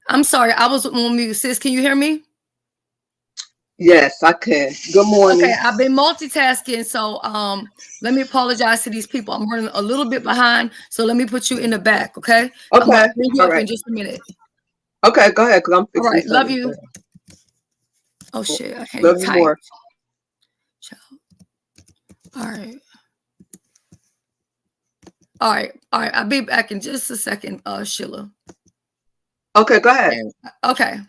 I'm sorry, I was on mute. Sis, can you hear me? Yes, I can. Good morning. Okay, I've been multitasking, so let me apologize to these people. I'm running a little bit behind, so let me put you in the back, okay? I'm Okay. gonna bring you All up right. in just a minute. Okay, go ahead, because I'm All fixing right, love something. you. Oh shit, I can't Love even you type. more. All right. All right. I'll be back in just a second, Sheila. Okay, go ahead. Okay.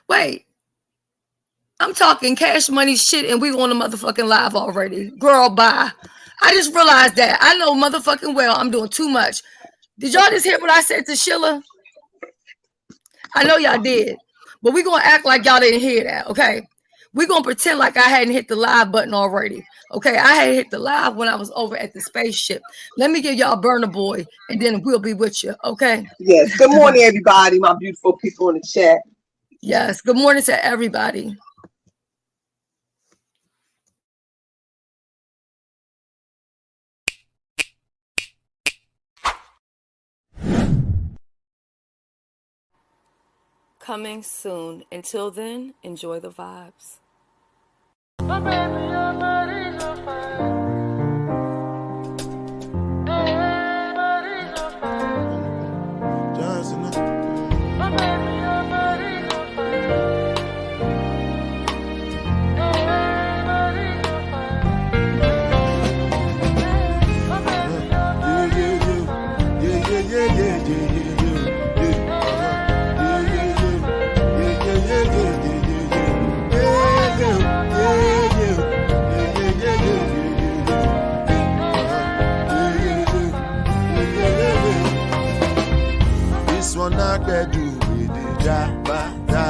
Wait. I'm talking cash money shit and we on the motherfucking live already. Girl, bye. I just realized that. I know motherfucking well I'm doing too much. Did y'all just hear what I said to Sheila? I know y'all did. But we're going to act like y'all didn't hear that, okay? We're going to pretend like I hadn't hit the live button already. Okay, I had hit the live when I was over at the spaceship. Let me give y'all Burner Boy, and then we'll be with you, okay? Yes. Good morning, everybody, my beautiful people in the chat. Yes, good morning to everybody. Coming soon. Until then, enjoy the vibes. My baby, your body's on fire. Hey, body's on fire. Just enough. My baby, your body's on fire. Hey, body's on fire. My baby, your body's on fire. Yeah. Not do with the jabata.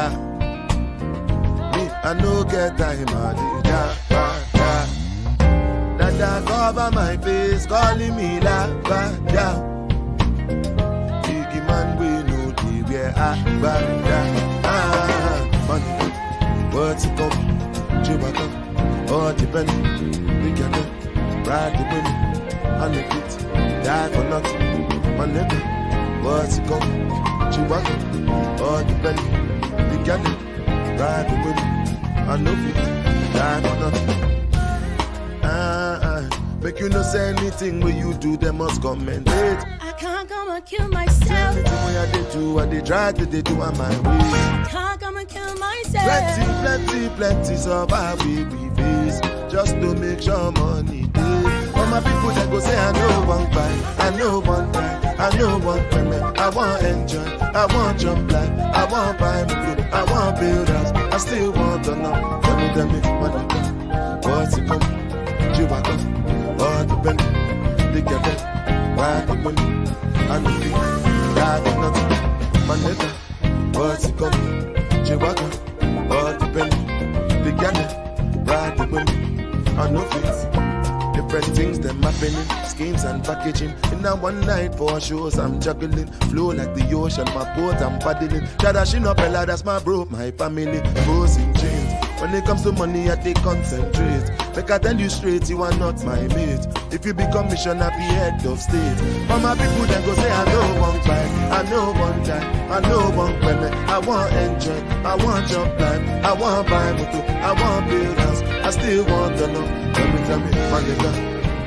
Me, I no get time on the jabata. Dada cover my face, calling me la bada. Biggie man, we know the way I bada. Money, what's it come? Chewbacca, all depend. We can ride the wind, and the beat, die for nothing. My nigga, what's it come? Chihuahua, all the belly, the galley, ride the women, I know it, die for nothing. Make you not say anything when you do, they must commentate. I can't come and kill myself. Anything when I did do, what they try to they do on my way. I can't come and kill myself. Plenty, so far we face, just to make sure money day. All my people that go say I know one buy, I know one buy. I know one payment, I want enjoy, I want jump life, I want buy me food, I want build house, I still want to know. Tell me, money, what's it come? Chewbacca, all the belly, they get it, ride the money, and the feet, die for nothing. My nigga, what's it come? Chewbacca, all the belly, they get it, ride the money, and the feet. Different things them happening, schemes and packaging. In a one night for shows I'm juggling, flow like the ocean, my boat I'm paddling. Tradition up Bella, that's my bro, my family, goes in chains. When it comes to money, I take concentrate. Like I tell you straight, you are not my mate. If you become missioner, be head of state. For my people that go say I know one fight, I know one time, I know one women. I want enjoy, I want jump life, I want buy motor, I want build house, I still want to know. Tell me, my nigga,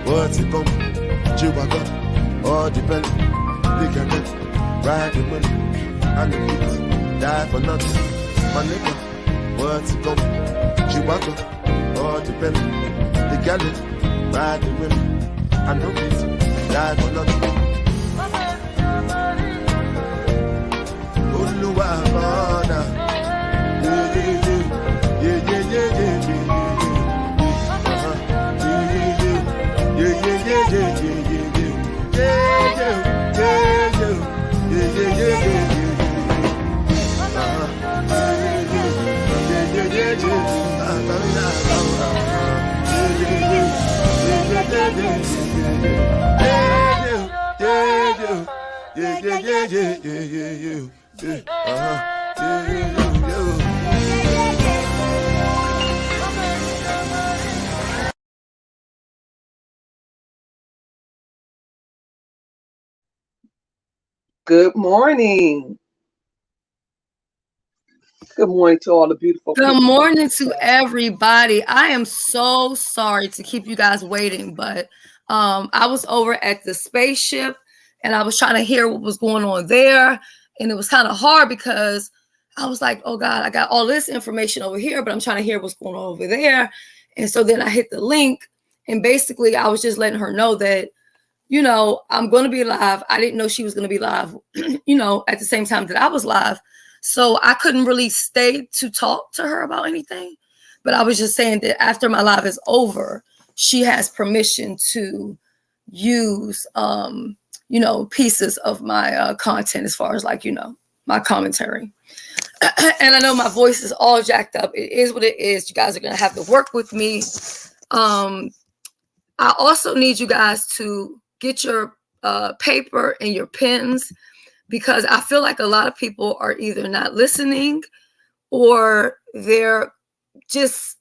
what's it come? Chewbacca, all the belly, they can get ride the money, and the beat, die for nothing. My nigga, what's it come? Chewbacca, all the belly, they can get ride the money, and the beat, die for nothing. Oluwa Bana, yeah. Good morning. Good morning to all the beautiful Good people. morning to everybody. I am so sorry to keep you guys waiting, but I was over at the spaceship and I was trying to hear what was going on there. And it was kind of hard because I was like, oh God, I got all this information over here, but I'm trying to hear what's going on over there. And so then I hit the link and basically I was just letting her know that, you know, I'm going to be live. I didn't know she was going to be live, you know, at the same time that I was live. So I couldn't really stay to talk to her about anything. But I was just saying that after my live is over, she has permission to use, you know, pieces of my content as far as like, you know, my commentary. And I know my voice is all jacked up. It is what it is. You guys are going to have to work with me. I also need you guys to get your paper and your pens, because I feel like a lot of people are either not listening or they're just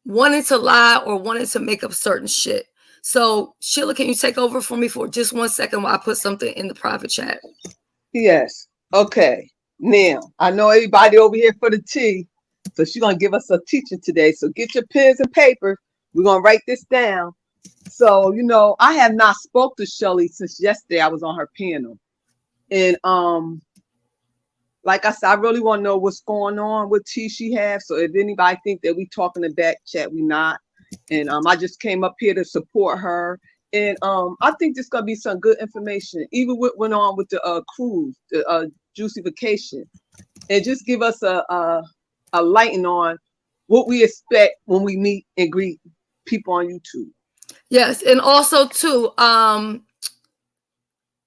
wanting to lie or wanting to make up certain shit. So Sheila, can you take over for me for just 1 second while I put something in the private chat? Yes. Okay. Now, I know everybody over here for the tea. So she's going to give us a teaching today. So get your pens and paper. We're going to write this down. So, you know, I have not spoke to Shelly since yesterday. I was on her panel. And like I said, I really want to know what's going on, what tea she has. So if anybody think that we talking in back chat, we not. And I just came up here to support her. And I think this gonna be some good information. Even what went on with the cruise, the Juicy Vacation, and just give us a lighting on what we expect when we meet and greet people on YouTube. Yes, and also too, hold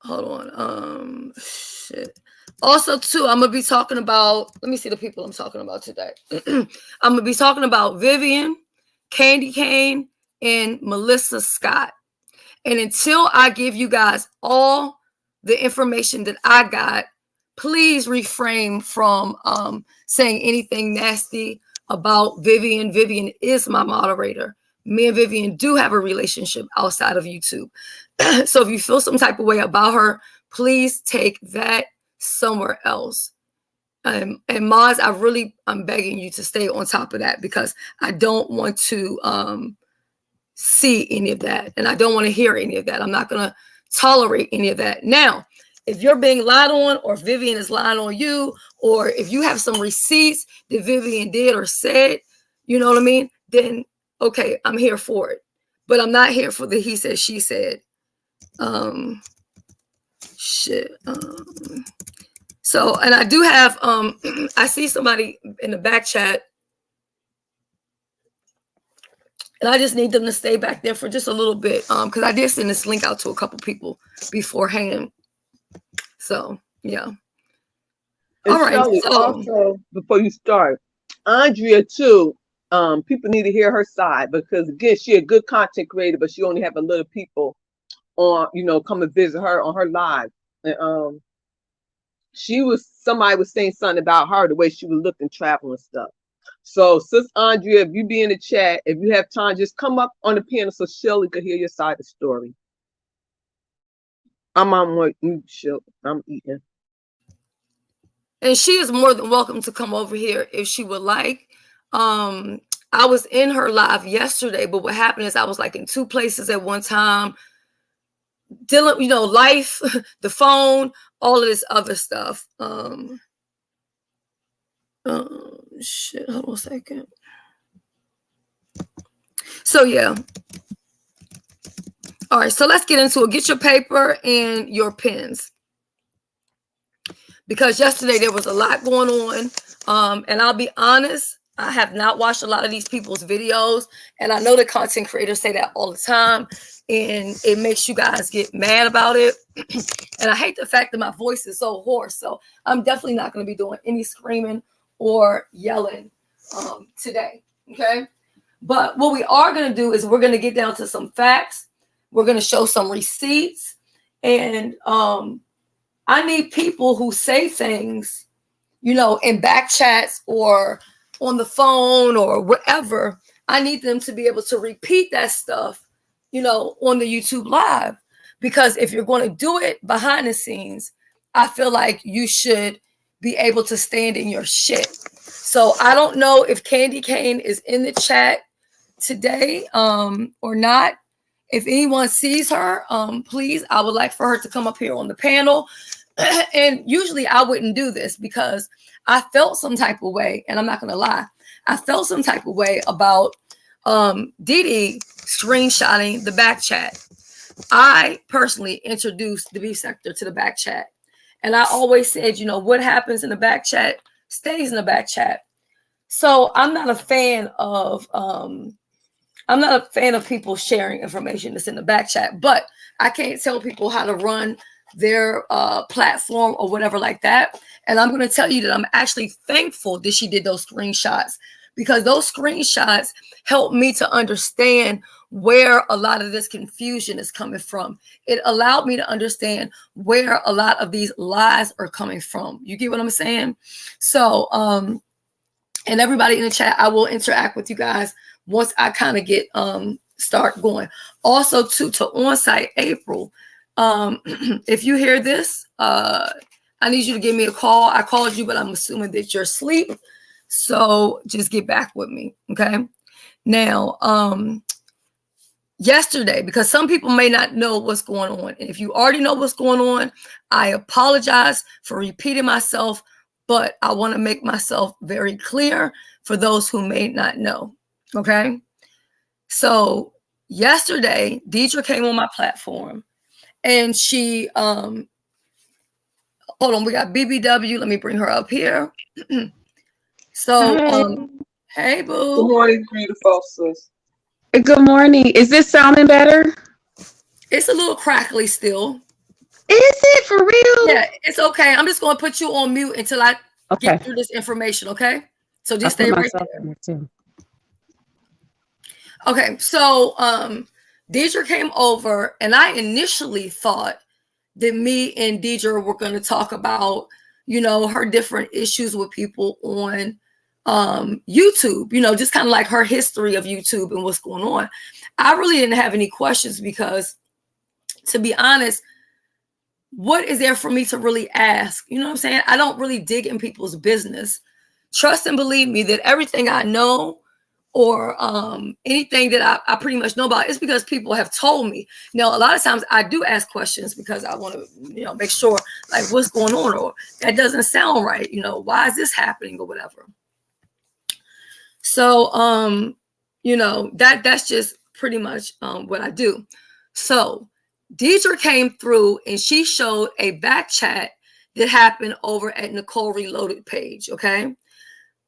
on. Shit. Also, too, I'm gonna be talking about. Let me see the people I'm talking about today. I'm gonna be talking about Vivian, Candy Cane, and Melissa Scott. And until I give you guys all the information that I got, please refrain from saying anything nasty about Vivian. Vivian is my moderator. Me and Vivian do have a relationship outside of YouTube. So if you feel some type of way about her, please take that somewhere else. And Maz, I'm begging you to stay on top of that, because I don't want to see any of that. And I don't want to hear any of that. I'm not going to tolerate any of that. Now, if you're being lied on, or if Vivian is lying on you, or if you have some receipts that Vivian did or said, you know what I mean? Then, okay, I'm here for it. But I'm not here for the he said, she said. Shit. So, and I do have, I see somebody in the back chat, and I just need them to stay back there for just a little bit, because I did send this link out to a couple people beforehand. So, yeah. And all right. Shelly, So, also, before you start, Andrea too. People need to hear her side, because again, she a good content creator, but she only have a little people on, you know, come and visit her on her live. And somebody was saying something about her, the way she was looking, travel and stuff. So, Sis Andrea, if you be in the chat, if you have time, just come up on the panel so Shelly could hear your side of the story. I'm on mute, Shelly. I'm eating. and she is more than welcome to come over here if she would like. I was in her live yesterday, but what happened is I was like in two places at one time, dealing, you know, life, the phone, all of this other stuff. Shit, hold on a second. So yeah. All right, so let's get into it. Get your paper and your pens, because yesterday there was a lot going on. And I'll be honest, I have not watched a lot of these people's videos, and I know the content creators say that all the time, and it makes you guys get mad about it. And I hate the fact that my voice is so hoarse, so I'm definitely not going to be doing any screaming or yelling today, okay? But what we are going to do is we're going to get down to some facts. We're going to show some receipts, and I need people who say things, you know, in back chats or on the phone or whatever. I need them to be able to repeat that stuff, you know, on the YouTube live, Because if you're going to do it behind the scenes, I feel like you should be able to stand in your shit. So I don't know if Candy Cane is in the chat today or not. If anyone sees her, please, I would like for her to come up here on the panel. And usually I wouldn't do this because I felt some type of way, and I'm not going to lie. I felt some type of way about Didi screenshotting the back chat. I personally introduced the beef sector to the back chat. And I always said, you know, what happens in the back chat stays in the back chat. So I'm not a fan of people sharing information that's in the back chat, but I can't tell people how to run their platform or whatever like that. And I'm going to tell you that I'm actually thankful that she did those screenshots, because those screenshots helped me to understand where a lot of this confusion is coming from. It allowed me to understand where a lot of these lies are coming from. You get what I'm saying? So, and everybody in the chat, I will interact with you guys once I kind of get start going. Also, to on-site April, if you hear this, I need you to give me a call. I called you, but I'm assuming that you're asleep. So just get back with me, okay? Now, yesterday, because some people may not know what's going on. And if you already know what's going on, I apologize for repeating myself, but I want to make myself very clear for those who may not know, okay? So yesterday, Deidre came on my platform and she, hold on, we got BBW. Let me bring her up here. So, hey, boo. Good morning, beautiful sis. Good morning. Is this sounding better? It's a little crackly still. Is it for real? Yeah, it's okay. I'm just going to put you on mute until I get through this information, okay? So just stay right there. Too. Okay, so Deidre came over, and I initially thought that me and Deidre were going to talk about, you know, her different issues with people on YouTube, you know, just kind of like her history of YouTube and what's going on. I really didn't have any questions because, to be honest, what is there for me to really ask? You know what I'm saying? I don't really dig in people's business. Trust and believe me that everything I know or anything that I pretty much know about is because people have told me. Now, a lot of times I do ask questions because I want to, you know, make sure like what's going on, or that doesn't sound right. You know, why is this happening or whatever? So, you know, that's just pretty much what I do. So Deidre came through and she showed a back chat that happened over at Nicole Reloaded page. Okay.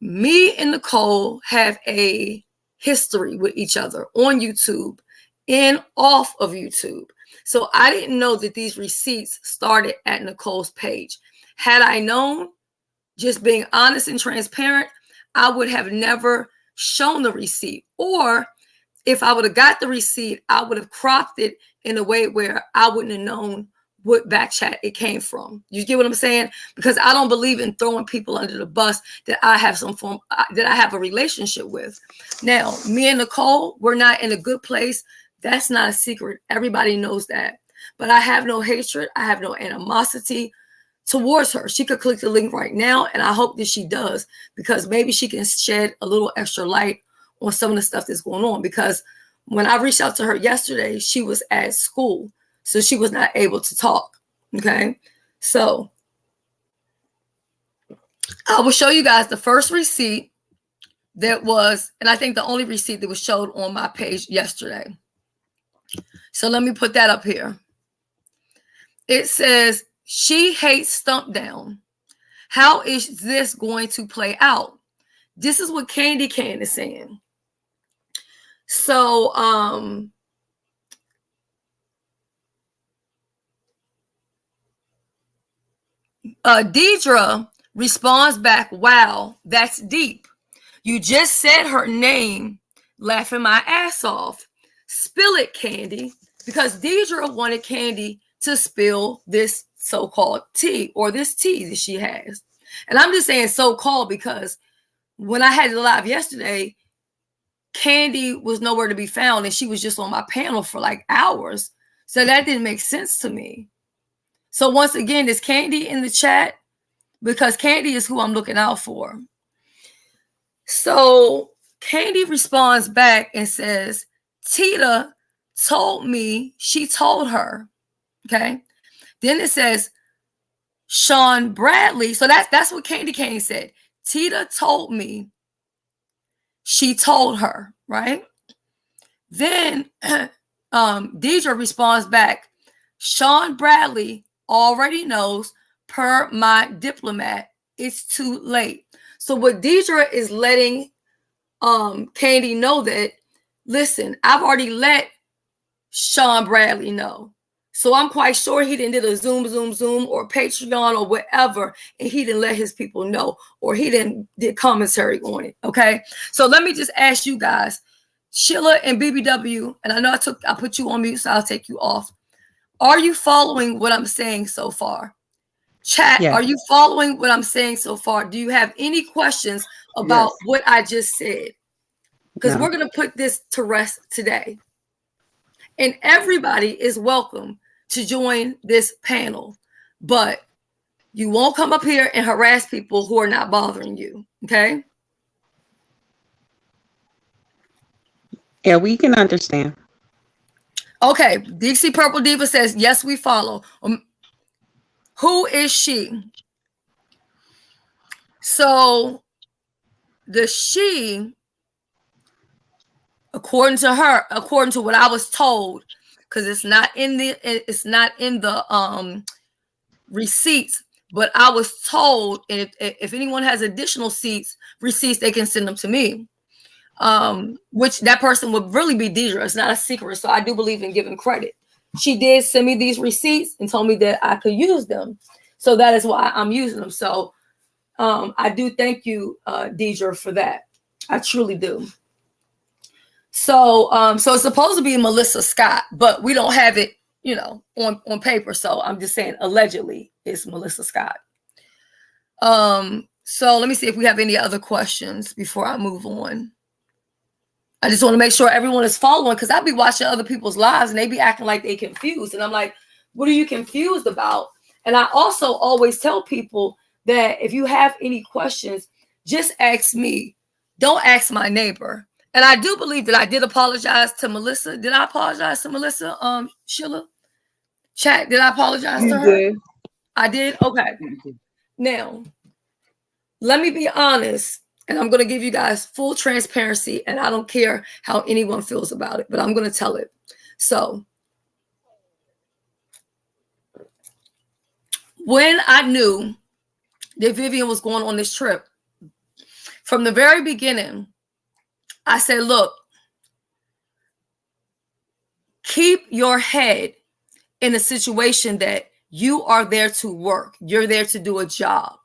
Me and Nicole have a history with each other on YouTube and off of YouTube. So I didn't know that these receipts started at Nicole's page. Had I known, just being honest and transparent, I would have never shown the receipt. Or if I would have got the receipt, I would have cropped it in a way where I wouldn't have known what back chat it came from. You get what I'm saying? Because I don't believe in throwing people under the bus that I have that I have a relationship with. Now, me and Nicole, we're not in a good place. That's not a secret. Everybody knows that. But I have no hatred. I have no animosity towards her. She could click the link right now, and I hope that she does, because maybe she can shed a little extra light on some of the stuff that's going on. Because when I reached out to her yesterday, she was at school, so she was not able to talk. Okay, so I will show you guys the first receipt that was, and I think the only receipt that was showed on my page yesterday. So let me put that up here. It says, "She hates Stump Down. How is this going to play out?" This is what Candy Can is saying. So, Deidre responds back, "Wow, that's deep. You just said her name, laughing my ass off. Spill it, Candy," because Deidre wanted Candy to spill this so-called tea, or this tea that she has. And I'm just saying so-called because when I had the live yesterday, Candy was nowhere to be found, and she was just on my panel for like hours. So that didn't make sense to me. So once again, is Candy in the chat? Because Candy is who I'm looking out for. So Candy responds back and says, Tita told me, she told her. Okay. Then it says, Sean Bradley. So that's what Candy Cane said. Tita told me, she told her, right? Then Deidre responds back, Sean Bradley already knows, per my diplomat, it's too late. So what Deidre is letting Candy know that, listen, I've already let Sean Bradley know. So I'm quite sure he didn't did a Zoom or Patreon or whatever, and he didn't let his people know, or he didn't did commentary on it. Okay. So let me just ask you guys, Sheila and BBW, and I know I put you on mute, so I'll take you off. Are you following what I'm saying so far? Chat, Yes. Are you following what I'm saying so far? Do you have any questions about what I just said? Because we're going to put this to rest today. And everybody is welcome to join this panel, but you won't come up here and harass people who are not bothering you, okay? Yeah, we can understand. Okay, Dixie Purple Diva says, yes, we follow. Who is she? So the she, according to her, according to what I was told, because it's not in the receipts, but I was told, and if anyone has additional receipts, they can send them to me. Which that person would really be Deidre. It's not a secret, so I do believe in giving credit. She did send me these receipts and told me that I could use them, so that is why I'm using them. So I do thank you, Deidre, for that. I truly do. So so it's supposed to be Melissa Scott, but we don't have it, on paper. So I'm just saying allegedly it's Melissa Scott. So let me see if we have any other questions before I move on. I just want to make sure everyone is following, because I be watching other people's lives and they be acting like they confused. And I'm like, what are you confused about? And I also always tell people that if you have any questions, just ask me. Don't ask my neighbor. And I do believe that I did apologize to Melissa. Did I apologize to Melissa, Sheila? Chat, did I apologize to her? Did. I did? Okay. Now, let me be honest. And I'm going to give you guys full transparency, and I don't care how anyone feels about it, but I'm going to tell it. So when I knew that Vivian was going on this trip, from the very beginning, I said, look, keep your head in a situation that you are there to work. You're there to do a job.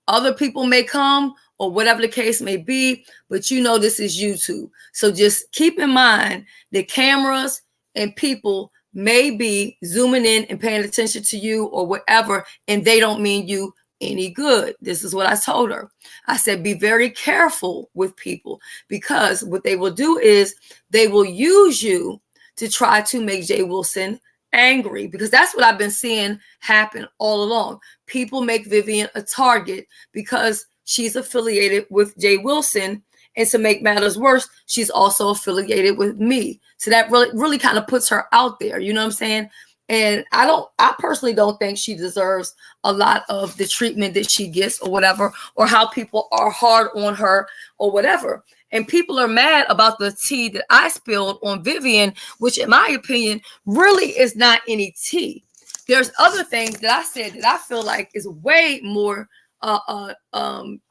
Other people may come, or whatever the case may be, but this is YouTube. So just keep in mind that cameras and people may be zooming in and paying attention to you or whatever, and they don't mean you any good. This is what I told her. I said, be very careful with people, because what they will do is they will use you to try to make Jay Wilson angry, because that's what I've been seeing happen all along. People make Vivian a target because she's affiliated with Jay Wilson, and to make matters worse, she's also affiliated with me. So that really kind of puts her out there. You know what I'm saying? And I personally don't think she deserves a lot of the treatment that she gets or whatever, or how people are hard on her or whatever. And people are mad about the tea that I spilled on Vivian, which in my opinion, really is not any tea. There's other things that I said that I feel like is way more, in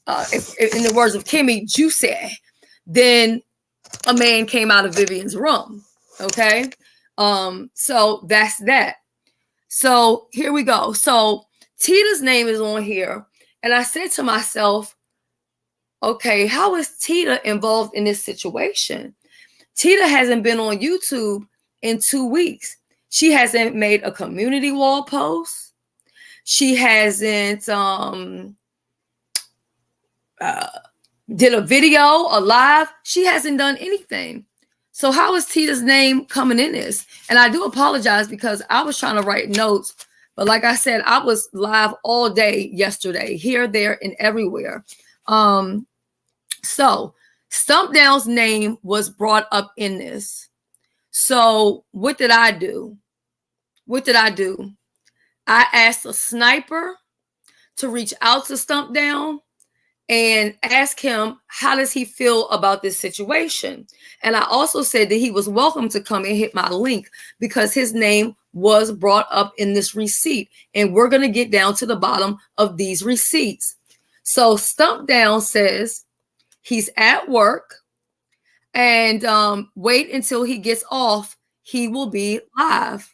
the words of Kimmy, juicy than a man came out of Vivian's room. Okay. So that's that. So here we go. So Tita's name is on here. And I said to myself, okay, how is Tita involved in this situation? Tita hasn't been on YouTube in 2 weeks. She hasn't made a community wall post. She hasn't did a video, a live. She hasn't done anything. So how is Tita's name coming in this? And I do apologize because I was trying to write notes, but like I said, I was live all day yesterday, here, there, and everywhere. So Stump Down's name was brought up in this. So what did I do? I asked a sniper to reach out to Stump Down and ask him, how does he feel about this situation? And I also said that he was welcome to come and hit my link because his name was brought up in this receipt. And we're going to get down to the bottom of these receipts. So Stump Down says he's at work and wait until he gets off. He will be live.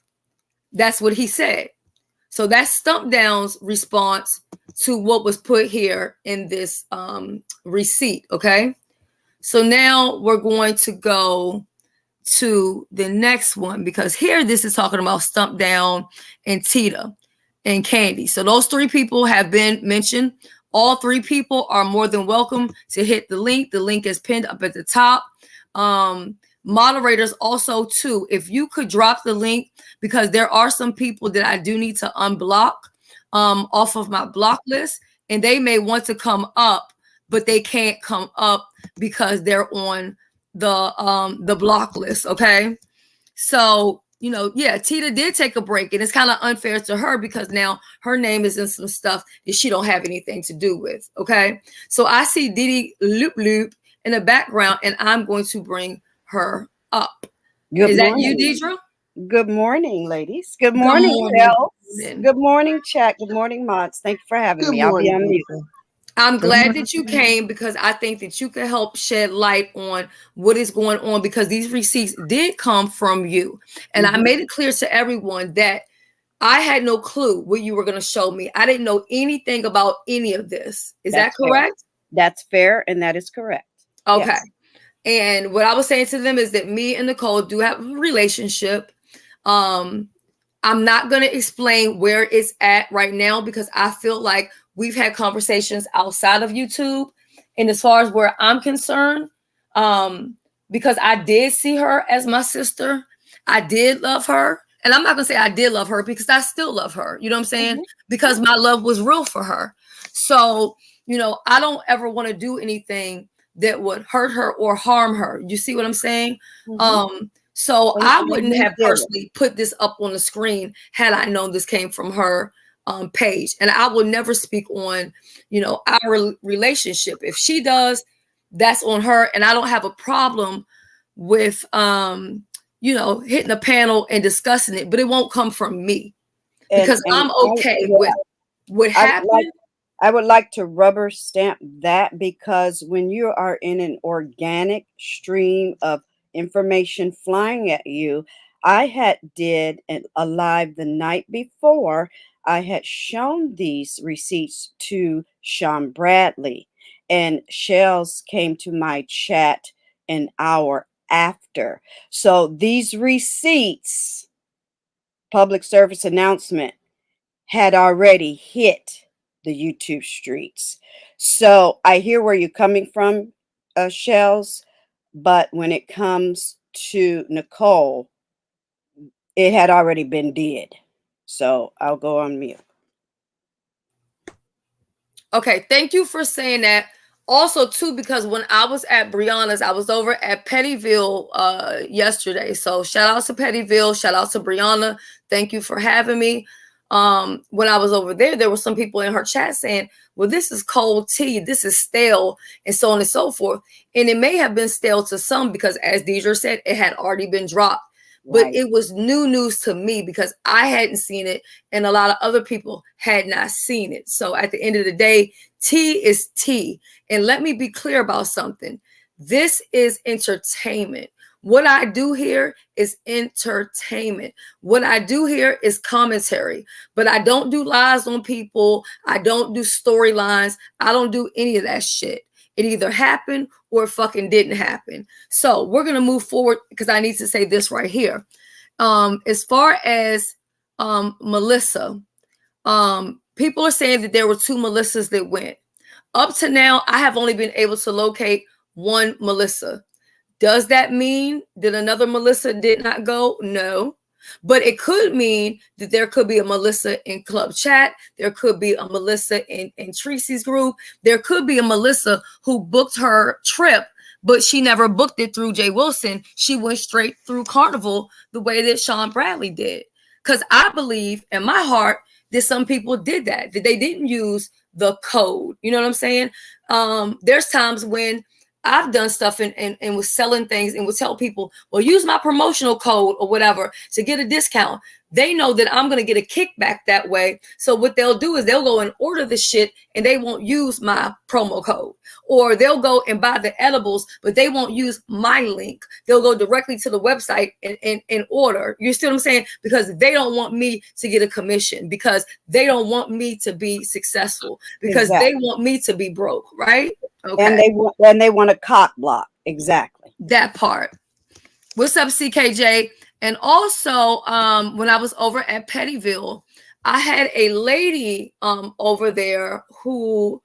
That's what he said. So that's Stump Down's response to what was put here in this receipt, okay? So now we're going to go to the next one because here this is talking about Stump Down and Tita and Candy. So those three people have been mentioned. All three people are more than welcome to hit the link. The link is pinned up at the top. Moderators also too, if you could drop the link, because there are some people that I do need to unblock off of my block list, and they may want to come up, but they can't come up because they're on the block list. Okay, so yeah, Tita did take a break, and it's kind of unfair to her because now her name is in some stuff that she don't have anything to do with. Okay, so I see Didi Loop Loop in the background, and I'm going to bring her up. Good Is morning. that you, Deidre? Good morning, ladies. Good morning, Shell. Good morning, chat. Good morning, mods. Thank you for having Good me. I'll be morning, on mute. Lisa. I'm glad that you came because I think that you could help shed light on what is going on because these receipts did come from you. And I made it clear to everyone that I had no clue what you were going to show me. I didn't know anything about any of this. Is that correct? That's fair, and that is correct. Okay. Yes. And what I was saying to them is that me and Nicole do have a relationship. I'm not going to explain where it's at right now because I feel like we've had conversations outside of YouTube. And as far as where I'm concerned, because I did see her as my sister, I did love her. And I'm not going to say I did love her because I still love her. You know what I'm saying? Because my love was real for her. So, I don't ever want to do anything that would hurt her or harm her. You see what I'm saying? So I wouldn't have personally put this up on the screen had I known this came from her page. And I will never speak on, our relationship. If she does, that's on her. And I don't have a problem with, hitting a panel and discussing it, but it won't come from me because I'm okay with what happened. I would like to rubber stamp that because when you are in an organic stream of information flying at you, I did a live the night before. I had shown these receipts to Sean Bradley, and Shells came to my chat an hour after. So these receipts, public service announcement, had already hit the YouTube streets. So I hear where you're coming from, Shells, but when it comes to Nicole, it had already been did. So I'll go on mute. Okay, thank you for saying that. Also, too, because when I was at Brianna's, I was over at Pettyville yesterday. So shout out to Pettyville, shout out to Brianna. Thank you for having me. When I was over there were some people in her chat saying, well, this is cold tea, this is stale, and so on and so forth. And it may have been stale to some because, as Deidre said, it had already been dropped. Right. But it was new news to me because I hadn't seen it and a lot of other people had not seen it. So at the end of the day, tea is tea. And let me be clear about something. This is entertainment. What I do here is entertainment. What I do here is commentary, but I don't do lies on people. I don't do storylines. I don't do any of that shit. It either happened or it fucking didn't happen. So we're going to move forward because I need to say this right here. As far as Melissa, people are saying that there were 2 Melissas that went. Up to now, I have only been able to locate one Melissa. Does that mean that another Melissa did not go? No. But it could mean that there could be a Melissa in Club Chat. There could be a Melissa in Tracy's group. There could be a Melissa who booked her trip, but she never booked it through Jay Wilson. She went straight through Carnival the way that Sean Bradley did. Because I believe in my heart that some people did that they didn't use the code. You know what I'm saying? There's times when I've done stuff and was selling things and would tell people, well, use my promotional code or whatever to get a discount. They know that I'm going to get a kickback that way. So what they'll do is they'll go and order the shit and they won't use my promo code. Or they'll go and buy the edibles, but they won't use my link. They'll go directly to the website and order. You see what I'm saying? Because they don't want me to get a commission, because they don't want me to be successful, because they want me to be broke, right? Okay. And they want a cock block. Exactly. That part. What's up, CKJ? And also, when I was over at Pettyville, I had a lady over there who,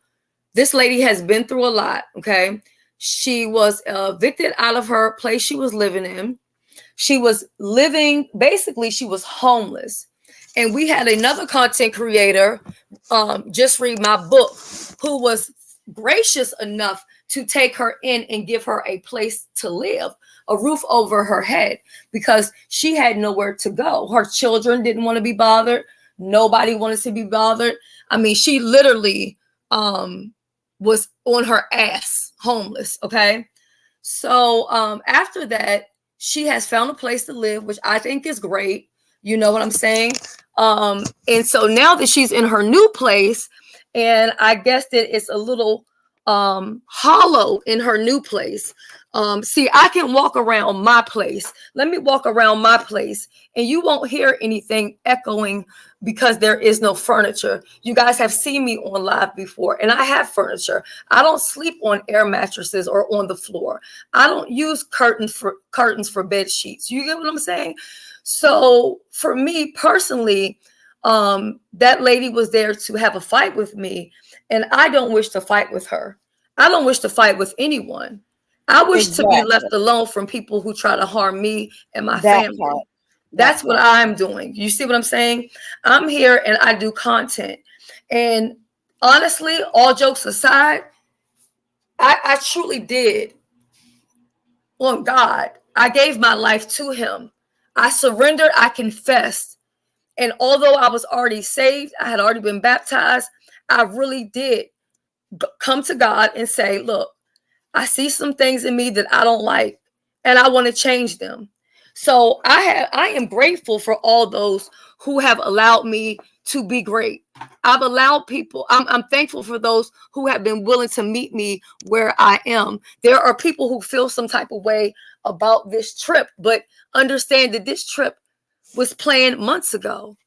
this lady has been through a lot, okay? She was evicted out of her place she was living in. She was living, basically, she was homeless. And we had another content creator, just read my book, who was gracious enough to take her in and give her a place to live, a roof over her head, because she had nowhere to go. Her children didn't want to be bothered. Nobody wanted to be bothered. I mean, she literally was on her ass, homeless. Okay. So after that, she has found a place to live, which I think is great. You know what I'm saying? And so now that she's in her new place, and I guess that it's a little hollow in her new place. See, I can walk around my place. Let me walk around my place and you won't hear anything echoing because there is no furniture. You guys have seen me on live before, and I have furniture. I don't sleep on air mattresses or on the floor. I don't use curtains for bed sheets. You get what I'm saying? So for me personally, that lady was there to have a fight with me, and I don't wish to fight with her. I don't wish to fight with anyone. I wish to be left alone from people who try to harm me and my family. That's what I'm doing. You see what I'm saying? I'm here and I do content. And honestly, all jokes aside, I truly did. On God, I gave my life to him. I surrendered. I confessed. And although I was already saved, I had already been baptized, I really did come to God and say, look, I see some things in me that I don't like, and I want to change them. So I am grateful for all those who have allowed me to be great. I've allowed people, I'm thankful for those who have been willing to meet me where I am. There are people who feel some type of way about this trip, but understand that this trip was planned months ago.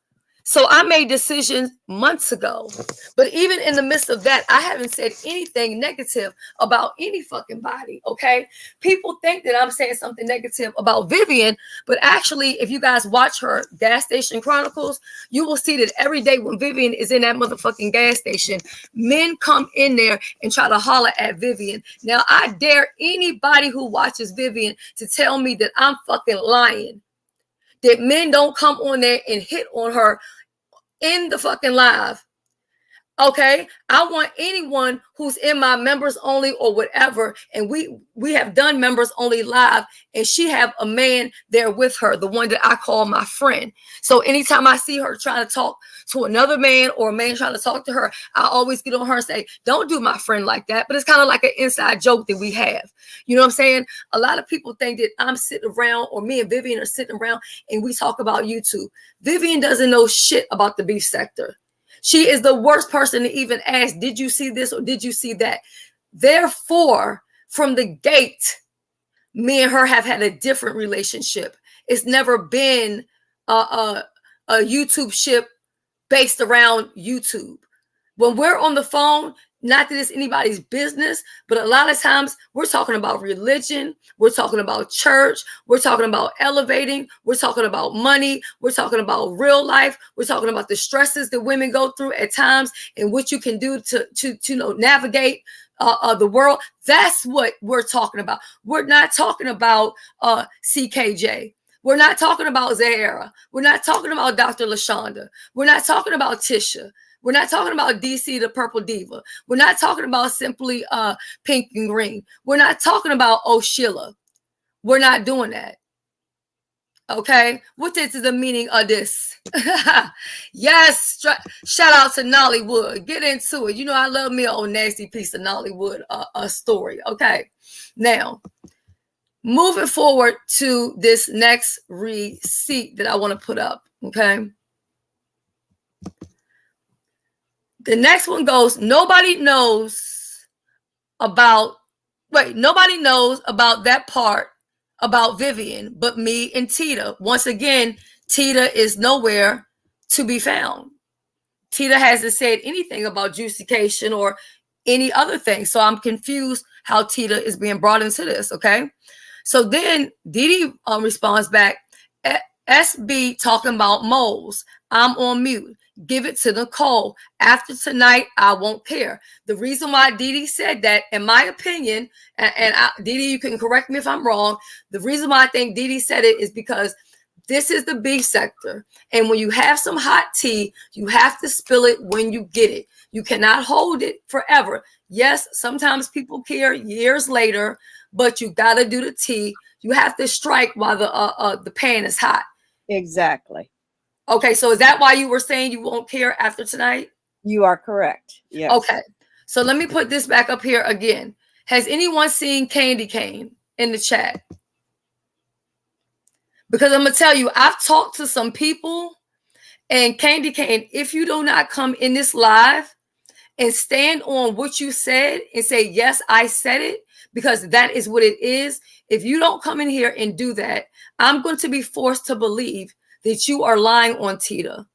So I made decisions months ago. But even in the midst of that, I haven't said anything negative about any fucking body, okay? People think that I'm saying something negative about Vivian, but actually, if you guys watch her Gas Station Chronicles, you will see that every day when Vivian is in that motherfucking gas station, men come in there and try to holler at Vivian. Now, I dare anybody who watches Vivian to tell me that I'm fucking lying, that men don't come on there and hit on her in the fucking live. Okay, I want anyone who's in my members only or whatever, and we have done members only live, and she have a man there with her, the one that I call my friend. So anytime I see her trying to talk to another man or a man trying to talk to her, I always get on her and say, don't do my friend like that. But it's kind of like an inside joke that we have. You know what I'm saying? A lot of people think that I'm sitting around, or me and Vivian are sitting around and we talk about YouTube. Vivian doesn't know shit about the beef sector. She is the worst person to even ask, did you see this or did you see that? Therefore, from the gate, me and her have had a different relationship. It's never been a YouTube ship based around YouTube. When we're on the phone, not that it's anybody's business, but a lot of times we're talking about religion, we're talking about church, we're talking about elevating, we're talking about money, we're talking about real life, we're talking about the stresses that women go through at times and what you can do to navigate the world. That's what we're talking about. We're not talking about CKJ. We're not talking about Zahara. We're not talking about Dr. LaShonda. We're not talking about Tisha. We're not talking about DC, the Purple Diva. We're not talking about simply Pink and Green. We're not talking about Sheila. We're not doing that. Okay, what is the meaning of this? Yes, shout out to Nollywood. Get into it. You know I love me an old nasty piece of Nollywood story. Okay, now moving forward to this next receipt that I want to put up. Okay, the next one goes. Nobody knows about that part about Vivian but me and Tita. Once again, Tita is nowhere to be found. Tita hasn't said anything about juicycation or any other thing, so I'm confused how Tita is being brought into this. Okay, so then Didi responds back, SB talking about moles. I'm on mute. Give it to Nicole. After tonight, I won't care. The reason why Didi said that, in my opinion, and Didi, you can correct me if I'm wrong. The reason why I think Didi said it is because this is the beef sector. And when you have some hot tea, you have to spill it when you get it. You cannot hold it forever. Yes, sometimes people care years later, but you got to do the tea. You have to strike while the pan is hot. Exactly. Okay, so is that why you were saying you won't care after tonight? You are correct. Yes. Okay, so let me put this back up here again. Has anyone seen Candy Cane in the chat? Because I'm going to tell you, I've talked to some people, and Candy Cane, if you do not come in this live and stand on what you said and say, yes, I said it, because that is what it is. If you don't come in here and do that, I'm going to be forced to believe that you are lying on Tita,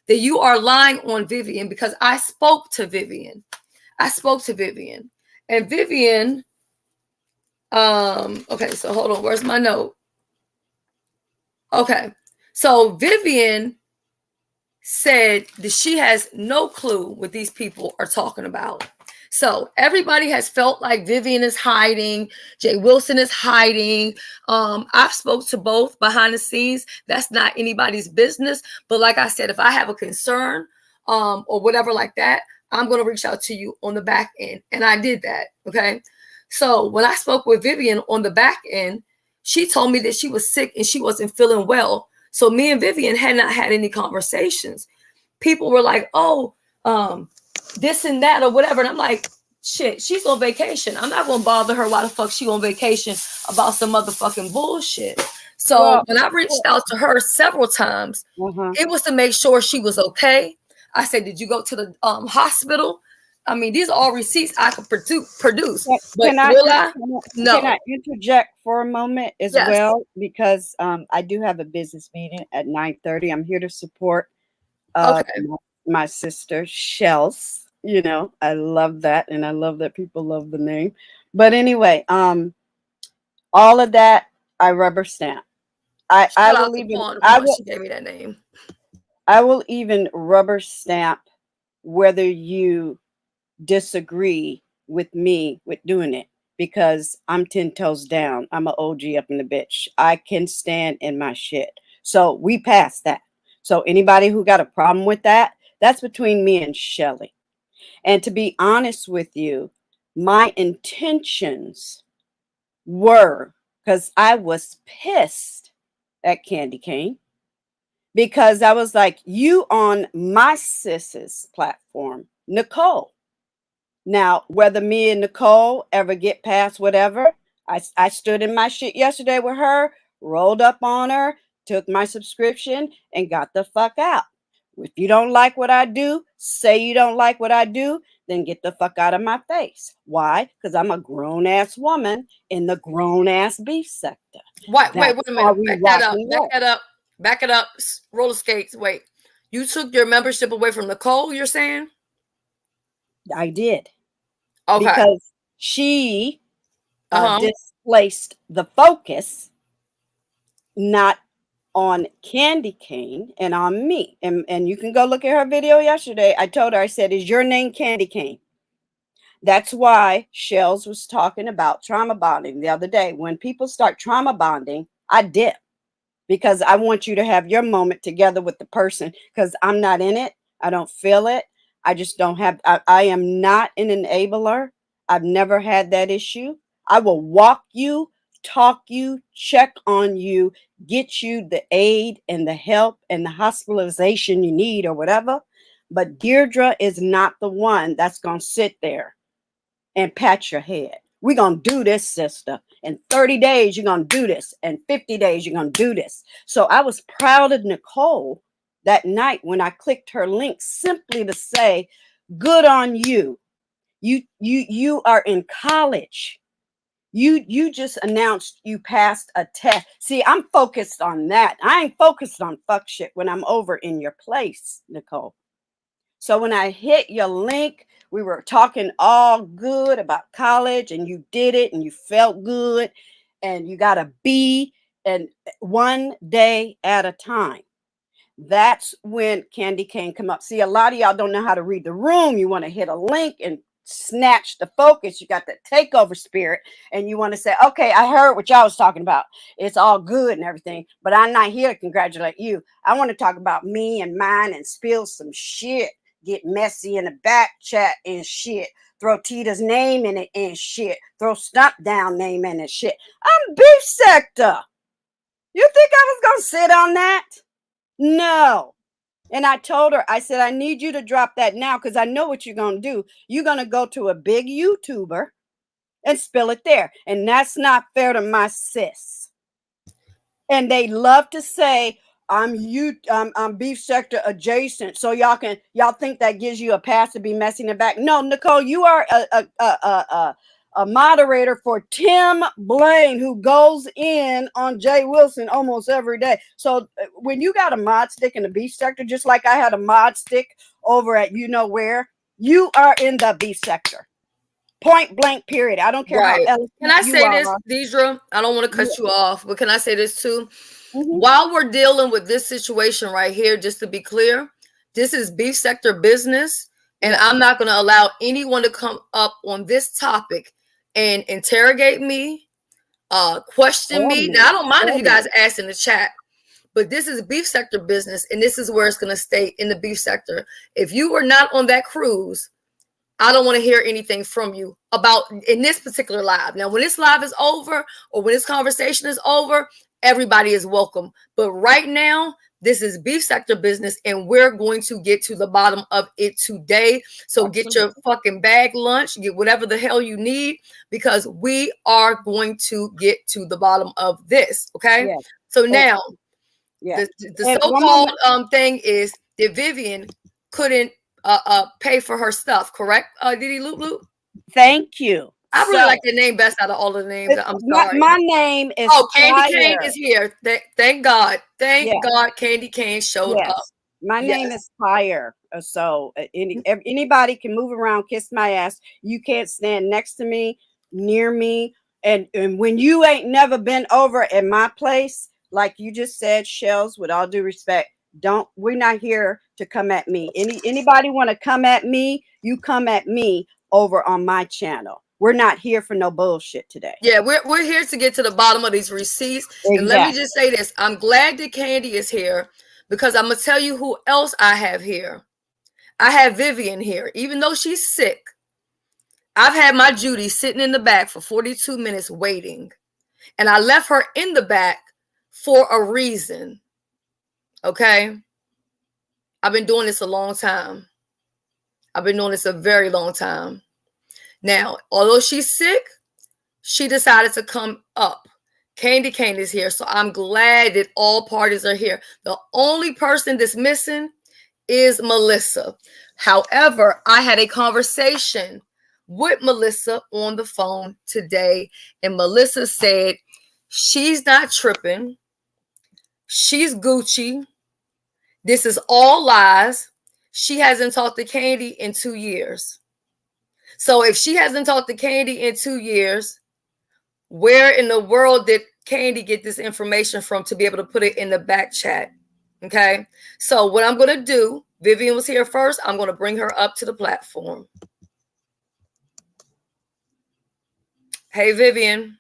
that you are lying on Vivian, because I spoke to Vivian. And Vivian, okay, so hold on, where's my note? Okay, so Vivian said that she has no clue what these people are talking about. So everybody has felt like Vivian is hiding, Jay Wilson is hiding. I've spoke to both behind the scenes. That's not anybody's business. But like I said, if I have a concern or whatever like that, I'm going to reach out to you on the back end. And I did that. Okay. So when I spoke with Vivian on the back end, she told me that she was sick and she wasn't feeling well. So me and Vivian had not had any conversations. People were like, oh, this and that or whatever. And I'm like, shit, she's on vacation. I'm not going to bother her. Why the fuck she on vacation about some motherfucking bullshit? So when I reached out to her several times, it was to make sure she was okay. I said, did you go to the hospital? I mean, these are all receipts I could produce. But Can I interject for a moment as Yes. well? Because I do have a business meeting at 9:30. I'm here to support my sister, Shells. You know, I love that. And I love that people love the name. But anyway, all of that, I rubber stamp. I will she gave me that name. I will even rubber stamp whether you disagree with me with doing it, because I'm 10 toes down. I'm an OG up in the bitch. I can stand in my shit. So we passed that. So anybody who got a problem with that, that's between me and Shelly. And to be honest with you, my intentions were, because I was pissed at Candy Cane, because I was like, you on my sis's platform, Nicole. Now, whether me and Nicole ever get past whatever, I stood in my shit yesterday with her, rolled up on her, took my subscription, and got the fuck out. If you don't like what I do, say you don't like what I do, then get the fuck out of my face. Why? Because I'm a grown-ass woman in the grown-ass beef sector. Wait a minute. Back it up. Roller skates. Wait. You took your membership away from Nicole, you're saying? I did. Okay. Because she displaced the focus, not on Candy Cane and on me. And you can go look at her video yesterday. I told her, I said, is your name Candy Cane? That's why Shells was talking about trauma bonding the other day. When people start trauma bonding, I dip because I want you to have your moment together with the person because I'm not in it. I don't feel it. I just don't have, I am not an enabler. I've never had that issue. I will walk you, talk you, check on you, get you the aid and the help and the hospitalization you need or whatever. But Deirdre is not the one that's going to sit there and pat your head. We're going to do this, sister. In 30 days, you're going to do this. In 50 days, you're going to do this. So I was proud of Nicole that night when I clicked her link simply to say, good on you. You are in college. You just announced you passed a test. See, I'm focused on that. I ain't focused on fuck shit when I'm over in your place, Nicole. So when I hit your link, we were talking all good about college and you did it and you felt good and you got a B and one day at a time. That's when Candy Cane come up. See, a lot of y'all don't know how to read the room. You want to hit a link and snatch the focus. You got the takeover spirit and you want to say, okay, I heard what y'all was talking about. It's all good and everything, but I'm not here to congratulate you. I want to talk about me and mine and spill some shit. Get messy in the back chat and shit. Throw Tita's name in it and shit. Throw Stump Down name in it shit. I'm beef sector. You think I was going to sit on that? No. And I told her, I said, I need you to drop that now because I know what you're going to do. You're going to go to a big YouTuber and spill it there. And that's not fair to my sis. And they love to say, I'm beef sector adjacent. So y'all think that gives you a pass to be messy in the back. No, Nicole, you are a moderator for Tim Blaine, who goes in on Jay Wilson almost every day. So when you got a mod stick in the beef sector, just like I had a mod stick over at you know where, you are in the beef sector. Point blank, period. I don't care how eloquent Can I say this, Deidre? I don't want to cut you off, but can I say this too? Mm-hmm. While we're dealing with this situation right here, just to be clear, this is beef sector business, and I'm not going to allow anyone to come up on this topic and interrogate me, question me. Now, I don't mind if you guys ask in the chat, but this is beef sector business, and this is where it's going to stay in the beef sector. If you were not on that cruise, I don't want to hear anything from you about in this particular live. Now, when this live is over or when this conversation is over, everybody is welcome. But right now, this is beef sector business, and we're going to get to the bottom of it today. So get your fucking bag lunch, get whatever the hell you need, because we are going to get to the bottom of this. Okay. Yes. So now, Yeah. the so-called thing is that Vivian couldn't pay for her stuff, correct? Didi Loop Loop? Thank you. I really like the name best out of all the names. I'm sorry. My name is Candy Cane is here. Thank God. Thank God Candy Cane showed up. My name is Fire. So anybody can move around, kiss my ass. You can't stand next to me, near me. And when you ain't never been over at my place, like you just said, Shells, with all due respect, we're not here to come at me. Anybody want to come at me, you come at me over on my channel. We're not here for no bullshit today. Yeah, we're here to get to the bottom of these receipts. Exactly. And let me just say this. I'm glad that Candy is here because I'm going to tell you who else I have here. I have Vivian here. Even though she's sick, I've had my Judy sitting in the back for 42 minutes waiting. And I left her in the back for a reason. Okay? I've been doing this a long time. I've been doing this a very long time. Now, although she's sick, she decided to come up. Candy Cane is here, so I'm glad that all parties are here. The only person that's missing is Melissa. However, I had a conversation with Melissa on the phone today, and Melissa said she's not tripping. She's Gucci. This is all lies. She hasn't talked to Candy in 2 years. So if she hasn't talked to Candy in 2 years, where in the world did Candy get this information from to be able to put it in the back chat? Okay. So what I'm going to do, Vivian was here first. I'm going to bring her up to the platform. Hey, Vivian.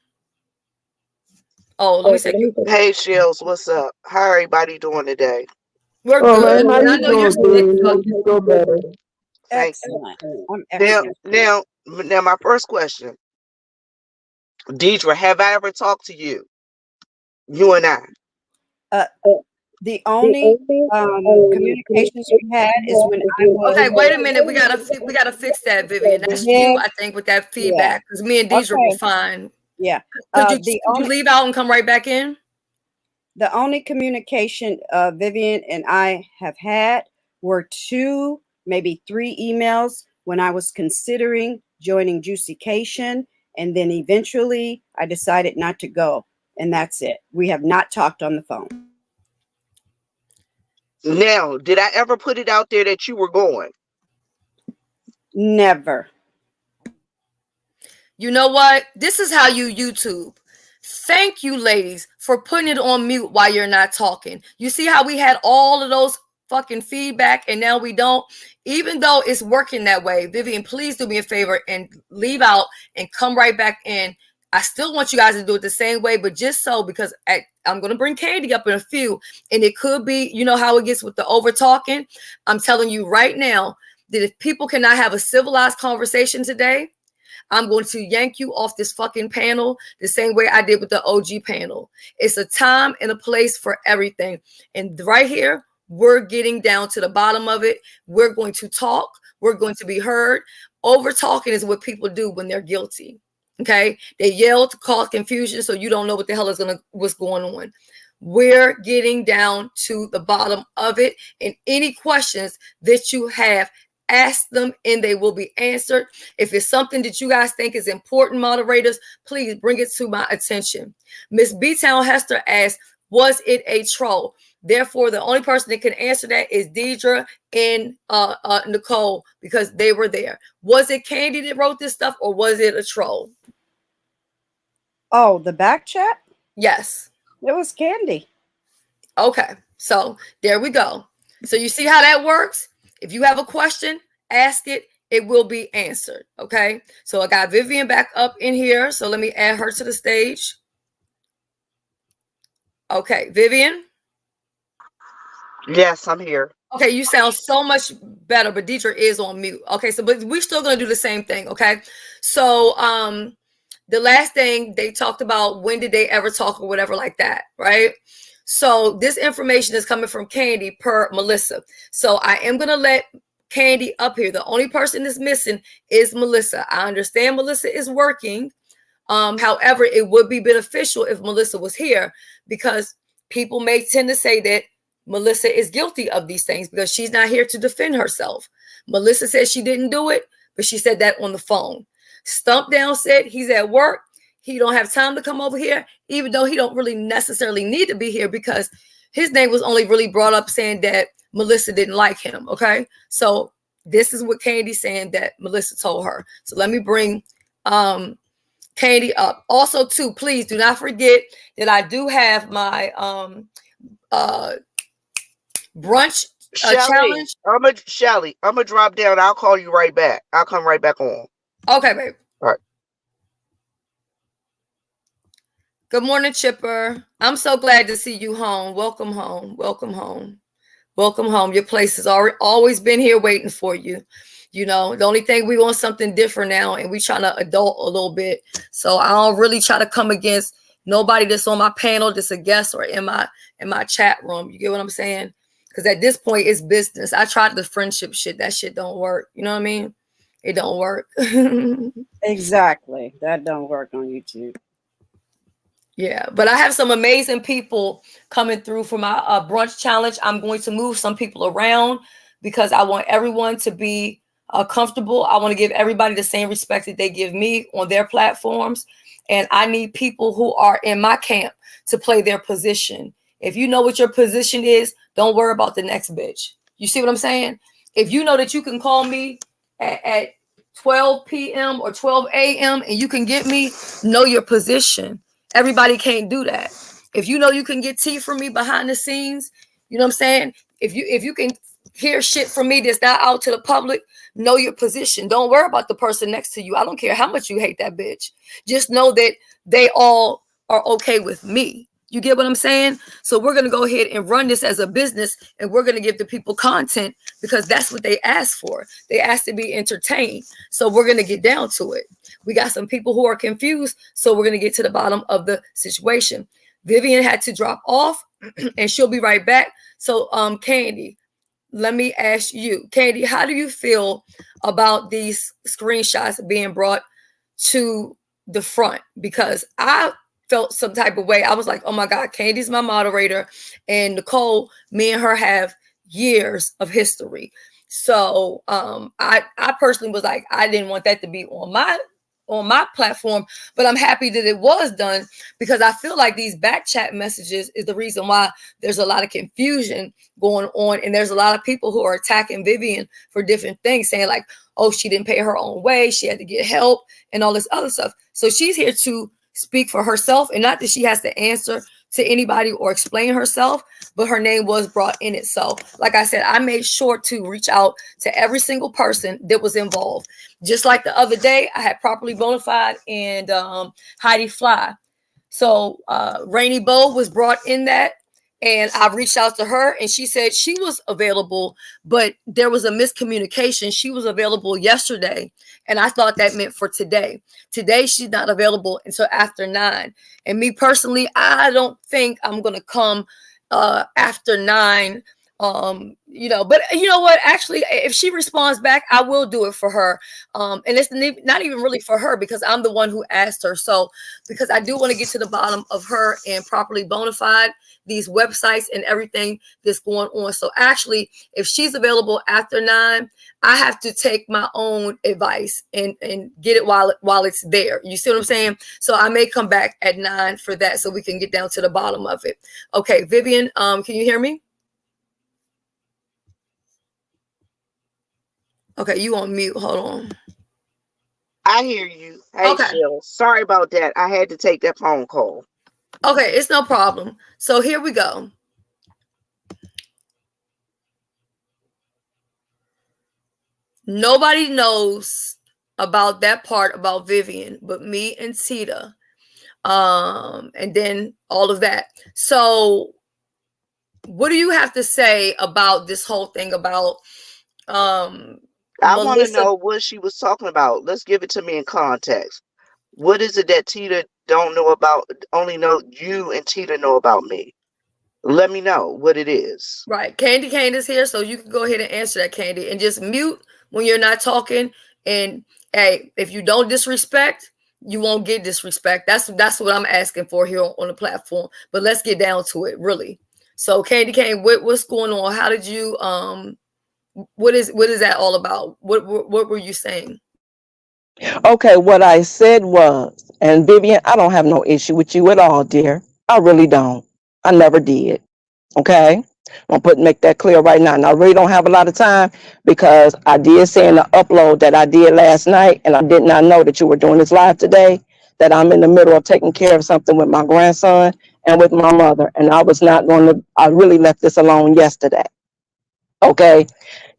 Oh, let me say Hey, Shells, what's up? How everybody doing today? we're All right, good. how And I you know you're doing, sick, baby? but Hope you feel better. Thank you. Excellent. I'm Now, excellent. now, my first question, Deidre, have I ever talked to you? You and I. Uh, the only communications we had is when I was okay, wait a minute. We gotta fix that, Vivian. That's you, yeah, I think, with that yeah. feedback. Because me and Deidre were Okay. fine. Yeah. Could you leave out and come right back in? The only communication Vivian and I have had were 2, maybe 3 emails when I was considering joining Juicycation, and then eventually I decided not to go, and that's it. We have not talked on the phone. Now, did I ever put it out there that you were going? Never. You know what? This is how you YouTube. Thank you, ladies, for putting it on mute while you're not talking. You see how we had all of those fucking feedback and now we don't? Even though it's working that way, Vivian, please do me a favor and leave out and come right back in. I still want you guys to do it the same way, but just so, because I'm going to bring Candy up in a few, and it could be, you know how it gets with the over talking. I'm telling you right now that if people cannot have a civilized conversation today, I'm going to yank you off this fucking panel the same way I did with the OG panel. It's a time and a place for everything. And right here, we're getting down to the bottom of it. We're going to talk. We're going to be heard. Over talking is what people do when they're guilty. Okay? They yell to cause confusion so you don't know what the hell what's going on. We're getting down to the bottom of it. And any questions that you have, ask them and they will be answered. If it's something that you guys think is important, moderators, please bring it to my attention. Miss B-Town Hester asked, was it a troll? Therefore, the only person that can answer that is Deidre and Nicole, because they were there. Was it Candy that wrote this stuff, or was it a troll? Oh, the back chat? Yes. It was Candy. Okay, so there we go. So you see how that works? If you have a question, ask it. It will be answered. Okay. So I got Vivian back up in here. So let me add her to the stage. Okay, Vivian. Yes, I'm here. Okay, you sound so much better, but Deidre is on mute. Okay, so but we're still gonna do the same thing. Okay, so the last thing they talked about, when did they ever talk or whatever like that, right? So this information is coming from Candy per Melissa. So I am gonna let Candy up here. The only person that's missing is Melissa. I understand Melissa is working. However, it would be beneficial if Melissa was here, because people may tend to say that Melissa is guilty of these things because she's not here to defend herself. Melissa said she didn't do it, but she said that on the phone. Stump Down said he's at work. He don't have time to come over here, even though he don't really necessarily need to be here because his name was only really brought up saying that Melissa didn't like him. Okay, so this is what Candy's saying that Melissa told her. So let me bring Candy up. Also, too, please do not forget that I do have my brunch challenge. Shelly, I'm gonna drop down. I'll call you right back. I'll come right back on. Okay, babe. All right. Good morning, Chipper. I'm so glad to see you home. Welcome home. Welcome home. Welcome home. Your place has always been here waiting for you. You know, the only thing, we want something different now, and we trying to adult a little bit. So I don't really try to come against nobody that's on my panel, that's a guest, or in my chat room. You get what I'm saying? Because at this point, it's business. I tried the friendship shit. That shit don't work. You know what I mean? It don't work. Exactly. That don't work on YouTube. Yeah, but I have some amazing people coming through for my brunch challenge. I'm going to move some people around because I want everyone to be comfortable. I want to give everybody the same respect that they give me on their platforms. And I need people who are in my camp to play their position. If you know what your position is, don't worry about the next bitch. You see what I'm saying? If you know that you can call me at 12 p.m. or 12 a.m. and you can get me, know your position. Everybody can't do that. If you know you can get tea from me behind the scenes, you know what I'm saying? If you can hear shit from me that's not out to the public, know your position. Don't worry about the person next to you. I don't care how much you hate that bitch. Just know that they all are okay with me. You get what I'm saying? So we're going to go ahead and run this as a business, and we're going to give the people content because that's what they asked for. They asked to be entertained. So we're going to get down to it. We got some people who are confused, so we're going to get to the bottom of the situation. Vivian had to drop off and she'll be right back. So Candy, let me ask you, Candy, how do you feel about these screenshots being brought to the front? Because I felt some type of way. I was like, oh my God, Candy's my moderator, and Nicole, me and her have years of history. So I personally was like, I didn't want that to be on my platform, but I'm happy that it was done because I feel like these back chat messages is the reason why there's a lot of confusion going on, and there's a lot of people who are attacking Vivian for different things, saying like, oh, she didn't pay her own way, she had to get help and all this other stuff. So she's here to speak for herself, and not that she has to answer to anybody or explain herself, but her name was brought in it. So like I said, I made sure to reach out to every single person that was involved. Just like the other day, I had Properly Bonafide and Heidi Fly. So Rainy Bo was brought in that, and I reached out to her, and she said she was available, but there was a miscommunication. She was available yesterday, and I thought that meant for today. Today, she's not available until after 9. And me personally, I don't think I'm going to come after 9. But you know what? Actually, if she responds back, I will do it for her. And it's not even really for her because I'm the one who asked her. So because I do want to get to the bottom of her and Properly Bonafide, these websites and everything that's going on. So actually, if she's available after 9, I have to take my own advice and get it while it's there. You see what I'm saying? So I may come back at 9 for that so we can get down to the bottom of it. Okay, Vivian, can you hear me? Okay, you on mute. Hold on. I hear you. Hey, Okay. Shell. Sorry about that. I had to take that phone call. Okay, it's no problem. So here we go. Nobody knows about that part about Vivian but me and Tita. And then all of that. So what do you have to say about this whole thing about I want to Melissa? know what she was talking about. Let's give it to me in context. What is it that Tita don't know about? Only know you and Tita know about me. Let me know what it is. Right. Candy Cane is here, so you can go ahead and answer that, Candy, and just mute when you're not talking. And hey, if you don't disrespect, you won't get disrespect. That's what I'm asking for here on the platform. But let's get down to it, really. So Candy Cane, what's going on? How did you what is that all about? What were you saying? Okay, what I said was, and Vivian, I don't have no issue with you at all, dear. I really don't. I never did. Okay? I'm gonna make that clear right now. And I really don't have a lot of time because I did say in the upload that I did last night, and I did not know that you were doing this live today, that I'm in the middle of taking care of something with my grandson and with my mother. And I was not going to, I really left this alone yesterday. Okay?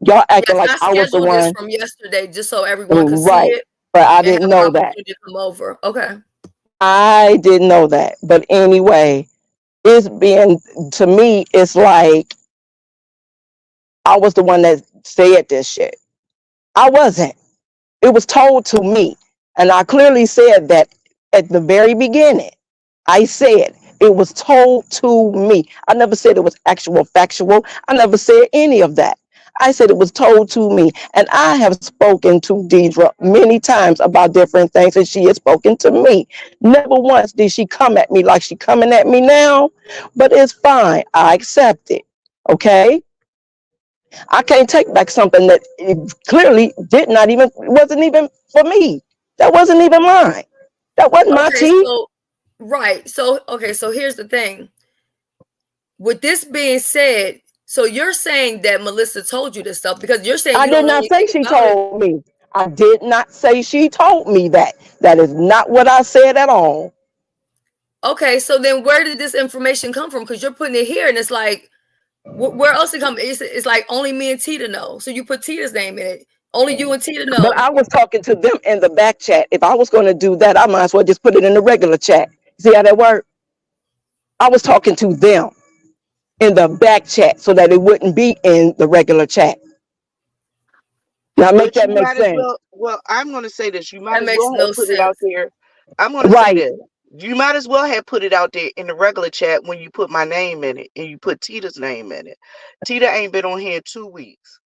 Y'all acting Yes, like I I was the scheduled this one. from yesterday just so everyone could see Right. it But I and have didn't an know that. opportunity to come over. Okay. I didn't know that. But anyway, it's been, to me, it's like I was the one that said this shit. I wasn't. It was told to me. And I clearly said that at the very beginning. I said it was told to me. I never said it was actual factual. I never said any of that. I said it was told to me. And I have spoken to Deidre many times about different things, and she has spoken to me. Never once did she come at me like she coming at me now, but it's fine. I accept it. Okay? I can't take back something that it clearly wasn't even for me. That wasn't even mine. That wasn't my Okay, tea. so right. So here's the thing. With this being said, so you're saying that Melissa told you this stuff because you're saying I you did don't know not say anything she about it. told me. I did not say she told me that. That is not what I said at all. Okay, so then where did this information come from? Because you're putting it here and it's like Where else it come? It's like only me and Tita know. So you put Tita's name in it. Only you and Tita know. But I was talking to them in the back chat. If I was going to do that, I might as well just put it in the regular chat. See how that worked? I was talking to them in the back chat so that it wouldn't be in the regular chat. Now make But that you make might as sense. well, I'm going to say this. You might That as makes well no have put it out sense. there. I'm going to say Right. this. You might as well have put it out there in the regular chat when you put my name in it and you put Tita's name in it. Tita ain't been on here 2 weeks.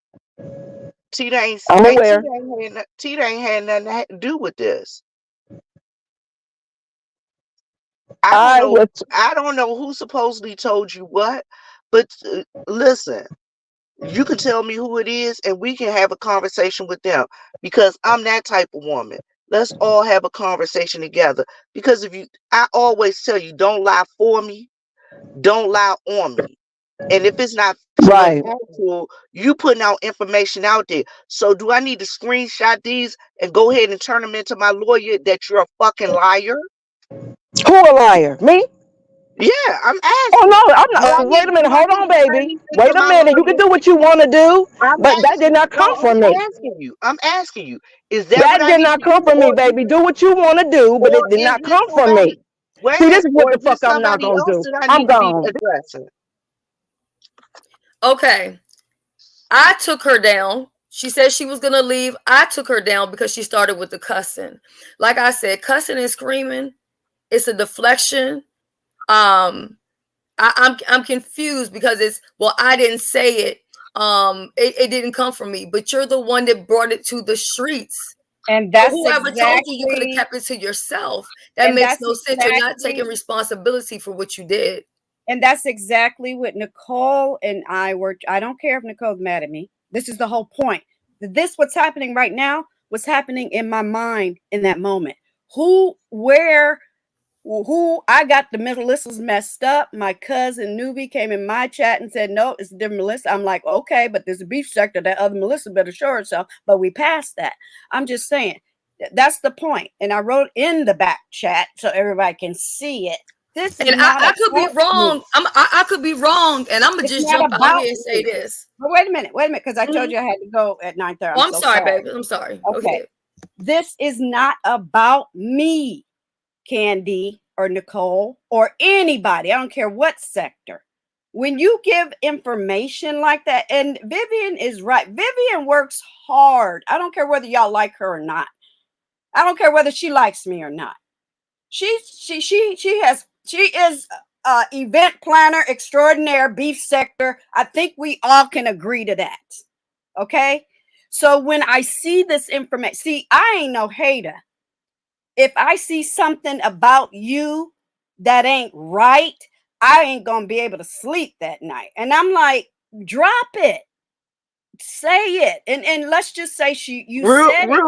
Tita ain't I'm aware. Tita ain't had nothing to do with this. I was I don't know who supposedly told you what, but listen, you can tell me who it is and we can have a conversation with them because I'm that type of woman. Let's all have a conversation together because I always tell you, don't lie for me, don't lie on me. And if it's not what's right. actual, you putting out information out there. So do I need to screenshot these and go ahead and turn them into my lawyer that you're a fucking liar? Who a liar? Me? Yeah, I'm Oh asking. no, I'm not. Wait a minute. Do I Hold need on, to turn baby. these into Wait a my minute. You can lawyer? do what you want to do, I'm but that did asking. not No, come from me. I'm asking you. I'm asking you. Is that what That I did need not to come do, from me, baby. Do what you want to do, but it did is not this come from somebody? me. Wait a See, this minute. is what Or the is this fuck I'm not somebody gonna else do. that I I'm need to be gone. addressing? Okay. I took her down. She said she was gonna leave. I took her down because she started with the cussing. Like I said, cussing and screaming, it's a deflection. I'm confused because I didn't say it. It didn't come from me, but you're the one that brought it to the streets. And So that's whoever told you could have exactly, kept it to yourself. That and makes that's no sense. You're not exactly taking responsibility for what you did. And that's exactly what Nicole and I were. I don't care if Nicole's mad at me. This is the whole point. This, what's happening right now, was happening in my mind in that moment. Who I got the Melissa's messed up. My cousin Newbie came in my chat and said, no, it's a different Melissa. I'm like, okay, but there's a beef sector. That other Melissa better show herself. But we passed that. I'm just saying, that's the point. And I wrote in the back chat so everybody can see it. This is And not I could be about me. wrong. I could be wrong, and I'm gonna It's just not jump out about here and say me. this. But wait a minute, because I told Mhm. you I had to go at 9:30. Oh, I'm I'm so sorry, sorry. baby. I'm sorry. Go Okay. ahead. This is not about me, Candy or Nicole or anybody. I don't care what sector. When you give information like that, and Vivian is right. Vivian works hard. I don't care whether y'all like her or not. I don't care whether she likes me or not. She is event planner extraordinaire, beef sector. I think we all can agree to that. Okay. So when I see this information, see, I ain't no hater. If I see something about you that ain't right, I ain't gonna be able to sleep that night. And I'm like, drop it, say it, and let's just say you said it,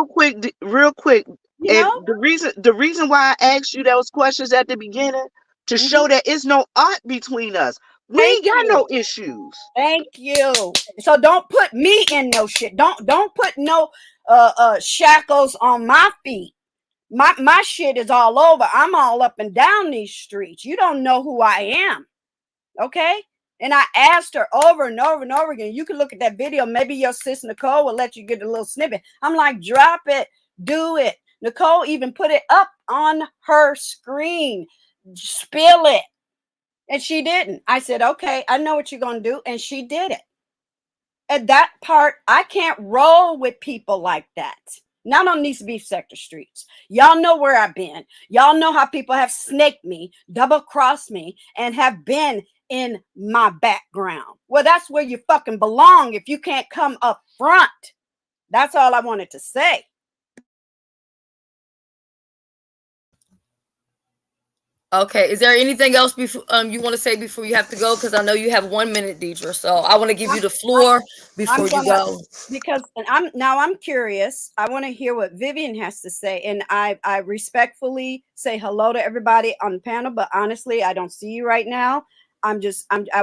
Real quick. you And know. the reason why I asked you those questions at the beginning to show that it's no art between us. We Thank ain't got you. no issues. Thank you. So don't put me in no shit. Don't put no shackles on my feet. My shit is all over. I'm all up and down these streets. You don't know who I am. Okay? And I asked her over and over and over again. You can look at that video. Maybe your sis Nicole will let you get a little snippet. I'm like, drop it, do it. Nicole even put it up on her screen. Spill it. And she didn't. I said, okay, I know what you're going to do. And she did it. At that part, I can't roll with people like that. Not on these beef sector streets. Y'all know where I've been. Y'all know how people have snaked me, double crossed me, and have been in my background. Well, that's where you fucking belong if you can't come up front. That's all I wanted to say. Okay. Is there anything else before you want to say before you have to go? Because I know you have 1 minute, Deidre. So I want to give you the floor before you go. Because and I'm curious. I want to hear what Vivian has to say, and I respectfully say hello to everybody on the panel. But honestly, I don't see you right now. I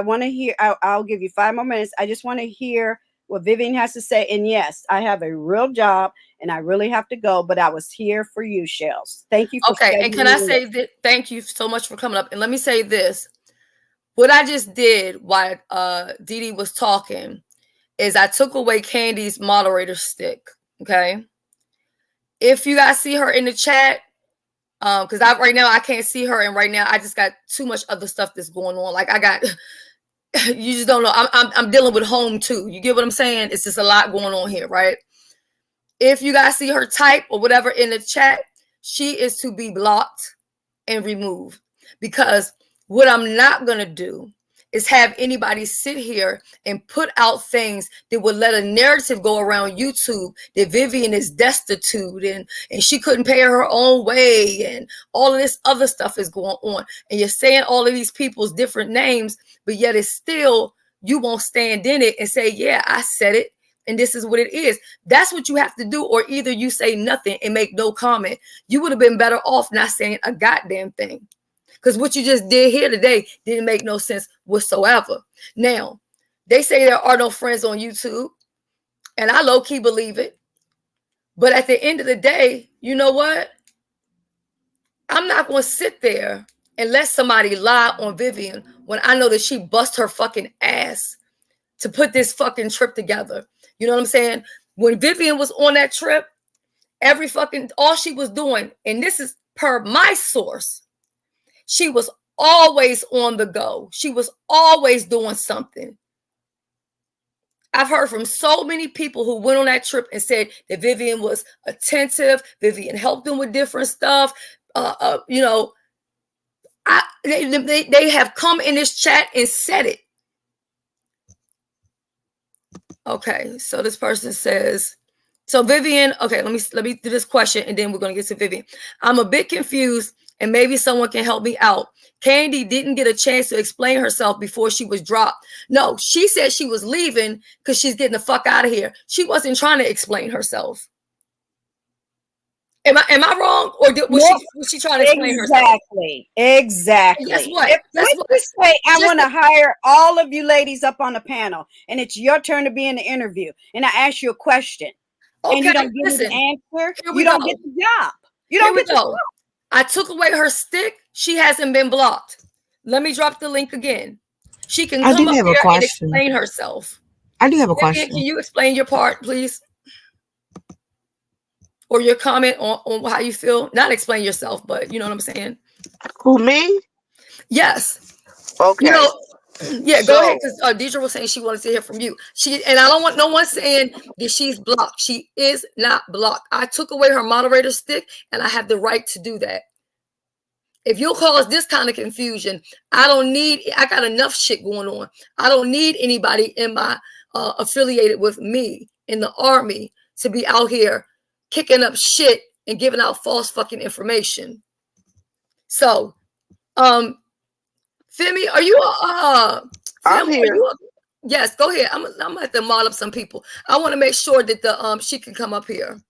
want to hear. I'll give you 5 more minutes. I just want to hear what Vivian has to say. And yes, I have a real job, and I really have to go. But I was here for you, Shells. Thank you for Okay. And can I scheduling say it. that? Thank you so much for coming up. And let me say this. what I just did while Dee Dee was talking is I took away Candy's moderator stick. Okay. If you guys see her in the chat, because right now I can't see her, and right now I just got too much other stuff that's going on. Like I got, you just don't know. I'm dealing with home too. You get what I'm saying? It's just a lot going on here, right? If you guys see her type or whatever in the chat, she is to be blocked and removed, because what I'm not gonna do is have anybody sit here and put out things that would let a narrative go around YouTube that Vivian is destitute and she couldn't pay her own way and all of this other stuff is going on. And you're saying all of these people's different names, but yet it's still, you won't stand in it and say, yeah, I said it and this is what it is. That's what you have to do. Or either you say nothing and make no comment. You would have been better off not saying a goddamn thing. Because what you just did here today didn't make no sense whatsoever. Now, they say there are no friends on YouTube, and I low-key believe it. But at the end of the day, you know what? I'm not going to sit there and let somebody lie on Vivian when I know that she bust her fucking ass to put this fucking trip together. You know what I'm saying? When Vivian was on that trip, all she was doing, and this is per my source, she was always on the go. She was always doing something. I've heard from so many people who went on that trip and said that Vivian was attentive. Vivian helped them with different stuff. They have come in this chat and said it. Okay, so this person says, so Vivian, okay, let me do this question and then we're going to get to Vivian. I'm a bit confused and maybe someone can help me out. Candy didn't get a chance to explain herself before she was dropped. No, she said she was leaving because she's getting the fuck out of here. She wasn't trying to explain herself. Am I wrong? Or was she trying to explain herself? Exactly. Guess what? This way, I want to hire all of you ladies up on the panel, and it's your turn to be in the interview. And I ask you a question, and you don't give me the answer. You don't get the job. You don't get the job. I took away her stick. She hasn't been blocked. Let me drop the link again. She can come up here and explain herself. I do have a question. Can you explain your part, please? Or your comment on how you feel? Not explain yourself, but you know what I'm saying? Who, me? Yes. Okay. You know, yeah, go ahead. Because Deidre was saying she wanted to hear from you. And I don't want no one saying that she's blocked. She is not blocked. I took away her moderator stick, and I have the right to do that. If you'll cause this kind of confusion, I got enough shit going on. I don't need anybody in my affiliated with me in the army to be out here kicking up shit and giving out false fucking information. So, Femi, are you I'm here. Yes, go ahead. I'm gonna have to mod up some people. I want to make sure that she can come up here.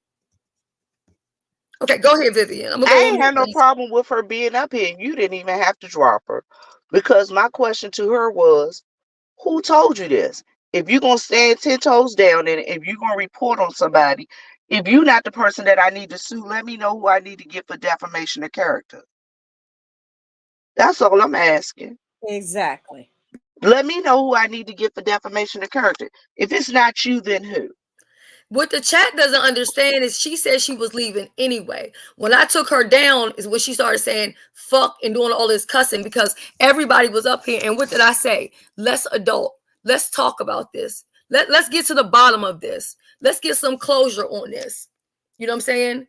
Okay, go ahead, Vivian. I ain't had no problem with her being up here. You didn't even have to drop her, because my question to her was, who told you this? If you're going to stand 10 toes down and if you're going to report on somebody, if you're not the person that I need to sue, let me know who I need to get for defamation of character. That's all I'm asking. Exactly. Let me know who I need to get for defamation of character. If it's not you, then who? What the chat doesn't understand is she said she was leaving anyway. When I took her down is when she started saying fuck and doing all this cussing, because everybody was up here. And what did I say? Let's adult. Let's talk about this. Let's get to the bottom of this. Let's get some closure on this. You know what I'm saying?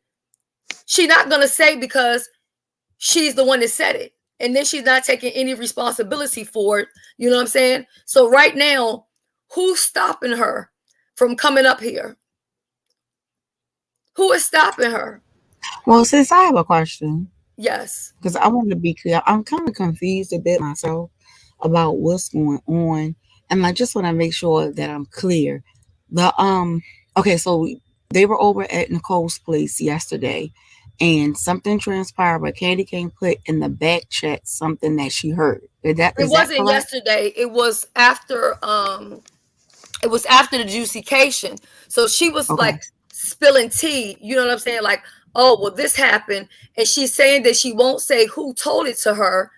She's not going to say because she's the one that said it. And then she's not taking any responsibility for it. You know what I'm saying? So right now, who's stopping her from coming up here? Who is stopping her? Well, sis, I have a question. Yes. Because I want to be clear. I'm kind of confused a bit myself about what's going on. And I just want to make sure that I'm clear. Okay, so they were over at Nicole's place yesterday, and something transpired, but Candy came put in the back chat something that she heard. It wasn't yesterday. It was after the juicycation. So she was like spilling tea, you know what I'm saying? Like, oh, well, this happened. And she's saying that she won't say who told it to her,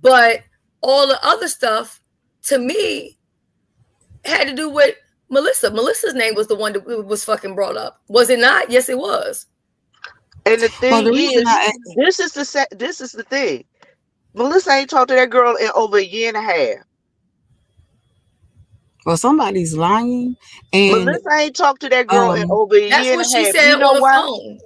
but all the other stuff, to me, had to do with Melissa. Melissa's name was the one that was fucking brought up. Was it not? Yes, it was. And the Well, thing the reason is, I this is the thing. Melissa ain't talked to that girl in over a year and a half. well, somebody's lying, and Melissa ain't talked to that girl in over a That's year and what a she half. said You know on the why? phone.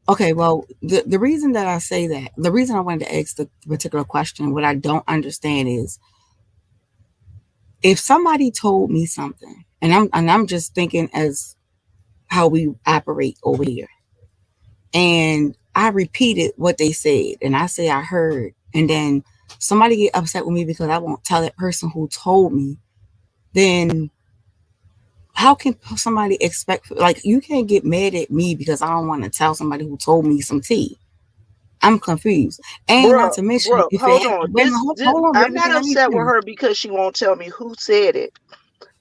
okay, well, the reason that I say that, the reason I wanted to ask the particular question, what I don't understand is, if somebody told me something, and I'm just thinking as how we operate over here, and I repeated what they said, and I say I heard, and then somebody get upset with me because I won't tell that person who told me, then how can somebody expect, like, you can't get mad at me because I don't want to tell somebody who told me some tea. I'm confused. And not to mention, Bro, if it hold happened, on. wait a minute, hold on, I'm baby, not let me upset with finish. her because she won't tell me who said it.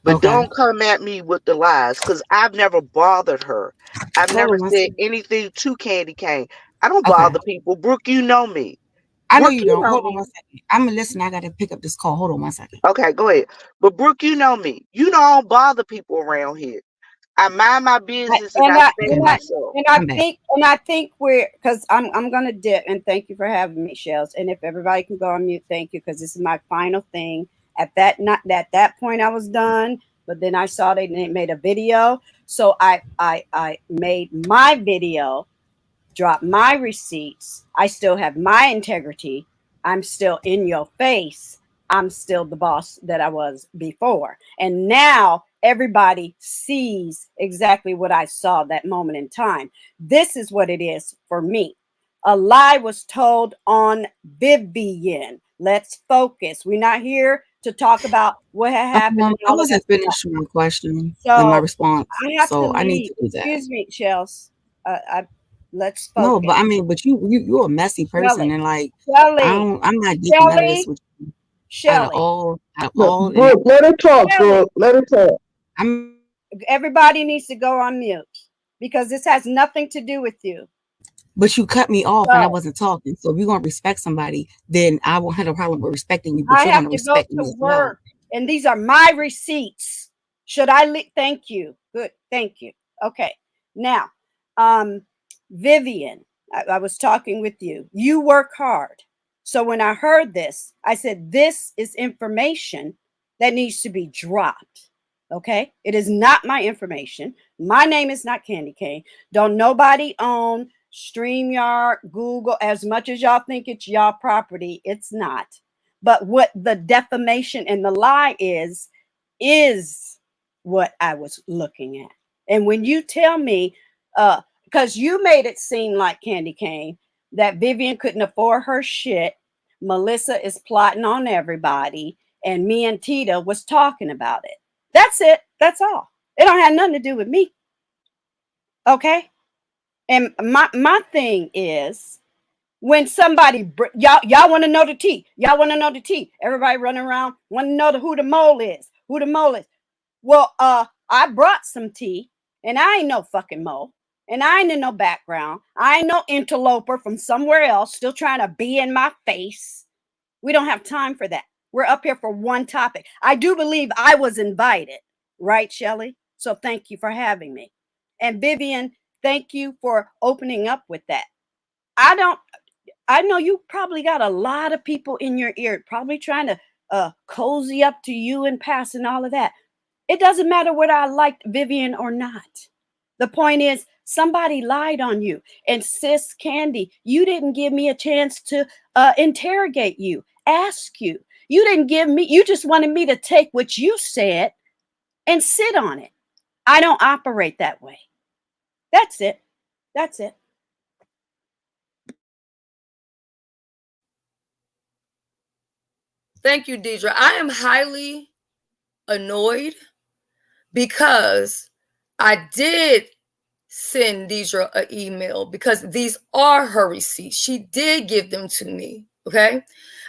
But Okay, don't come at me with the lies, because I've never bothered her. I've hold never on one said second. anything to Candy Cane. I don't Okay, bother people. Brooke, you know me. I know Brooke, you you don't. know Hold on me. one second. I'm gonna listen. I gotta pick up this call. Hold on one second. Okay, go ahead. But Brooke, you know me. You know I don't bother people around here. I mind my business and And I I stay Okay, to and bye. I myself. and I I'm back. think and I think we're because I'm gonna dip, and thank you for having me, Shells. And if everybody can go on mute, thank you, because this is my final thing. At that point I was done, but then I saw they made a video, so I made my video, drop my receipts. I still have my integrity. I'm still in your face. I'm still the boss that I was before. And now everybody sees exactly what I saw that moment in time. This is what it is for me. A lie was told on Vivian. Let's focus. We're not here to talk about what had happened and I all of that wasn't stuff. finished my question and my So response, I have to so I need leave. to do that. Excuse me, Shells. Let's No, focus. but I mean, but you're a messy person, Shelly, and like, Shelly, I'm not getting none of this Shelly, with you. Shelly, Out of Look, all, and Brooke, let her talk, Shelly. Brooke. Let her talk. I'm. Everybody needs to go on mute because this has nothing to do with you. But you cut me off and I So wasn't talking. So if you're gonna respect somebody, then I won't have a problem with respecting you. But I you're have gonna to go respect me to as well. work, and these are my receipts. Should I thank you? Good, thank you. Okay, now, um, Vivian, I was talking with you. You work hard. So when I heard this, I said, this is information that needs to be dropped. Okay, it is not my information. My name is not Candy Cane. Don't nobody own StreamYard, Google, as much as y'all think it's y'all property. It's not. But what the defamation and the lie is what I was looking at. And when you tell me, because you made it seem like Candy Cane that Vivian couldn't afford her shit, Melissa is plotting on everybody, and me and Tita was talking about it. That's it. That's all. It don't have nothing to do with me. Okay. And my thing is, when somebody y'all want to know the tea, y'all want to know the tea. Everybody running around want to know who the mole is, who the mole is. Well, I brought some tea, and I ain't no fucking mole, and I ain't in no background. I ain't no interloper from somewhere else still trying to be in my face. We don't have time for that. We're up here for one topic. I do believe I was invited, right, Shelly? So thank you for having me. And Vivian, thank you for opening up with that. I know you probably got a lot of people in your ear, probably trying to cozy up to you and passing all of that. It doesn't matter whether I liked Vivian or not. The point is, somebody lied on you. And sis Candy, you didn't give me a chance to interrogate you, ask you. You didn't give me, you just wanted me to take what you said and sit on it. I don't operate that way. That's it. That's it. Thank you, Deidre. I am highly annoyed because I did send Deidre an email because these are her receipts. She did give them to me. Okay.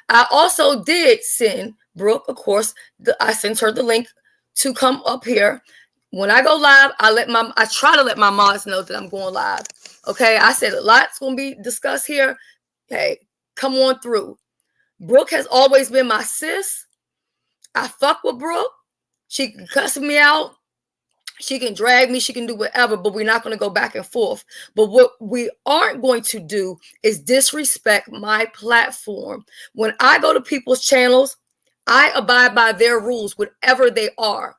I also did send Brooke, of course, I sent her the link to come up here. When I go live, I try to let my moms know that I'm going live. Okay. I said a lot's gonna be discussed here. Hey, come on through. Brooke has always been my sis. I fuck with Brooke. She can cuss me out. She can drag me. She can do whatever, but we're not going to go back and forth. But what we aren't going to do is disrespect my platform. When I go to people's channels, I abide by their rules, whatever they are.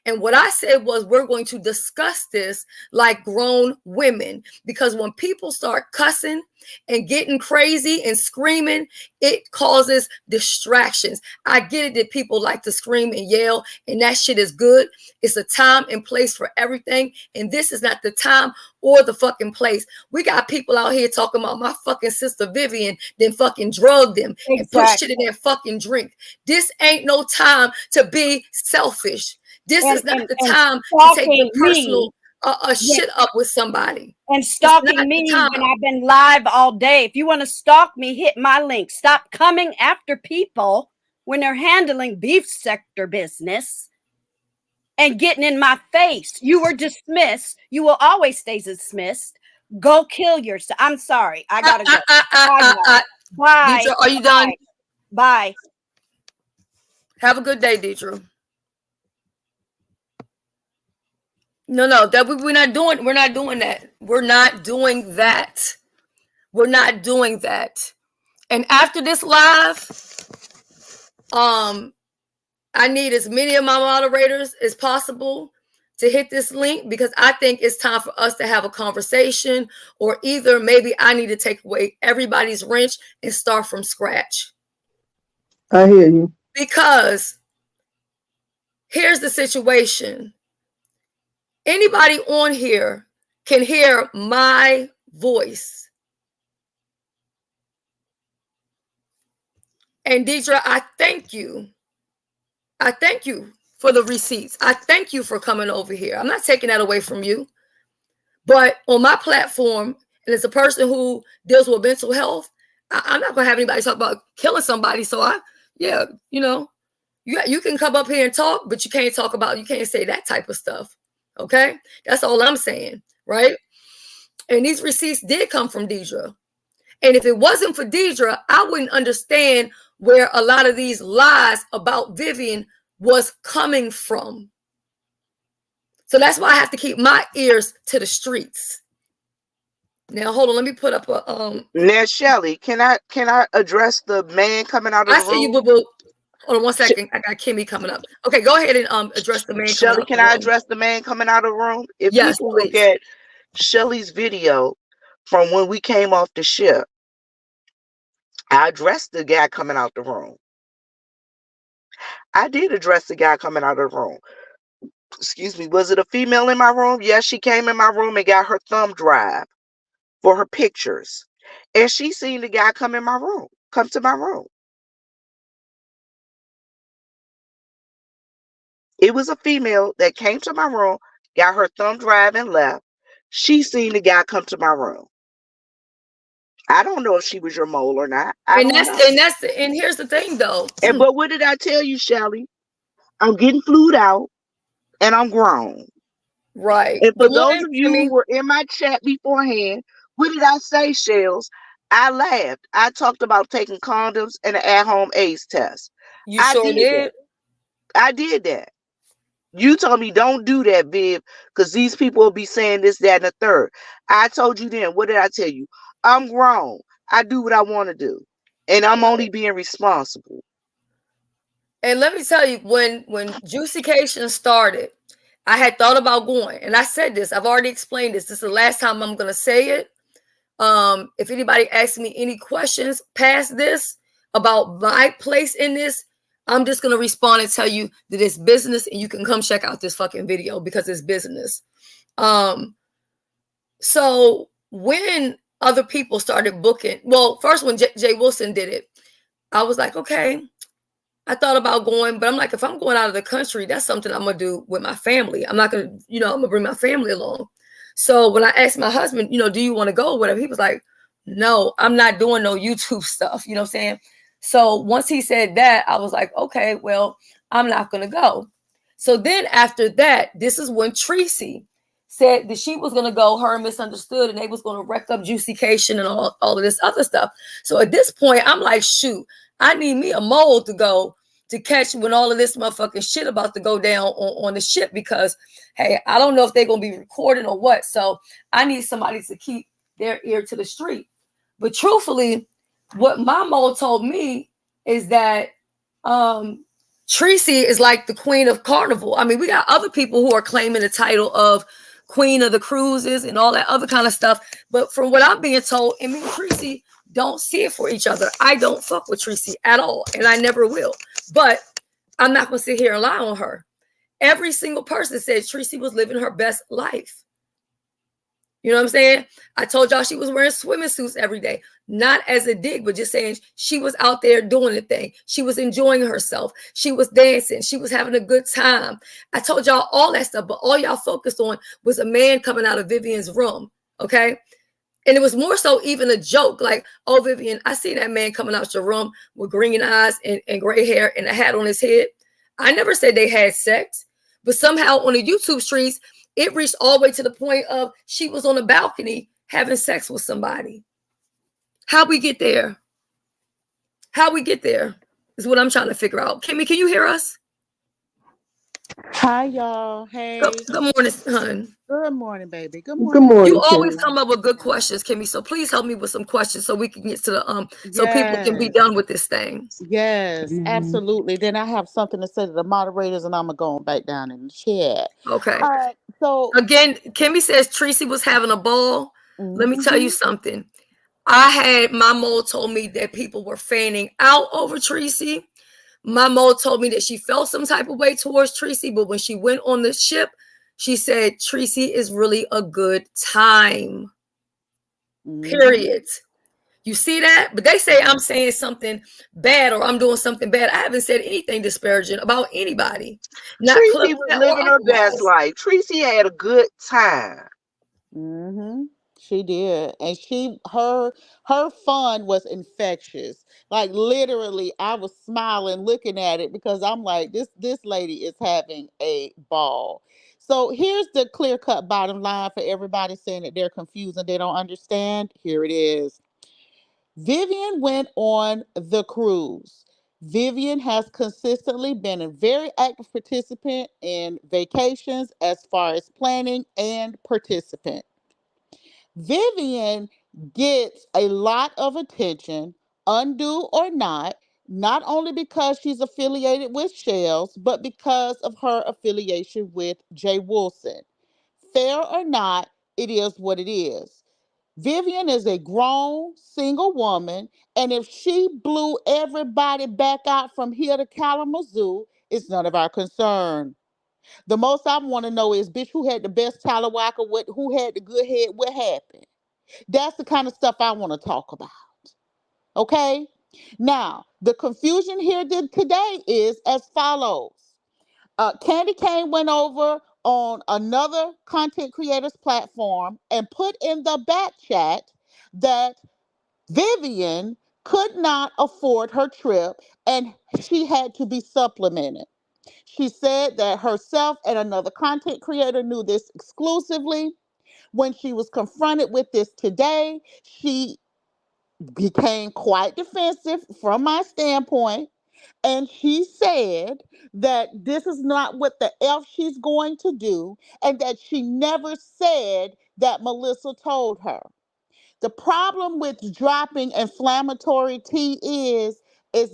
And what I said was, we're going to discuss this like grown women, because when people start cussing and getting crazy and screaming, it causes distractions. I get it that people like to scream and yell, and that shit is good. It's a time and place for everything. And this is not the time or the fucking place. We got people out here talking about my fucking sister Vivian, then fucking drug them and put shit in their fucking drink. This ain't no time to be selfish. This is not the time to take the personal shit up with somebody. And stalking me when I've been live all day. If you want to stalk me, hit my link. Stop coming after people when they're handling beef sector business and getting in my face. You were dismissed. You will always stay dismissed. Go kill yourself. I'm sorry. I gotta go. Bye. Deidre, are you done? Bye. Have a good day, Deidre. No, that we're not doing. We're not doing that. We're not doing that. We're not doing that. And after this live, I need as many of my moderators as possible to hit this link, because I think it's time for us to have a conversation, or either maybe I need to take away everybody's wrench and start from scratch. I hear you. Because here's the situation. Anybody on here can hear my voice. And Deidre, I thank you. I thank you for the receipts. I thank you for coming over here. I'm not taking that away from you. But on my platform, and as a person who deals with mental health, I'm not going to have anybody talk about killing somebody. So you can come up here and talk, but you can't say that type of stuff. Okay, that's all I'm saying, right? And these receipts did come from Deidre. And if it wasn't for Deidre, I wouldn't understand where a lot of these lies about Vivian was coming from. So that's why I have to keep my ears to the streets. Now, hold on, let me put up a Now, Shelly, can I address the man coming out of the room? I see you, boo-boo. Hold on one second. I got Kimmy coming up. Okay, go ahead and address the man. Shelly, can I address the man coming out of the room? If yes, you look at Shelly's video from when we came off the ship, I addressed the guy coming out the room. I did address the guy coming out of the room. Excuse me, was it a female in my room? Yes, she came in my room and got her thumb drive for her pictures. And she seen the guy come to my room. It was a female that came to my room, got her thumb drive and left. She seen the guy come to my room. I don't know if she was your mole or not. And here's the thing though. But what did I tell you, Shelly? I'm getting flued out and I'm grown. Right. And for those of you who were in my chat beforehand, what did I say, Shells? I laughed. I talked about taking condoms and an at-home AIDS test. You sure did? I did that. You told me don't do that, Viv, because these people will be saying this, that, and the third. I told you then. What did I tell you? I'm grown. I do what I want to do. And I'm only being responsible. And let me tell you, when Juicication started, I had thought about going. And I said this. I've already explained this. This is the last time I'm going to say it. If anybody asks me any questions past this about my place in this, I'm just going to respond and tell you that it's business, and you can come check out this fucking video because it's business. So when other people started booking, well, first when Jay Wilson did it, I was like, okay, I thought about going, but I'm like, if I'm going out of the country, that's something I'm going to do with my family. I'm not going to, I'm going to bring my family along. So when I asked my husband, do you want to go or whatever, he was like, no, I'm not doing no YouTube stuff. You know what I'm saying? So once he said that, I was like, okay, well, I'm not going to go. So then after that, this is when Tracy said that she was going to go, her and Misunderstood, and they was going to wreck up Juicication and all of this other stuff. So at this point, I'm like, shoot, I need me a mole to go to catch when all of this motherfucking shit about to go down on the ship, because hey, I don't know if they're gonna be recording or what. So I need somebody to keep their ear to the street. But truthfully, what my mole told me is that Tracy is like the queen of carnival. I mean, we got other people who are claiming the title of queen of the cruises and all that other kind of stuff. But from what I'm being told, I mean, Tracy don't see it for each other. I don't fuck with Tracy at all, and I never will. But I'm not gonna sit here and lie on her. Every single person said Tracy was living her best life. You know what I'm saying? I told y'all she was wearing swimming suits every day, not as a dig, but just saying she was out there doing the thing. She was enjoying herself. She was dancing. She was having a good time. I told y'all all that stuff, but all y'all focused on was a man coming out of Vivian's room. Okay. And it was more so even a joke, like, oh, Vivian, I see that man coming out your room with green eyes and gray hair and a hat on his head. I never said they had sex, but somehow on the YouTube streets, it reached all the way to the point of she was on a balcony having sex with somebody. How we get there? How we get there is what I'm trying to figure out. Kimmy, can you hear us? Hi, y'all. Hey. Good morning, hon. Good morning, baby. Good Good morning. morning, You always Kimmy. come up with good questions, Kimmy. So please help me with some questions so we can get to the so people can be done with this thing. Yes, absolutely. Then I have something to say to the moderators, and I'm gonna go back down in the chat. Okay. So Again, Kimmy says Tracy was having a ball. Let me tell you something. I had my mole told me that people were fanning out over Tracy. My mole told me that she felt some type of way towards Tracy, but when she went on the ship, she said Tracy is really a good time. Period. You see that? But they say I'm saying something bad or I'm doing something bad. I haven't said anything disparaging about anybody. Not Tracy was living her best life. Tracy had a good time. She did, and her fun was infectious. Like literally, I was smiling looking at it because I'm like, this lady is having a ball. So here's the clear cut bottom line for everybody saying that they're confused and they don't understand. Here it is. Vivian went on the cruise. Vivian has consistently been a very active participant in vacations as far as planning and participant. Vivian gets a lot of attention, undue or not only because she's affiliated with Shells, but because of her affiliation with Jay Wilson. Fair or not, it is what it is. Vivian is a grown single woman, and if she blew everybody back out from here to Kalamazoo, it's none of our concern. The most I want to know is, bitch, who had the best Talawaka? Who had the good head? What happened? That's the kind of stuff I want to talk about. Okay? Now, the confusion here today is as follows. Candy Cane went over on another content creators platform and put in the back chat that Vivian could not afford her trip and she had to be supplemented. She said that herself and another content creator knew this exclusively. When she was confronted with this today, she became quite defensive from my standpoint. And she said that this is not what the F she's going to do, and that she never said that Melissa told her. The problem with dropping inflammatory tea is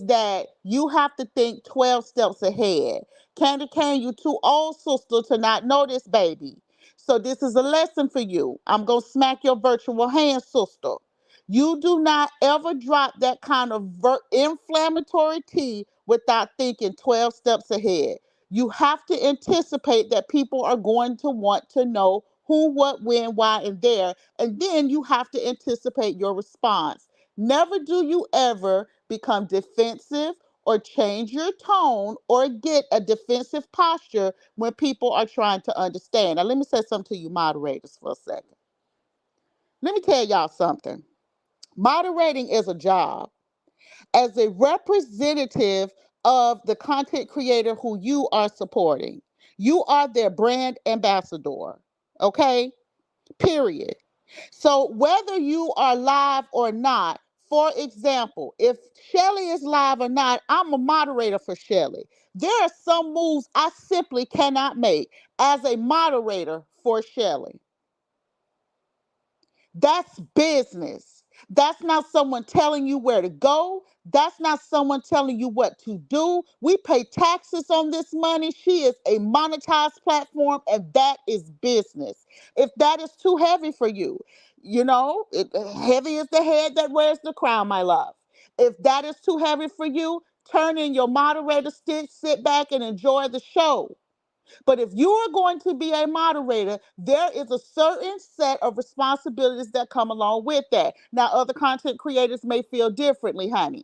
that you have to think 12 steps ahead. Candy Cane, you too old, sister, to not know this, baby. So this is a lesson for you. I'm going to smack your virtual hand, sister. You do not ever drop that kind of inflammatory tea without thinking 12 steps ahead. You have to anticipate that people are going to want to know who, what, when, why, and there. And then you have to anticipate your response. Never do you ever become defensive or change your tone or get a defensive posture when people are trying to understand. Now, let me say something to you moderators for a second. Let me tell y'all something. Moderating is a job. As a representative of the content creator who you are supporting, you are their brand ambassador. Okay? Period. So whether you are live or not, For example, if Shelly is live or not, I'm a moderator for Shelly. There are some moves I simply cannot make as a moderator for Shelly. That's business. That's not someone telling you where to go. That's not someone telling you what to do. We pay taxes on this money. She is a monetized platform, and that is business. If that is too heavy for you, heavy is the head that wears the crown, my love. If that is too heavy for you, turn in your moderator stick, sit back, and enjoy the show. But if you are going to be a moderator, there is a certain set of responsibilities that come along with that. Now, other content creators may feel differently, honey.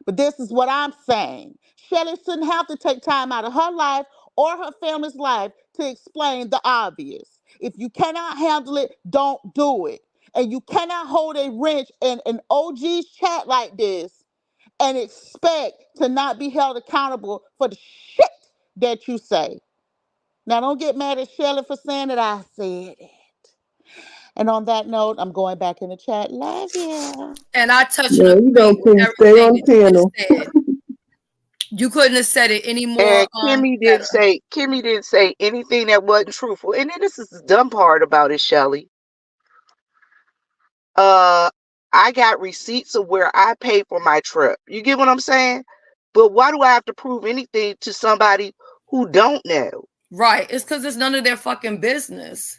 But this is what I'm saying. Shelly shouldn't have to take time out of her life or her family's life to explain the obvious. If you cannot handle it, don't do it. And you cannot hold a wrench in an OG's chat like this and expect to not be held accountable for the shit that you say. Now, don't get mad at Shelly for saying that I said it. And on that note, I'm going back in the chat. Love you. And I touch and Yeah, you agree know, with Queen, stay everything on that you just channel. said. You couldn't have said it any more And better. Kimmy didn't say anything that wasn't truthful. And then this is the dumb part about it, Shelly. I got receipts of where I paid for my trip. You get what I'm saying? But why do I have to prove anything to somebody who don't know? Right. It's because it's none of their fucking business.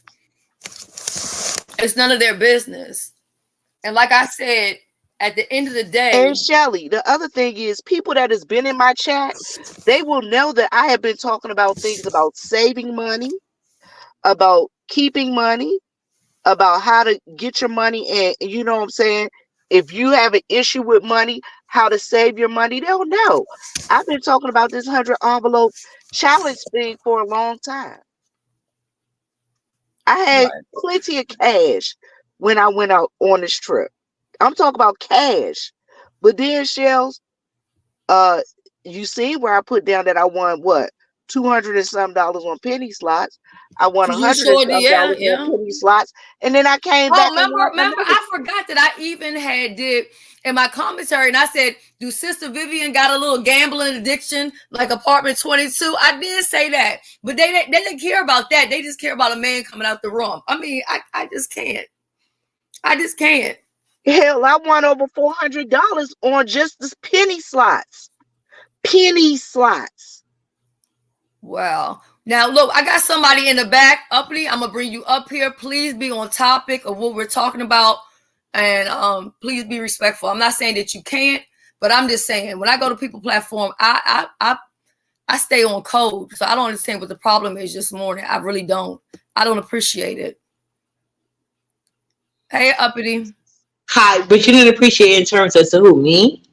It's none of their business. And like I said, at the end of the day. And Shelly, the other thing is people that has been in my chat, they will know that I have been talking about things about saving money, about keeping money, about how to get your money. And you know what I'm saying? If you have an issue with money, how to save your money, they'll know. I've been talking about this 100 envelope challenge thing for a long time. I had plenty of cash when I went out on this trip. I'm talking about cash. But then, Shells, you see where I put down that I won what? $200 and some on penny slots. I won You $100 and sure some did, on yeah. penny slots. And then I came Oh, back remember, and won another. I forgot that I even did in my commentary, and I said, do Sister Vivian got a little gambling addiction like apartment 22? I did say that, but they didn't care about that. They just care about a man coming out the room. I mean, I just can't. I just can't. Hell, I won over $400 on just this penny slots. Penny slots. Wow. Now, look, I got somebody in the back. Uppity, I'm going to bring you up here. Please be on topic of what we're talking about. And please be respectful. I'm not saying that you can't, but I'm just saying when I go to people platform, I stay on code. So I don't understand what the problem is this morning. I really don't. I don't appreciate it. Hey, Uppity. Hi, but you didn't appreciate in terms as to who, me?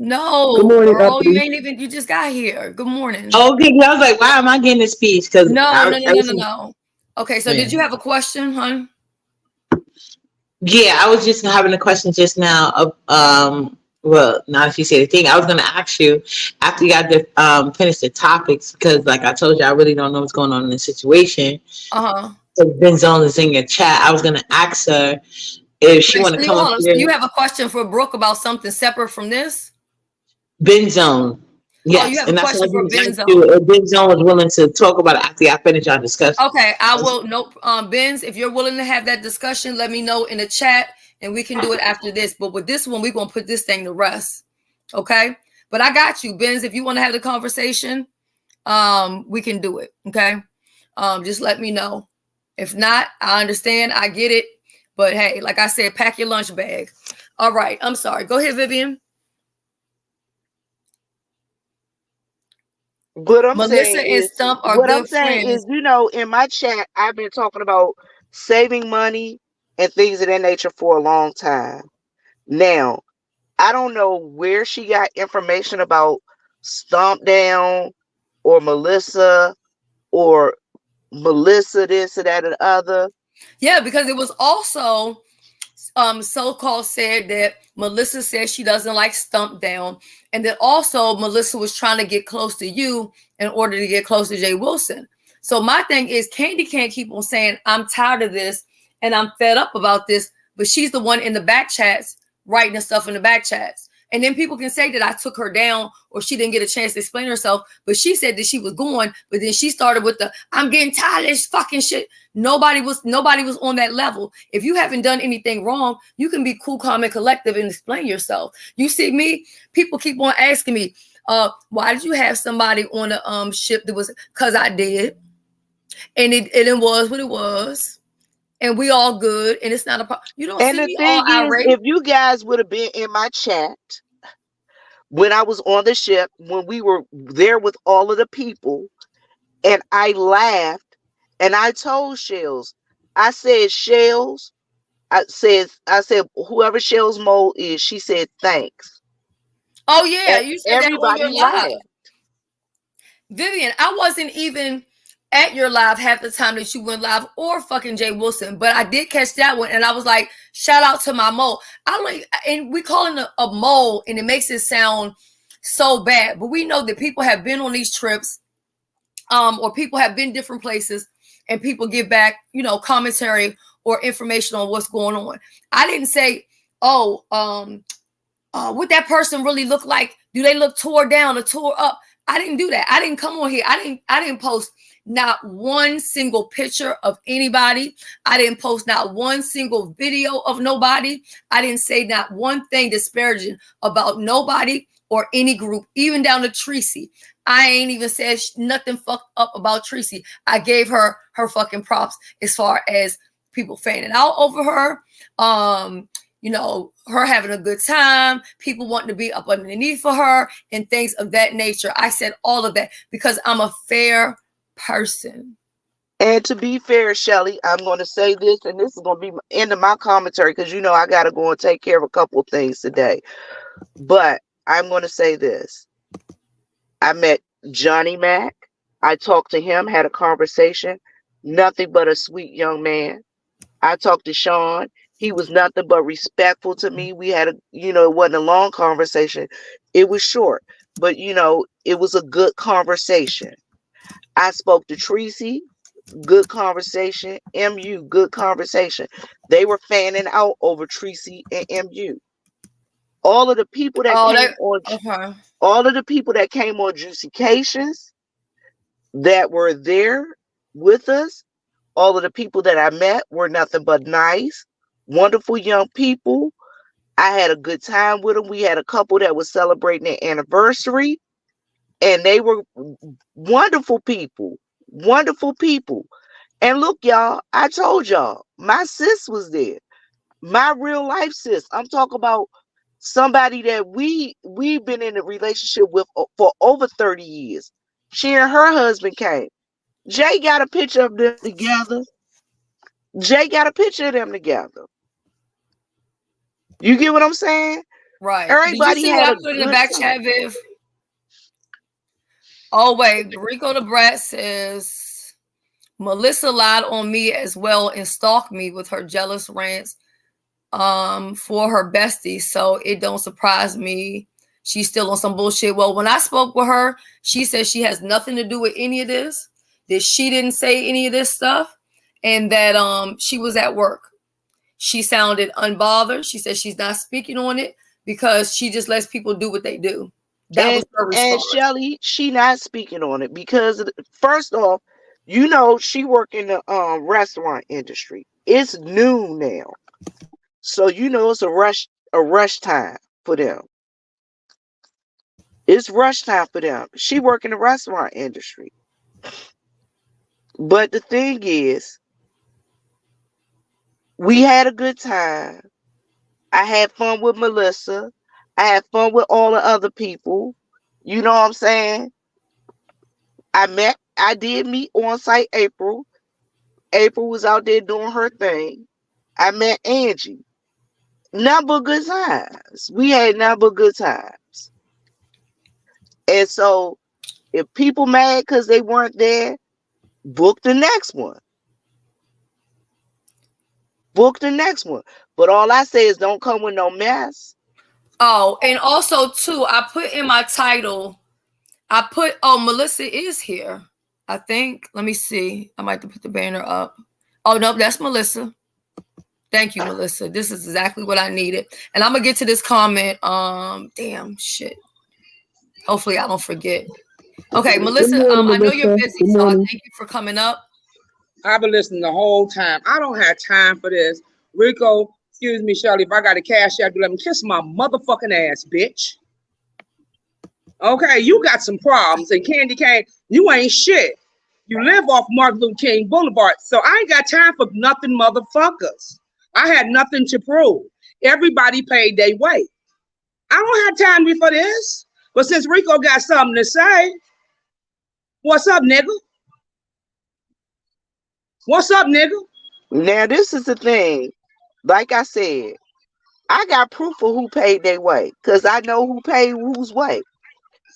No, Good morning, girl, Uppity. you just got here. Good morning. Okay, I was like, why am I getting this speech? Because No. Okay, so did you have a question, hon? Yeah, I was just having a question just now of well, now that you say the thing, I was gonna ask you after you got to finish the topics, because like I told you, I really don't know what's going on in the situation. Uh-huh. So Benzone is in your chat. I was gonna ask her if she want to come up here. So you have a question for Brooke about something separate from this? Benzone. Yes, Oh, you have and a that's question what for I was Benzone. if Benzone was willing to talk about it after I finish our discussion. Okay, I will. Nope. Benz, if you're willing to have that discussion, let me know in the chat, and we can do it after this. But with this one, we're gonna put this thing to rest. Okay. But I got you, Benz. If you want to have the conversation, we can do it. Okay. Just let me know. If not, I understand. I get it. But hey, like I said, pack your lunch bag. All right. I'm sorry. Go ahead, Vivian. What I'm Melissa saying and is, Stump are good friends. in my chat, I've been talking about saving money and things of that nature for a long time. Now, I don't know where she got information about Stomp Down or Melissa this or that or the other. Yeah, because it was also so-called said that Melissa said she doesn't like Stump Down, and that also Melissa was trying to get close to you in order to get close to Jay Wilson. So my thing is, Candy can't keep on saying I'm tired of this and I'm fed up about this, but she's the one in the back chats writing the stuff in the back chats. And then people can say that I took her down or she didn't get a chance to explain herself, but she said that she was going, but then she started with the, I'm getting tired of this fucking shit. Nobody was on that level. If you haven't done anything wrong, you can be cool, calm, and collective and explain yourself. You see me, people keep on asking me, why did you have somebody on the ship that was, because I did. And it was what it was. And we all good. And it's not a problem. You don't And see the me all thing is, irate. if you guys would have been in my chat when I was on the ship, when we were there with all of the people, and I laughed and I told Shells, I said, Shells, I said, whoever Shells Mole is, she said, thanks. Oh, yeah. And You said that on everybody your live. laughed. Vivian, I wasn't even at your live half the time that you went live, or fucking Jay Wilson, but I did catch that one, and I was like, shout out to my mole. And we call it a mole, and it makes it sound so bad, but we know that people have been on these trips, or people have been different places, and people give back, commentary or information on what's going on. I didn't say, what that person really look like? Do they look tore down or tore up? I didn't do that. I didn't come on here. I didn't post not one single picture of anybody. I didn't post not one single video of nobody. I didn't say not one thing disparaging about nobody or any group, even down to Tracy. I ain't even said nothing fucked up about Tracy. I gave her fucking props as far as people fanning out over her. Her having a good time, people wanting to be up underneath for her and things of that nature. I said all of that because I'm a fair person. And to be fair, Shelly, I'm going to say this, and this is going to be the end of my commentary because I got to go and take care of a couple of things today. But I'm going to say this. I met Johnny Mac. I talked to him, had a conversation. Nothing but a sweet young man. I talked to Sean. He was nothing but respectful to me. We had it wasn't a long conversation. It was short, but it was a good conversation. I spoke to Tracy, good conversation. MU, good conversation. They were fanning out over Tracy and MU. All of the people that all of the people that came on Juicycations that were there with us, all of the people that I met were nothing but nice, wonderful young people. I had a good time with them. We had a couple that was celebrating their anniversary, and they were wonderful people. Wonderful people. And look, y'all, I told y'all, my sis was there. My real life sis. I'm talking about somebody that we've been in a relationship with for over 30 years. She and her husband came. Jay got a picture of them together. Jay got a picture of them together. You get what I'm saying? Right. Everybody Did you see what I put in the back chat, Viv? Oh, wait. Rico the Brat says, Melissa lied on me as well and stalked me with her jealous rants for her bestie. So it don't surprise me she's still on some bullshit. Well, when I spoke with her, she said she has nothing to do with any of this, that she didn't say any of this stuff, and that she was at work. She sounded unbothered. She said she's not speaking on it because she just lets people do what they do. That was her response. And Shelly, she not speaking on it because first off, she work in the restaurant industry. It's noon now. So it's a rush time for them. It's rush time for them. She work in the restaurant industry. But the thing is, we had a good time. I had fun with Melissa. I had fun with all the other people. You know what I'm saying? I did meet on site April. April was out there doing her thing. I met Angie. Nothing but good times. We had nothing but good times. And so if people mad because they weren't there, book the next one. Book the next one. But all I say is don't come with no mess. Oh, and also too, I put in my title, Melissa is here. I think. Let me see. I might have to put the banner up. Oh no, that's Melissa. Thank you, Melissa. This is exactly what I needed. And I'm gonna get to this comment. Damn shit. Hopefully I don't forget. Okay, Melissa, I know you're busy, so I thank you for coming up. I've been listening the whole time. I don't have time for this. Rico, excuse me, Shelly, if I got a cash app, you let me kiss my motherfucking ass, bitch. Okay, you got some problems, and Candy Cane, you ain't shit. You live off Martin Luther King Boulevard, so I ain't got time for nothing, motherfuckers. I had nothing to prove. Everybody paid their way. I don't have time for this. But since Rico got something to say, what's up, nigga? What's up, nigga? Now, this is the thing. Like I said, I got proof of who paid their way because I know who paid whose way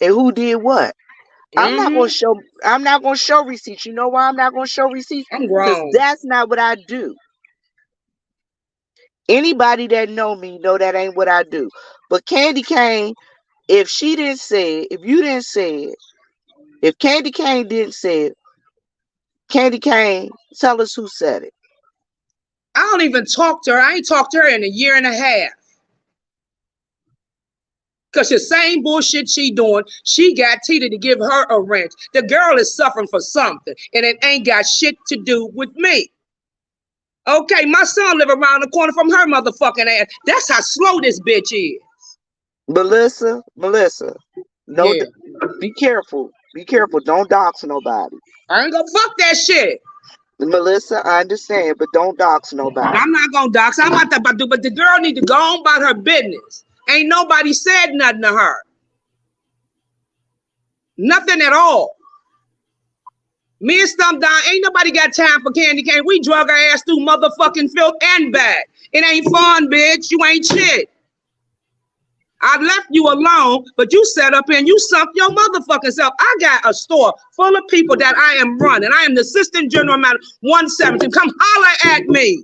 and who did what. I'm not gonna show receipts. You know why I'm not gonna show receipts? I'm Because grown. that's not what I do. Anybody that know me know that ain't what I do. But Candy Cane, if she didn't say it, if you didn't say it, if Candy Cane didn't say it, Candy Cane, tell us who said it. I don't even talk to her. I ain't talked to her in a year and a half. Because the same bullshit she doing, she got Tita to give her a wrench. The girl is suffering for something, and it ain't got shit to do with me. Okay, my son live around the corner from her motherfucking ass. That's how slow this bitch is. Melissa, no, Yeah. be careful. Be careful. Don't dox nobody. I ain't gonna fuck that shit. Melissa, I understand, but don't dox nobody. I'm not gonna dox. I'm not about to, but the girl need to go on about her business. Ain't nobody said nothing to her. Nothing at all. Me and Stump Down, ain't nobody got time for Candy Cane. We drug our ass through motherfucking filth and back. It ain't fun, bitch. You ain't shit. I left you alone, but you sat up here and you sunk your motherfucking self. I got a store full of people that I am running. I am the assistant general manager, 117. Come holler at me.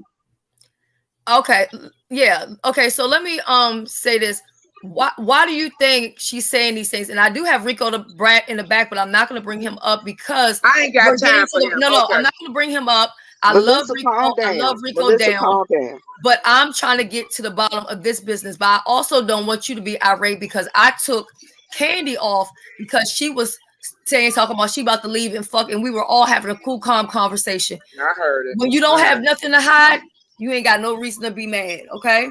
Okay, yeah. Okay, so let me say this. Why do you think she's saying these things? And I do have Rico the Brat in the back, but I'm not going to bring him up because I ain't got time for him. No, okay. I'm not going to bring him up. I Melissa, love Rico down. But I'm trying to get to the bottom of this business. But I also don't want you to be irate because I took Candy off because she was talking about she about to leave and fuck, and we were all having a cool, calm conversation. I heard it. When you don't have nothing to hide, you ain't got no reason to be mad, okay?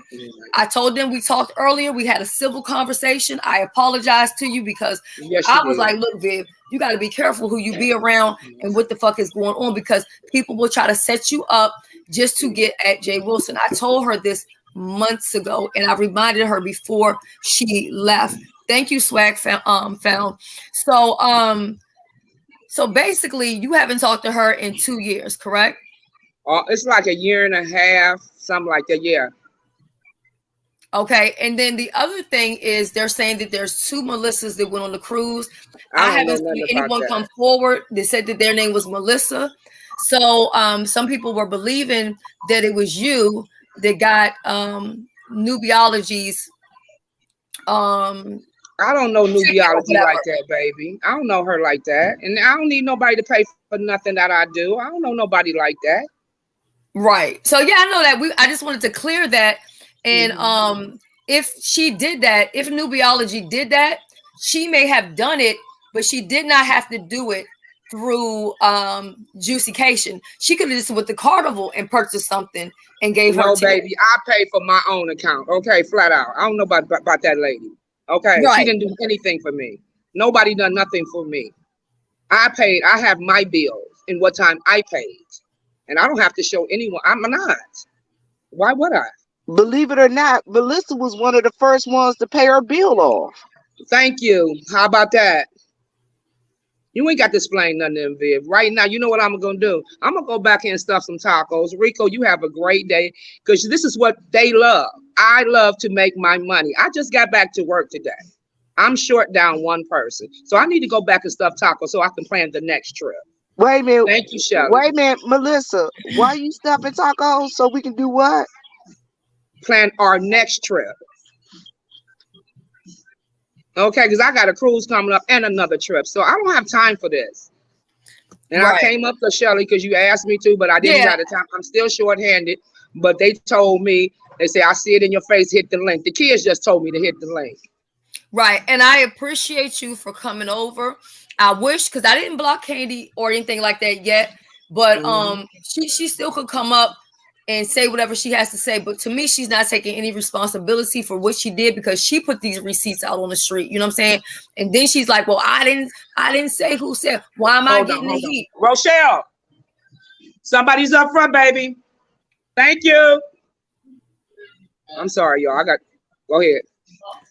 I told them we talked earlier. We had a civil conversation. I apologized to you because I was like, look, Viv, you got to be careful who you be around and what the fuck is going on because people will try to set you up just to get at Jay Wilson. I told her this months ago, and I reminded her before she left. Thank you, Swag found. So basically, you haven't talked to her in 2 years, correct? It's like a year and a half, something like that. Yeah. Okay, and then the other thing is they're saying that there's 2 Melissas that went on the cruise. I haven't seen anyone come forward. They said that their name was Melissa. So some people were believing that it was you that got Nubiology's. I don't know Nubiology like that, baby. I don't know her like that, and I don't need nobody to pay for nothing that I do. I don't know nobody like that. Right. So yeah, I know that. I just wanted to clear that. And if she did that, if Nubiology did that, she may have done it, but she did not have to do it through Juicycation. She could have just went to Carnival and purchased something and gave her. No, baby, I pay for my own account. Okay, flat out. I don't know about that lady. Okay, right. She didn't do anything for me. Nobody done nothing for me. I paid. I have my bills and what time I paid, and I don't have to show anyone. I'm not. Why would I? Believe it or not, Melissa was one of the first ones to pay her bill off. Thank you. How about that? You ain't got to explain nothing to them, Viv. Right now, you know what I'm going to do? I'm going to go back here and stuff some tacos. Rico, you have a great day because this is what they love. I love to make my money. I just got back to work today. I'm short down one person. So I need to go back and stuff tacos so I can plan the next trip. Wait a minute. Thank you, Shelly. Wait a minute, Melissa. Why you stuffing tacos so we can do what? Plan our next trip. Okay, because I got a cruise coming up and another trip. So I don't have time for this. And right. I came up to Shelly because you asked me to, but I didn't have the time. I'm still short-handed. but they told me, they say, I see it in your face, hit the link. The kids just told me to hit the link. Right. And I appreciate you for coming over. I wish, because I didn't block Candy or anything like that yet, but she still could come up and say whatever she has to say. But to me, she's not taking any responsibility for what she did, because she put these receipts out on the street. You know what I'm saying? And then she's like, well, I didn't say who said. Why am I getting the heat? Rochelle, somebody's up front, baby. Thank you. I'm sorry, y'all. Go ahead.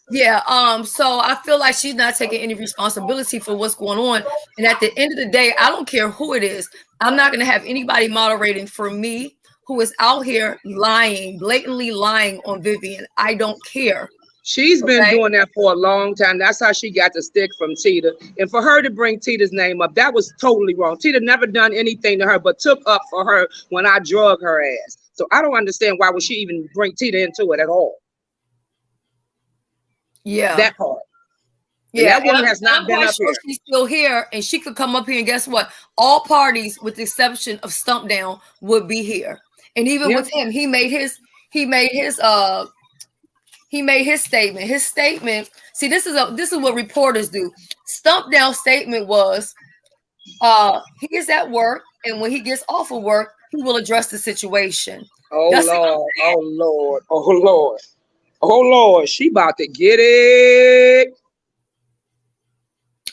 Yeah, so I feel like she's not taking any responsibility for what's going on. And at the end of the day, I don't care who it is. I'm not going to have anybody moderating for me who is out here lying, blatantly lying on Vivian. I don't care. She's been doing that for a long time. That's how she got the stick from Tita. And for her to bring Tita's name up, that was totally wrong. Tita never done anything to her, but took up for her when I drug her ass. So I don't understand why would she even bring Tita into it at all. Yeah, that part. Yeah, and that woman has not been up here. She's still here, and she could come up here, and guess what? All parties, with the exception of Stump Down, would be here. And even with him, he made his statement. His statement. See, this is what reporters do. Stump Down's statement was, he is at work, and when he gets off of work, he will address the situation. Oh Lord! Oh Lord! Oh Lord! Oh Lord! She about to get it.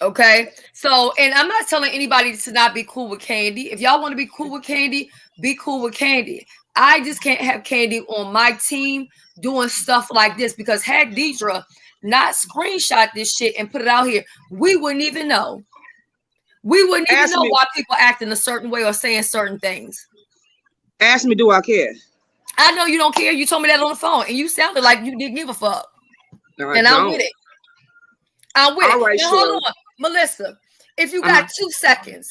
Okay, so, and I'm not telling anybody to not be cool with Candy. If y'all want to be cool with Candy, be cool with Candy. I just can't have Candy on my team doing stuff like this, because had Deidre not screenshot this shit and put it out here, we wouldn't even know. We wouldn't even know why people act in a certain way or saying certain things. Ask me, do I care? I know you don't care. You told me that on the phone, and you sounded like you didn't give a fuck. No, and I'm with it. I'm with it. Right, now, hold on, Melissa. If you got 2 seconds,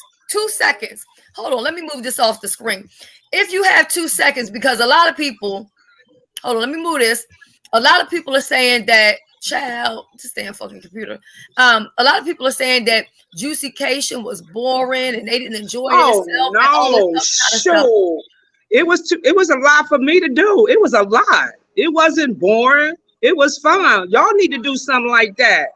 hold on. Let me move this off the screen. If you have 2 seconds, because a lot of people, hold on, let me move this. A lot of people are saying that, child, just damn fucking computer. A lot of people are saying that Juicycation was boring and they didn't enjoy it. No, sure. It was a lot for me to do. It was a lot. It wasn't boring. It was fun. Y'all need to do something like that.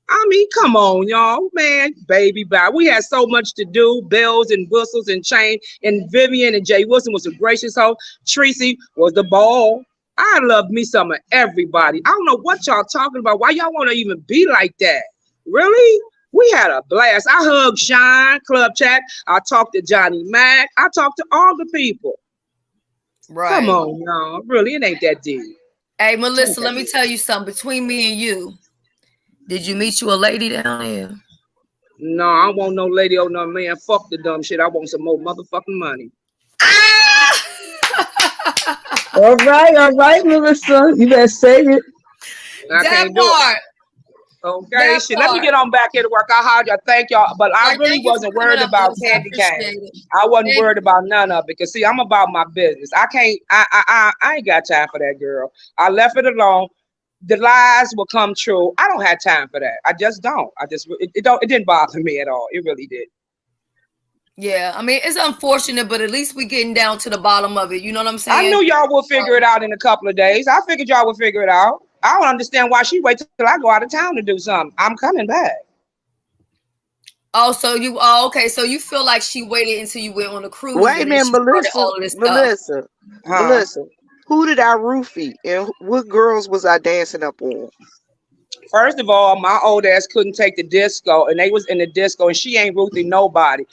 I mean, come on, y'all, man, baby, bye. We had so much to do, bells and whistles and chain. And Vivian and Jay Wilson was a gracious host. Tracy was the ball. I love me some of everybody. I don't know what y'all talking about. Why y'all want to even be like that? Really? We had a blast. I hugged Shine, Club Chat. I talked to Johnny Mac. I talked to all the people. Right. Come on, y'all. Really, it ain't that deep. Hey, Melissa, let me tell you something. Between me and you, did you meet you a lady down here? No, I want no lady or no man. Fuck the dumb shit. I want some more motherfucking money. All right, Melissa. You better say it. I can't do it. Okay, shit. Let me get on back here to work. I hired y'all. Thank y'all. But I really wasn't worried about candy cane. I wasn't worried about none of it. Because see, I'm about my business. I ain't got time for that, girl. I left it alone. The lies will come true. I don't have time for that. I just don't. It didn't bother me at all. It really did. Yeah, I mean, it's unfortunate, but at least we're getting down to the bottom of it. You know what I'm saying? I knew y'all will figure it out in a couple of days. I figured y'all would figure it out. I don't understand why she waits till I go out of town to do something. I'm coming back. Oh, okay. So you feel like she waited until you went on a cruise. Wait a minute, Melissa. Who did I roofie, and what girls was I dancing up on? First of all, my old ass couldn't take the disco, and they was in the disco, and she ain't roofing nobody.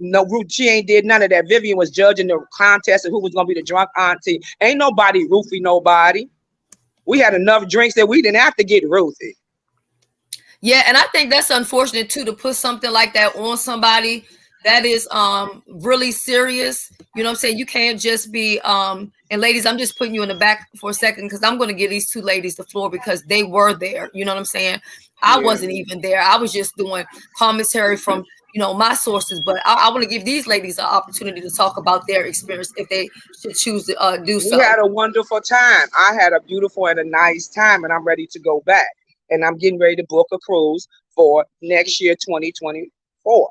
No, she ain't did none of that. Vivian was judging the contest of who was gonna be the drunk auntie. Ain't nobody roofing nobody. We had enough drinks that we didn't have to get roofie. Yeah, and I think that's unfortunate too, to put something like that on somebody that is really serious. You know what I'm saying? You can't just be and ladies, I'm just putting you in the back for a second because I'm going to give these two ladies the floor because they were there. You know what I'm saying? I wasn't even there. I was just doing commentary from, my sources. But I want to give these ladies an opportunity to talk about their experience if they should choose to do so. We had a wonderful time. I had a beautiful and a nice time, and I'm ready to go back. And I'm getting ready to book a cruise for next year, 2024.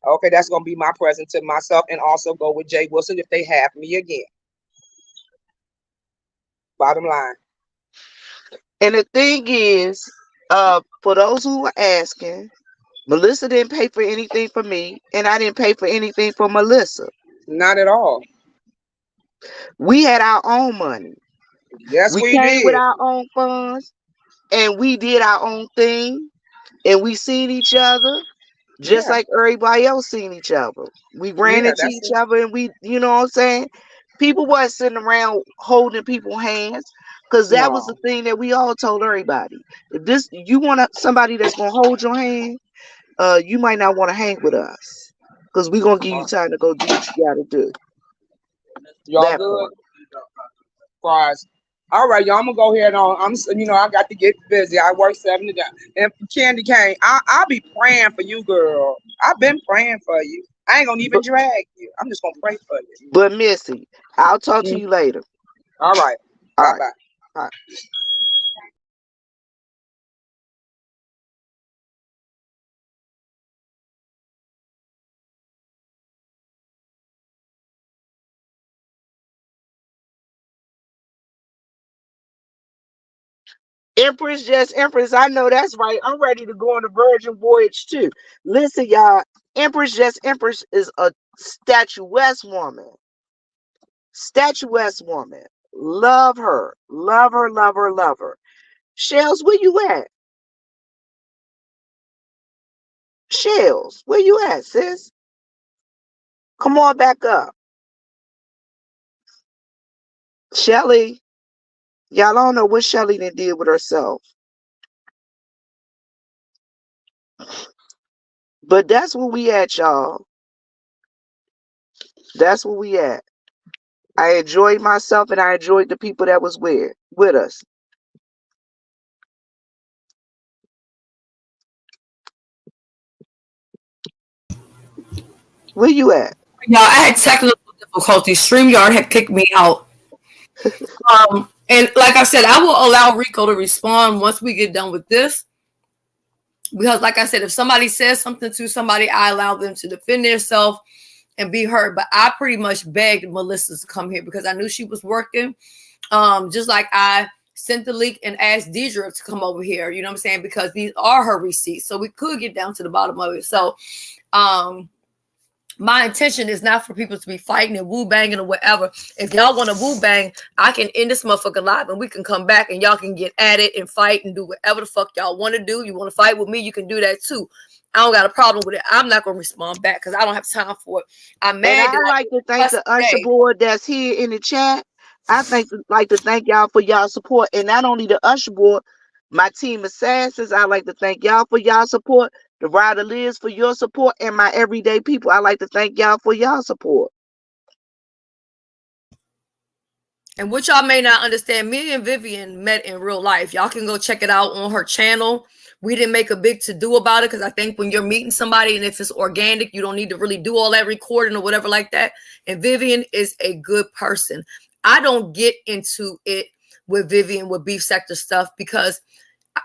Okay, that's going to be my present to myself, and also go with Jay Wilson if they have me again. Bottom line. And the thing is, for those who are asking, Melissa didn't pay for anything for me, and I didn't pay for anything for Melissa. Not at all. We had our own money. Yes, We we came with did. our own funds, and we did our own thing, and we seen each other just Yeah, like everybody else seen each other. We ran yeah, into that's each it. other, and we, you know what I'm saying? People wasn't sitting around holding people's hands, because that was the No. thing that we all told everybody. If this you want somebody that's gonna hold your hand, you might not want to hang with us, because we're gonna give you time to go do what you gotta do. Y'all That good? part. Fries. All right, y'all. I'm gonna go ahead on. I got to get busy. I work 7 to 9. And Candy Cane, I'll be praying for you, girl. I've been praying for you. I ain't gonna even But, drag you. I'm just gonna pray for you. but Missy, I'll talk to Mm. you later. All right. All Bye right. bye. All right. Empress, yes, Empress. I know that's right. I'm ready to go on the Virgin Voyage too. Listen, y'all. Empress, yes, Empress is a statuesque woman. Statuesque woman. Love her. Love her, love her, love her. Shells, where you at? Shells, where you at, sis? Come on back up. Shelly. Y'all don't know what Shelly done did with herself. But that's where we at, y'all. That's where we at. I enjoyed myself, and I enjoyed the people that was with us. Where you at? Y'all, I had technical difficulties. StreamYard had kicked me out. And like I said, I will allow Rico to respond once we get done with this. Because like I said, if somebody says something to somebody, I allow them to defend themselves and be heard. But I pretty much begged Melissa to come here because I knew she was working. Just like I sent the link and asked Deidre to come over here, you know what I'm saying? Because these are her receipts. So we could get down to the bottom of it. So my intention is not for people to be fighting and woo banging or whatever. If y'all want to woo bang, I can end this motherfucker live and we can come back and y'all can get at it and fight and do whatever the fuck y'all want to do. You want to fight with me, you can do that too. I don't got a problem with it. I'm not gonna respond back because I don't have time for it. I'm And mad I that like to I thank the usher today. board that's here in the chat. Like to thank y'all for y'all support, and not only the usher board, my team assassins. I like to thank y'all for y'all support. The Rider Liz for your support, and my everyday people. I like to thank y'all for y'all support. And what y'all may not understand, me and Vivian met in real life. Y'all can go check it out on her channel. We didn't make a big to-do about it because I think when you're meeting somebody and if it's organic, you don't need to really do all that recording or whatever like that. And Vivian is a good person. I don't get into it with Vivian with beef sector stuff because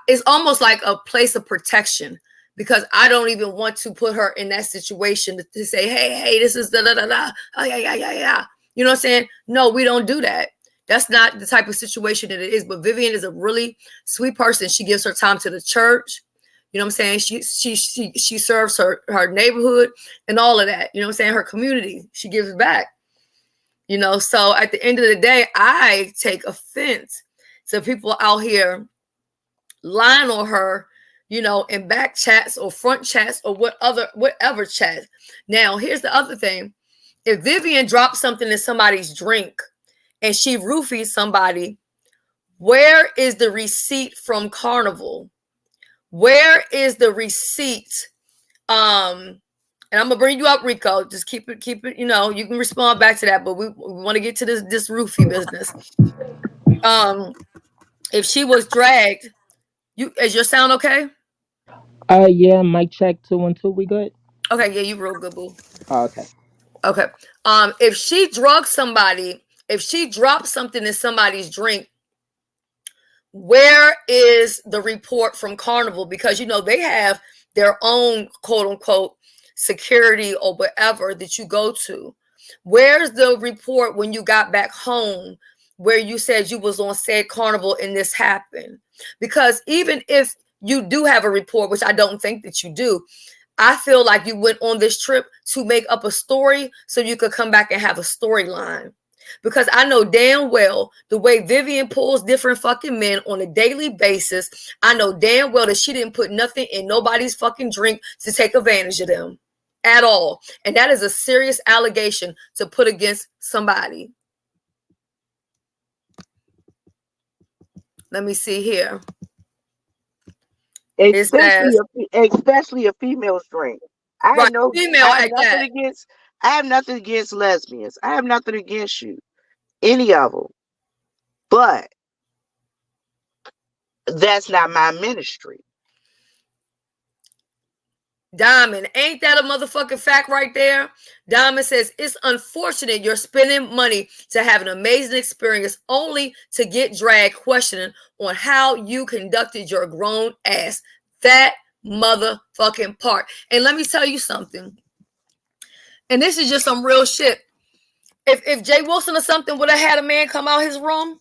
it's almost like a place of protection because I don't even want to put her in that situation to say, hey, this is da-da-da-da. Oh, yeah. You know what I'm saying? No, we don't do that. That's not the type of situation that it is. But Vivian is a really sweet person. She gives her time to the church. You know what I'm saying? She serves her neighborhood and all of that. You know what I'm saying? Her community. She gives back. You know, so at the end of the day, I take offense to people out here lying on her, you know, in back chats or front chats or whatever chats. Now, here's the other thing. If Vivian drops something in somebody's drink and she roofies somebody, where is the receipt from Carnival? Where is the receipt? And I'm gonna bring you up, Rico. Just keep it, you know, you can respond back to that, but we want to get to this roofie business. If she was dragged, is your sound okay? Yeah, mic check 2 1 2. We good? Okay, yeah, you real good, boo. Oh, okay. Okay. If she drugged somebody, if she dropped something in somebody's drink, where is the report from Carnival? Because you know they have their own quote unquote security or whatever that you go to. Where's the report when you got back home where you said you was on said carnival and this happened. Because even if you do have a report, which I don't think that you do, I feel like you went on this trip to make up a story so you could come back and have a storyline. Because I know damn well the way Vivian pulls different fucking men on a daily basis, I know damn well that she didn't put nothing in nobody's fucking drink to take advantage of them at all. And that is a serious allegation to put against somebody. Let me see here. Especially a female drink. I Right, have female I have at nothing that. against. I have nothing against lesbians. I have nothing against you, any of them. But that's not my ministry. Diamond, ain't that a motherfucking fact right there? Diamond says, it's unfortunate you're spending money to have an amazing experience only to get dragged questioning on how you conducted your grown ass. That motherfucking part. And let me tell you something. And this is just some real shit. If Jay Wilson or something would have had a man come out his room,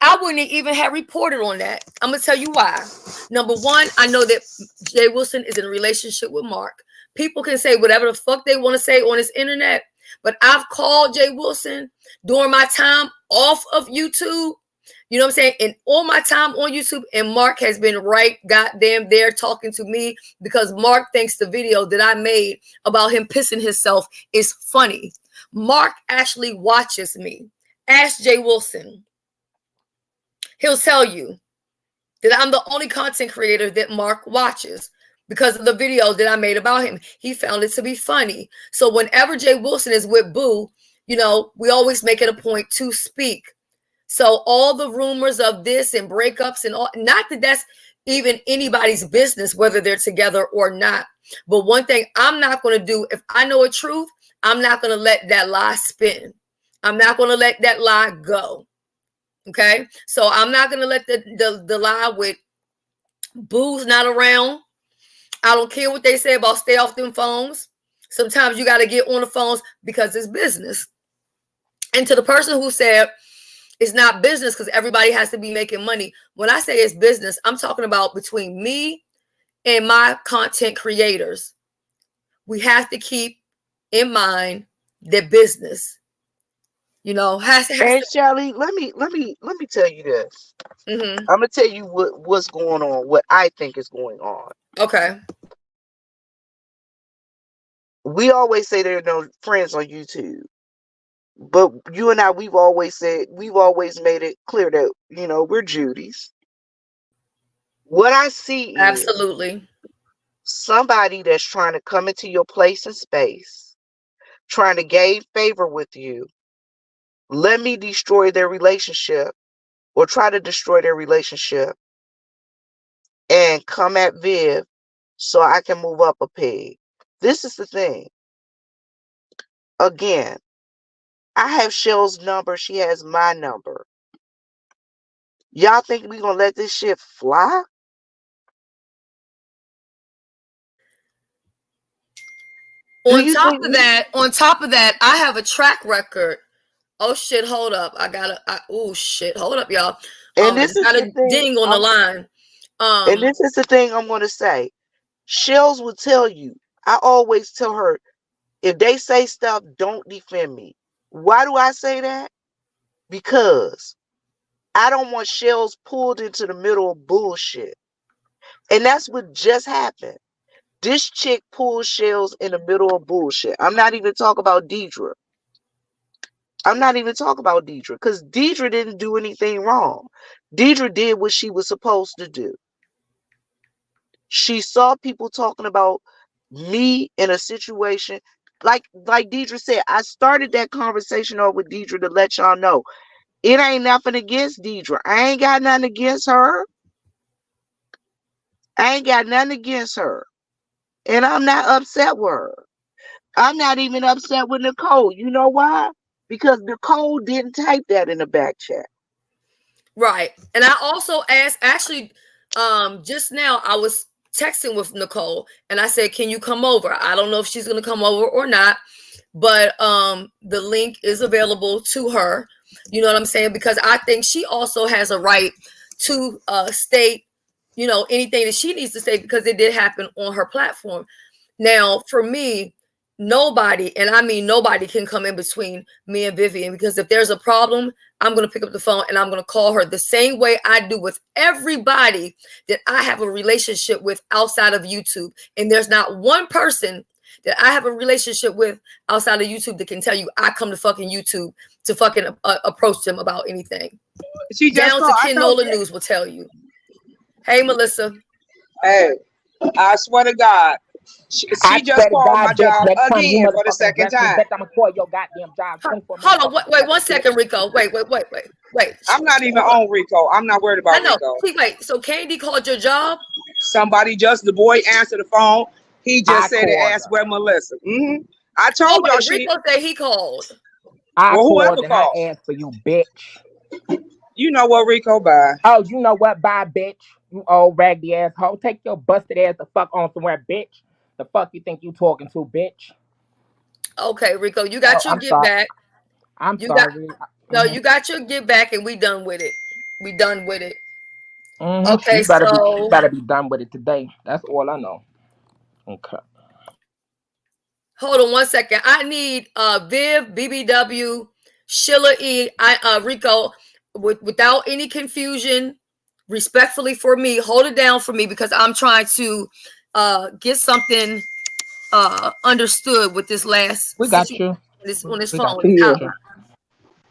I wouldn't even have reported on that. I'm going to tell you why. Number one, I know that Jay Wilson is in a relationship with Mark. People can say whatever the fuck they want to say on this internet, but I've called Jay Wilson during my time off of YouTube. You know what I'm saying? And all my time on YouTube, and Mark has been right goddamn there talking to me because Mark thinks the video that I made about him pissing himself is funny. Mark actually watches me. Ask Jay Wilson. He'll tell you that I'm the only content creator that Mark watches because of the video that I made about him. He found it to be funny. So whenever Jay Wilson is with Boo, you know, we always make it a point to speak. So all the rumors of this and breakups and all, not that that's even anybody's business, whether they're together or not. But one thing I'm not going to do, if I know a truth, I'm not going to let that lie spin. I'm not going to let that lie go. Okay, so I'm not gonna let the lie with Boo's not around. I don't care what they say about stay off them phones. Sometimes you got to get on the phones because it's business. And to the person who said it's not business because everybody has to be making money. When I say it's business, I'm talking about between me and my content creators. We have to keep in mind their business. You know, And Shelly, let me tell you this. Mm-hmm. I'm gonna tell you what's going on, what I think is going on. Okay. We always say there are no friends on YouTube, but you and I, we've always made it clear that, you know, we're Judy's. What I see Absolutely. is somebody that's trying to come into your place and space, trying to gain favor with you. Let me destroy their relationship or try to destroy their relationship and come at Viv so I can move up a peg. This is the thing. Again, I have Shell's number. She has my number. Y'all think we gonna let this shit fly? On top of that, I have a track record. Oh shit, hold up. Oh shit, hold up, y'all. And this is got the a thing, ding on the line. And this is the thing I'm gonna say. Shells will tell you. I always tell her, if they say stuff, don't defend me. Why do I say that? Because I don't want Shells pulled into the middle of bullshit. And that's what just happened. This chick pulled Shells in the middle of bullshit. I'm not even talking about Deidre. Because Deidre didn't do anything wrong. Deidre did what she was supposed to do. She saw people talking about me in a situation. Like Deidre said, I started that conversation off with Deidre to let y'all know it ain't nothing against Deidre. I ain't got nothing against her. And I'm not upset with her. I'm not even upset with Nicole. You know why? Because Nicole didn't type that in the back chat. Right. And I also asked, actually, just now I was texting with Nicole and I said, can you come over? I don't know if she's going to come over or not, but the link is available to her. You know what I'm saying? Because I think she also has a right to state, you know, anything that she needs to say, because it did happen on her platform. Now, for me, nobody, and I mean nobody, can come in between me and Vivian, because if there's a problem, I'm going to pick up the phone and I'm going to call her the same way I do with everybody that I have a relationship with outside of YouTube. And there's not one person that I have a relationship with outside of YouTube that can tell you I come to fucking YouTube to fucking approach them about anything. She just Down called. to I told Kenola you. News will tell you. Hey, Melissa. Hey, I swear to God. She I just swear to called God, my bitch, job next time you again for the motherfucking second address me, time. bitch, I'm gonna call your goddamn job 24 Hold on, wait 1 bitch. second, Rico. Wait. I'm not even on Rico. I'm not worried I about know. Rico. Wait. So Candy called your job? Somebody just, the boy answered the phone. He just I said it, called asked her. where Melissa. I Oh told y'all wait, she, Rico said he called. I well, called whoever and I called. asked for you, bitch. You know what, Rico, bye. Oh, you know what? Bye, bitch. You old raggedy asshole. Take your busted ass the fuck on somewhere, bitch. The fuck you think you talking to, bitch? Okay, Rico, you Oh, got your I'm get sorry. back. I'm You got sorry. you got your get back, and we done with it. We done with it. You Okay, better be done with it today. That's all I know. Okay. hold on 1 second. I need Viv, BBW, Sheila E, Rico, without any confusion, respectfully for me, hold it down for me, because I'm trying to get something understood with this last We got situation you. on this We phone got with you. this Yeah. topic.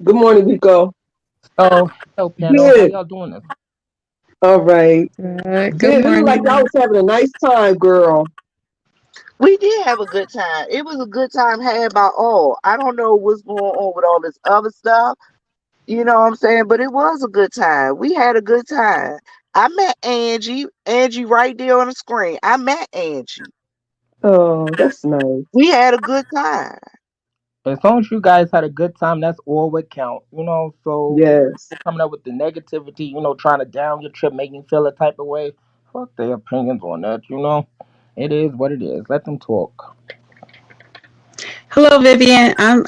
Good morning, Rico. So, hello, panel. How Good. y'all doing this? All right. Good Good. It looked like y'all morning. was having a nice time, girl. We did have a good time. It was a good time had by all. I don't know what's going on with all this other stuff. You know what I'm saying? But it was a good time. We had a good time. I met Angie. Angie right there on the screen. I met Angie. Oh, that's nice. We had a good time. As long as you guys had a good time, that's all what count. You know, so Yes. coming up with the negativity, you know, trying to down your trip, make me feel a type of way. Fuck their opinions on that, you know. It is what it is. Let them talk. Hello, Vivian. I'm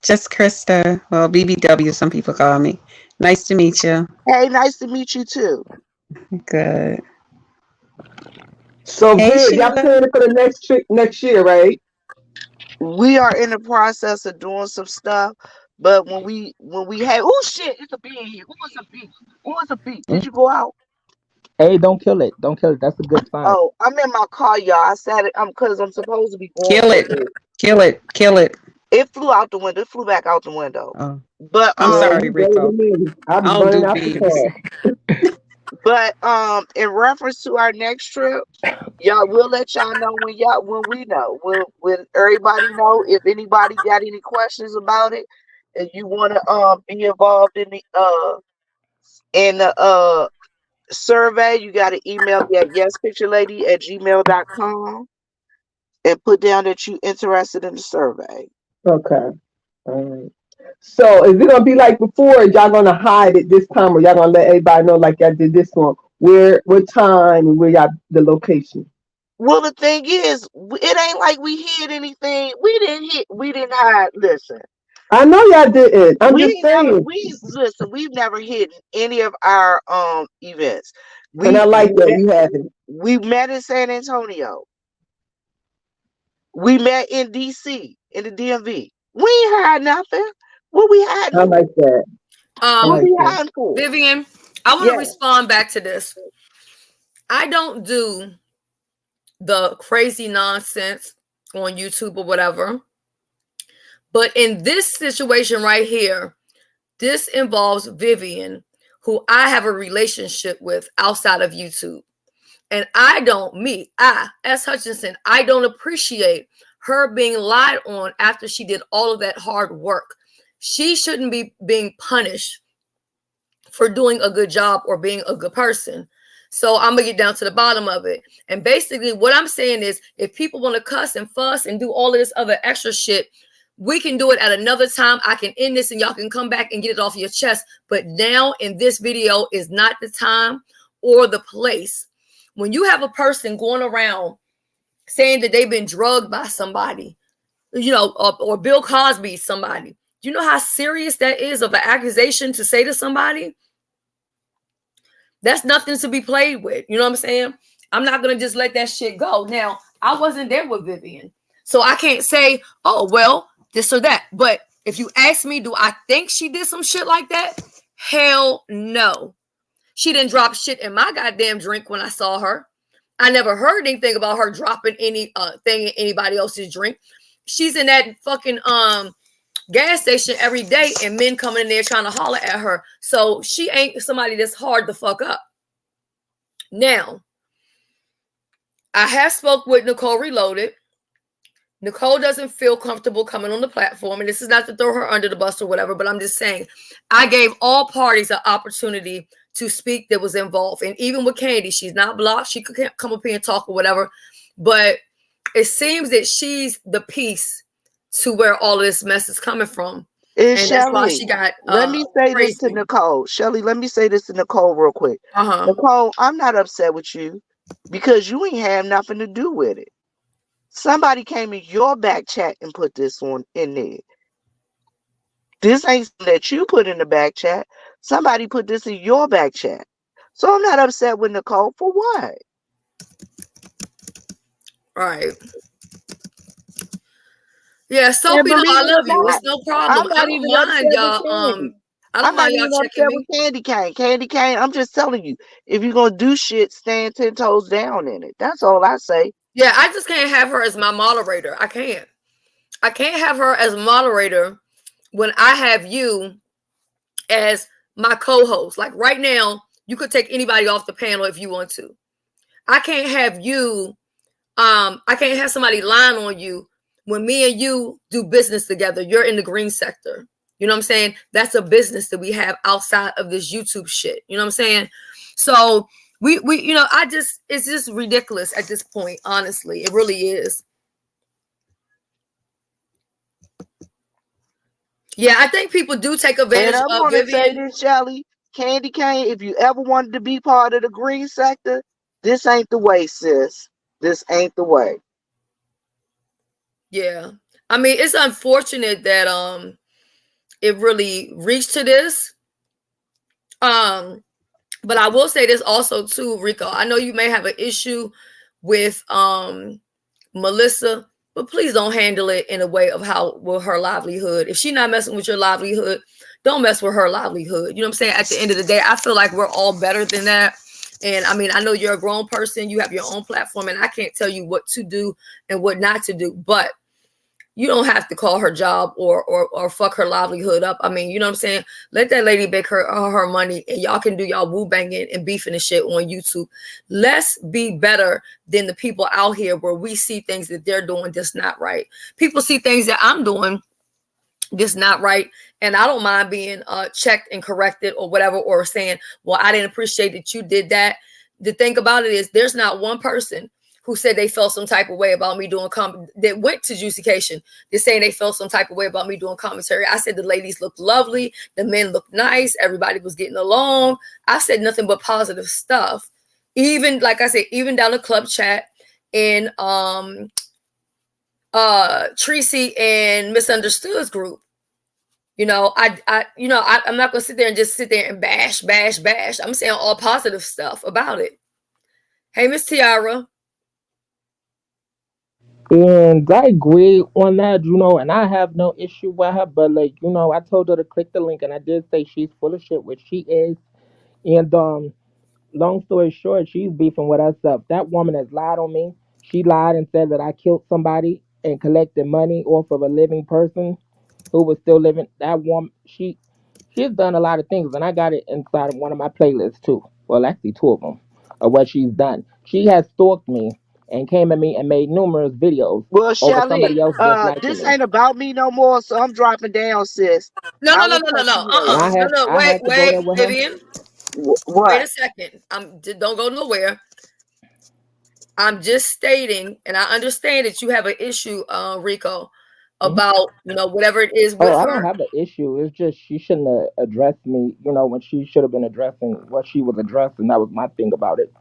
just Krista. Well, BBW, some people call me. Nice to meet you. Hey, nice to meet you too. Good. So, Hey, Viv, y'all Sheila. planning for the next trip next year, right? We are in the process of doing some stuff, but when we had, oh shit, it's a bee in here. Who was a bee? Who was a bee? Did you go out? Hey, don't kill it. Don't kill it. That's a good sign. Oh, I'm in my car, y'all. I sat it. Because I'm supposed to be going Kill for it. this. Kill it. Kill it. It flew out the window. It flew back out the window. Oh, But I'm Well, sorry, you better Rico. than me. I'll be I don't running do out the bees. car. in reference to our next trip, y'all, we'll let y'all know when we know. When everybody know. If anybody got any questions about it and you want to be involved in the survey, you got to email me at yespicturelady@gmail.com and put down that you interested in the survey. Okay. All right. So, is it gonna be like before? Or y'all gonna hide it this time, or y'all gonna let everybody know like y'all did this one? Where, what time, and where y'all the location? Well, the thing is, it ain't like we hid anything. We didn't hide. Listen, I know y'all didn't. I'm just saying, we've never hidden any of our events. and I We like that met, you haven't. we met in San Antonio. We met in DC, in the DMV. We ain't hide nothing. What we hiding I for? like that. I What Um, like we that. hiding for? Vivian, I want to Yes. respond back to this. I don't do the crazy nonsense on YouTube or whatever. But in this situation right here, this involves Vivian, who I have a relationship with outside of YouTube. And S. Hutchinson, I don't appreciate her being lied on after she did all of that hard work. She shouldn't be being punished for doing a good job or being a good person. So I'm gonna get down to the bottom of it. And basically what I'm saying is, if people want to cuss and fuss and do all of this other extra shit, we can do it at another time. I can end this and y'all can come back and get it off your chest. But now in this video is not the time or the place. When you have a person going around saying that they've been drugged by somebody, you know, or Bill Cosby, somebody, You know how serious that is of an accusation to say to somebody? That's nothing to be played with. You know what I'm saying? I'm not going to just let that shit go. Now, I wasn't there with Vivian. So I can't say, oh, well, this or that. But if you ask me, do I think she did some shit like that? Hell no. She didn't drop shit in my goddamn drink when I saw her. I never heard anything about her dropping any thing in anybody else's drink. She's in that fucking gas station every day and men coming in there trying to holler at her. So she ain't somebody that's hard to fuck up. Now, I have spoke with Nicole Reloaded. Nicole doesn't feel comfortable coming on the platform, and this is not to throw her under the bus or whatever, but I'm just saying I gave all parties an opportunity to speak that was involved. And even with Candy, she's not blocked. She could come up here and talk or whatever, but it seems that she's the piece to where all of this mess is coming from. And Shelly, that's why she got let me say crazy. This to Nicole. Shelly, let me say this to Nicole real quick. Nicole, I'm not upset with you because you ain't have nothing to do with it. Somebody came in your back chat and put this on in there. This ain't something that you put in the back chat. Somebody put this in your back chat. So I'm not upset with Nicole for what? Right. Yeah, Soapy, I love you. It's no problem. I don't mind y'all. I don't mind y'all checking me. With Candy Cane. Candy Cane, I'm just telling you, if you're gonna do shit, stand 10 toes down in it. That's all I say. Yeah, I just can't have her as my moderator. I can't have her as moderator when I have you as my co-host. Like right now, you could take anybody off the panel if you want to. I can't have you, I can't have somebody lying on you when me and you do business together. You're in the green sector. You know what I'm saying? That's a business that we have outside of this YouTube shit. You know what I'm saying? So we you know, it's just ridiculous at this point, honestly. It really is. Yeah, I think people do take advantage and I'm of gonna Vivian. say this, Shelly, Candy Cane, if you ever wanted to be part of the green sector, this ain't the way, sis. This ain't the way. Yeah. I mean, it's unfortunate that it really reached to this. But I will say this also too, Rico. I know you may have an issue with Melissa, but please don't handle it in a way of how with her livelihood. If she's not messing with your livelihood, don't mess with her livelihood. You know what I'm saying? At the end of the day, I feel like we're all better than that. And I mean, I know you're a grown person, you have your own platform, and I can't tell you what to do and what not to do, but you don't have to call her job or fuck her livelihood up. I mean, you know what I'm saying? Let that lady make her money, and y'all can do y'all woo banging and beefing and shit on YouTube. Let's be better than the people out here where we see things that they're doing that's not right. People see things that I'm doing that's not right, and I don't mind being checked and corrected or whatever, or saying, well, I didn't appreciate that you did that. The thing about it is there's not one person who said they felt some type of way about me doing that went to Juicycation. They're saying they felt some type of way about me doing commentary. I said the ladies looked lovely, the men looked nice, everybody was getting along. I said nothing but positive stuff. Even, like I said, even down the club chat in Tracy and Misunderstood's group. You know, I'm not gonna sit there and just sit there and bash. I'm saying all positive stuff about it. Hey, Miss Tiara. And I agree on that, and I have no issue with her, but like, I told her to click the link and I did say she's full of shit, which she is. And long story short, she's beefing with herself. That woman has lied on me. She lied and said that I killed somebody and collected money off of a living person who was still living. That woman, she's done a lot of things, and I got it inside of one of my playlists too. Well, actually, two of them of what she's done. She has stalked me and came at me and made numerous videos Well, over Shelly, somebody else disliking this me. ain't about me no more, so I'm dropping down, sis. No. And I had to go there with her. Vivian. What? Wait a second. Don't go nowhere. I'm just stating, and I understand that you have an issue, Rico, about whatever it is with her. I don't have an issue. It's just she shouldn't have addressed me, when she should have been addressing what she was addressing. That was my thing about it.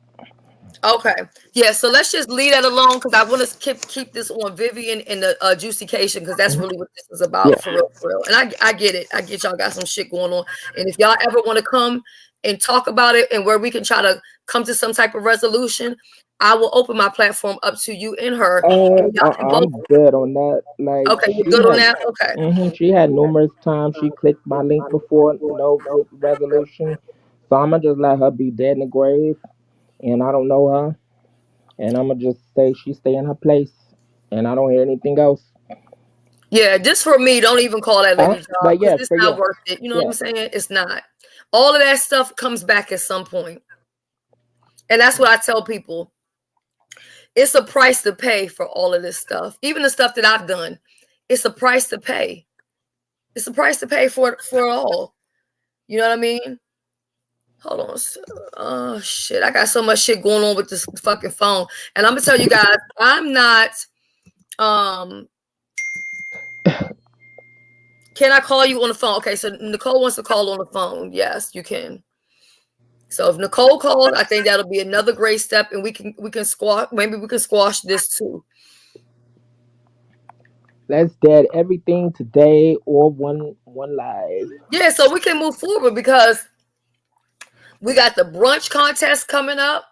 Okay. Yeah, so let's just leave that alone because I want to keep this on Vivian and the adjudication because that's really what this is Yeah. about for real, for real. And I get it. I get y'all got some shit going on. And if y'all ever want to come and talk about it and where we can try to come to some type of resolution, I will open my platform up to you and her. And y'all can both. I'm good on that. Like Okay, you're she good on had, that? Okay. she had numerous times she clicked my link before, no resolution. So I'ma just let her be dead in the grave, and I don't know her, and I'ma just say she stay in her place, and I don't hear anything else. Yeah, just for me, don't even call that lady job But because yeah, it's for not yeah, worth it. You know what yeah. I'm saying? It's not. All of that stuff comes back at some point. And that's what I tell people. It's a price to pay for all of this stuff. Even the stuff that I've done, it's a price to pay. It's a price to pay for it all. You know what I mean? Hold on. Oh shit. I got so much shit going on with this fucking phone. And I'm gonna tell you guys, I'm not can I call you on the phone? Okay, so Nicole wants to call on the phone. Yes, you can. So if Nicole calls, I think that'll be another great step, and we can squash. Maybe we can squash this too. Let's dead everything today or one live. Yeah, so we can move forward because we got the brunch contest coming up.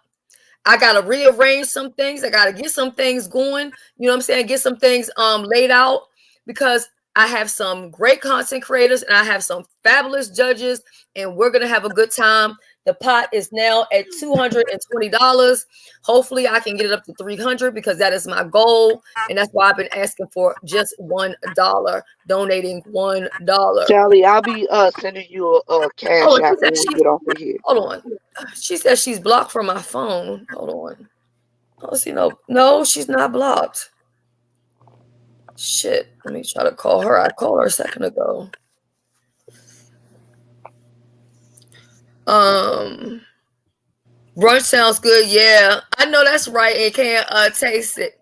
I gotta rearrange some things. I gotta get some things going. You know what I'm saying? Get some things laid out because I have some great content creators and I have some fabulous judges, and we're gonna have a good time. The pot is now at $220. Hopefully, I can get it up to $300 because that is my goal, and that's why I've been asking for just $1, donating $1. Shelly, I'll be sending you a cash Oh, app when we get off of here. hold on. She says she's blocked from my phone. Hold on. Oh, see, no, she's not blocked. Shit. Let me try to call her. I called her a second ago. Brunch sounds good. Yeah, I know that's right. And can't taste it.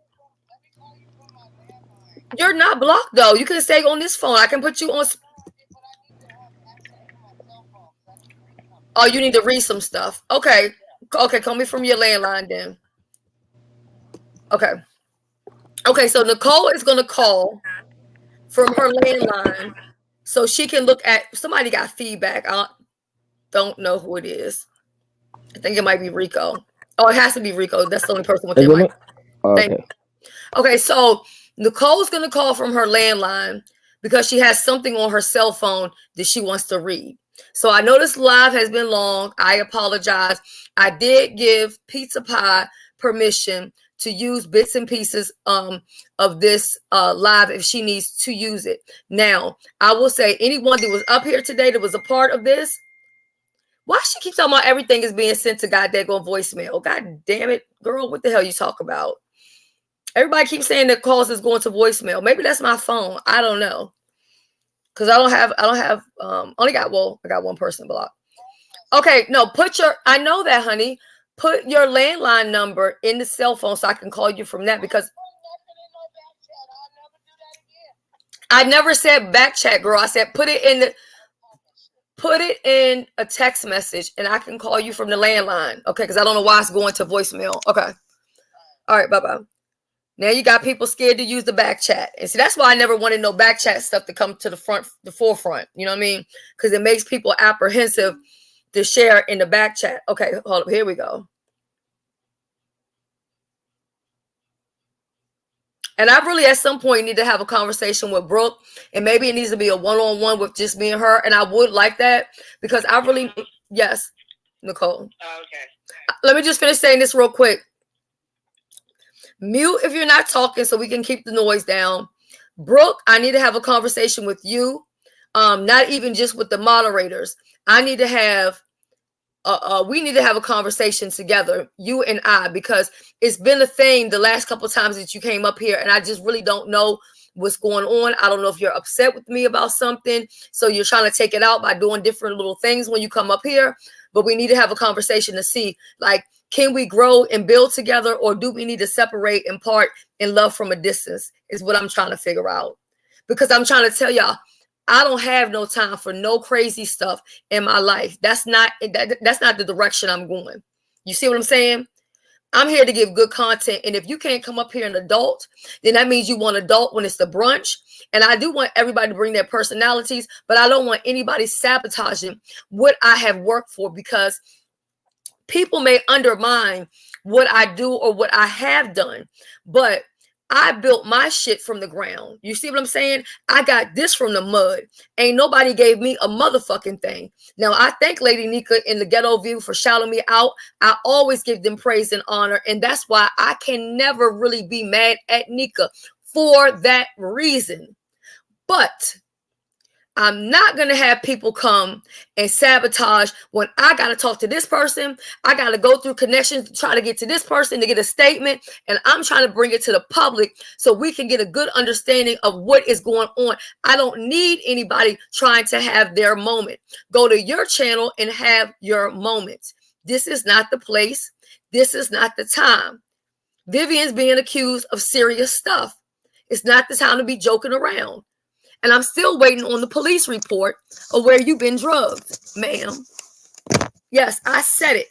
You're not blocked though. You can stay on this phone. I can put you on. Oh, you need to read some stuff. Okay. Okay, call me from your landline then. Okay. Okay, so Nicole is gonna call from her landline so she can look at somebody got feedback. I don't know who it is. I think it might be Rico. Oh, it has to be Rico. That's the only person with their Isn't mic. it? Okay. Okay, so Nicole's gonna call from her landline because she has something on her cell phone that she wants to read. So I know this live has been long. I apologize. I did give Pizza Pie permission to use bits and pieces of this live if she needs to use it. Now, I will say anyone that was up here today that was a part of this, why she keeps talking about everything is being sent to goddamn voicemail? God damn it, girl, what the hell you talk about? Everybody keeps saying that calls is going to voicemail. Maybe that's my phone. I don't know. Cause I don't have I got one person blocked. Okay, no, I know that, honey. Put your landline number in the cell phone so I can call you from that because I never said back chat, girl. I said put it in a text message and I can call you from the landline. Okay, because I don't know why it's going to voicemail. Okay. All right, bye-bye. Now you got people scared to use the back chat. And see, that's why I never wanted no back chat stuff to come to the forefront. You know what I mean? Because it makes people apprehensive to share in the back chat. Okay, hold up. Here we go. And I really, at some point, need to have a conversation with Brooke. And maybe it needs to be a one-on-one with just me and her. And I would like that because I really, yes, Nicole. Okay. Let me just finish saying this real quick. Mute if you're not talking so we can keep the noise down. Brooke, I need to have a conversation with you. Not even just with the moderators. I need to have we need to have a conversation together, you and I, because it's been a thing the last couple of times that you came up here, and I just really don't know what's going on. I don't know if you're upset with me about something, so you're trying to take it out by doing different little things when you come up here. But we need to have a conversation to see, like, can we grow and build together, or do we need to separate and part and love from a distance is what I'm trying to figure out. Because I'm trying to tell y'all, I don't have no time for no crazy stuff in my life. That's not the direction I'm going. You see what I'm saying? I'm here to give good content. And if you can't come up here an adult, then that means you want adult when it's the brunch. And I do want everybody to bring their personalities, but I don't want anybody sabotaging what I have worked for, because people may undermine what I do or what I have done. But I built my shit from the ground. You see what I'm saying? I got this from the mud. Ain't nobody gave me a motherfucking thing. Now, I thank Lady Nika in the Ghetto View for shouting me out. I always give them praise and honor. And that's why I can never really be mad at Nika for that reason. But I'm not going to have people come and sabotage when I got to talk to this person. I got to go through connections to try to get to this person to get a statement. And I'm trying to bring it to the public so we can get a good understanding of what is going on. I don't need anybody trying to have their moment. Go to your channel and have your moments. This is not the place. This is not the time. Vivian's being accused of serious stuff. It's not the time to be joking around. And I'm still waiting on the police report of where you've been drugged, ma'am. Yes, I said it.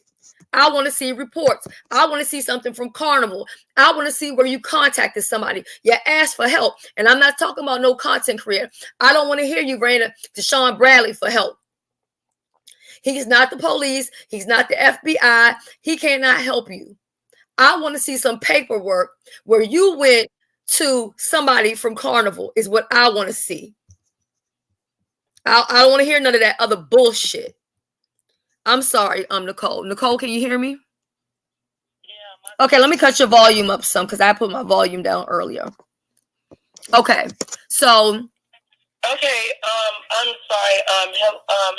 I want to see reports. I want to see something from Carnival. I want to see where you contacted somebody. You asked for help. And I'm not talking about no content creator. I don't want to hear you ran to Sean Bradley for help. He's not the police. He's not the FBI. He cannot help you. I want to see some paperwork where you went to somebody from Carnival is what I want to see. I don't want to hear none of that other bullshit. I'm sorry, Nicole. Nicole, can you hear me? Yeah. Okay, let me cut your volume up some because I put my volume down earlier. Okay, so. Okay, I'm sorry.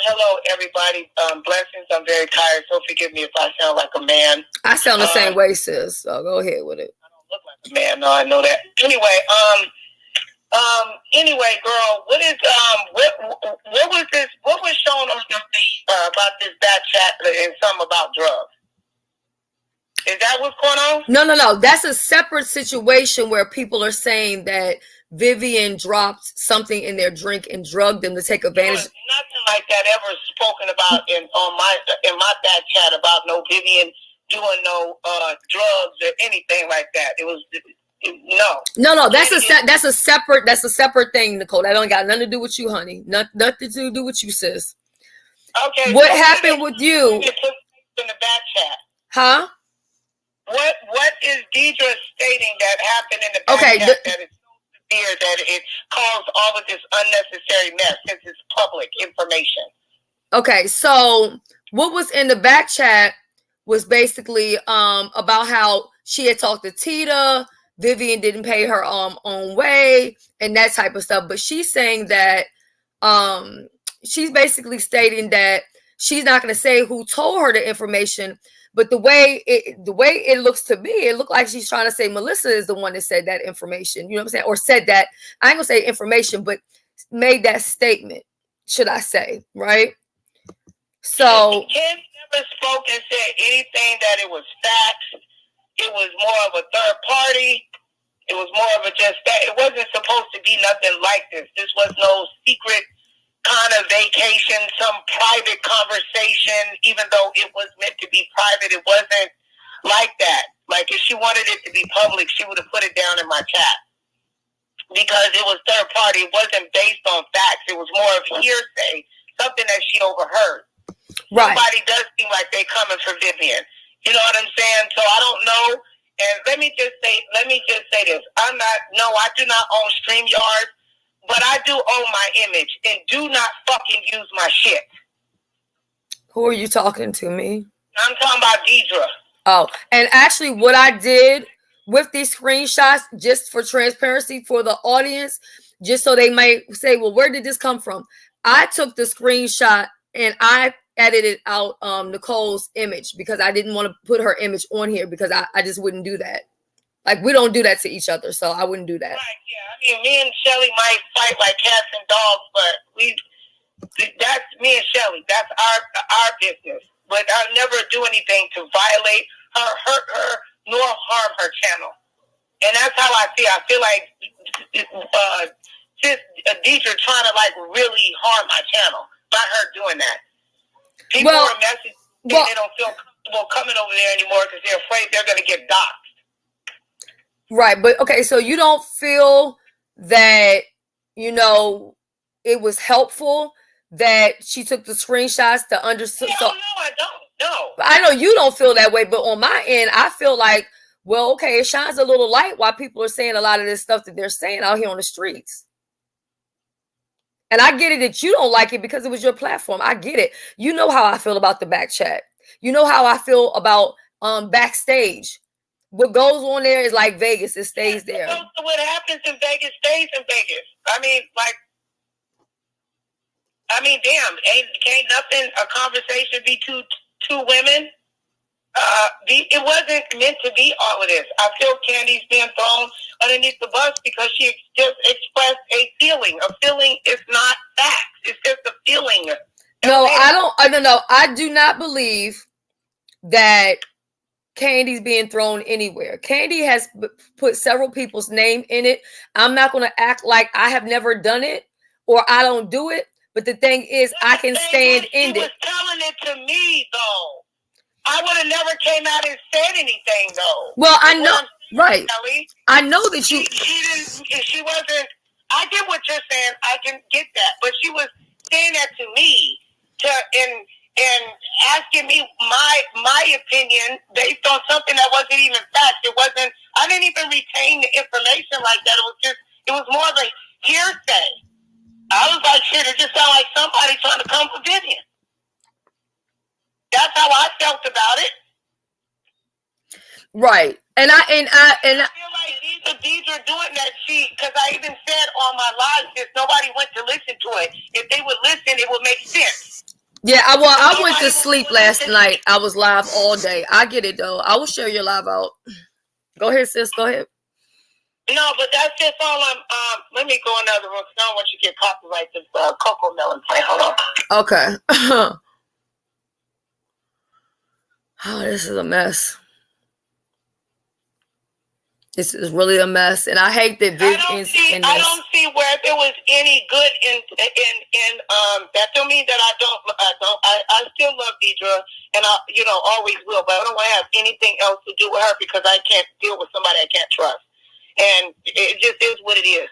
Hello, everybody. Blessings. I'm very tired, so forgive me if I sound like a man. I sound the same way, sis. So go ahead with it. Look like a man. No, I know that. Anyway, girl, what is what was this? What was shown on your feed about this Backchat and something about drugs? Is that what's going on? No. That's a separate situation where people are saying that Vivian dropped something in their drink and drugged them to take advantage. Nothing like that ever spoken about in my Backchat about no Vivian doing no drugs or anything like that. It was no. That's a separate thing, Nicole. That don't got nothing to do with you, honey. Nothing to do with you, sis. Okay. What happened with you? In the Backchat. Huh? What is Deidre stating that happened in the Backchat that is so severe that it caused all of this unnecessary mess since it's public information? Okay, so what was in the Backchat was basically about how she had talked to Tita, Vivian didn't pay her own way, and that type of stuff. But she's saying that she's basically stating that she's not going to say who told her the information, but the way it looks to me, it looked like she's trying to say Melissa is the one that said that information. You know what I'm saying? Or said that, I ain't gonna say information, but made that statement, should I say, right? So Kim never spoke and said anything that it was facts. It was more of a third party. It was more of a just that. It wasn't supposed to be nothing like this. This was no secret kind of vacation, some private conversation, even though it was meant to be private. It wasn't like that. Like if she wanted it to be public, she would have put it down in my chat. Because it was third party. It wasn't based on facts. It was more of hearsay, something that she overheard. Right. Somebody does seem like they coming for Vivian. You know what I'm saying? So I don't know. And let me just say this. I do not own StreamYard, but I do own my image. And do not fucking use my shit. Who are you talking to, me? I'm talking about Deidre. Oh, and actually what I did with these screenshots, just for transparency for the audience, just so they might say, well, where did this come from? I took the screenshot and I edited out Nicole's image because I didn't want to put her image on here because I just wouldn't do that. Like, we don't do that to each other, so I wouldn't do that. Right, yeah. I mean, me and Shelly might fight like cats and dogs, but that's me and Shelly. That's our business. But I'll never do anything to violate her, hurt her, nor harm her channel. And that's how I feel. I feel like Deidre trying to like really harm my channel by her doing that. People are messaging they don't feel coming over there anymore because they're afraid they're going to get doxxed. Right, but okay, so you don't feel that, you know, it was helpful that she took the screenshots to understand. No, I don't. No. I know you don't feel that way, but on my end, I feel like, well, okay, it shines a little light while people are saying a lot of this stuff that they're saying out here on the streets. And I get it that you don't like it because it was your platform. I get it. You know how I feel about the back chat. You know how I feel about backstage. What goes on there is like Vegas. It stays there. What happens in Vegas stays in Vegas. Damn, can't nothing, a conversation be two women? It wasn't meant to be all of this. I feel Candy's being thrown underneath the bus because she just expressed a feeling. A feeling is not facts. It's just a feeling. No, I don't know. I do not believe that Candy's being thrown anywhere. Candy has put several people's name in it. I'm not going to act like I have never done it or I don't do it. But the thing is, I can stand in it. She was telling it to me, though. I would have never came out and said anything, though. Well, I know, right? Shelly, I know that you. She wasn't. I get what you're saying. I can get that, but she was saying that to me, and asking me my opinion based on something that wasn't even fact. It wasn't. I didn't even retain the information like that. It was more of a hearsay. I was like, shit. It just sounded like somebody trying to come for Vivian. That's how I felt about it. Right. And I feel like these are doing that because I even said on my live, if nobody went to listen to it, if they would listen, it would make sense. Yeah, I went to sleep last night. I was live all day. I get it though. I will share your live out. Go ahead, sis. Go ahead. No, but that's just all I'm. Let me go another room because I don't want you to get copyright to Coco Melon play. Hold on. Okay. Oh, this is a mess. This is really a mess, and I hate that Vivian's in this. I don't see where there was any good in that. Don't mean that I don't. I still love Deidre, and I, always will. But I don't want to have anything else to do with her because I can't deal with somebody I can't trust, and it just is what it is.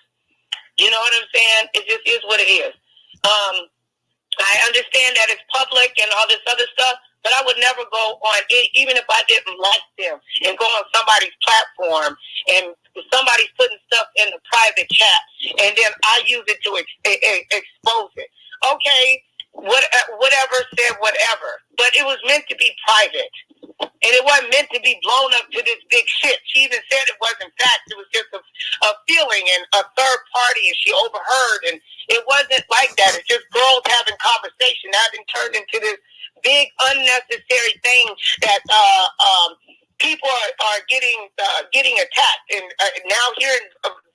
You know what I'm saying? It just is what it is. I understand that it's public and all this other stuff, but I would never go on it, even if I didn't like them, and go on somebody's platform and somebody's putting stuff in the private chat, and then I use it to expose it. Okay, whatever said whatever, but it was meant to be private, and it wasn't meant to be blown up to this big shit. She even said it wasn't fact; it was just a feeling and a third party, and she overheard, and it wasn't like that. It's just girls having conversation. Now it turned into this big unnecessary thing that people are getting attacked, and now hearing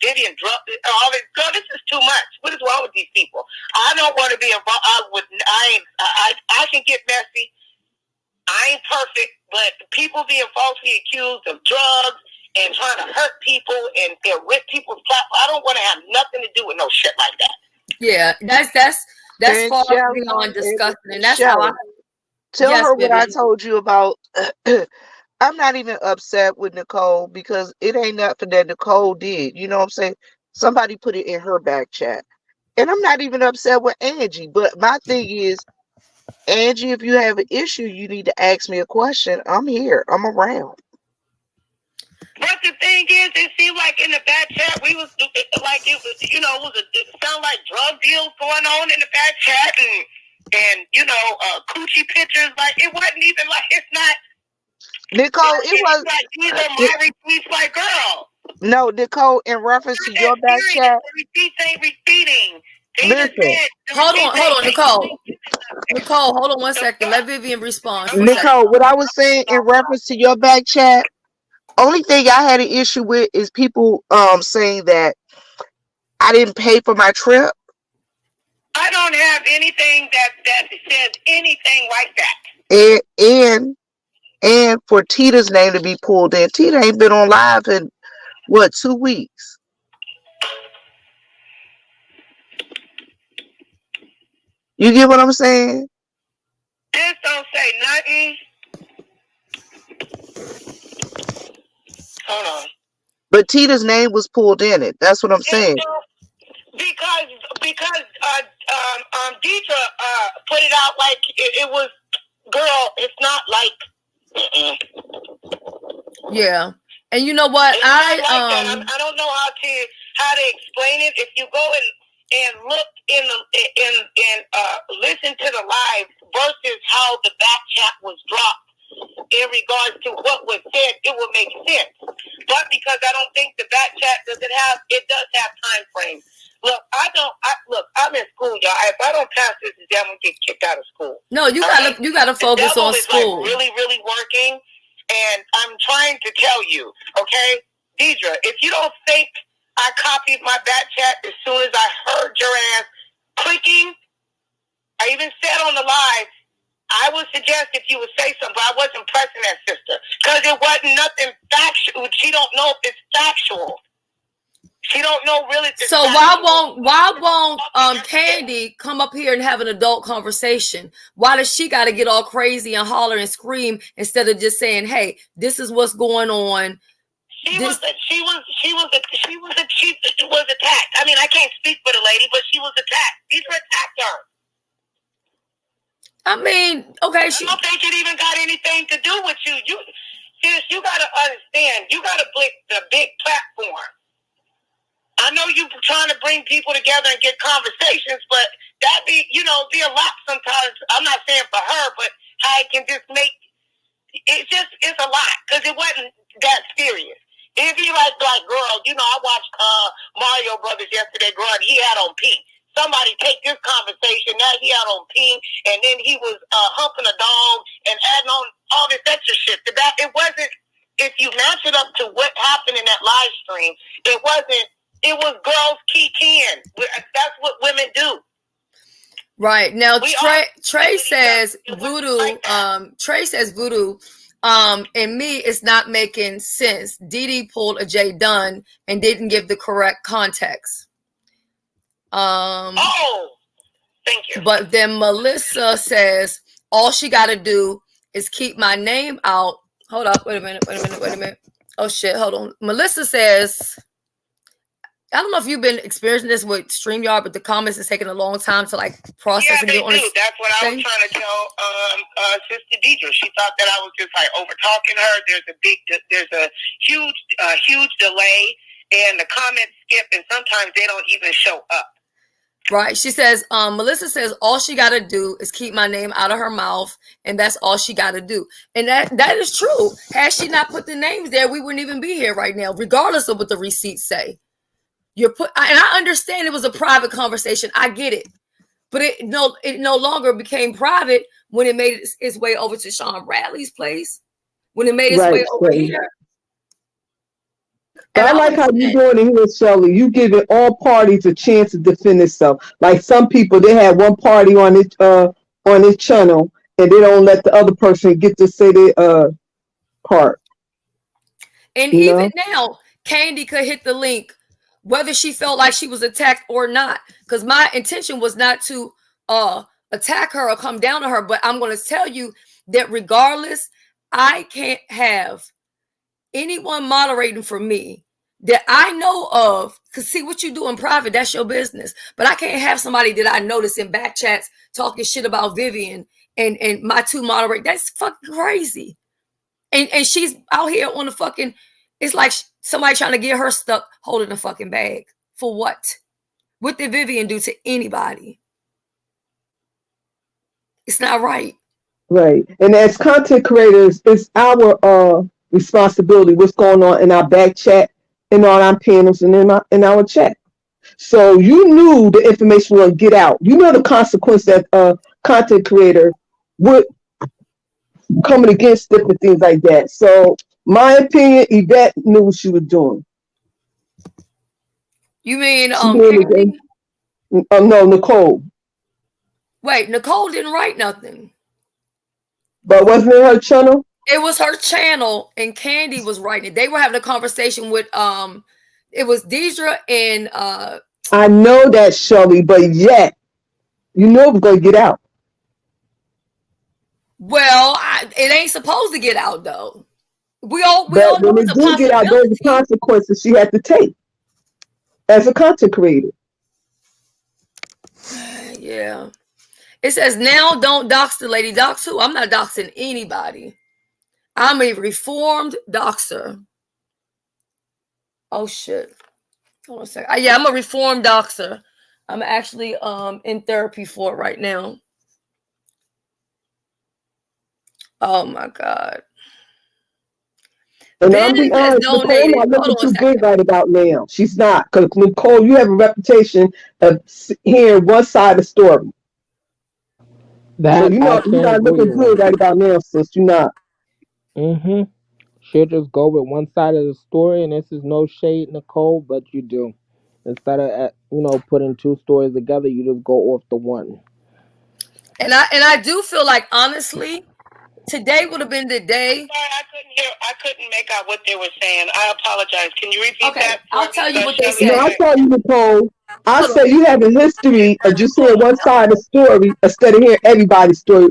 Vivian drop all this. Girl, this is too much. What is wrong with these people? I don't want to be involved. I can get messy. I ain't perfect, but people being falsely accused of drugs and trying to hurt people and rip people's platform, I don't want to have nothing to do with no shit like that. Yeah, that's far Shelly, beyond disgusting, and that's Shelly, how I tell yes, her what I Vivian. told you about. I'm not even upset with Nicole because it ain't nothing that Nicole did. You know what I'm saying? Somebody put it in her back chat. And I'm not even upset with Angie. But my thing is, Angie, if you have an issue, you need to ask me a question. I'm here. I'm around. But the thing is, it seemed like in the back chat, we was like it was, it sounded like drug deals going on in the back chat, and coochie pictures. Like it wasn't even like it's not. Nicole, it was like these are my receipts, like girl. No, Nicole, in reference to your back chat. The receipts ain't receipting. Listen. Hold on, Nicole. Nicole, hold on one second. Let Vivian respond. Nicole, what I was saying in reference to your back chat, only thing I had an issue with is people saying that I didn't pay for my trip. I don't have anything that says anything like that. And for Tita's name to be pulled in. Tita ain't been on live in 2 weeks. You get what I'm saying? This don't say nothing. Hold on. But Tita's name was pulled in it. That's what I'm saying. Because Deidre put it out like it was, girl, it's not like. Yeah. And you know what? I don't know how to explain it. If you go and look in listen to the live versus how the back chat was dropped in regards to what was said, it will make sense. But because I don't think the back chat does have time frames. Look, I'm in school, y'all. If I don't pass this exam, I'm gonna get kicked out of school. No, you gotta focus on school. Like really, really working. And I'm trying to tell you, okay, Deidre, if you don't think I copied my back chat as soon as I heard your ass clicking, I even said on the live, I would suggest if you would say something, but I wasn't pressing that sister because it wasn't nothing factual. She don't know if it's factual. She don't know really. If it's so factual. why won't Candy come up here and have an adult conversation? Why does she got to get all crazy and holler and scream instead of just saying, "Hey, this is what's going on"? She was attacked. I mean, I can't speak for the lady, but she was attacked. These were attacked her. I mean, okay. I don't think it even got anything to do with you. You got to understand. You got to pick the big platform. I know you're trying to bring people together and get conversations, but that be a lot sometimes. I'm not saying for her, but how it can just make it's a lot because it wasn't that serious. It'd be like girl, I watched Mario Brothers yesterday, girl, and he had on pink. Somebody take this conversation. Now he had on pink, and then he was humping a dog and adding on all this extra shit. It wasn't. If you match it up to what happened in that live stream, it wasn't. It was girls kicking. That's what women do. Right now, Trey says voodoo. Trey says voodoo. And me, it's not making sense. Dee pulled a J Dunn and didn't give the correct context. Thank you. But then Melissa says all she got to do is keep my name out. Hold up, wait a minute. Oh shit, hold on. Melissa says, I don't know if you've been experiencing this with StreamYard, but the comments is taking a long time to process. Yeah, they do. That's what I was trying to tell Sister Deidre. She thought that I was just over talking her. There's a huge delay, and the comments skip, and sometimes they don't even show up. Right. She says, Melissa says all she got to do is keep my name out of her mouth. And that's all she got to do. And that is true. Had she not put the names there, we wouldn't even be here right now, regardless of what the receipts say. And I understand it was a private conversation. I get it. But it no longer became private when it made its way over to Sean Radley's place. When it made its way over here. But I like how you're doing it here, Shelly. You giving all parties a chance to defend itself. Like some people, they have one party on this channel, and they don't let the other person get to say their part. And even now, Candy could hit the link, whether she felt like she was attacked or not. Because my intention was not to attack her or come down to her, but I'm going to tell you that regardless, I can't have anyone moderating for me that I know of, because see what you do in private, that's your business. But I can't have somebody that I notice in back chats talking shit about Vivian and my two moderators. That's fucking crazy. And she's out here on the fucking, it's like somebody trying to get her stuck holding the fucking bag. For what? What did Vivian do to anybody? It's not right. Right. And as content creators, it's our responsibility what's going on in our back chat and on our panels and in our chat. So you knew the information will get out. You know the consequence that a content creator would coming against different things like that. So my opinion, Yvette knew what she was doing. You mean no, Nicole. Wait, Nicole didn't write nothing. But wasn't it her channel? It was her channel, and Candy was writing it. They were having a conversation with it was Deidre and I know that, Shelly, but yet you know it was gonna get out. Well, it ain't supposed to get out though. We all But know when it's it a do get out, those are possibility. consequences she had to take as a content creator. Yeah. It says now don't dox the lady. Dox who? I'm not doxing anybody. I'm a reformed doxer. Oh shit. Hold on a second. Yeah, I'm a reformed doxer. I'm actually in therapy for it right now. Oh my God. And Ben I'm be has honest, Nicole donated. not Hold looking on a too good second. right about now. She's not. Because Nicole, you have a reputation of hearing one side of the story. So That you I know you're can't not agree looking with. good right about now, sis. You're not. She'll just go with one side of the story, and this is no shade, Nicole, but you do. Instead of putting two stories together, you just go off the one. And I do feel like honestly, today would have been the day. Sorry, I couldn't make out what they were saying. I apologize. Can you repeat Okay, that? I'll tell you what they No, said. I tell you, Nicole. I Hold on. say you have a history of just hearing one side of the story instead of hearing everybody's story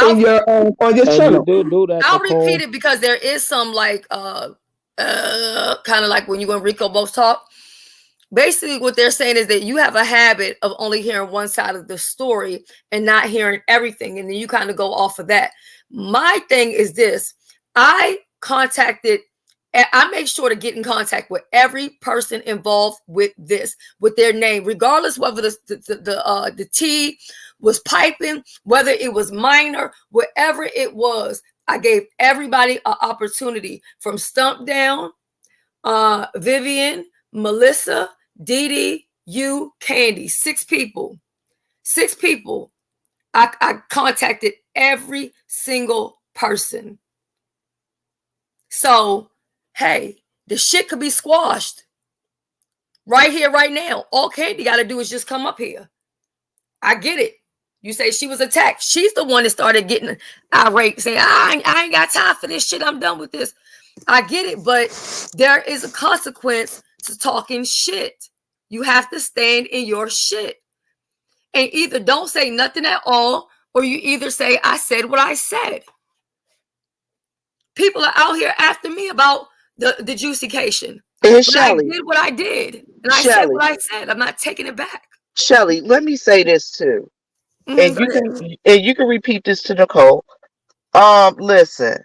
in your on your And you channel. do that, I'll repeat Nicole. it because there is some like kind of like when you and Rico both talk. Basically, what they're saying is that you have a habit of only hearing one side of the story and not hearing everything, and then you kind of go off of that. My thing is this: I make sure to get in contact with every person involved with this, with their name, regardless whether the tea was piping, whether it was minor, whatever it was. I gave everybody an opportunity from Stump Down, Vivian, Melissa, Dee Dee, you, Candy, 6 people. 6 people. I contacted every single person. So, hey, the shit could be squashed right here, right now. All Candy got to do is just come up here. I get it. You say she was attacked. She's the one that started getting irate, saying, I ain't got time for this shit. I'm done with this. I get it, but there is a consequence to talking shit. You have to stand in your shit. And either don't say nothing at all, or you either say, I said what I said. People are out here after me about the juicication. And But I Shelly, did what I did. And I said Shelly, what I said. I'm not taking it back. Shelly, let me say this too. Go ahead. And you can repeat this to Nicole. Listen,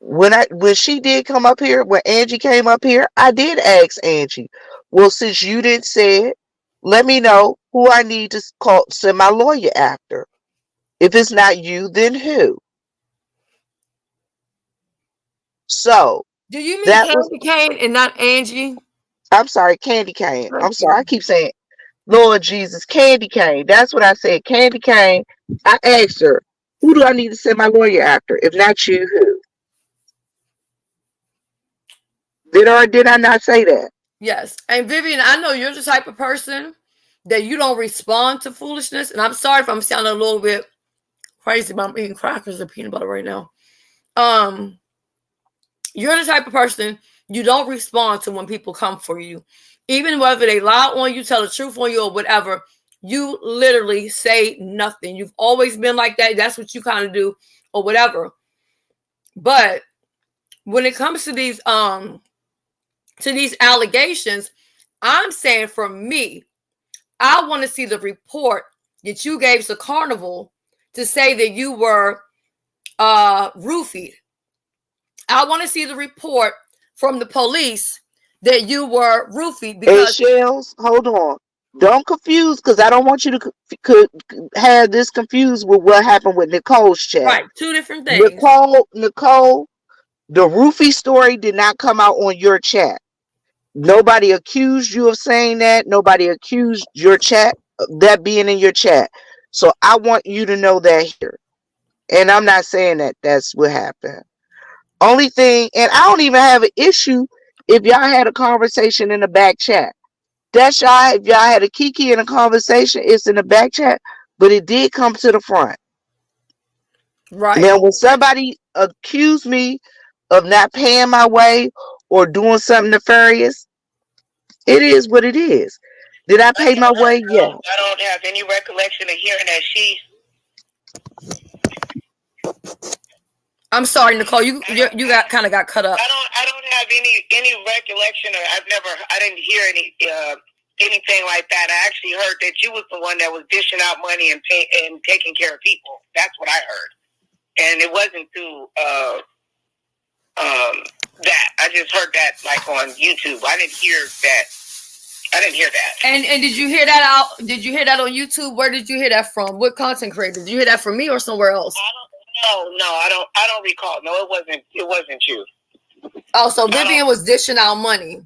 when she did come up here, when Angie came up here, I did ask Angie, well, since you didn't say it, let me know who I need to send my lawyer after. If it's not you, then who? So Do you mean that was, Candy Cane and not Angie? I'm sorry, Candy Cane. Thank I'm sorry, you. I keep saying Lord Jesus, Candy Cane. That's what I said, Candy Cane. I asked her, who do I need to send my lawyer after? If not you, who? Did I not say that? Yes. And Vivian, I know you're the type of person that you don't respond to foolishness. And I'm sorry if I'm sounding a little bit crazy, but I'm eating crackers and peanut butter right now. You're the type of person you don't respond to when people come for you. Even whether they lie on you, tell the truth on you, or whatever, you literally say nothing. You've always been like that. That's what you kind of do, or whatever. But when it comes to these allegations, I'm saying for me, I want to see the report that you gave to Carnival to say that you were roofied. I want to see the report from the police that you were roofied And because Shells, hold on. Don't confuse, because I don't want you to could have this confused with what happened with Nicole's chat. right, 2 different things. Nicole, the roofie story did not come out on your chat. Nobody accused you of saying that. Nobody accused your chat that being in your chat. So I want you to know that here. And I'm not saying that that's what happened. Only thing, and I don't even have an issue if y'all had a conversation in the back chat. That's y'all. If y'all had a kiki in a conversation, it's in the back chat, but it did come to the front. Right. Now, when somebody accused me of not paying my way or doing something nefarious, it is what it is. Did I pay my way? Yeah. I don't have any recollection of hearing that she. I'm sorry, Nicole. You got kind of got cut up. I don't have any recollection, or I didn't hear anything like that. I actually heard that you was the one that was dishing out money and taking care of people. That's what I heard, and it wasn't through that. I just heard that like on YouTube. I didn't hear that. And did you hear that out? Did you hear that on YouTube? Where did you hear that from? What content creator? Did you hear that from me or somewhere else? I don't recall. No, it wasn't you. Oh, so Vivian was dishing out money.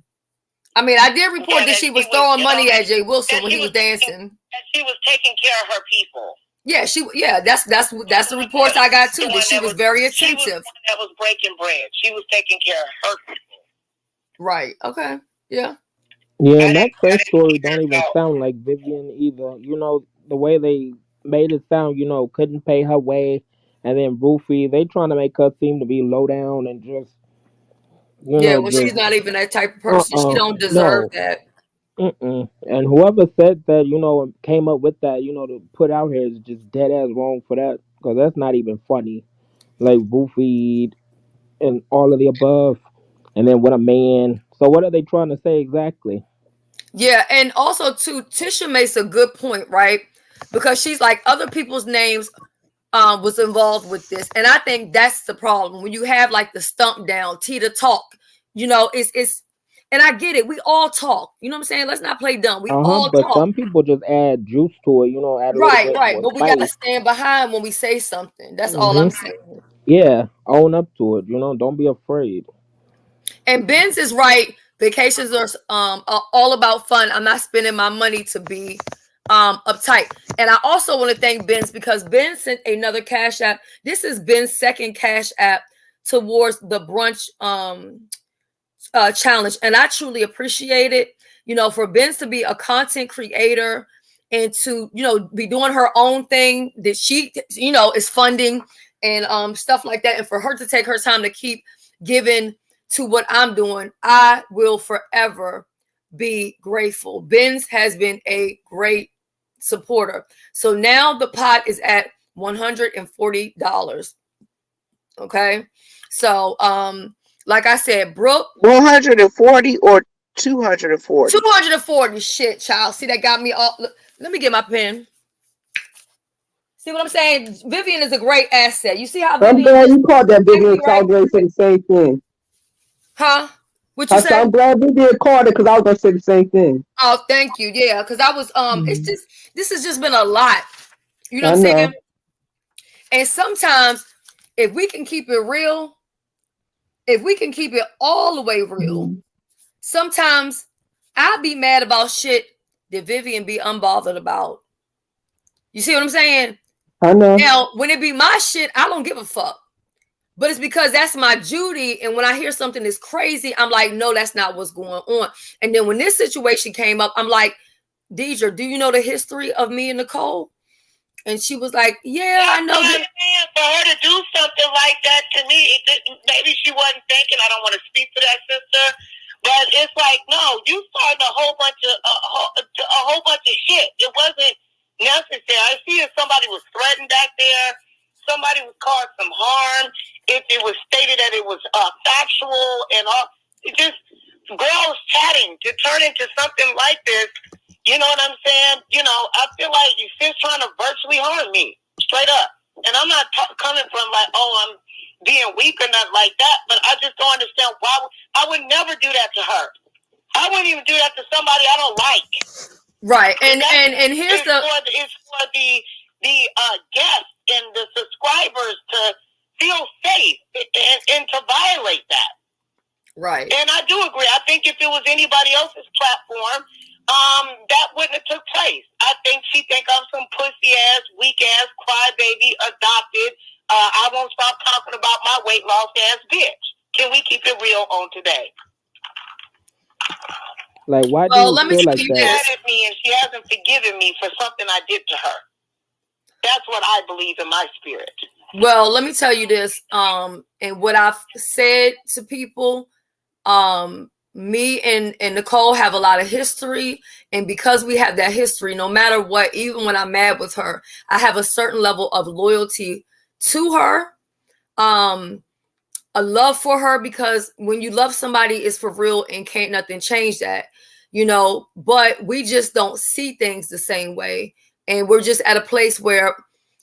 I mean, I did report that she was throwing money at Jay Wilson when he was dancing. And she was taking care of her people. Yeah, that's the reports I got too. That she was very attentive. She was the one that was breaking bread. She was taking care of her people. Right. Okay. Yeah. Yeah, and that first story don't even sound like Vivian either. You know, the way they made it sound, you know, couldn't pay her way, and then Roofy, they trying to make her seem to be low down and just, you know, well, she's not even that type of person. She don't deserve that. And whoever said that, you know, came up with that, you know, to put out here is just dead ass wrong for that, because that's not even funny. Like Roofy and all of the above, and then with a man. So what are they trying to say exactly? Yeah, and also too, Tisha makes a good point, right? Because she's like, other people's names was involved with this, and I think that's the problem when you have like the stump down, Tita talk. You know, it's, and I get it. We all talk. You know what I'm saying? Let's not play dumb. We all but talk. some people just add juice to it. You know, add a little bit right. more But we gotta stand behind when we say something. That's all I'm saying. Yeah, own up to it. You know, don't be afraid. And Ben's is right. Vacations are all about fun. I'm not spending my money to be uptight. And I also want to thank Ben's because Ben sent another Cash App. This is Ben's second Cash App towards the brunch challenge, and I truly appreciate it. You know, for Ben's to be a content creator and to, you know, be doing her own thing that she, you know, is funding and stuff like that, and for her to take her time to keep giving to what I'm doing, I will forever be grateful. Ben's has been a great supporter. So now the pot is at $140. Okay. So like I said, Brooke, 140 or 240? 240. Shit, child. See, that got me all. Let me get my pen. See what I'm saying? Vivian is a great asset. You see how I'm Vivian glad you called that Vivian, because I was going to say the same thing. Huh? What you say? I'm glad Vivian called it, because I was going to say the same thing. Oh, thank you. Yeah, because I was it's just, this has just been a lot. You know what I'm saying? And sometimes if we can keep it real, if we can keep it all the way real, sometimes I'll be mad about shit that Vivian be unbothered about. You see what I'm saying? I know. Now, when it be my shit, I don't give a fuck. But it's because that's my duty. And when I hear something that's crazy, I'm like, no, that's not what's going on. And then when this situation came up, I'm like, Deidre, do you know the history of me and Nicole? And she was like, yeah, I know that. For her to do something like that to me, maybe she wasn't thinking. I don't want to speak to that sister, but it's like, no, you started a whole bunch of shit. It wasn't necessary. I see if somebody was threatened back there, somebody was caused some harm. If it was stated that it was factual and all, it just girls chatting to turn into something like this. You know what I'm saying? You know, I feel like she's trying to virtually harm me, straight up. And I'm not coming from like, oh, I'm being weak or nothing like that, but I just don't understand why. I would never do that to her. I wouldn't even do that to somebody I don't like. Right. And here's it's for the guests and the subscribers to feel safe and to violate that. Right. And I do agree. I think if it was anybody else's platform, that wouldn't have took place. I think she think I'm some pussy ass, weak ass, crybaby, adopted. I won't stop talking about my weight loss ass bitch. Can we keep it real on today? Like, why do you feel like that? She's mad at me and she hasn't forgiven me for something I did to her. That's what I believe in my spirit. Well, let me tell you this. And what I've said to people, me and Nicole have a lot of history, and because we have that history, no matter what, even when I'm mad with her, I have a certain level of loyalty to her. a love for her, because when you love somebody, it's for real and can't nothing change that, you know. But we just don't see things the same way, and we're just at a place where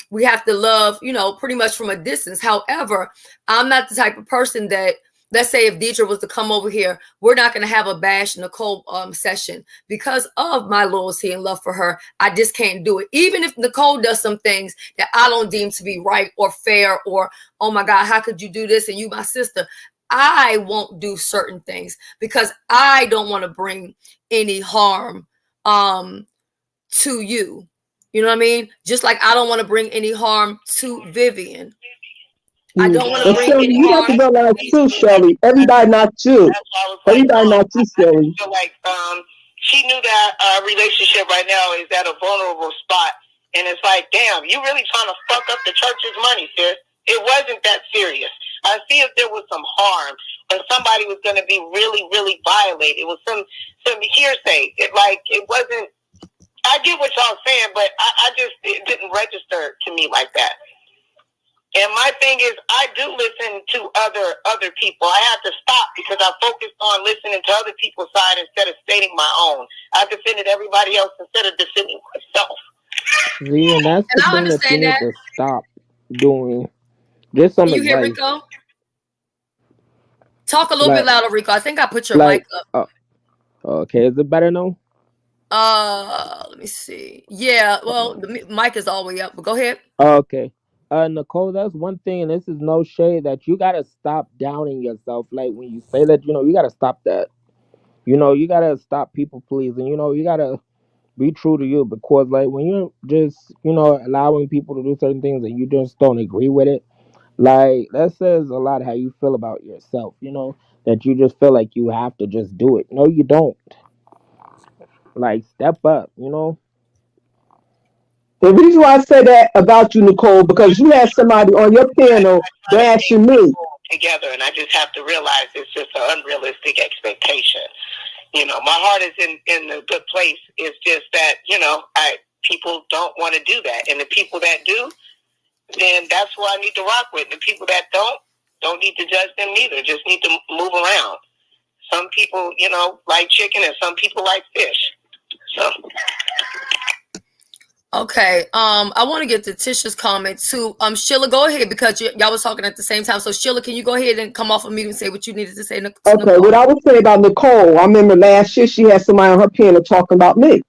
we have to love, you know, pretty much from a distance. However, I'm not the type of person that, let's say if Deidre was to come over here, we're not going to have a bash Nicole session because of my loyalty and love for her. I just can't do it. Even if Nicole does some things that I don't deem to be right or fair, or, oh my God, how could you do this? And you, my sister, I won't do certain things because I don't want to bring any harm to you. You know what I mean? Just like I don't want to bring any harm to Vivian. I don't want to And bring Shelly, any you have to harm. realize too, Shelly, everybody not you. That's why I was like, Everybody not you, Shelly. feel like she knew that our relationship right now is at a vulnerable spot, and it's like, damn, you really trying to fuck up the church's money, sis. It wasn't that serious. I see if there was some harm or somebody was going to be really, really violated. It was some hearsay. It wasn't. I get what y'all saying, but I just, it didn't register to me like that. And my thing is, I do listen to other people. I have to stop because I focused on listening to other people's side instead of stating my own. I defended everybody else instead of defending myself. See, and that's And the I thing that you understand need that. to stop doing. Just some Can you hear advice, Rico? Talk a little bit like, louder, Rico. I think I put your mic up. okay, is it better now? Let me see. Yeah, well, the mic is all the way up, but go ahead. Okay. Nicole, that's one thing, and this is no shade, that you gotta stop downing yourself. Like when you say that, you gotta stop that. You gotta stop people pleasing. You gotta be true to you, because like when you're just, allowing people to do certain things and you just don't agree with it, like that says a lot how you feel about yourself, that you just feel like you have to just do it. No, you don't. Like step up. The reason why I say that about you, Nicole, because you had somebody on your panel I try to bashing me. together, and I just have to realize it's just an unrealistic expectation. My heart is in a good place. It's just that, people don't want to do that. And the people that do, then that's who I need to rock with. The people that don't need to judge them neither. Just need to move around. Some people, like chicken, and some people like fish. So. Okay. I want to get to Tisha's comment too. Sheila, go ahead, because y'all was talking at the same time. So Sheila, can you go ahead and come off of mute and say what you needed to say? Okay, what I would say about Nicole, I remember last year she had somebody on her panel talking about me.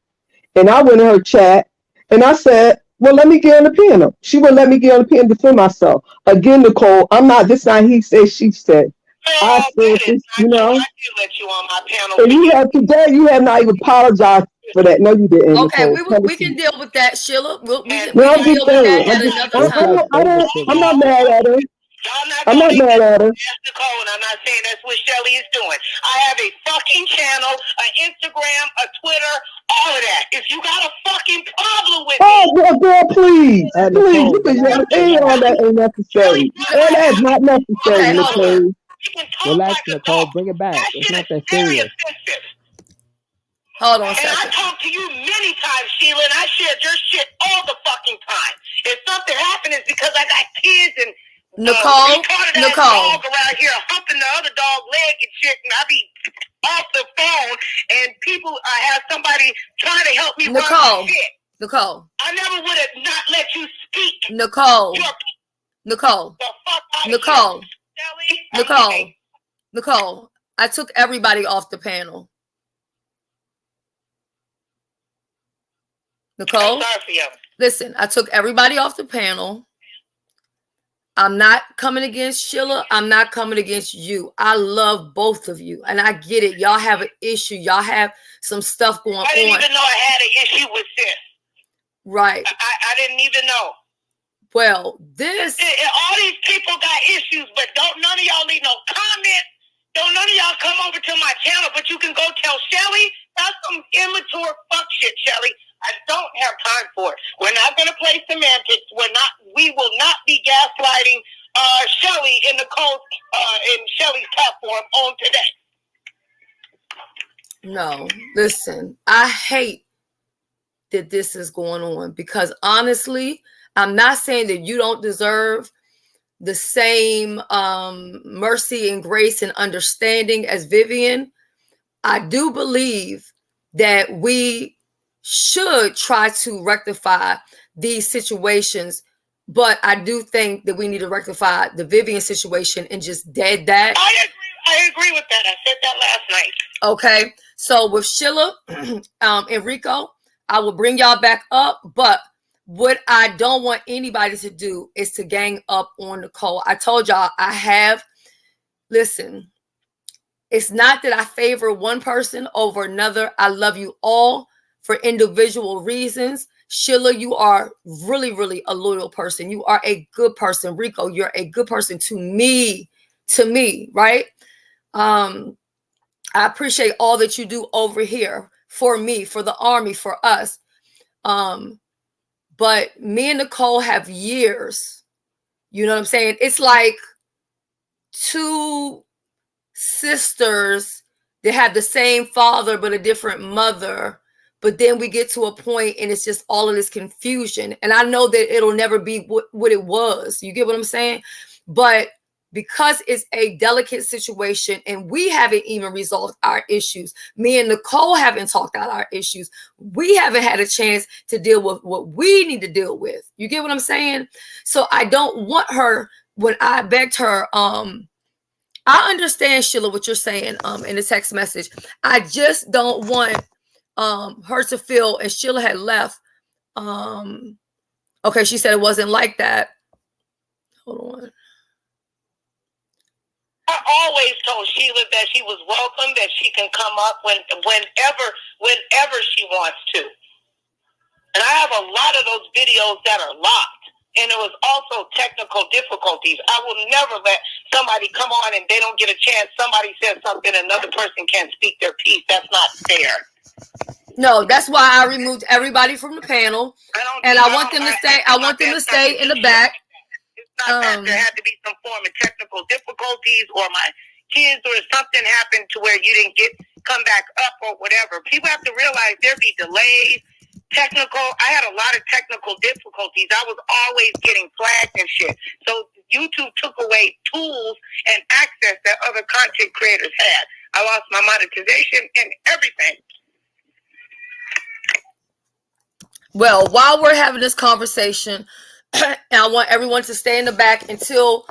And I went in her chat and I said, well, let me get on the panel. She wouldn't let me get on the panel to defend myself. Again, Nicole, I'm not, this not he said, she said. I said this, I did let you on my panel. So you have not even apologized for that. No, you didn't, Okay, Nicole. we can deal with that, Sheila. We can No, I'm deal just with saying. that at another time. I'm not mad at her. I'm not mad at her. That's Nicole, and I'm not saying that's what Shelly is doing. I have a fucking channel, an Instagram, a Twitter, all of that. If you got a fucking problem with me, Girl, please. Please, Nicole, because all that ain't necessary. All that is not necessary, Okay, hold on. Nicole. we can talk relax, like Nicole. adults. Bring it back. That It's shit not is that very serious. offensive. Hold on a And I second. talk to you many times, Sheila, and I shared your shit all the fucking time. If something happened, it's because I got kids and Nicole, dog around here humping the other dog leg and shit, and I be off the phone, and people, I have somebody trying to help me run my shit. Nicole, I never would have not let you speak. Nicole, The fuck out Nicole, of here. Shelly, Nicole, I took everybody off the panel. Nicole, I'm sorry for you. Listen, I took everybody off the panel. I'm not coming against Sheila. I'm not coming against you. I love both of you. And I get it. Y'all have an issue. Y'all have some stuff going on. I didn't even know I had an issue with this. Right. I didn't even know. Well, all these people got issues, but none of y'all leave no comments. None of y'all come over to my channel, but you can go tell Shelly. That's some immature fuck shit, Shelly. I don't have time for it. We're not going to play semantics. We will not be gaslighting Shelly in Shelly's platform on today. No, listen, I hate that this is going on, because honestly, I'm not saying that you don't deserve the same mercy and grace and understanding as Vivian, I do believe that we should try to rectify these situations. But I do think that we need to rectify the Vivian situation and just dead that. I agree with that. I said that last night. Okay. So with Sheila, Enrico, I will bring y'all back up. But what I don't want anybody to do is to gang up on Nicole. I told y'all listen, it's not that I favor one person over another. I love you all for individual reasons. Sheila, you are really, really a loyal person. You are a good person. Rico, you're a good person to me, right? I appreciate all that you do over here for me, for the army, for us. But me and Nicole have years. You know what I'm saying? It's like two sisters that have the same father but a different mother. But then we get to a point and it's just all of this confusion. And I know that it'll never be what it was. You get what I'm saying? But because it's a delicate situation and we haven't even resolved our issues, me and Nicole haven't talked out our issues, we haven't had a chance to deal with what we need to deal with. You get what I'm saying? So I don't want her, when I begged her, I understand, Sheila, what you're saying in the text message. I just don't want her to feel, and Sheila had left. Okay, she said it wasn't like that. Hold on. I always told Sheila that she was welcome, that she can come up whenever she wants to. And I have a lot of those videos that are locked. And it was also technical difficulties. I will never let somebody come on and they don't get a chance. Somebody says something, another person can't speak their piece. That's not fair. No, that's why I removed everybody from the panel. I want them to stay. I want them to stay in the back. It's not that there had to be some form of technical difficulties, or my kids, or something happened to where you didn't come back up or whatever. People have to realize there'd be delays. I had a lot of technical difficulties. I was always getting flagged and shit. So YouTube took away tools and access that other content creators had. I lost my monetization and everything. Well, while we're having this conversation, and I want everyone to stay in the back until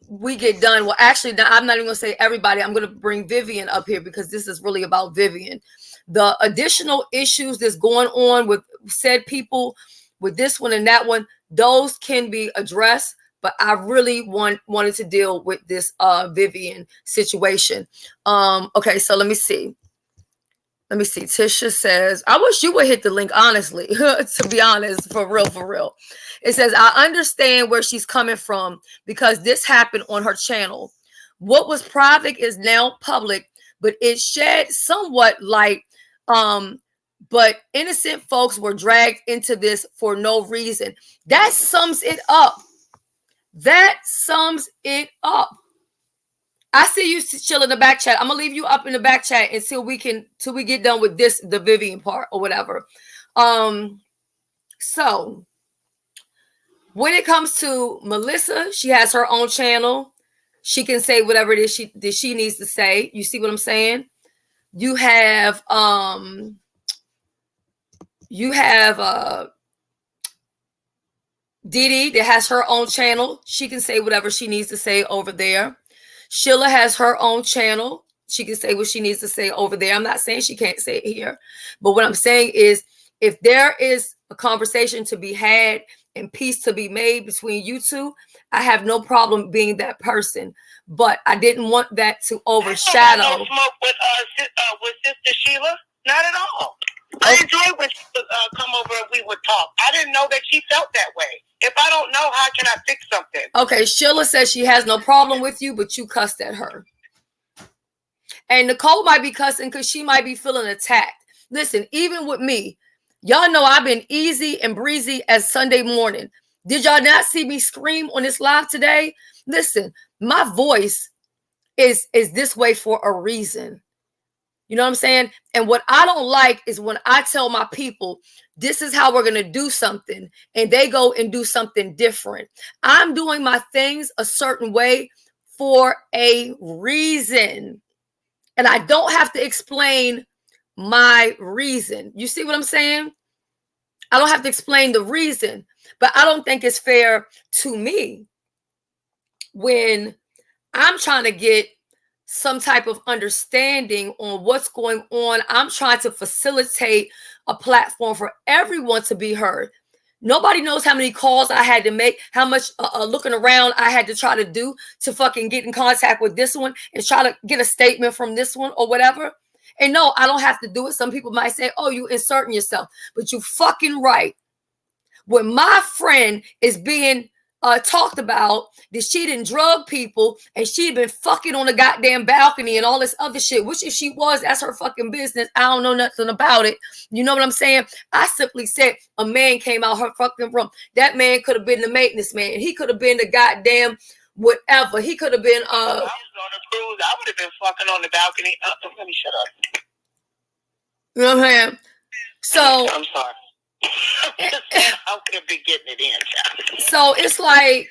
we get done. Well, actually, I'm not even going to say everybody. I'm going to bring Vivian up here because this is really about Vivian. The additional issues that's going on with said people, with this one and that one, those can be addressed. But I really wanted to deal with this Vivian situation. Okay, so let me see. Tisha says, I wish you would hit the link, honestly, to be honest, for real. It says, I understand where she's coming from because this happened on her channel. What was private is now public, but it shed somewhat light. But innocent folks were dragged into this for no reason. That sums it up. I see you chill in the back chat. I'm gonna leave you up in the back chat until we get done with the Vivian part or whatever. So when it comes to Melissa, she has her own channel. She can say whatever it is she needs to say. You see what I'm saying? You have Didi that has her own channel. She can say whatever she needs to say over there. Sheila has her own channel. She can say what she needs to say over there. I'm not saying she can't say it here. But what I'm saying is, if there is a conversation to be had and peace to be made between you two, I have no problem being that person. But I didn't want that to overshadow. I don't smoke with Sister Sheila. Not at all. I enjoy when she would come over and we would talk. I didn't know that she felt that way. If I don't know, how can I fix something? Okay, Sheila says she has no problem with you, but you cussed at her. And Nicole might be cussing because she might be feeling attacked. Listen, even with me, y'all know I've been easy and breezy as Sunday morning. Did y'all not see me scream on this live today? Listen, my voice is this way for a reason. You know what I'm saying? And what I don't like is when I tell my people, this is how we're going to do something, and they go and do something different. I'm doing my things a certain way for a reason. And I don't have to explain my reason. You see what I'm saying? I don't have to explain the reason, but I don't think it's fair to me when I'm trying to get some type of understanding on what's going on. I'm trying to facilitate a platform for everyone to be heard. Nobody knows how many calls I had to make, how much looking around I had to try to do to fucking get in contact with this one and try to get a statement from this one or whatever. And no, I don't have to do it. Some people might say, oh, you inserting yourself, but you fucking right. When my friend is being talked about that she didn't drug people and she'd been fucking on the goddamn balcony and all this other shit, which if she was, that's her fucking business. I don't know nothing about it. You know what I'm saying? I simply said a man came out her fucking room. That man could have been the maintenance man. He could have been the goddamn whatever. He could have been I was on a cruise. I would have been fucking on the balcony. Let me shut up. You know what I'm saying? So I'm sorry. I could have been getting it in, child. So it's like,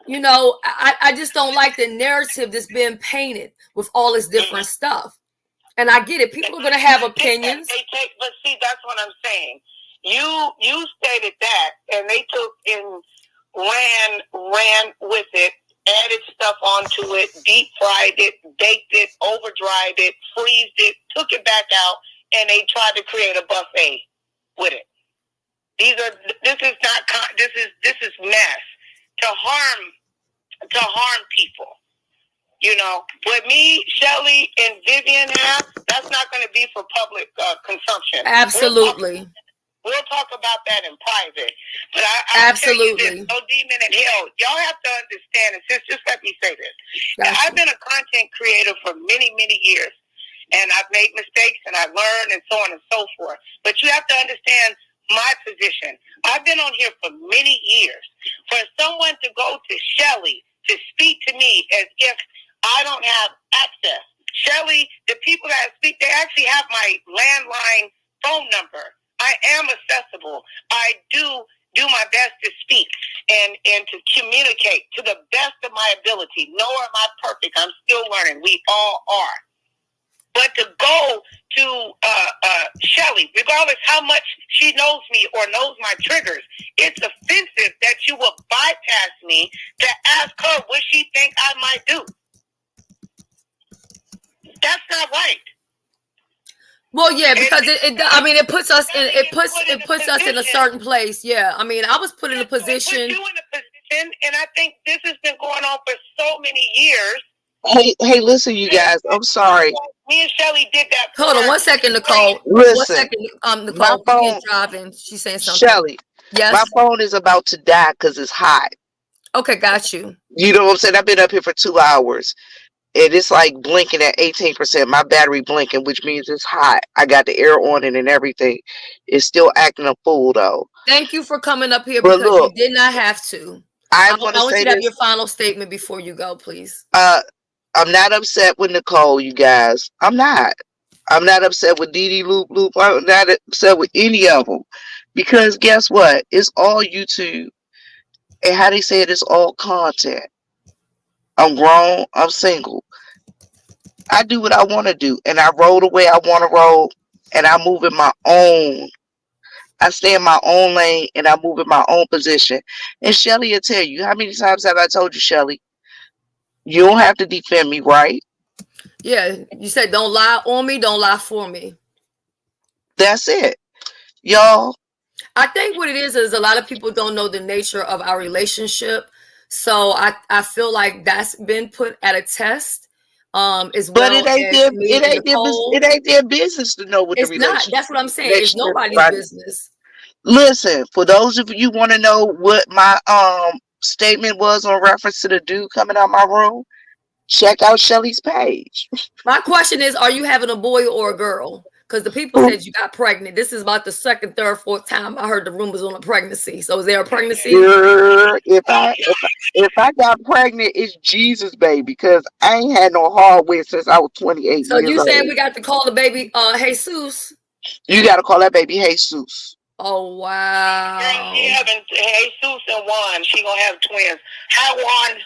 you know, I just don't like the narrative that's being painted with all this different stuff. And I get it. People are going to have opinions. But see, that's what I'm saying. You stated that, and they took and ran with it, added stuff onto it, deep fried it, baked it, over dried it, freezed it, took it back out, and they tried to create a buffet with it. This is mess to harm people. You know, what me, Shelly, and Vivian have, that's not going to be for public consumption. Absolutely. We'll talk about that in private. But Absolutely. No demon in hell. Y'all have to understand, and just let me say this. Gotcha. I've been a content creator for many, many years. And I've made mistakes and I've learned and so on and so forth. But you have to understand my position. I've been on here for many years. For someone to go to Shelly to speak to me as if I don't have access. Shelly, the people that speak, they actually have my landline phone number. I am accessible. I do my best to speak and to communicate to the best of my ability. Nor am I perfect. I'm still learning. We all are. But to go to Shelly, regardless how much she knows me or knows my triggers, it's offensive that you will bypass me to ask her what she think I might do. That's not right. Well, yeah, because it puts us in a certain place. Yeah, I mean, I was put in a position. Put you in a position, and I think this has been going on for so many years. Hey, listen, you guys. I'm sorry. Me and Shelly did that. Hold on 1 second, Nicole. Listen, 1 second, Nicole. My phone driving. She's saying something. Shelly, yes. My phone is about to die because it's hot. Okay, got you. You know what I'm saying? I've been up here for 2 hours, and it's like blinking at 18%. My battery blinking, which means it's hot. I got the air on it and everything. It's still acting a fool though. Thank you for coming up here because you did not have to. I want you to have your final statement before you go, please. I'm not upset with Nicole, you guys. I'm not upset with Dee Dee Loop Loop. I'm not upset with any of them. Because guess what? It's all YouTube. And how they say it, it's all content. I'm grown. I'm single. I do what I want to do. And I roll the way I want to roll. And I move in my own. I stay in my own lane and I move in my own position. And Shelly will tell you, how many times have I told you, Shelly? You don't have to defend me, right? Yeah, you said don't lie on me, don't lie for me. That's it, y'all. I think what it is a lot of people don't know the nature of our relationship. So I feel like that's been put at a test. As well. But it ain't their business to know what the relationship. It's not. That's what I'm saying. It's nobody's business. Listen, for those of you want to know what my statement was on reference to the dude coming out my room, check out Shelly's page. My question is, are you having a boy or a girl? Because the people said you got pregnant. This is about the second, third, fourth time I heard the rumors on a pregnancy. So is there a pregnancy? Girl, if I got pregnant, it's Jesus, baby, because I ain't had no hardware since I was 28 So years you old. saying we got to call the baby Jesus? You got to call that baby Jesus. Oh, wow. Girl, she having Jesus and Juan. She gonna have twins. Hi, Juan.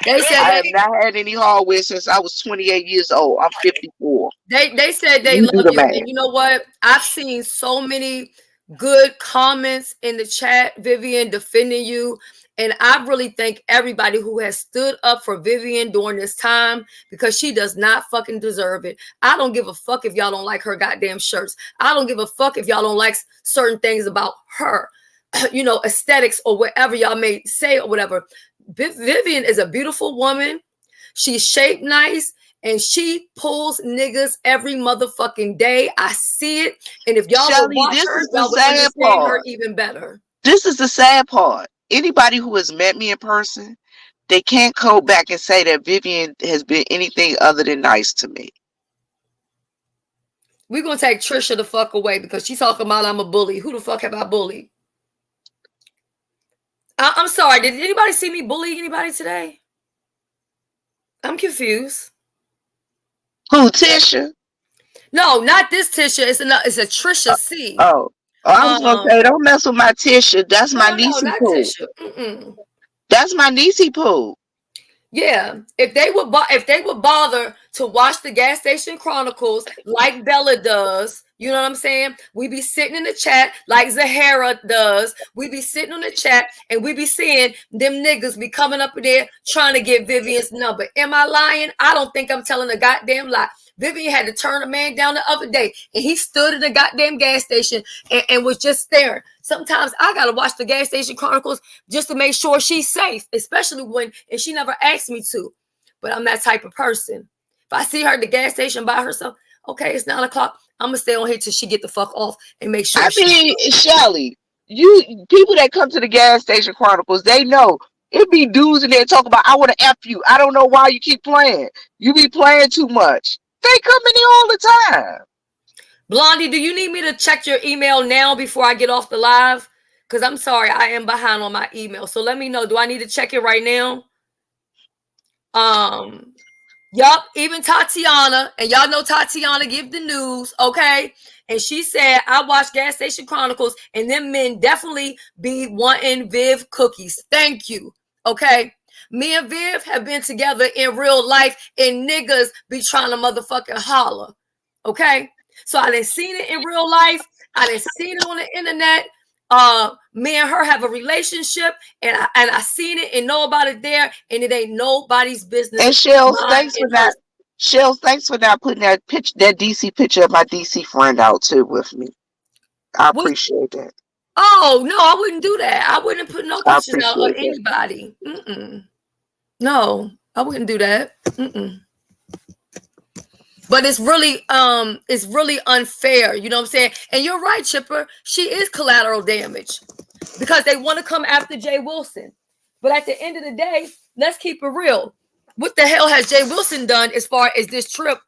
They said I have not had any hardware since I was 28 years old. I'm 54. They said they You do love the you. math. And you know what? I've seen so many good comments in the chat, Vivian, defending you. And I really thank everybody who has stood up for Vivian during this time, because she does not fucking deserve it. I don't give a fuck if y'all don't like her goddamn shirts. I don't give a fuck if y'all don't like certain things about her, you know, aesthetics or whatever y'all may say or whatever. Vivian is a beautiful woman. She's shaped nice. And she pulls niggas every motherfucking day. I see it. And if y'all Shelly, would watch this her, is the y'all would sad understand her part. even better. This is the sad part. Anybody who has met me in person, they can't go back and say that Vivian has been anything other than nice to me. We're going to take Trisha the fuck away because she's talking about I'm a bully. Who the fuck have I bullied? I'm sorry. Did anybody see me bully anybody today? I'm confused. Who, Tisha? No, not this Tisha. It's a Trisha C. Oh, I was gonna say, don't mess with my Tisha. That's my No, niecey not poo. Tisha. That's my niecey poo. Yeah, if they would bother to watch the Gas Station Chronicles like Bella does, you know what I'm saying? We be sitting in the chat like Zahara does. We be sitting on the chat and we be seeing them niggas be coming up in there trying to get Vivian's number. Am I lying? I don't think I'm telling a goddamn lie. Vivian had to turn a man down the other day, and he stood in the goddamn gas station and was just staring. Sometimes I gotta watch the Gas Station Chronicles just to make sure she's safe, especially when, and she never asked me to, but I'm that type of person. If I see her at the gas station by herself, okay, it's 9 o'clock. I'm gonna stay on here till she get the fuck off and make sure. I mean, Shelly, you people that come to the Gas Station Chronicles, they know it be dudes in there talking about I want to F you. I don't know why you keep playing. You be playing too much. They come in here all the time. Blondie, do you need me to check your email now before I get off the live? Because I'm sorry, I am behind on my email. So let me know. Do I need to check it right now? Yup, even Tatiana, and y'all know Tatiana give the news, okay? And she said, I watch Gas Station Chronicles, and them men definitely be wanting Viv cookies. Thank you, okay? Me and Viv have been together in real life, and niggas be trying to motherfucking holler, okay? So I done seen it in real life. I done seen it on the internet. Me and her have a relationship, and I seen it and know about it there, and it ain't nobody's business. And Shells, thanks for that. Shells, thanks for not putting that DC picture of my DC friend out too with me. I appreciate that. Oh no, I wouldn't do that. I wouldn't put no pictures out of anybody. No, I wouldn't do that. But it's really unfair. You know what I'm saying? And you're right, Chipper. She is collateral damage because they want to come after Jay Wilson. But at the end of the day, let's keep it real. What the hell has Jay Wilson done as far as this trip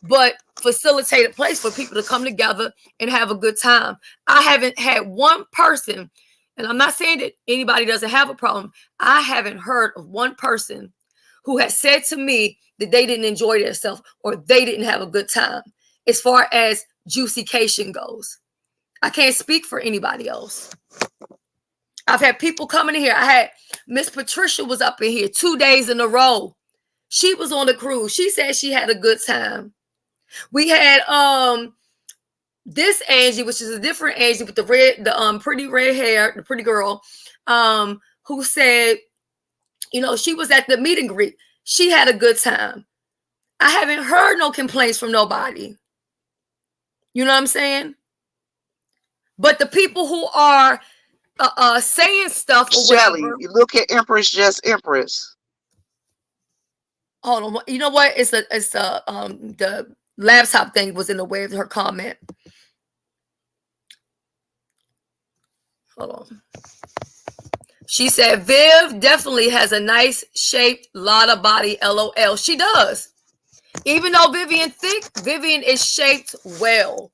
but facilitate a place for people to come together and have a good time? I haven't had one person, and I'm not saying that anybody doesn't have a problem. I haven't heard of one person who has said to me that they didn't enjoy themselves or they didn't have a good time as far as juicycation goes. I can't speak for anybody else. I've had people coming in here. I had Miss Patricia was up in here 2 days in a row. She was on the cruise. She said she had a good time. We had this Angie, which is a different Angie with the pretty red hair, the pretty girl, who said, you know, she was at the meet and greet. She had a good time. I haven't heard no complaints from nobody. You know what I'm saying? But the people who are saying stuff or Shelly, whatever, you look at Empress Just Empress. Hold on. You know what? It's the laptop thing was in the way of her comment. Hold on. She said, Viv definitely has a nice shaped lot of body, LOL. She does. Even though Vivian thick, Vivian is shaped well.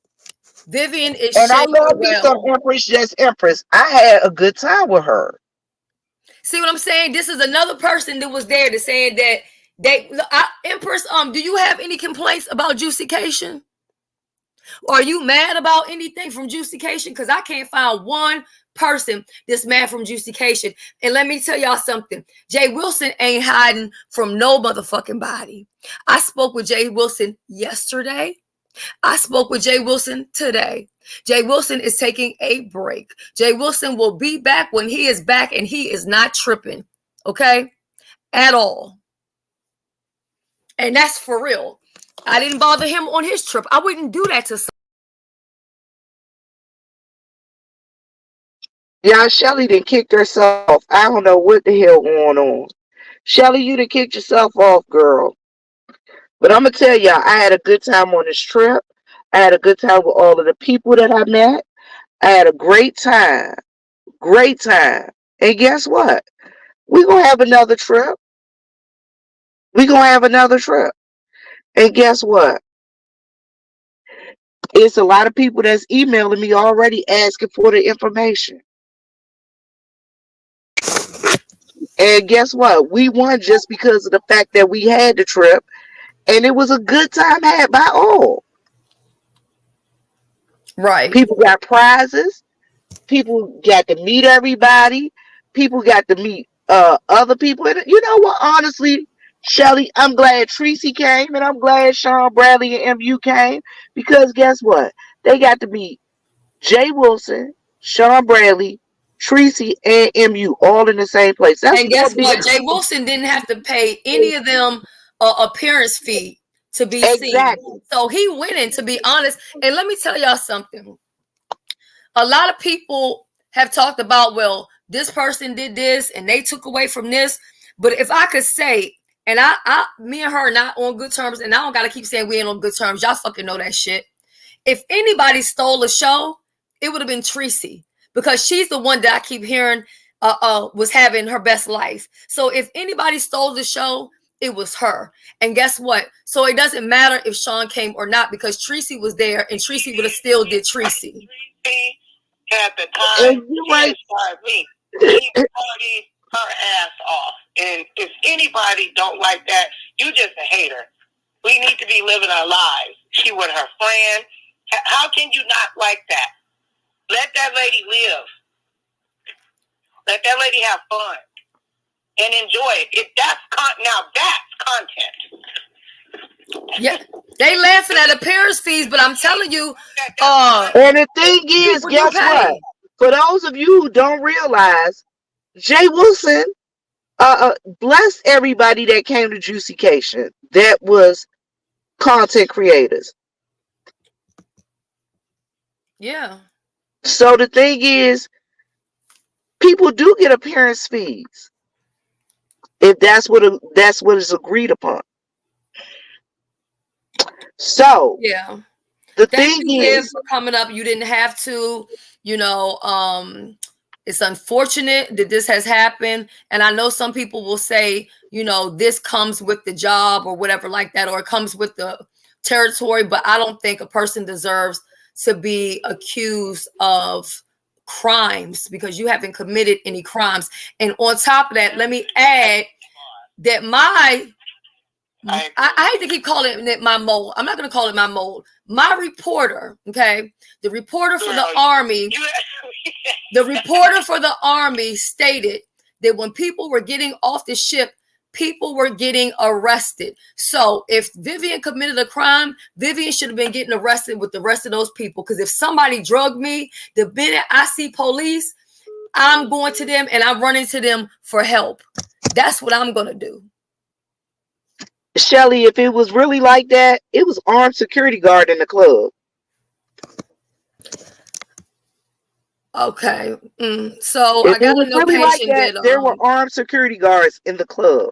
Vivian is And I shaped love me some well. Empress, just Empress. I had a good time with her. See what I'm saying? This is another person that was there to saying that Empress, do you have any complaints about Juicycation? Are you mad about anything from Juicycation? Because I can't find one person that's mad from Juicycation. And let me tell y'all something. Jay Wilson ain't hiding from no motherfucking body. I spoke with Jay Wilson yesterday. I spoke with Jay Wilson today. Jay Wilson is taking a break. Jay Wilson will be back when he is back, and he is not tripping, okay? At all. And that's for real. I didn't bother him on his trip. I wouldn't do that to someone. Yeah, Shelly done kicked herself. I don't know what the hell going on. Shelly, you done kicked yourself off, girl. But I'm going to tell y'all, I had a good time on this trip. I had a good time with all of the people that I met. I had a great time. Great time. And guess what? We're going to have another trip. We're going to have another trip. And guess what? It's a lot of people that's emailing me already asking for the information. And guess what? We won just because of the fact that we had the trip. And it was a good time had by all. Right. People got prizes. People got to meet everybody. People got to meet other people. And you know what? Honestly, Shelly, I'm glad Tracy came, and I'm glad Sean Bradley and MU came, because guess what? They got to meet Jay Wilson, Sean Bradley, Tracy, and MU all in the same place. That's and guess what? Jay Wilson didn't have to pay any of them appearance fee to be exactly seen. So he winning, to be honest. And let me tell y'all something. A lot of people have talked about, well, this person did this and they took away from this. But if I could say, and me and her are not on good terms, and I don't gotta keep saying we ain't on good terms. Y'all fucking know that shit. If anybody stole a show, it would have been Tracy, because she's the one that I keep hearing was having her best life. So if anybody stole the show, it was her. And guess what? So it doesn't matter if Sean came or not, because Tracy was there, and Tracy would have still did Tracy. At the time, right. Me. She partied her ass off. And if anybody don't like that, you just a hater. We need to be living our lives. She with her friend. How can you not like that? Let that lady live. Let that lady have fun and enjoy it. If that's now that's content. Yeah, they laughing at appearance fees, but I'm telling you, and the thing is, guess what? For those of you who don't realize, Jay Wilson blessed everybody that came to Juicycation that was content creators. Yeah. So the thing is, people do get appearance fees if that's what is agreed upon. So yeah, the thing is, for coming up, you didn't have to. You know, it's unfortunate that this has happened, and I know some people will say, you know, this comes with the job or whatever like that, or it comes with the territory. But I don't think a person deserves to be accused of crimes because you haven't committed any crimes. And on top of that, let me add that I hate to keep calling it my mold. I'm not going to call it my mold. My reporter, okay, the reporter for the Army, the reporter for the Army stated that when people were getting off the ship, people were getting arrested. So if Vivian committed a crime, Vivian should have been getting arrested with the rest of those people. Because if somebody drugged me, the minute I see police, I'm going to them and I'm running to them for help. That's what I'm going to do. Shelly, if it was really like that, it was armed security guard in the club. Okay. So if I got a notation really like that, there were armed security guards in the club.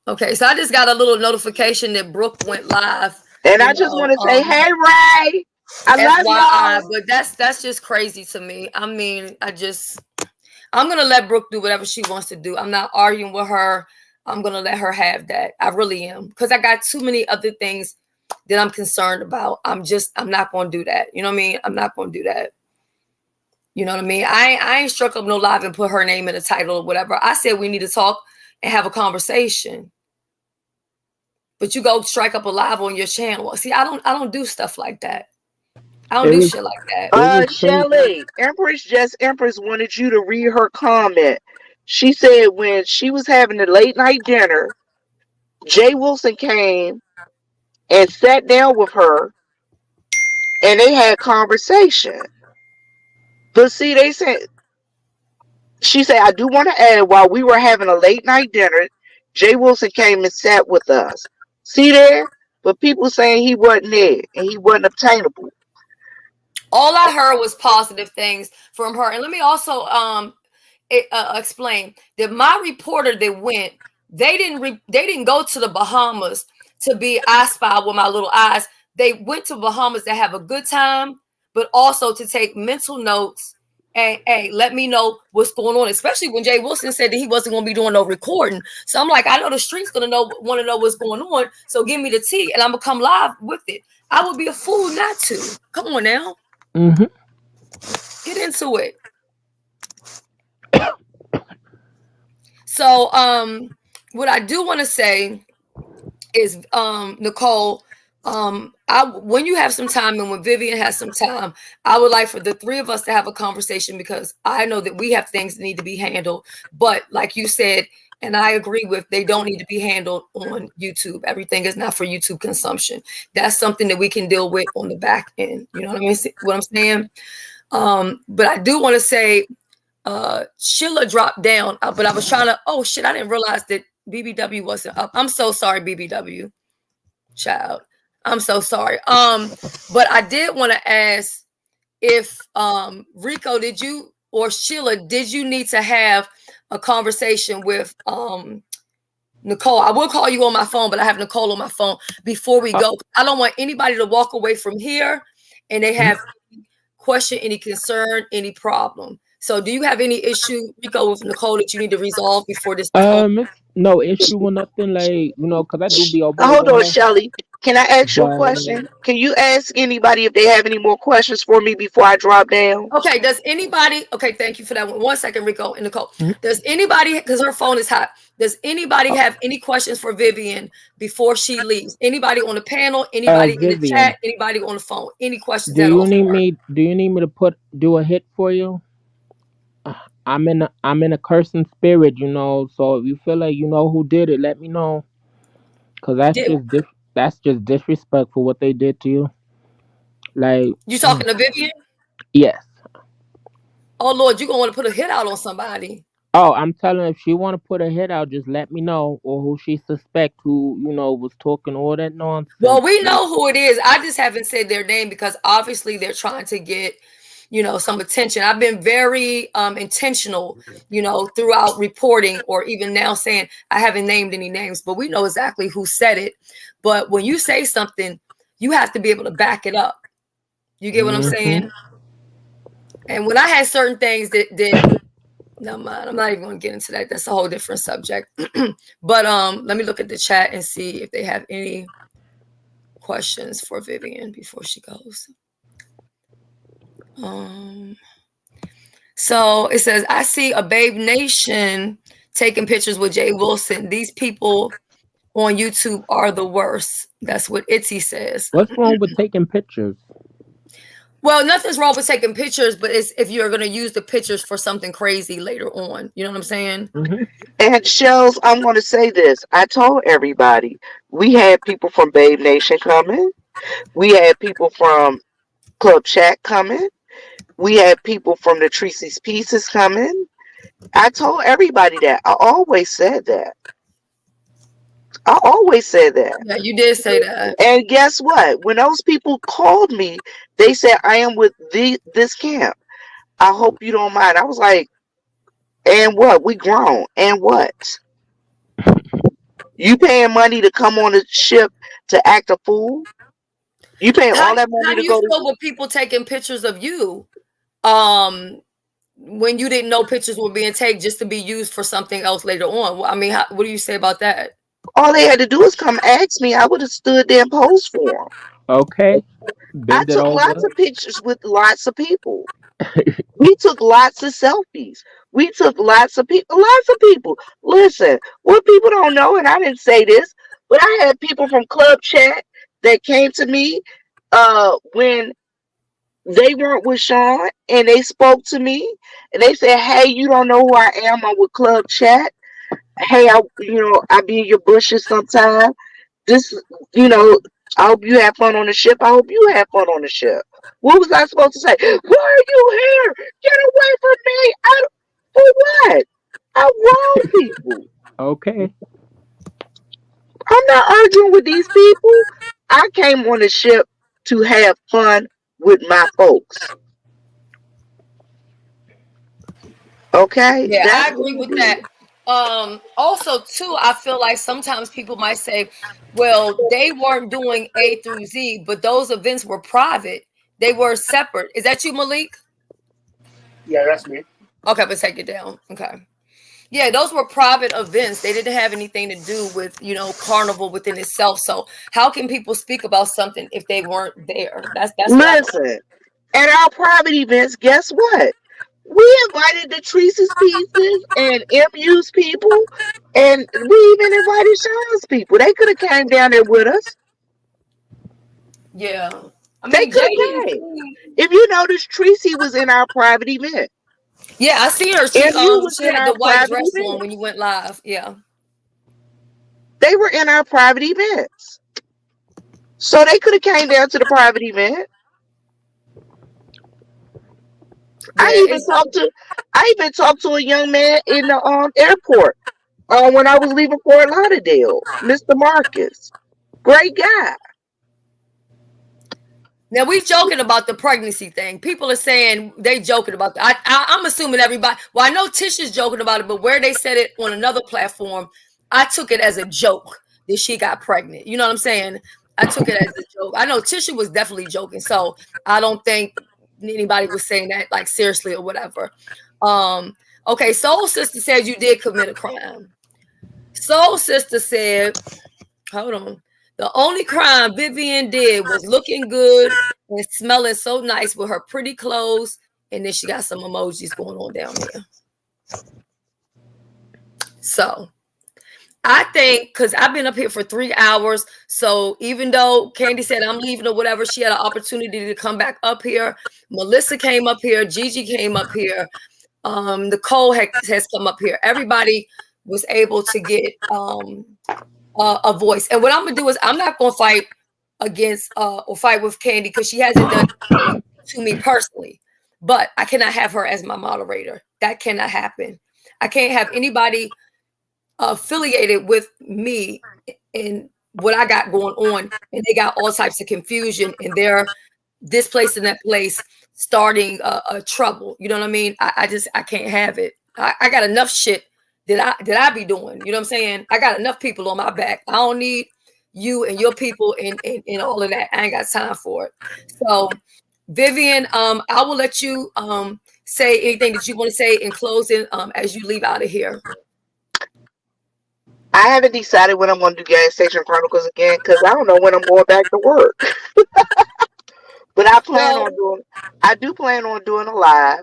Okay, so I just got a little notification that Brooke went live. And I just want to say, hey, Ray, I love y'all. But that's just crazy to me. I mean, I'm gonna let Brooke do whatever she wants to do. I'm not arguing with her. I'm gonna let her have that. I really am, because I got too many other things that I'm concerned about. I'm not gonna do that. You know what I mean? I'm not gonna do that. You know what I mean? I ain't struck up no live and put her name in the title or whatever. I said we need to talk and have a conversation. But you go strike up a live on your channel. See, I don't do stuff like that. I don't do shit like that. Shelly, Empress wanted you to read her comment. She said when she was having the late night dinner, Jay Wilson came and sat down with her and they had conversation. But see, she said, I do want to add, while we were having a late night dinner, Jay Wilson came and sat with us. See there? But people saying he wasn't there and he wasn't obtainable. All I heard was positive things from her. And let me also explain that my reporter that went, they didn't go to the Bahamas to be I Spy with my little eyes. They went to Bahamas to have a good time, but also to take mental notes and hey, let me know what's going on, especially when Jay Wilson said that he wasn't going to be doing no recording. So I'm like, I know the street's going to want to know what's going on. So give me the tea and I'm going to come live with it. I would be a fool not to. Come on now. Mm-hmm. Get into it. So what I do want to say is Nicole, when you have some time and when Vivian has some time, I would like for the three of us to have a conversation, because I know that we have things that need to be handled, but like you said, and I agree with, they don't need to be handled on YouTube. Everything is not for YouTube consumption. That's something that we can deal with on the back end. You know what I mean? What I'm saying? But I do want to say, Sheila dropped down, but I was trying to, oh shit, I didn't realize that BBW wasn't up. I'm so sorry, BBW child. I'm so sorry. But I did want to ask if Rico, did you, or Sheila, did you need to have a conversation with Nicole? I will call you on my phone, but I have Nicole on my phone before we go. I don't want anybody to walk away from here and they have any question, any concern, any problem. So do you have any issue, Rico, with Nicole that you need to resolve before this? No issue or nothing, like, because I do be over Hold with on, her. Shelly. Can I ask you a question? Can you ask anybody if they have any more questions for me before I drop down? Okay, does anybody, okay, thank you for that one. 1 second, Rico and Nicole. Does anybody, because her phone is hot, does anybody have any questions for Vivian before she leaves? Anybody on the panel, anybody in the chat, anybody on the phone, any questions Do at you all? need me to do a hit for you? I'm in a cursing spirit, so if you feel like you know who did it, let me know. Cause that's just disrespectful what they did to you. Like, you talking to Vivian? Yes. Oh Lord, you gonna want to put a hit out on somebody. Oh, I'm telling her, if she want to put a hit out, just let me know, or who she suspect who was talking all that nonsense. Well, we know who it is. I just haven't said their name because obviously they're trying to get some attention. I've been very intentional, throughout reporting, or even now saying I haven't named any names, but we know exactly who said it. But when you say something, you have to be able to back it up. You get what I'm saying? And when I had certain things that no mind, I'm not even going to get into that. That's a whole different subject. But let me look at the chat and see if they have any questions for Vivian before she goes. So it says, I see a Babe Nation taking pictures with Jay Wilson. These people on YouTube are the worst. That's what Itzy says. What's wrong with taking pictures? Well, nothing's wrong with taking pictures, but it's if you're going to use the pictures for something crazy later on. You know what I'm saying? And Shells, I'm going to say this. I told everybody, we had people from Babe Nation coming. We had people from Club Chat coming. We had people from the Tracy's Pieces coming. I told everybody that. I always said that. Yeah, you did say that. And guess what? When those people called me, they said, I am with this camp. I hope you don't mind. I was like, and what? We grown. And what? You paying money to come on a ship to act a fool? You paying all that money to go to with people taking pictures of you? when you didn't know pictures were being taken just to be used for something else later on. I mean, what do you say about that? All they had to do is come ask me. I would have stood there and posed for them. Okay. I Bend it took lots over. of pictures with lots of people. We took lots of selfies. We took lots of people. Lots of people. Listen, what people don't know, and I didn't say this, but I had people from Club Chat that came to me when they weren't with Sean, and they spoke to me, and they said, "Hey, you don't know who I am. I'm with Club Chat. Hey, I be in your bushes sometime. This, you know, I hope you have fun on the ship. I hope you have fun on the ship." What was I supposed to say? Why are you here? Get away from me! For what? I wrong people. Okay. I'm not arguing with these people. I came on the ship to have fun with my folks. Okay, Yeah, I that's agree what with it that. is. Also, too, I feel like sometimes people might say, well, they weren't doing A through Z, but those events were private. They were separate. Is that you, Malik? Yeah, that's me. Okay, but take it down. Okay. Yeah, those were private events. They didn't have anything to do with, Carnival within itself. So how can people speak about something if they weren't there? That's what I don't. Listen, at our private events, guess what? We invited the Teresa's Pieces and MU's people, and we even invited Sean's people. They could have came down there with us. Yeah. I They mean, could Jay have didn't came. see. If you notice, Tracy was in our private event. Yeah, I see her. MU was She in had the our white private dress on event. when you went live. Yeah. They were in our private events. So they could have came down to the private event. Yeah, it's I even talked to a young man in the airport when I was leaving Fort Lauderdale, Mr. Marcus. Great guy. now we joking about the pregnancy thing. People are saying they joking about that. I'm assuming everybody. Well, I know Tisha's joking about it, but where they said it on another platform, I took it as a joke that she got pregnant. You know what I'm saying? I took it as a joke. I know Tisha was definitely joking, so I don't think anybody was saying that like seriously or whatever. Okay, Soul Sister said you did commit a crime. Soul Sister said, hold on. The only crime Vivian did was looking good and smelling so nice with her pretty clothes. And then she got some emojis going on down here. So I think because I've been up here for 3 hours. So even though Candy said I'm leaving or whatever, she had an opportunity to come back up here. Melissa came up here. Gigi came up here. Nicole has come up here. Everybody was able to get a voice. And what I'm gonna do is I'm not gonna fight against or fight with Candy because she hasn't done anything to me personally. But I cannot have her as my moderator. That cannot happen. I can't have anybody affiliated with me in what I got going on, and they got all types of confusion, and they're this place and that place starting a trouble. You know what I mean? I can't have it. I got enough shit that I be doing. You know what I'm saying? I got enough people on my back. I don't need you and your people and all of that. I ain't got time for it. So Vivian, I will let you say anything that you want to say in closing as you leave out of here. I haven't decided when I'm going to do Gas Station Chronicles again because I don't know when I'm going back to work. But I do plan on doing a live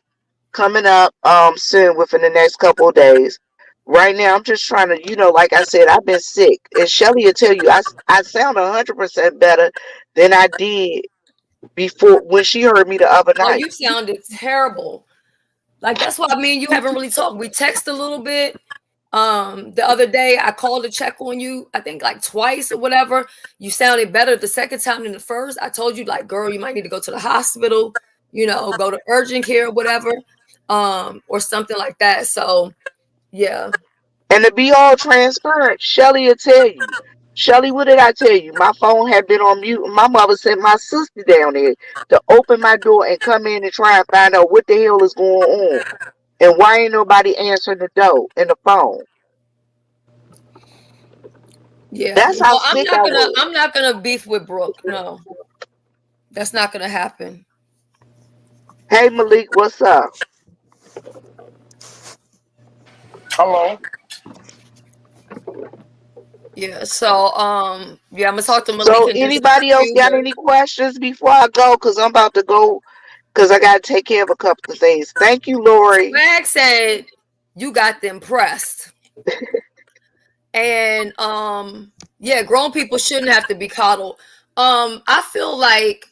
coming up soon within the next couple of days. Right now, I'm just trying to, like I said, I've been sick. And Shelly will tell you, I sound 100% better than I did before when she heard me the other Oh, night. you sounded terrible. Like that's why me and you haven't really talked. We text a little bit. The other day I called to check on you, I think like twice or whatever. You sounded better the second time than the first. I told you, like, girl, you might need to go to the hospital, go to urgent care or whatever, or something like that. So yeah. And to be all transparent, Shelly will tell you. Shelly, what did I tell you? My phone had been on mute. My mother sent my sister down there to open my door and come in and try and find out what the hell is going on. And why ain't nobody answering the door and the phone? Yeah. That's how No, sick I was. I'm not gonna beef with Brooke. No, that's not gonna happen. Hey Malik, what's up? Hello. Yeah. So yeah, I'm gonna talk to So Malik and anybody else got distribute. any questions before I go? Cause I'm about to go. Cause I gotta take care of a couple of things. Thank you, Lori. Swag said you got them pressed. And yeah, grown people shouldn't have to be coddled. I feel like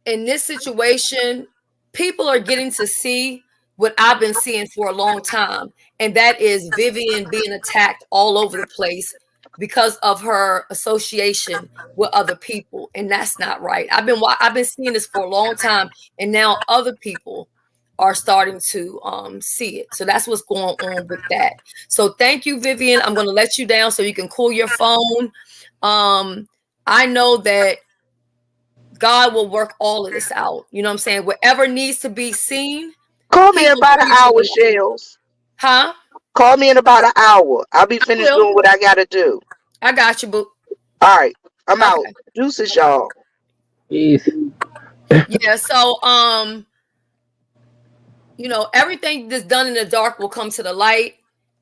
in this situation, people are getting to see what I've been seeing for a long time, and that is Vivian being attacked all over the place because of her association with other people, and that's not right. I've been seeing this for a long time, and now other people are starting to see it. So that's what's going on with that. So thank you, Vivian. I'm going to let you down so you can cool your phone. I know that God will work all of this out. You know what I'm saying? Whatever needs to be seen, Call me He in will about an bring it to hour, light. Shells. Huh? Call me in about an hour. I'll be I finished will. doing what I gotta do. I got you, boo. All right, I'm out. Okay. Deuces, y'all. Peace. Yeah. So, you know, everything that's done in the dark will come to the light.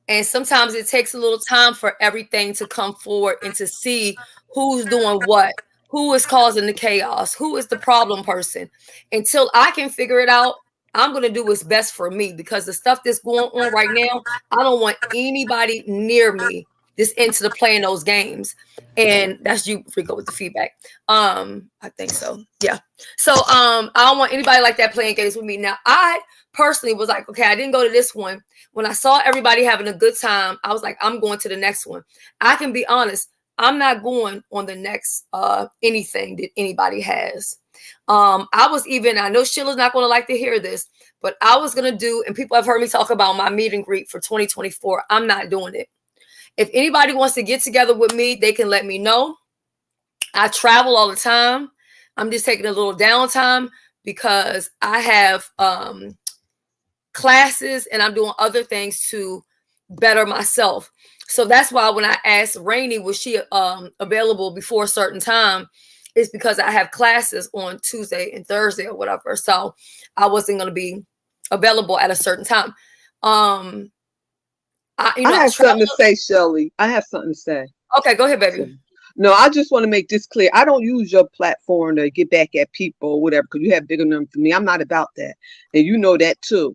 And sometimes it takes a little time for everything to come forward and to see who's doing what, who is causing the chaos, who is the problem person. Until I can figure it out, I'm going to do what's best for me, because the stuff that's going on right now, I don't want anybody near me that's into the playing those games. And that's you, Rico, with the feedback. I think so. Yeah. So I don't want anybody like that playing games with me. Now, I personally was like, okay, I didn't go to this one. When I saw everybody having a good time, I was like, I'm going to the next one. I can be honest, I'm not going on the next anything that anybody has. I was even, I know Sheila's not going to like to hear this, but I was going to do, and people have heard me talk about my meet and greet for 2024. I'm not doing it. If anybody wants to get together with me, they can let me know. I travel all the time. I'm just taking a little downtime because I have classes and I'm doing other things to better myself. So that's why when I asked Rainey, was she available before a certain time, it's because I have classes on Tuesday and Thursday or whatever. So I wasn't going to be available at a certain time. I have something to say, Shelly. I have something to say. Okay, go ahead, baby. No, I just want to make this clear. I don't use your platform to get back at people or whatever, because you have bigger numbers than me. I'm not about that. And you know that too.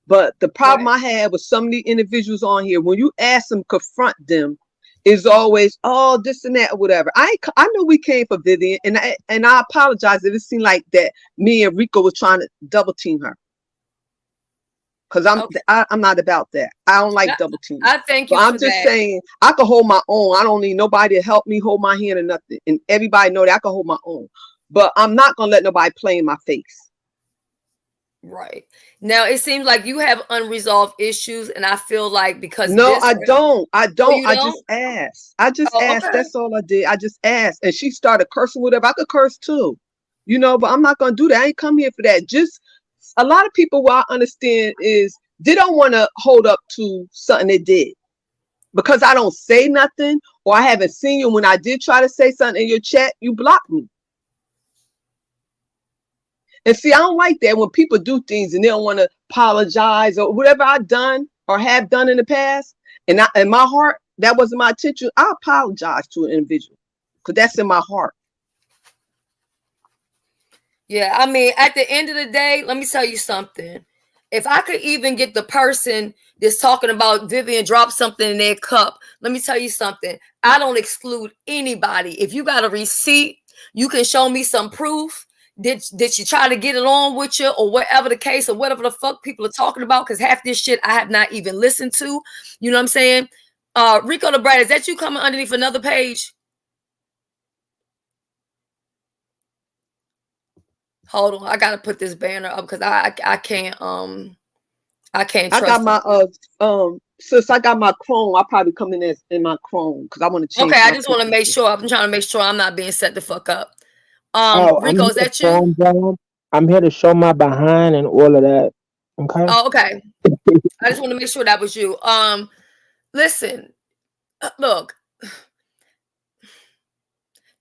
But the problem I had with some of the individuals on here, when you ask them, confront them, is always, oh, this and that or whatever. I know we came for Vivian, and I apologize if it seemed like that me and Rico was trying to double team her. Because I'm not about that. I don't like double team. I thank you. So I'm just saying I can hold my own. I don't need nobody to help me hold my hand or nothing. And everybody know that I can hold my own. But I'm not gonna let nobody play in my face. Right. Now it seems like you have unresolved issues, and I feel like because I don't. I just asked. Asked. Okay. That's all I did. I just asked, and she started cursing whatever. I could curse too, but I'm not gonna do that. I ain't come here for that. Just a lot of people, what I understand is they don't want to hold up to something they did because I don't say nothing, or I haven't seen you. When I did try to say something in your chat, you blocked me. And see, I don't like that when people do things and they don't want to apologize or whatever I've done or have done in the past. And in my heart, that wasn't my intention. I apologize to an individual because that's in my heart. Yeah, I mean, at the end of the day, let me tell you something. If I could even get the person that's talking about Vivian drop something in their cup, let me tell you something. I don't exclude anybody. If you got a receipt, you can show me some proof. Did she try to get it on with you, or whatever the case, or whatever the fuck people are talking about? Because half this shit I have not even listened to. You know what I'm saying? Rico the Brad, is that you coming underneath another page? Hold on, I gotta put this banner up because I can't I can't trust. I got my sis, I got my Chrome. I'll probably come in my Chrome because I want to change. Okay, I just want to make sure. I'm trying to make sure I'm not being set the fuck up. Rico, is that you? I'm here to show my behind and all of that. Okay. Oh, okay. I just want to make sure that was you. Listen, look,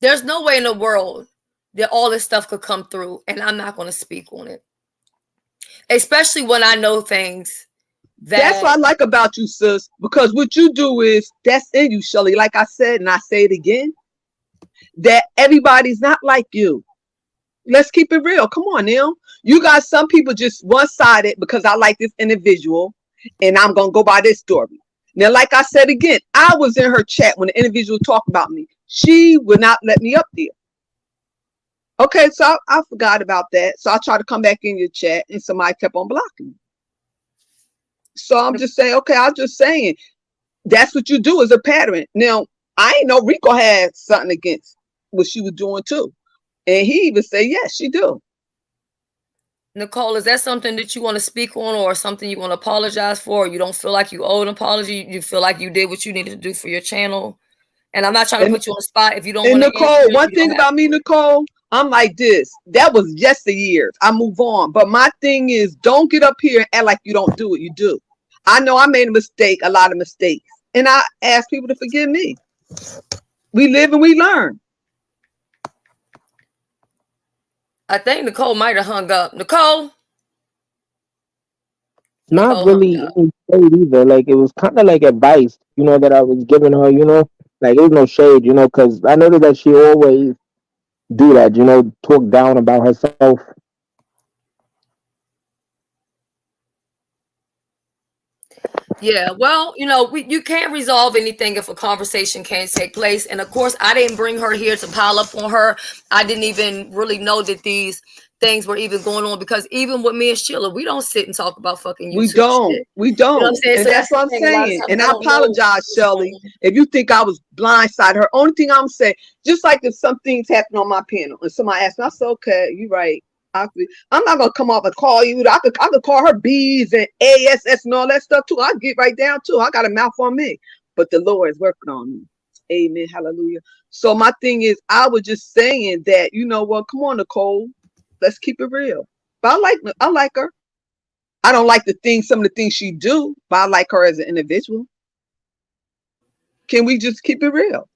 there's no way in the world that all this stuff could come through, and I'm not going to speak on it. Especially when I know things That's what I that like about you, sis. Because what you do is that's in you, Shelly. Like I said, and I say it again, that everybody's not like you. Let's keep it real. Come on now. You got some people just one-sided because I like this individual and I'm gonna go by this story. Now, like I said again, I was in her chat when the individual talked about me. She would not let me up there. Okay, so I forgot about that. So I tried to come back in your chat and somebody kept on blocking me. So I'm just saying, okay, I'm just saying that's what you do as a pattern. Now, I ain't know Rico had something against what she was doing too. And he even said, yes, she do. Nicole, is that something that you want to speak on or something you want to apologize for? Or you don't feel like you owe an apology? You feel like you did what you needed to do for your channel? And I'm not trying to put you on the spot. If you don't want to answer Nicole, it, one you don't thing have about me, Nicole, I'm like this. That was yesteryears. I move on. But my thing is, don't get up here and act like you don't do what you do. I know I made a mistake, a lot of mistakes. And I ask people to forgive me. We live and we learn. I think Nicole might have hung up. Nicole? Not Nicole hung really up. any shade either. Like it was kind of like advice, that I was giving her. Like it was no shade, because I noticed that she always do that, talk down about herself. Yeah, well, you can't resolve anything if a conversation can't take place. And of course, I didn't bring her here to pile up on her. I didn't even really know that these things were even going on because even with me and Sheila, we don't sit and talk about fucking We YouTube don't. shit. We You know what I'm don't. saying? And So that's that's the what I'm thing. A lot of saying. times And I I don't know apologize, what's going Shelly, on. if you think I was blindsided her. Only thing I'm saying, just like if some things happen on my panel and somebody asked me, I said, okay, you're right. I'm not gonna come off and call you. I could call her B's and ASS and all that stuff too. I get right down too. I got a mouth on me. But the Lord is working on me. Amen. Hallelujah. So my thing is, I was just saying that, well, come on, Nicole. Let's keep it real. But I like her. I don't like some of the things she do, but I like her as an individual. Can we just keep it real?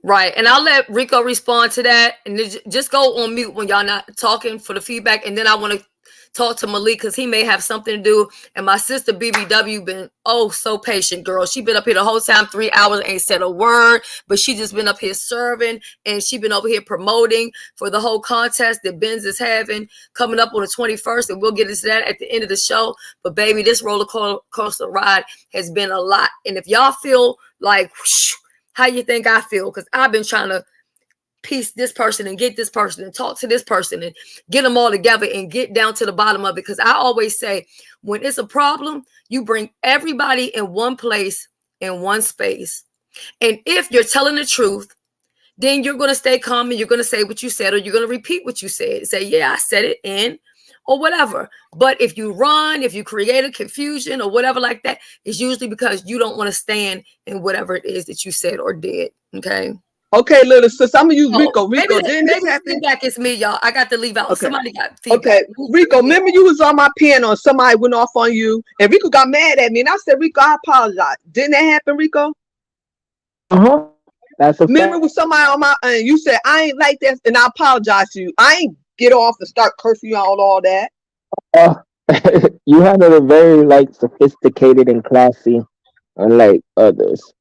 Right. And I'll let Rico respond to that. And just go on mute when y'all not talking for the feedback. And then I want to talk to Malik because he may have something to do. And my sister BBW been so patient, girl. She been up here the whole time, 3 hours, ain't said a word, but she just been up here serving and she been over here promoting for the whole contest that Benz is having coming up on the 21st. And we'll get into that at the end of the show. But baby, this roller coaster ride has been a lot. And if y'all feel like whoosh, how you think I feel? Because I've been trying to piece this person and get this person and talk to this person and get them all together and get down to the bottom of it. Because I always say, when it's a problem, you bring everybody in one place, in one space. And if you're telling the truth, then you're going to stay calm and you're going to say what you said, or you're going to repeat what you said. Say, yeah, I said it in, or whatever. But if you run, if you create a confusion or whatever like that, it's usually because you don't want to stand in whatever it is that you said or did. Okay. Okay, little sis, I'm gonna use Oh, Rico. Rico, maybe didn't this the happen? feedback is me, y'all. I got to leave out. Okay. Somebody got Okay, feedback. Rico, remember you was on my panel and somebody went off on you, and Rico got mad at me, and I said, Rico, I apologize. Didn't that happen, Rico? That's a Remember fact. with somebody on my, and you said I ain't like that, and I apologize to you. I ain't get off and start cursing you out all that. You handled it very sophisticated and classy, unlike others.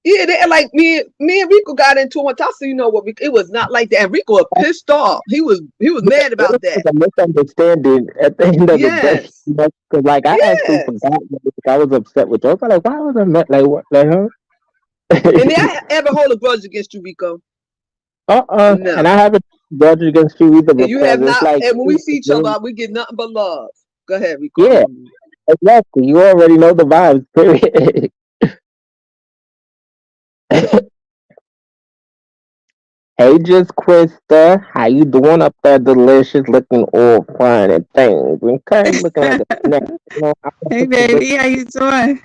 Yeah, they like me and Rico got into it. I said, you know what, Rico, it was not like that. And Rico was pissed off. He was mad about It that. was a misunderstanding at the end of the day. Yes. Because I actually Yes. forgot I was upset with you. I was like, why was I mad? Like what? Like huh? And did I ever hold a grudge against you, Rico? No. And I haven't grudge against you either And you because have it's not. like And when we see each other, we get nothing but love. Go ahead, Rico. yeah, exactly. You already know the vibes. Period. Hey, just Krista, how you doing up there? Delicious, looking all fine and things. Okay, looking like a snack. I'm Hey, baby, how you doing?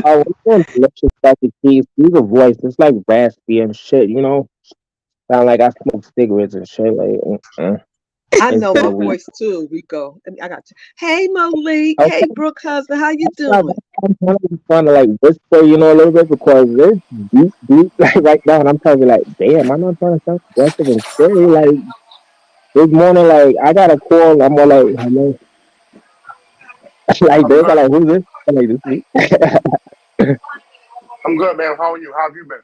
oh, it's doing delicious stuff with keys. Use a voice. It's like raspy and shit. Sound like I smoke cigarettes and shit. Like, I know instead my of weed. voice too, Rico. I got you. Hey, Malik. Okay, Hey, Brooke husband. How you I'm doing? trying to whisper, a little bit because it's deep, deep, like right now. And I'm trying to be like, damn, I'm not trying to sound aggressive and scary. Like this morning, like I got a call. I'm all like, hello. Like I'm they were good. like, who's this? I'm like, this me. I'm good, man. How are you? How have you been?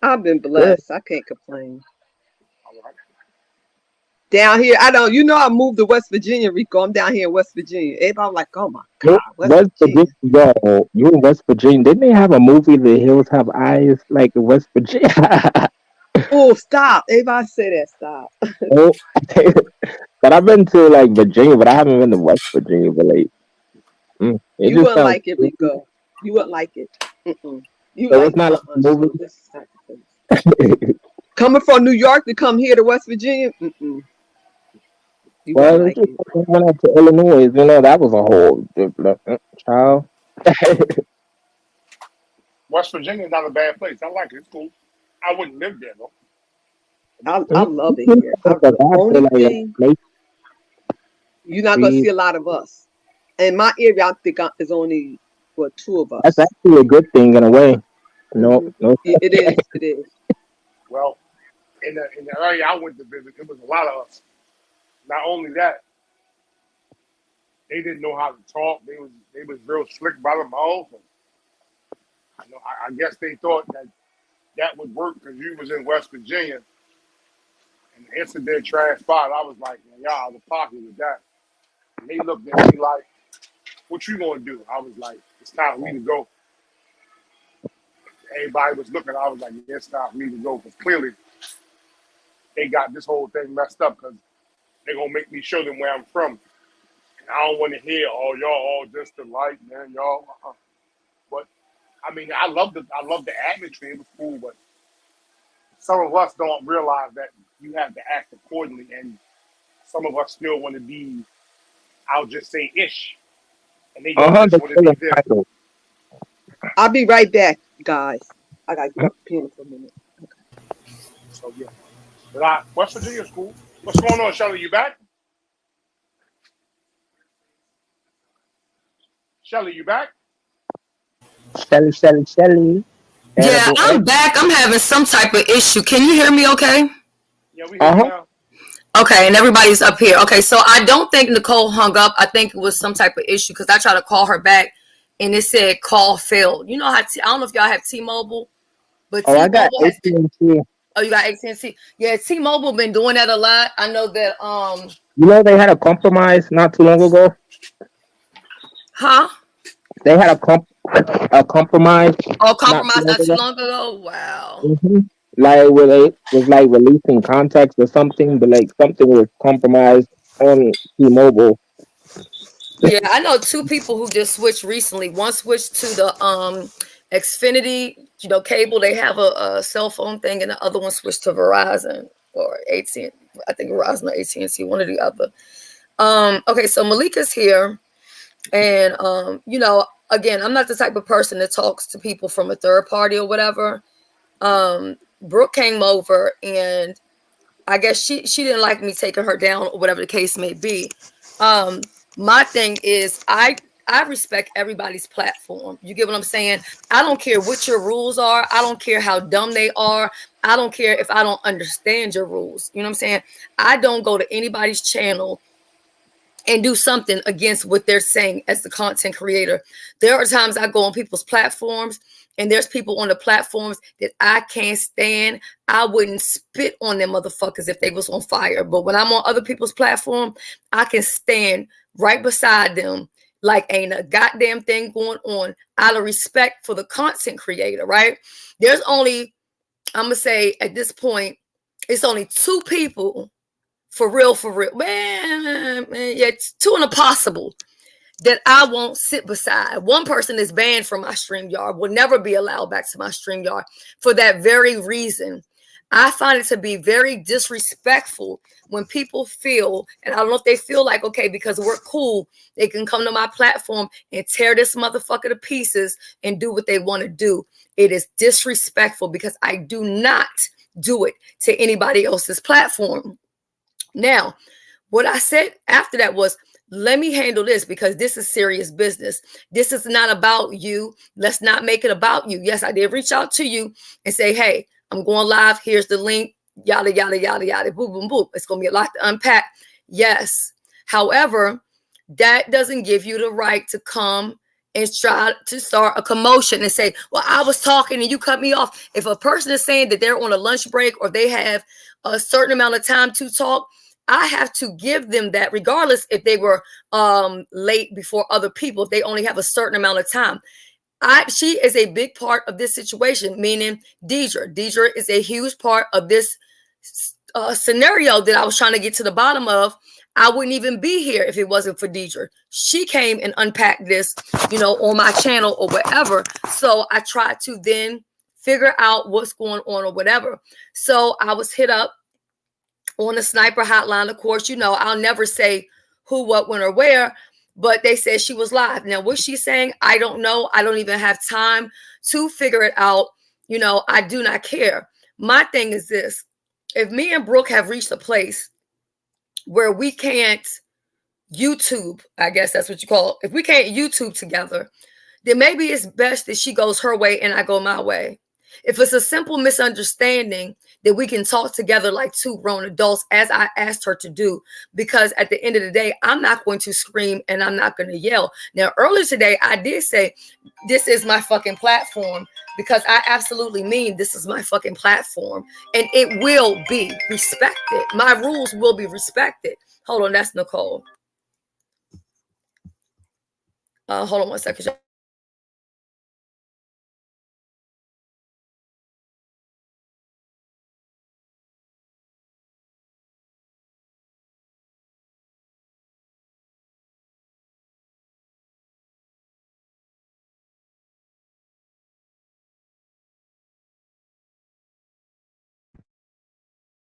I've been Good. blessed. I can't complain. All right. Down here, I moved to West Virginia, Rico. I'm down here in West Virginia. Everybody like, oh my No, God, West West Virginia, Virginia. yo, you in West Virginia? Didn't they have a movie, The Hills Have Eyes, like in West Virginia? Oh, stop. Everybody say that, stop. Oh, but I've been to like Virginia, but I haven't been to West Virginia. But like, it You just wouldn't sounds like it, cool. Rico. You wouldn't like it. Mm-mm. You So like, it's not like a movie. so this is not the place. Coming from New York to come here to West Virginia, you wouldn't Well, it's like just it. like when I went out to Illinois. That was a whole different child. West Virginia is not a bad place. I like it. It's cool. I wouldn't live there though. I love it It's here. like a The vibe for only like thing, make you're not gonna trees. see a lot of us. In my area, I think there's only two of That's us. actually a good thing in a way. No, hmm no. It is. It is. Well, in the area I went to visit, it was a lot of us. Not only that, they didn't know how to talk. They was real slick by the mouth. And, I guess they thought that would work because you was in West Virginia and the incident transpired. I was like, man, y'all out of pocket with that. And they looked at me like, what you gonna do? I was like, it's time for me to go. Everybody was looking. I was like, yeah, it's time for me to go because clearly they got this whole thing messed up because they're gonna make me show them where I'm from. And I don't want to hear, oh, y'all all just alike, man, y'all. But I mean, I love the atmosphere. It was cool, but some of us don't realize that you have to act accordingly, and some of us still want to be, I'll just say, ish, and they don't just The want to be killing them. title. I'll be right back, guys. I gotta get off the piano for a minute. So yeah, but West Virginia's cool. What's going on, Shelly? You back? Shelly, you back? Shelly. Yeah, Edible I'm Edna. back. I'm having some type of issue. Can you hear me okay? Yeah, we hear Uh you huh. now. Okay, and everybody's up here. Okay, so I don't think Nicole hung up. I think it was some type of issue because I tried to call her back and it said call failed. You know how I don't know if y'all have T-Mobile, but Oh, I got T-Mobile has. AT&T. Oh, you got AT&T. Yeah, T-Mobile been doing that a lot. I know that. They had a compromise not too long ago. Huh? They had a compromise Oh, not too compromise long not too ago. long ago. Wow. hmm Like where they was like releasing contacts or something, but like something was compromised on T-Mobile. Yeah, I know two people who just switched recently. One switched to the Xfinity, cable. They have a cell phone thing, and the other one switched to Verizon or AT. I think Verizon or AT&T, one or the other. Okay, so Malika's here, and again, I'm not the type of person that talks to people from a third party or whatever. Brooke came over, and I guess she didn't like me taking her down or whatever the case may be. My thing is I respect everybody's platform. You get what I'm saying? I don't care what your rules are. I don't care how dumb they are. I don't care if I don't understand your rules. You know what I'm saying? I don't go to anybody's channel and do something against what they're saying as the content creator. There are times I go on people's platforms and there's people on the platforms that I can't stand. I wouldn't spit on them motherfuckers if they was on fire. But when I'm on other people's platform, I can stand right beside them like ain't a goddamn thing going on out of respect for the content creator, right? There's only, I'm going to say at this point, it's only two people for real, man, yeah, it's two and a possible that I won't sit beside. One person is banned from my StreamYard, will never be allowed back to my StreamYard for that very reason. I find it to be very disrespectful when people feel, and I don't know if they feel like, okay, because we're cool, they can come to my platform and tear this motherfucker to pieces and do what they want to do. It is disrespectful because I do not do it to anybody else's platform. Now, what I said after that was, let me handle this because this is serious business. This is not about you. Let's not make it about you. Yes, I did reach out to you and say, hey, I'm going live. Here's the link. Yada, yada, yada, yada. Boom, boom, boom. It's going to be a lot to unpack. Yes. However, that doesn't give you the right to come and try to start a commotion and say, well, I was talking and you cut me off. If a person is saying that they're on a lunch break or they have a certain amount of time to talk, I have to give them that regardless if they were late before other people, if they only have a certain amount of time. She is a big part of this situation, meaning Deidre. Deidre is a huge part of this scenario that I was trying to get to the bottom of. I wouldn't even be here if it wasn't for Deidre. She came and unpacked this, on my channel or whatever. So I tried to then figure out what's going on or whatever. So I was hit up on the sniper hotline. Of course, I'll never say who, what, when, or where, but they said she was live. Now, what she's saying, I don't know. I don't even have time to figure it out. I do not care. My thing is this. If me and Brooke have reached a place where we can't YouTube, I guess that's what you call it. If we can't YouTube together, then maybe it's best that she goes her way and I go my way. If it's a simple misunderstanding, that we can talk together like two grown adults, as I asked her to do, because at the end of the day, I'm not going to scream and I'm not going to yell. Now, earlier today, I did say, this is my fucking platform, because I absolutely mean this is my fucking platform, and it will be respected. My rules will be respected. Hold on, that's Nicole. Hold on one second.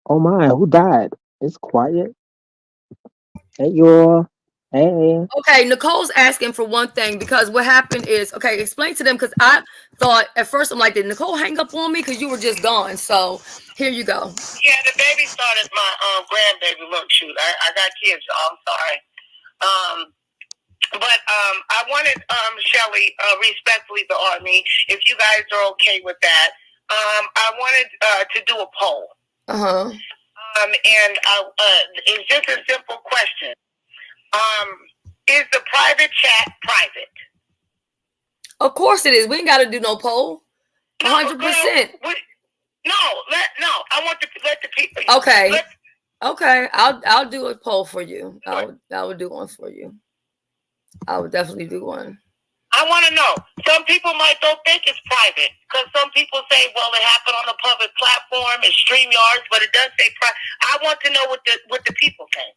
Oh my, who died? It's quiet. Hey, y'all. Hey. Okay, Nicole's asking for one thing, because what happened is, okay, explain to them, because I thought at first, I'm like, did Nicole hang up on me because you were just gone? So here you go. Yeah, the baby started my grandbaby. Look, shoot, I got kids, so I'm sorry. But I wanted Shelly, respectfully, to me, if you guys are okay with that. I wanted to do a poll. And it's just a simple question. Is the private chat private? Of course it is. We ain't got to do no poll. 100%. No, I want to let the people. Okay. Okay. I'll do a poll for you. I would do one for you. I would definitely do one. I want to know. Some people don't think it's private, because some people say, well, it happened on a public platform, it's StreamYards, but it does say private. I want to know what the people think.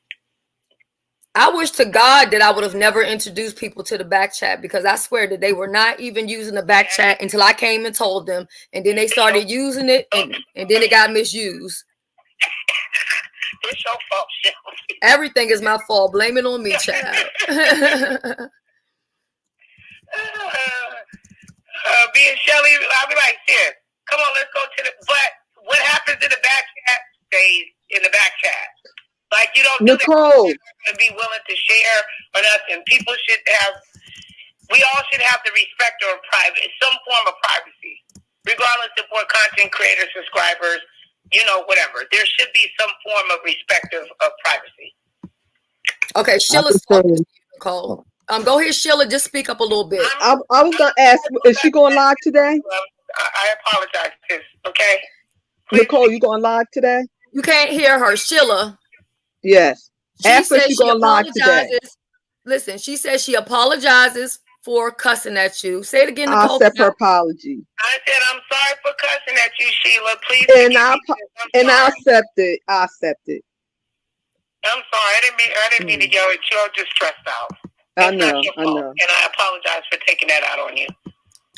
I wish to God that I would have never introduced people to the Backchat, because I swear that they were not even using the Backchat until I came and told them, and then they started using it, and then it got misused. It's your fault, Shelly. Everything is my fault. Blame it on me, child. Being Shelly, I'll be like, here, come on, let's go to the. But what happens in the Backchat stays in the Backchat. Like, you don't do Nicole. to be willing to share or nothing. People should have. We all should have the respect or some form of privacy, regardless if we're content creators, subscribers, whatever. There should be some form of respect of privacy. Okay, Sheila's talking to you, Nicole. Go ahead, Sheila. Just speak up a little bit. I was gonna ask, is she going live today? I apologize, sis. Okay. Nicole, you going live today? You can't hear her, Sheila. Yes. Ask her she's going live today. Listen, she says she apologizes for cussing at you. Say it again, Nicole. I'll accept her apology. I said, I'm sorry for cussing at you, Sheila. Please. And I accept it. I accept it. I'm sorry. I didn't mean to yell at you. I'm just stressed out. I know. And I apologize for taking that out on you.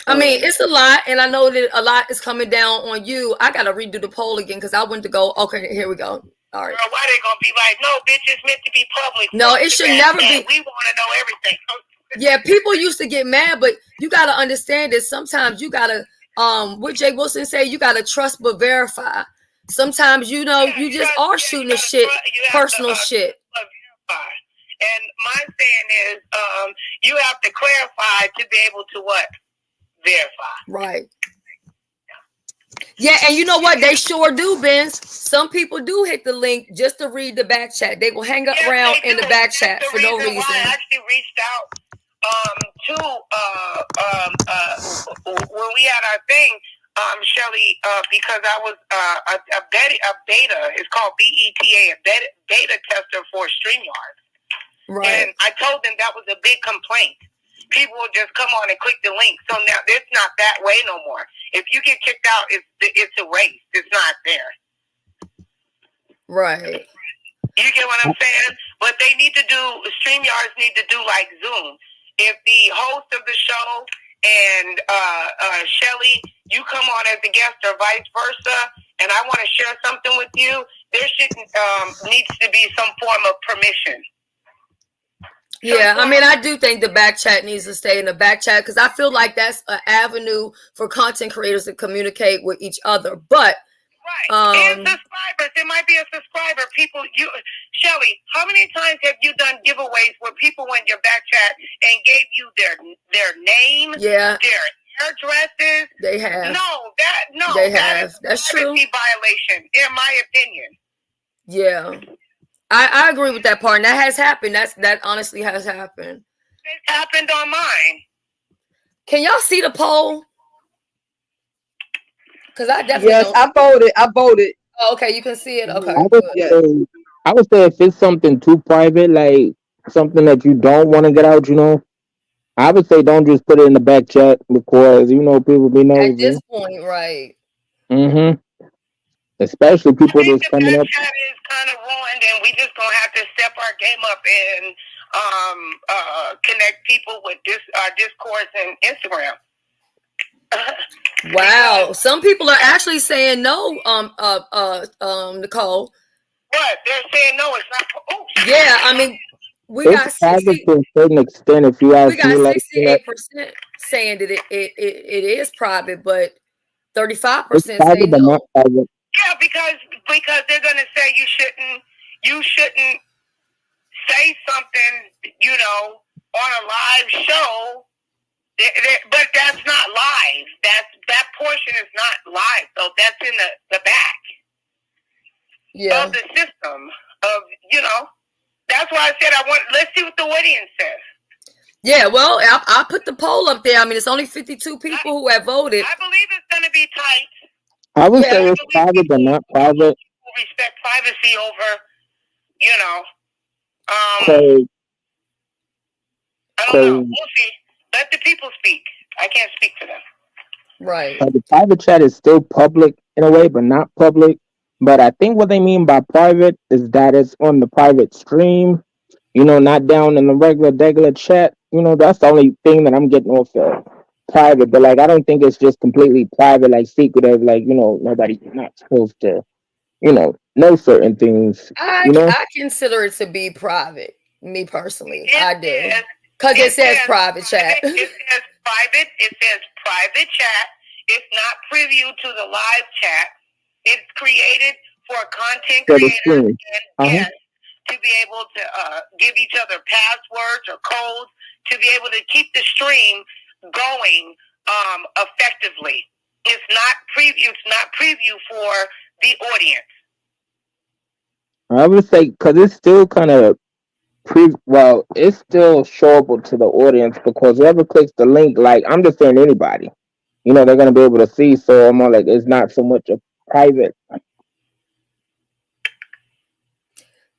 I mean, it's a lot, and I know that a lot is coming down on you. I gotta redo the poll again, because I went to go. Okay, here we go. All right. Girl, why they gonna be like, no, bitch, it's meant to be public? No, it should never be. We want to know everything. Yeah, people used to get mad, but you gotta understand that sometimes you gotta, what Jay Wilson say, you gotta trust but verify. Sometimes you just are shooting the shit, personal shit. Verify. And my saying is, you have to clarify to be able to what? Verify. Right. Yeah, and you know what? They sure do, Benz. Some people do hit the link just to read the back chat. They will hang up around in the back chat for no reason. Why I actually reached out to when we had our thing, Shelly, because I was a beta. It's called BETA, a beta tester for StreamYard. Right. And I told them that was a big complaint. People will just come on and click the link. So now it's not that way no more. If you get kicked out, it's erased. It's not there. Right. You get what I'm saying? But they need to do, StreamYards need to do like Zoom. If the host of the show and Shelly, you come on as a guest or vice versa, and I want to share something with you, there needs to be some form of permission. Yeah, I mean, I do think the back chat needs to stay in the back chat because I feel like that's an avenue for content creators to communicate with each other. But and subscribers, it might be a subscriber. People, Shelly, how many times have you done giveaways where people went your back chat and gave you their name, their addresses? They have. They have. That's true. Violation, in my opinion. Yeah. I agree with that part, and that has happened. That honestly has happened. It happened on mine. Can y'all see the poll? Because I definitely I voted. Oh, okay, you can see it. Okay, I would say if it's something too private, like something that you don't want to get out, I would say don't just put it in the back chat because people be nosy. At this point, right? Especially people that's coming up. Chat is kind of ruined, and we just gonna have to step our game up and connect people with Discourse and Instagram. Wow, some people are actually saying no. Nicole. What they're saying no, it's not. Oh. Yeah, I mean, we got 60 to a certain extent. If you ask me, like 68% saying that it is private, but 35% say no. Yeah, because they're gonna say you shouldn't say something, on a live show. But that's not live. That portion is not live. So that's in the back of the system of, That's why I said let's see what the audience says. Yeah, well, I put the poll up there. I mean, it's only 52 people who have voted. I believe it's going to be tight. I would say it's private, but not private. Respect privacy over, I don't know. We'll see. Let the people speak. I can't speak for them. Right. The private chat is still public in a way, but not public. But I think what they mean by private is that it's on the private stream, not down in the regular chat. That's the only thing that I'm getting off of private. But I don't think it's just completely private, like secretive, nobody's not supposed to, know certain things. I consider it to be private. Me personally, I do. Because it says private chat. It says private. It says private chat. It's not preview to the live chat. It's created for content creators and guests to be able to give each other passwords or codes to be able to keep the stream going effectively. It's not preview. It's not preview for the audience. I would say because it's still kind of it's still showable to the audience because whoever clicks the link, I'm just saying anybody, they're gonna be able to see. So I'm more it's not so much a private.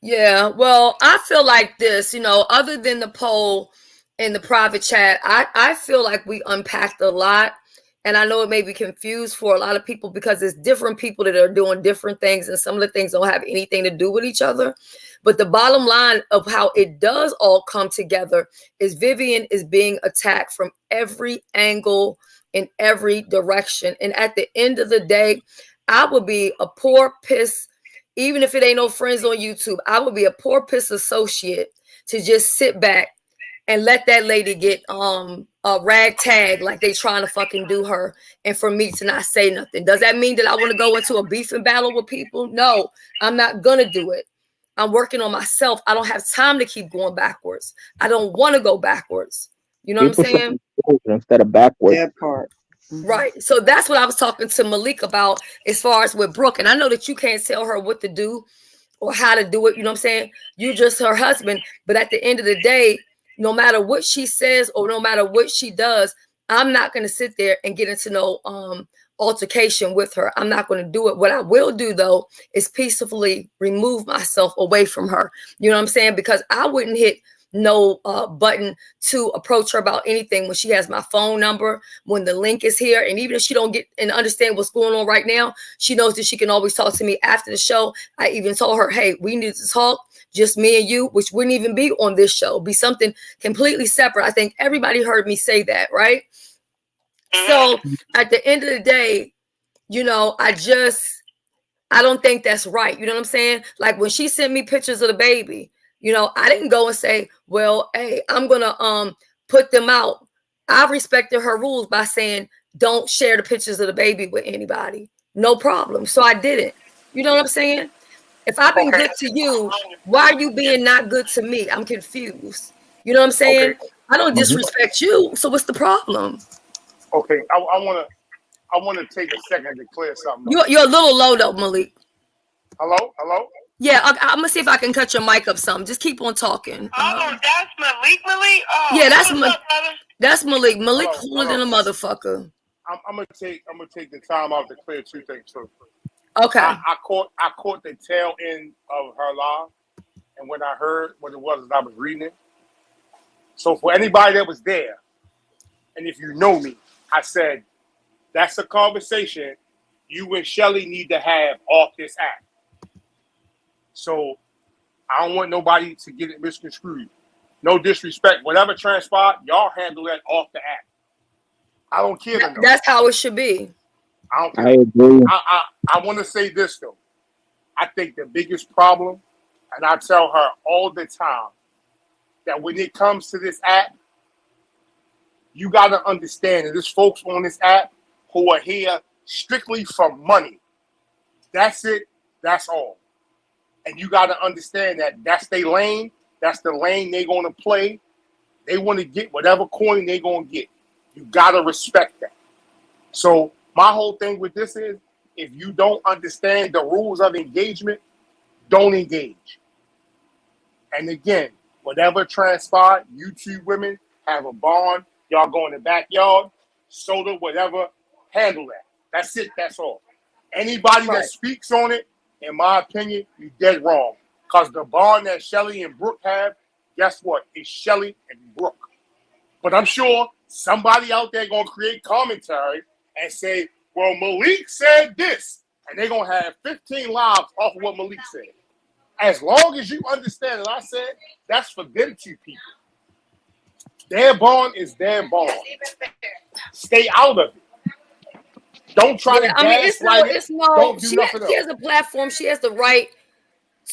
Yeah, well, I feel like this, other than the poll and the private chat, I feel like we unpacked a lot. And I know it may be confused for a lot of people because it's different people that are doing different things. And some of the things don't have anything to do with each other. But the bottom line of how it does all come together is Vivian is being attacked from every angle in every direction. And at the end of the day, I would be a poor piss, even if it ain't no friends on YouTube, I would be a poor piss associate to just sit back and let that lady get a ragtag like they trying to fucking do her, and for me to not say nothing. Does that mean that I want to go into a beefing battle with people? No, I'm not gonna do it. I'm working on myself. I don't have time to keep going backwards. I don't want to go backwards. You know what I'm saying? Instead of backwards. That part. Right. So that's what I was talking to Malik about as far as with Brooke. And I know that you can't tell her what to do or how to do it. You know what I'm saying? You're just her husband. But at the end of the day, no matter what she says or no matter what she does, I'm not going to sit there and get into no altercation with her. I'm not going to do it. What I will do, though, is peacefully remove myself away from her. You know what I'm saying? Because I wouldn't hit no button to approach her about anything when she has my phone number, when the link is here. And even if she don't get and understand what's going on right now, she knows that she can always talk to me after the show. I even told her, hey, we need to talk, just me and you, which wouldn't even be on this show, be something completely separate. I think everybody heard me say that, right? So at the end of the day, you know, I don't think that's right. You know what I'm saying? Like when she sent me pictures of the baby, you know, I didn't go and say, well, hey, I'm going to put them out. I respected her rules by saying, don't share the pictures of the baby with anybody. No problem. So I didn't. You know what I'm saying? If I've been good to you, why are you being not good to me? I'm confused. You know what I'm saying? I don't disrespect you. So what's the problem? Okay, I want to take a second to clear something up. You're a little low though, Malik. Hello? Yeah, I'm gonna see if I can cut your mic up some. Just keep on talking. Oh, that's Malik. Oh, yeah, that's Malik. Malik cooler than a motherfucker. I'm gonna take the time out to clear two things too. Okay. I caught the tail end of her lie, and when I heard what it was, I was reading it. So for anybody that was there, and if you know me, I said that's a conversation you and Shelly need to have off this app. So I don't want nobody to get it misconstrued. No disrespect. Whatever transpired, y'all handle that off the app. I don't care. That's how it should be. I don't care. I agree. I want to say this though. I think the biggest problem, and I tell her all the time, that when it comes to this app, you got to understand that there's folks on this app who are here strictly for money. That's it. That's all. And you got to understand that that's their lane. That's the lane they're going to play. They want to get whatever coin they're going to get. You got to respect that. So my whole thing with this is, if you don't understand the rules of engagement, don't engage. And again, whatever transpired, you two women have a bond. Y'all go in the backyard, soda, whatever, handle that. That's it. That's all. Anybody that speaks on it, in my opinion, you're dead wrong. Because the bond that Shelly and Brooke have, guess what? It's Shelly and Brooke. But I'm sure somebody out there going to create commentary and say, well, Malik said this. And they're going to have 15 lives off of what Malik said. As long as you understand that I said, that's for them two people. Their bond is their bond. Stay out of it. Don't try to gaslight it. Don't do nothing else. She has a platform. She has the right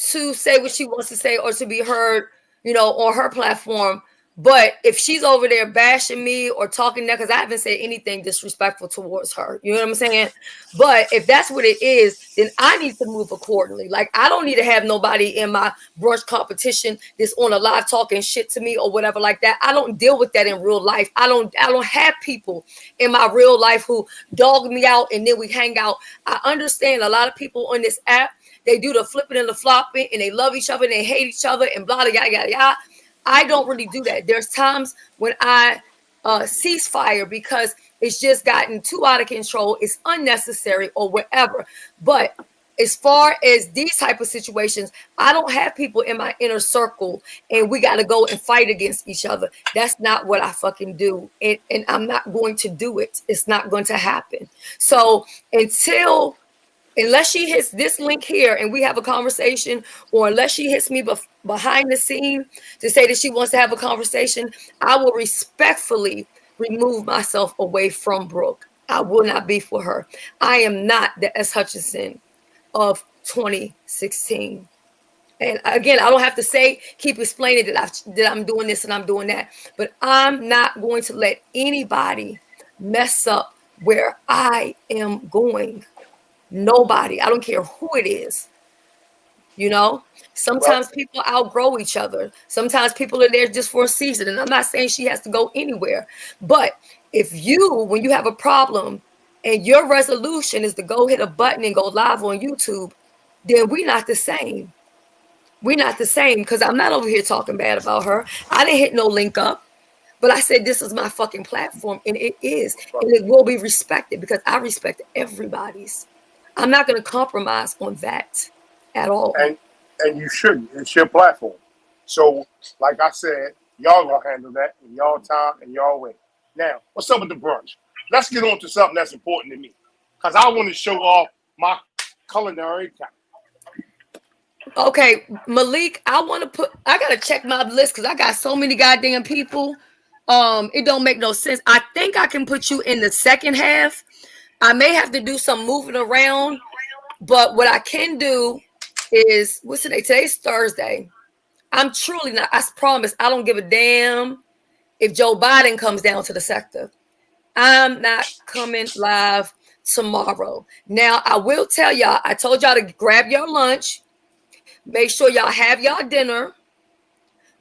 to say what she wants to say or to be heard, you know, on her platform. But if she's over there bashing me or talking that, because I haven't said anything disrespectful towards her, you know what I'm saying? But if that's what it is, then I need to move accordingly. Like, I don't need to have nobody in my brunch competition that's on a live talking shit to me or whatever like that. I don't deal with that in real life. I don't have people in my real life who dog me out and then we hang out. I understand a lot of people on this app, they do the flipping and the flopping and they love each other and they hate each other and blah, blah, yada, yada, yada. I don't really do that. There's times when I cease fire because it's just gotten too out of control. It's unnecessary or whatever. But as far as these type of situations, I don't have people in my inner circle and we got to go and fight against each other. That's not what I fucking do. And I'm not going to do it. It's not going to happen. So unless she hits this link here and we have a conversation, or unless she hits me behind the scene to say that she wants to have a conversation, I will respectfully remove myself away from Brooke. I will not be for her. I am not the S. Hutchinson of 2016. And again, I don't have to keep explaining that I'm doing this and I'm doing that, but I'm not going to let anybody mess up where I am going. Nobody. I don't care who it is. You know, sometimes people outgrow each other. Sometimes people are there just for a season. And I'm not saying she has to go anywhere. But if when you have a problem and your resolution is to go hit a button and go live on YouTube, then we're not the same. We're not the same, because I'm not over here talking bad about her. I didn't hit no link up. But I said, this is my fucking platform, and it is. And it will be respected because I respect everybody's. I'm not going to compromise on that at all. And you shouldn't. It's your platform. So, like I said, y'all gonna handle that in y'all time and y'all way. Now, what's up with the brunch? Let's get on to something that's important to me, because I want to show off my culinary talent. Okay, Malik, I gotta check my list because I got so many goddamn people. It don't make no sense. I think I can put you in the second half. I may have to do some moving around, but what I can do is, what's today? Today's Thursday. I'm truly not, I promise, I don't give a damn if Joe Biden comes down to the sector. I'm not coming live tomorrow. Now, I will tell y'all, I told y'all to grab your lunch. Make sure y'all have y'all dinner,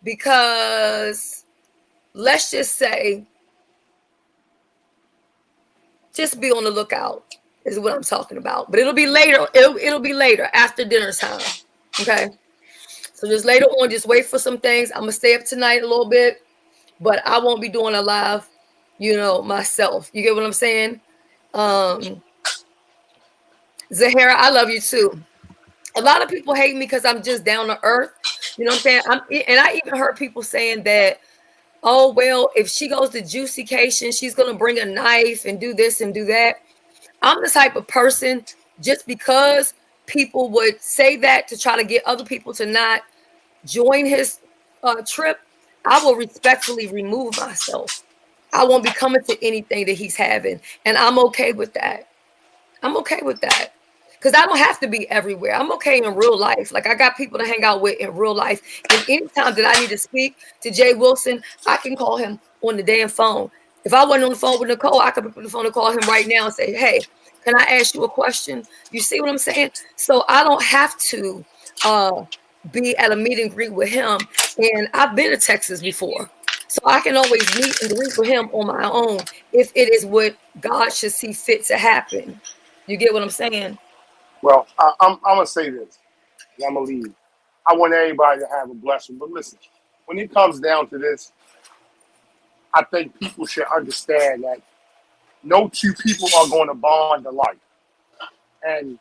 because let's just say, just be on the lookout is what I'm talking about. But it'll be later. It'll be later after dinner time. Okay. So just later on, just wait for some things. I'm gonna stay up tonight a little bit, but I won't be doing a live, myself. You get what I'm saying? Zahara, I love you too. A lot of people hate me because I'm just down to earth. You know what I'm saying? And I even heard people saying that, oh, well, if she goes to Juicycation, she's going to bring a knife and do this and do that. I'm the type of person, just because people would say that to try to get other people to not join his trip, I will respectfully remove myself. I won't be coming to anything that he's having. And I'm okay with that. I'm okay with that. Because I don't have to be everywhere. I'm okay in real life. Like, I got people to hang out with in real life. And anytime that I need to speak to Jay Wilson, I can call him on the damn phone. If I wasn't on the phone with Nicole, I could pick up the phone and call him right now and say, hey, can I ask you a question? You see what I'm saying? So I don't have to be at a meet and greet with him. And I've been to Texas before. So I can always meet and greet with him on my own if it is what God should see fit to happen. You get what I'm saying? Well, I'm gonna say this, and I'm gonna leave. I want everybody to have a blessing, but listen, when it comes down to this, I think people should understand that no two people are going to bond alike. And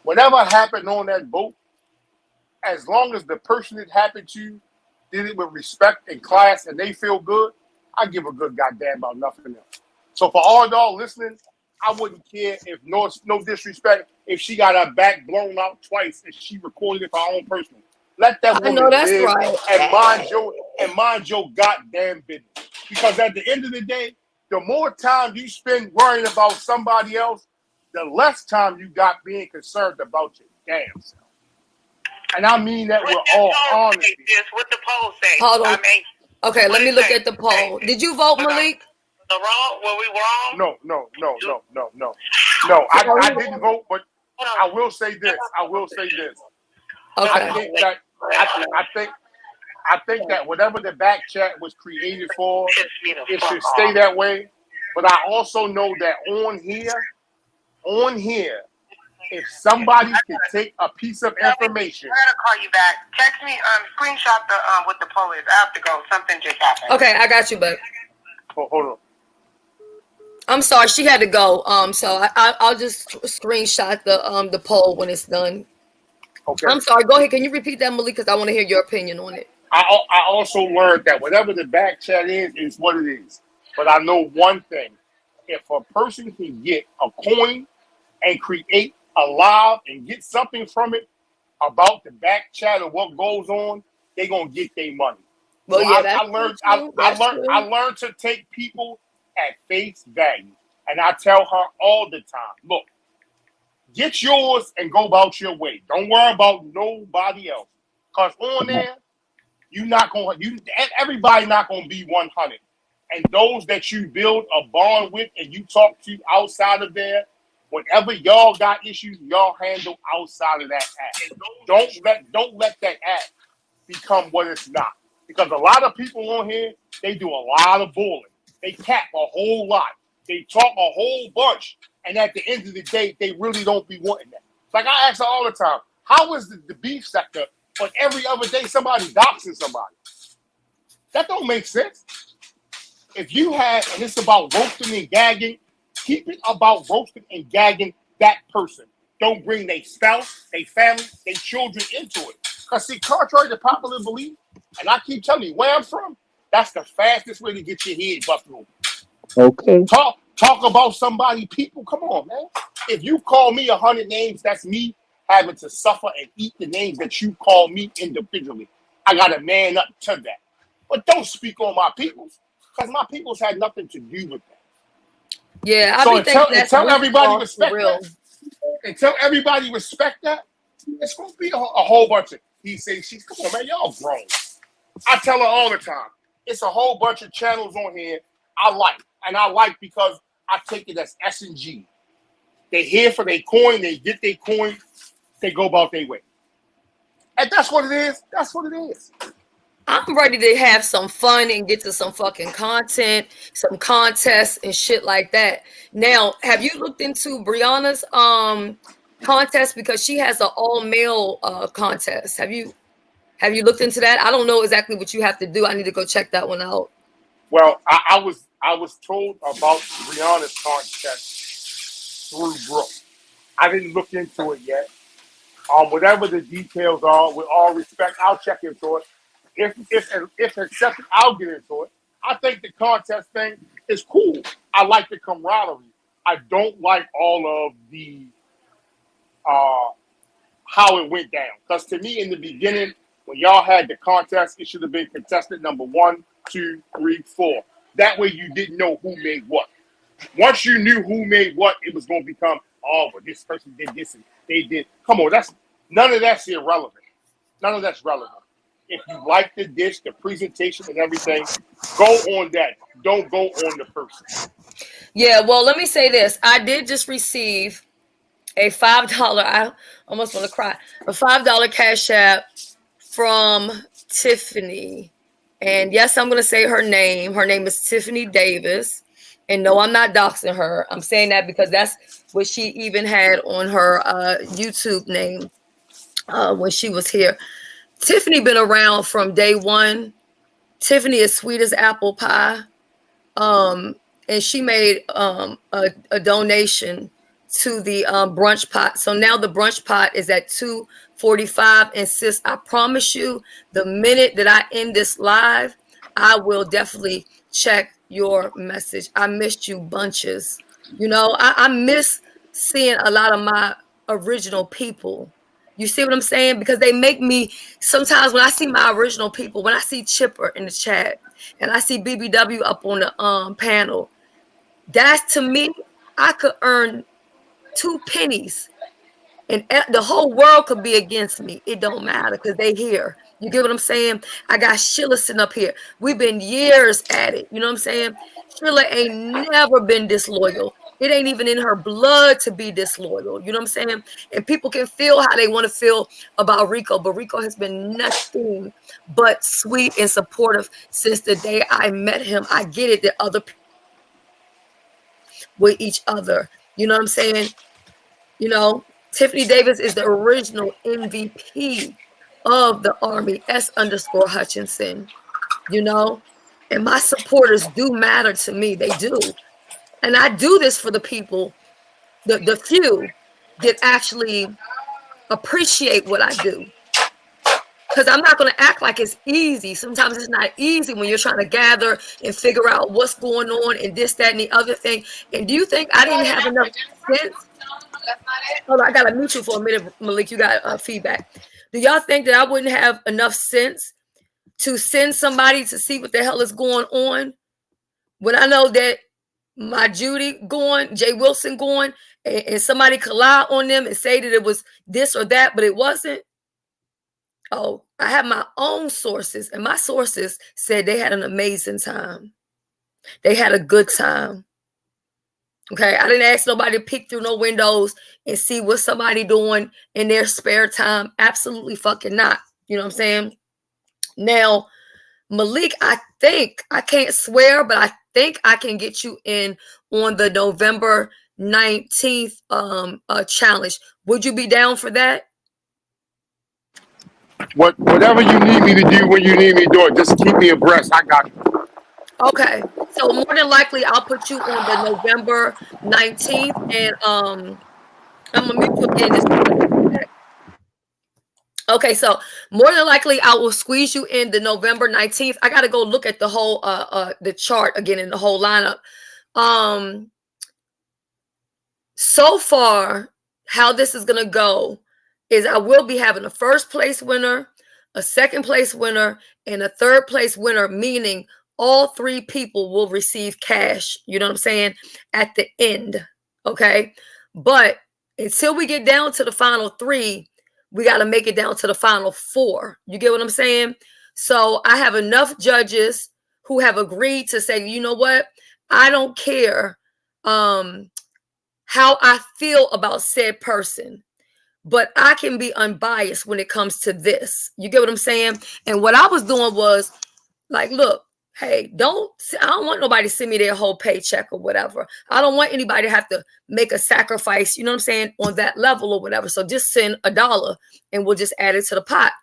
whatever happened on that boat, as long as the person it happened to did it with respect and class and they feel good, I give a good goddamn about nothing else. So for all y'all listening, I wouldn't care if no disrespect, if she got her back blown out twice and she recorded it for her own personal. Let that woman live, right. and mind your goddamn business. Because at the end of the day, the more time you spend worrying about somebody else, the less time you got being concerned about your damn self. And I mean that with all honesty. What the poll say? Hold on. Okay, let me look at the poll. Did you vote, Malik? The wrong? Were we wrong? No. I didn't vote, but I will say this. Okay. I think that whatever the back chat was created for, it should stay that way. But I also know that on here, if somebody can take a piece of information. I gotta call you back. Text me, screenshot the what the poll is. I have to go. Something just happened. Okay, I got you, but hold on. I'm sorry, she had to go. So I'll just screenshot the poll when it's done. Okay. I'm sorry. Go ahead. Can you repeat that, Malik? Because I want to hear your opinion on it. I also learned that whatever the back chat is what it is. But I know one thing: if a person can get a coin and create a live and get something from it about the back chat or what goes on, they're gonna get their money. Well, so yeah, I learned to take people at face value, and I tell her all the time, look, get yours and go about your way. Don't worry about nobody else, cause on there, everybody not gonna be 100, and those that you build a bond with and you talk to outside of there, Whatever y'all got issues, y'all handle outside of that app. Don't let that app become what it's not. Because a lot of people on here, they do a lot of bullying. They cap a whole lot. They talk a whole bunch. And at the end of the day, they really don't be wanting that. Like I ask her all the time, how is the beef sector, but every other day somebody doxing somebody? That don't make sense. If you had, and it's about roasting and gagging, keep it about roasting and gagging that person. Don't bring their spouse, their family, their children into it. Because see, contrary to popular belief, and I keep telling you where I'm from, that's the fastest way to get your head buffed open. Okay. Talk about somebody, people. Come on, man. If you call me 100 names, that's me having to suffer and eat the names that you call me individually. I got to man up to that. But don't speak on my peoples, because my peoples had nothing to do with that. Yeah, I So be thinking that's until everybody respect real. that, until everybody respect that, it's going to be a whole bunch of he say she's. Come on, man, y'all grown. I tell her all the time, it's a whole bunch of channels on here I like. And I like because I take it as S&G. They here for their coin, they get their coin, they go about their way. And that's what it is. That's what it is. I'm ready to have some fun and get to some fucking content, some contests and shit like that. Now, have you looked into Brianna's contest, because she has an all male contest? Have you looked into that? I don't know exactly what you have to do. I need to go check that one out. Well, I was told about Brianna's contest through Brooke. I didn't look into it yet. Whatever the details are, with all respect, I'll check into it. If accepted, I'll get into it. I think the contest thing is cool. I like the camaraderie. I don't like all of the how it went down. Because to me, in the beginning, when y'all had the contest, it should have been contestant number 1, 2, 3, 4. That way you didn't know who made what. Once you knew who made what, it was going to become, oh, but this person did this and they did. Come on, none of that's irrelevant. None of that's relevant. If you like the dish, the presentation and everything, go on that. Don't go on the person. Yeah, well, let me say this. I did just receive a $5, I almost want to cry, a $5 Cash App from Tiffany. And yes, I'm going to say her name. Her name is Tiffany Davis. And no, I'm not doxing her. I'm saying that because that's what she even had on her YouTube name when she was here. Tiffany been around from day one. Tiffany is sweet as apple pie. And she made a donation to the brunch pot. So now the brunch pot is at $2.45. And sis, I promise you, the minute that I end this live, I will definitely check your message. I missed you bunches. You know, I miss seeing a lot of my original people. You see what I'm saying? Because they make me, sometimes when I see my original people, when I see Chipper in the chat and I see BBW up on the panel, that's, to me, I could earn 2 pennies and the whole world could be against me. It don't matter because they here. You get what I'm saying? I got Sheila sitting up here. We've been years at it. You know what I'm saying? Sheila ain't never been disloyal. It ain't even in her blood to be disloyal. You know what I'm saying? And people can feel how they want to feel about Rico, but Rico has been nothing but sweet and supportive since the day I met him. I get it that other people with each other. You know what I'm saying? You know, Tiffany Davis is the original MVP of the Army, S_Hutchinson, you know, and my supporters do matter to me. They do. And I do this for the people, the few that actually appreciate what I do. Because I'm not going to act like it's easy. Sometimes it's not easy when you're trying to gather and figure out what's going on and this, that, and the other thing. And do you think I didn't have enough sense? Hold on, I got to mute you for a minute, Malik. You got feedback. Do y'all think that I wouldn't have enough sense to send somebody to see what the hell is going on when I know that my Judy going, Jay Wilson going, and somebody could lie on them and say that it was this or that, but it wasn't? Oh, I have my own sources, and my sources said they had an amazing time. They had a good time. Okay, I didn't ask nobody to peek through no windows and see what somebody doing in their spare time. Absolutely fucking not. You know what I'm saying? Now, Malik, I think, I can't swear, but I think I can get you in on the November 19th challenge. Would you be down for that? Whatever you need me to do when you need me to do it, just keep me abreast. I got you. Okay. So more than likely I'll put you on the November 19th, and I'm gonna mute you again. This Okay, so more than likely I will squeeze you in the November 19th. I gotta go look at the whole the chart again in the whole lineup. So far, how this is gonna go is I will be having a first place winner, a second place winner, and a third place winner, meaning all three people will receive cash, you know what I'm saying, at the end. Okay. But until we get down to the final three, we got to make it down to the final four. You get what I'm saying? So I have enough judges who have agreed to say, you know what? I don't care how I feel about said person, but I can be unbiased when it comes to this. You get what I'm saying? And what I was doing was like, look, hey, I don't want nobody to send me their whole paycheck or whatever. I don't want anybody to have to make a sacrifice, you know what I'm saying, on that level or whatever. So just send $1 and we'll just add it to the pot.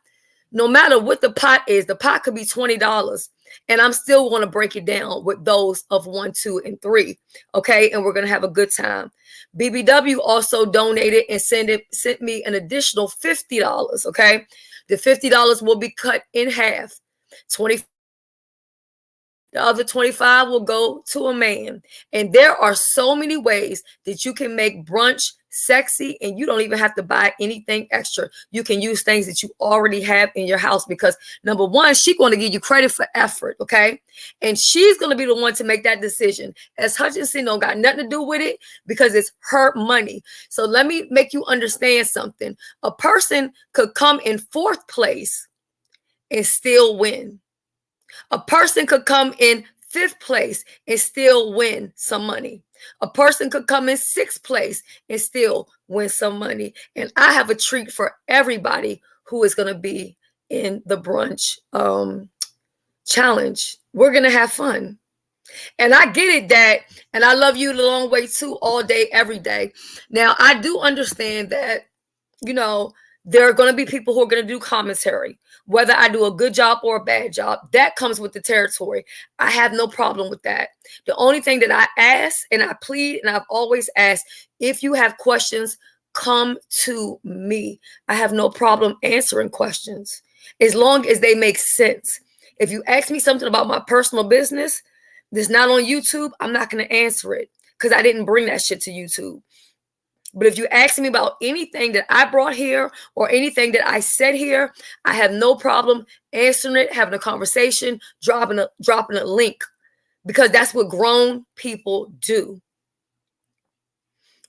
No matter what the pot is, the pot could be $20. And I'm still going to break it down with those of 1, 2, and 3. Okay. And we're going to have a good time. BBW also donated and sent me an additional $50. Okay. The $50 will be cut in half. The other 25 will go to a man. And there are so many ways that you can make brunch sexy, and you don't even have to buy anything extra. You can use things that you already have in your house, because number one, she's going to give you credit for effort, okay? And she's going to be the one to make that decision. As Hutchinson don't got nothing to do with it, because it's her money. So let me make you understand something. A person could come in 4th place and still win. A person could come in 5th place and still win some money. A person could come in 6th place and still win some money. And I have a treat for everybody who is going to be in the brunch challenge. We're going to have fun. And I get it, Dad. And I love you the long way too, all day, every day. Now, I do understand that, you know, there are going to be people who are going to do commentary, whether I do a good job or a bad job. That comes with the territory. I have no problem with that. The only thing that I ask and I plead, and I've always asked, if you have questions, come to me. I have no problem answering questions as long as they make sense. If you ask me something about my personal business that's not on YouTube, I'm not going to answer it, because I didn't bring that shit to YouTube. But if you ask me about anything that I brought here or anything that I said here, I have no problem answering it, having a conversation, dropping a link, because that's what grown people do.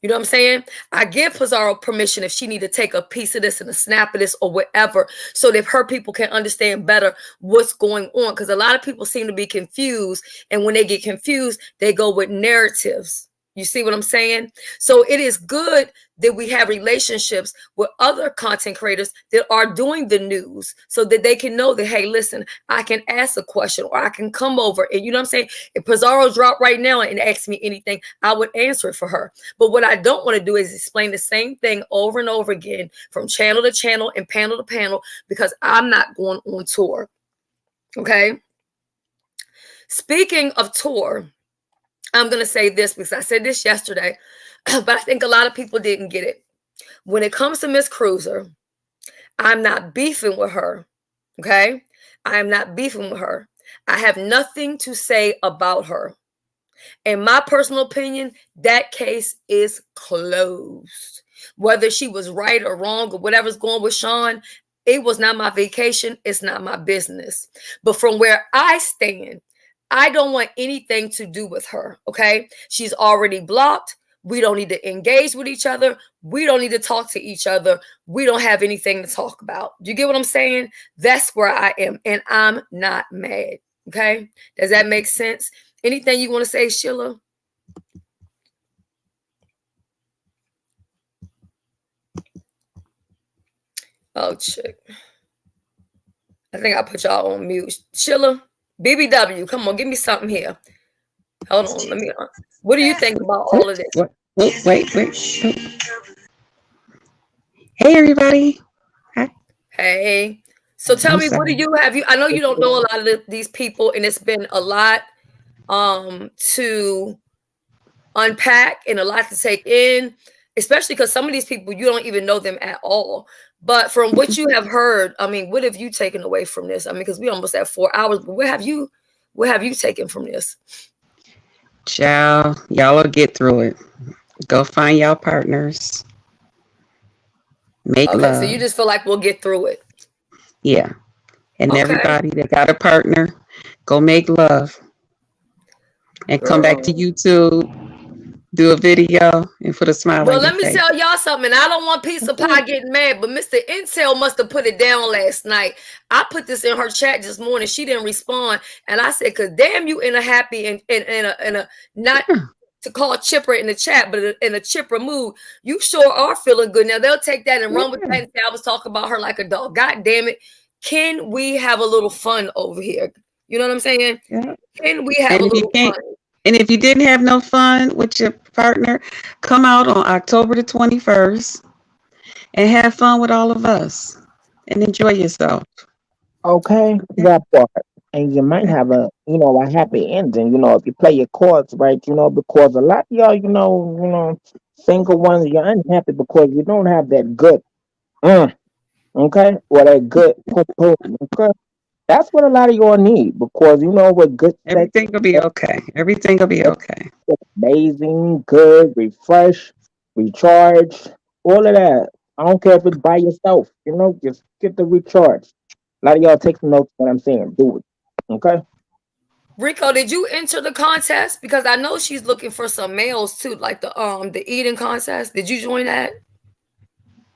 You know what I'm saying? I give Pizarro permission if she need to take a piece of this and a snap of this or whatever, so that her people can understand better what's going on. Because a lot of people seem to be confused. And when they get confused, they go with narratives. You see what I'm saying? So it is good that we have relationships with other content creators that are doing the news, so that they can know that, hey, listen, I can ask a question, or I can come over. And you know what I'm saying? If Pizarro dropped right now and asked me anything, I would answer it for her. But what I don't want to do is explain the same thing over and over again from channel to channel and panel to panel, because I'm not going on tour. Okay? Speaking of tour, I'm going to say this because I said this yesterday, but I think a lot of people didn't get it. When it comes to Miss Cruiser, I'm not beefing with her, okay? I am not beefing with her. I have nothing to say about her. In my personal opinion, that case is closed. Whether she was right or wrong or whatever's going with Sean, it was not my vacation. It's not my business. But from where I stand, I don't want anything to do with her, okay? She's already blocked. We don't need to engage with each other. We don't need to talk to each other. We don't have anything to talk about. Do you get what I'm saying? That's where I am, and I'm not mad, okay? Does that make sense? Anything you want to say, Sheila? Oh, chick. I think I put y'all on mute. Sheila, BBW, come on, give me something here. Hold on, let me. What do you think about all of this? Wait. Hey, everybody. Hi. Hey, so tell I'm me, what do sorry. you have? You, I know you don't know a lot of these people, and it's been a lot to unpack and a lot to take in, especially because some of these people you don't even know them at all. But from what you have heard, I mean, what have you taken away from this? I mean, because we almost at 4 hours, but what have you taken from this? Ciao. Y'all will get through it. Go find y'all partners. Make Okay, so you love. just feel like we'll get through it. Yeah. And Okay, everybody that got a partner, go make love. And come back to girl. YouTube, do a video, and put a smile Well, on your let me face. tell y'all something. I don't want Pizza Pie getting mad, but Mr. Intel must have put it down last night. I put this in her chat this morning. She didn't respond, and I said, "Cause damn, you in a happy and in a not to call chipper in the chat, but in a chipper mood. You sure are feeling good. Now they'll take that and run with that and say I was talking about her like a dog. God damn it! Can we have a little fun over here? You know what I'm saying? Yeah. Can we have And a if you little can't, fun? and if you didn't have no fun with your partner, come out on October the 21st and have fun with all of us and enjoy yourself. Okay, that part. And you might have a happy ending, if you play your cards right, because a lot of y'all, single ones, you're unhappy because you don't have that good, okay, or that good proposal, okay? That's what a lot of y'all need because with good sex, Everything will be okay. Everything will be okay. amazing, good, refresh, recharge, all of that. I don't care if it's by yourself, just get the recharge. A lot of y'all take notes what I'm saying. Do it. Okay? Rico, did you enter the contest? Because I know she's looking for some males too, like the eating contest. Did you join that?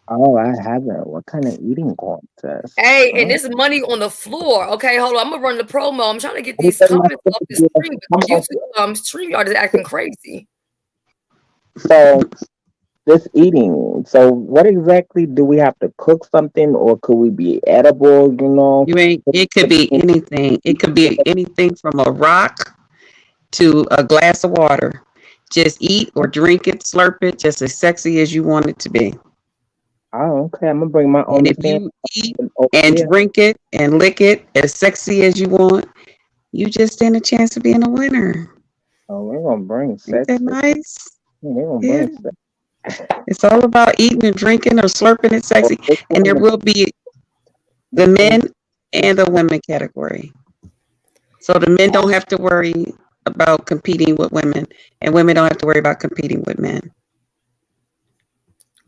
Oh, I haven't. What kind of eating contest? Hey, and Huh? this money on the floor. Okay, hold on. I'm gonna run the promo. I'm trying to get these Everything comments that's off this good. stream Come because on. YouTube StreamYard is acting crazy. So this eating. So what exactly do we have to cook something or could we be edible, It could be anything. It could be anything from a rock to a glass of water. Just eat or drink it, slurp it, just as sexy as you want it to be. Oh, okay. I'm gonna bring my And own if stand you eat over and here. drink it and lick it as sexy as you want, you just stand a chance of being a winner. Oh, we're gonna bring Ain't sex. that nice? We're gonna Yeah. bring sex. It's all about eating and drinking or slurping it sexy. And there will be the men and the women category. So the men don't have to worry about competing with women, and women don't have to worry about competing with men.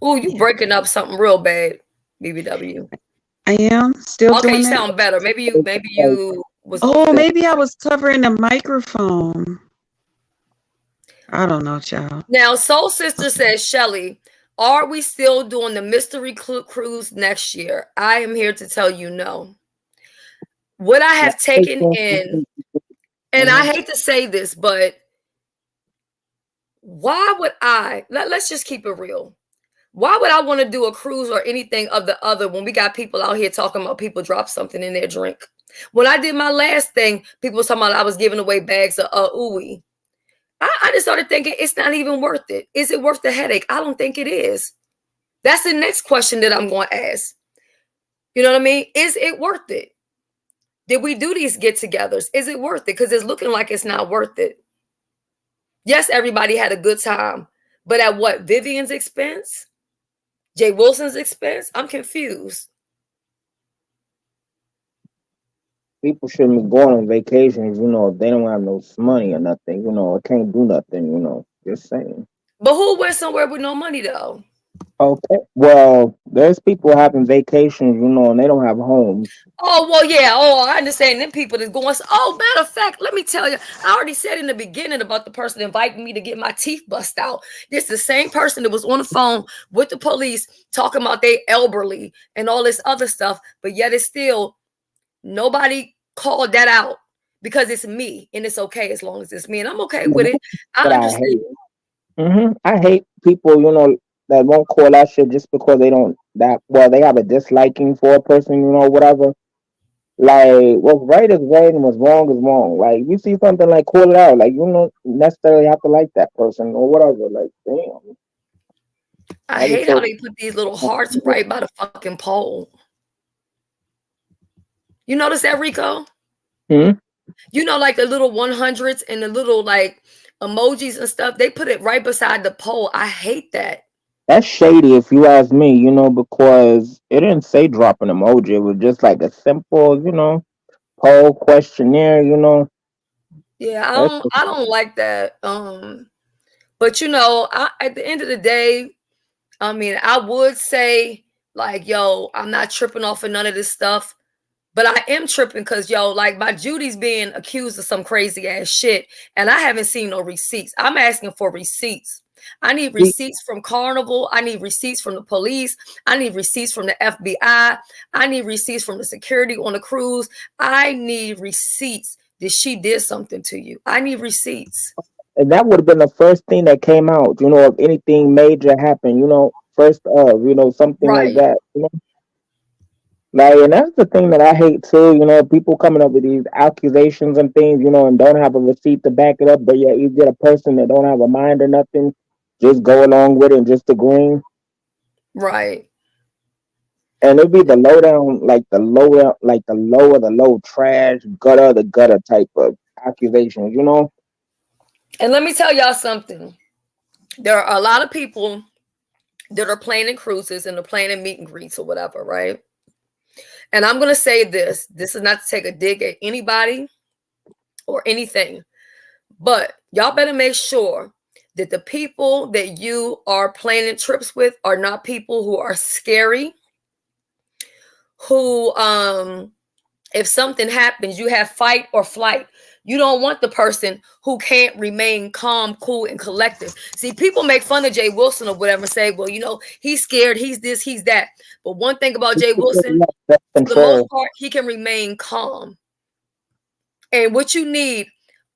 Oh, you Yeah. breaking up something real bad, BBW. I am still Okay, you doing that. sound better. Maybe you was Oh, maybe I was covering the microphone. I don't know, child. now. Soul Sister says, Shelly, are we still doing the mystery cruise next year? I am here to tell you no. What I have taken in, and I hate to say this, but why would let's just keep it real. Why would I want to do a cruise or anything of the other when we got people out here talking about people drop something in their drink? When I did my last thing, people was talking about I was giving away bags of ooey. I just started thinking it's not even worth it. Is it worth the headache? I don't think it is. That's the next question that I'm going to ask. You know what I mean? Is it worth it? Did we do these get-togethers? Is it worth it? Because it's looking like it's not worth it. Yes, everybody had a good time, but at what? Vivian's expense? Jay Wilson's expense? I'm confused. People shouldn't be going on vacations, if they don't have no money or nothing, I can't do nothing, just saying. But who went somewhere with no money though? Okay. Well, there's people having vacations, and they don't have homes. Oh, well, yeah. Oh, I understand them people that's going. Oh, matter of fact, let me tell you, I already said in the beginning about the person inviting me to get my teeth bust out. This the same person that was on the phone with the police talking about they elderly and all this other stuff, but yet it's still nobody called that out because it's me and it's okay as long as it's me and I'm okay with it. I But I understand. hate. I hate people, that won't call that shit just because they don't that well they have a disliking for a person, you know, whatever. Like what's right is right and what's wrong is wrong. Like you see something like call it out. Like you don't necessarily have to like that person or whatever. Like damn. I I just hate how hope. they put these little hearts right by the fucking pole. You notice that, Rico? Hmm? You know, like the little 100s and the little like emojis and stuff, they put it right beside the pole. I hate that. That's shady if you ask me, you know, because it didn't say drop an emoji. It was just like a simple, you know, poll questionnaire, you know. Yeah, That's I don't like that. But you know, at the end of the day, I mean, I would say like, yo, I'm not tripping off of none of this stuff. But I am tripping because, yo, like my Judy's being accused of some crazy ass shit, and I haven't seen no receipts. I'm asking for receipts. I need see, receipts from Carnival. I need receipts from the police. I need receipts from the FBI. I need receipts from the security on the cruise. I need receipts that she did something to you. I need receipts. and that would have been the first thing that came out, you know, if anything major happened, you know, first of, you know, something like Right. that. You know? Like, and that's the thing that I hate too, you know, people coming up with these accusations and things, you know, and don't have a receipt to back it up, but yeah, you get a person that don't have a mind or nothing, just go along with it and just agreeing. Right. And it'd be the low down, like the lower, like the low trash, gutter, the gutter type of accusations, you know? And let me tell y'all something. There are a lot of people that are planning cruises and they're planning meet and greets or whatever, right? And I'm going to say this. This is not to take a dig at anybody or anything, but y'all better make sure that the people that you are planning trips with are not people who are scary, who if something happens, you have fight or flight. You don't want the person who can't remain calm, cool, and collective. See, people make fun of Jay Wilson or whatever and say, well, you know, he's scared, he's this, he's that. But one thing about Jay Wilson, for the most Control. part, he can remain calm. And what you need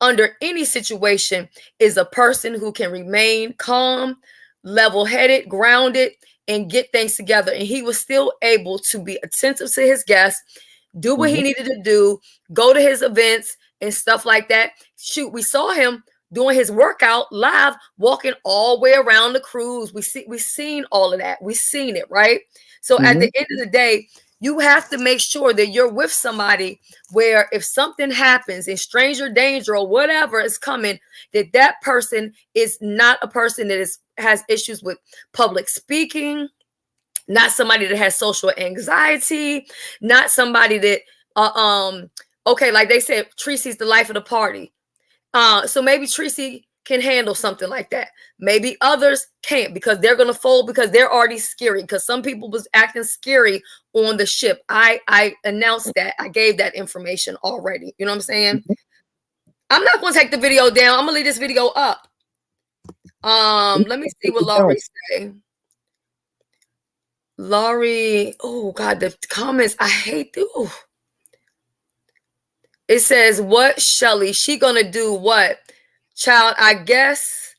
under any situation is a person who can remain calm, level-headed, grounded, and get things together. And he was still able to be attentive to his guests, do what he Mhm. needed to do, go to his events and stuff like that. Shoot, we saw him doing his workout live, walking all the way around the cruise. We seen all of that. We seen it, right? So at the Mhm. end of the day, you have to make sure that you're with somebody where if something happens in stranger danger or whatever is coming, that person is not a person that has issues with public speaking, not somebody that has social anxiety, not somebody that okay, like they said, Tracy's the life of the party. So maybe Tracy can handle something like that. Maybe others can't because they're gonna fold because they're already scary. Because some people was acting scary on the ship. I announced that. I gave that information already. You know what I'm saying? I'm not gonna take the video down. I'm gonna leave this video up. Let me see what Laurie say. Laurie, oh God, the comments, I hate them. Ooh. It says, what, Shelly? She gonna do what? Child, I guess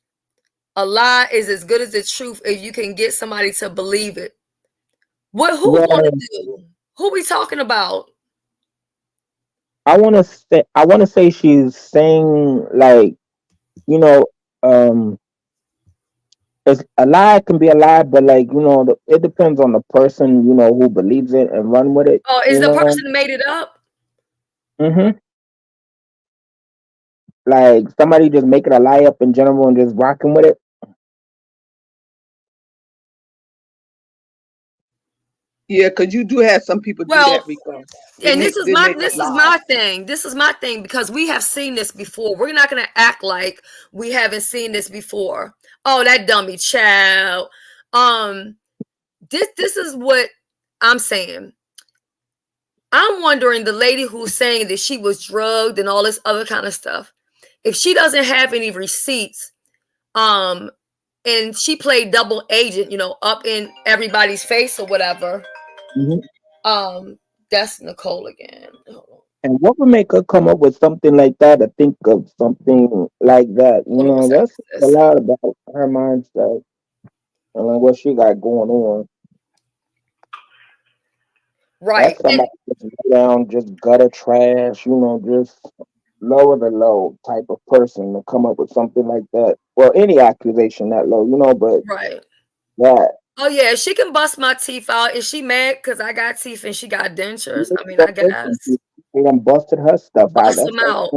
a lie is as good as the truth if you can get somebody to believe it. What? Who Well, gonna do? Who we talking about? I want to say she's saying like, you know, um, it's a lie can be a lie, but like you know, it depends on the person, you know, who believes it and run with it. Oh, is You the know, person made it up? hmm like somebody just making a lie up in general and just rocking with it. Yeah, because you do have some people do Well, that, Rico. and this is They my make up this is lies. my thing. This is my thing because we have seen this before. We're not gonna act like we haven't seen this before. Oh, that dummy child. Um, this is what I'm saying. I'm wondering the lady who's saying that she was drugged and all this other kind of stuff. If she doesn't have any receipts, um, and she played double agent, you know, up in everybody's face or whatever. Hmm Um, that's Nicole again. And what would make her come up with something like that? To think of something like that, you Hold on one know, second, that's a sis. lot about her mindset. and like what she got going on. Right. That's somebody just lay down, just gutter trash, just lower the low type of person to come up with something like that. Well, any accusation that low, but Right. that. Oh yeah, she can bust my teeth out. Is she mad because I got teeth and she got dentures? I mean, I That person, guess they done busted her stuff out. bust them out.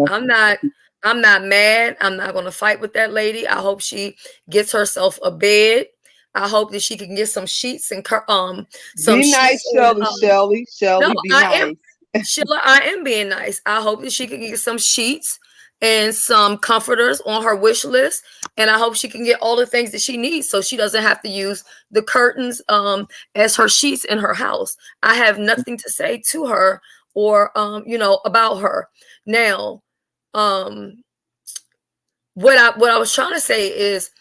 I'm not mad. I'm not gonna fight with that lady. I hope she gets herself a bed. I hope that she can get some sheets and some Be sheets nice, and no, Shelly, be I am nice. Sheila, I am being nice. I hope that she can get some sheets and some comforters on her wish list. And I hope she can get all the things that she needs so she doesn't have to use the curtains as her sheets in her house. I have nothing to say to her or about her. Now, what I was trying to say is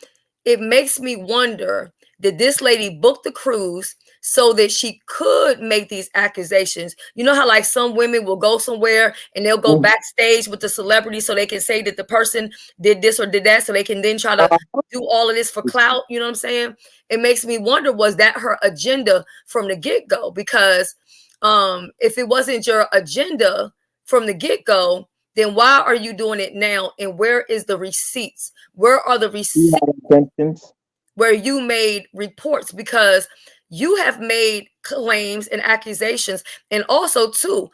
it makes me wonder, did this lady book the cruise so that she could make these accusations? You know how like some women will go somewhere and they'll go backstage with the celebrity so they can say that the person did this or did that, so they can then try to do all of this for clout. You know what I'm saying? It makes me wonder, was that her agenda from the get-go? Because if it wasn't your agenda from the get-go, then why are you doing it now? And where is the receipts? Where are the receipts where you made reports? Because you have made claims and accusations. And also, too,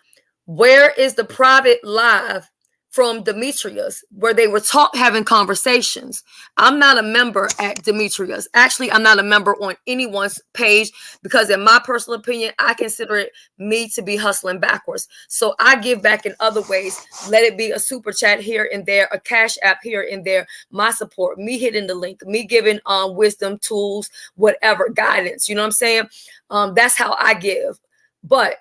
where is the private live from Demetrius where they were having conversations? I'm not a member at Demetrius. Actually, I'm not a member on anyone's page because in my personal opinion, I consider it me to be hustling backwards. So I give back in other ways. Let it be a super chat here and there, a cash app here and there, my support, me hitting the link, me giving wisdom, tools, whatever, guidance. You know what I'm saying? That's how I give. But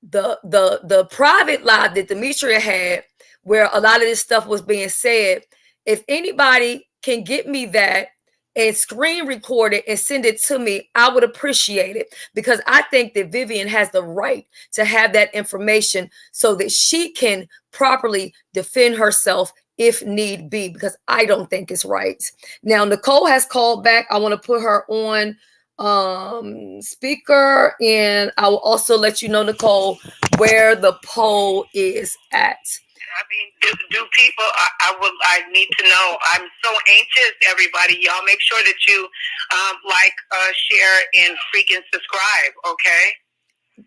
the private live that Demetria had, where a lot of this stuff was being said, if anybody can get me that and screen record it and send it to me, I would appreciate it, because I think that Vivian has the right to have that information so that she can properly defend herself if need be, because I don't think it's right. Now, Nicole has called back. I want to put her on speaker, and I will also let you know, Nicole, where the poll is at. I mean, do people? I need to know. I'm so anxious. Everybody, y'all, make sure that you like, share, and freaking subscribe. Okay.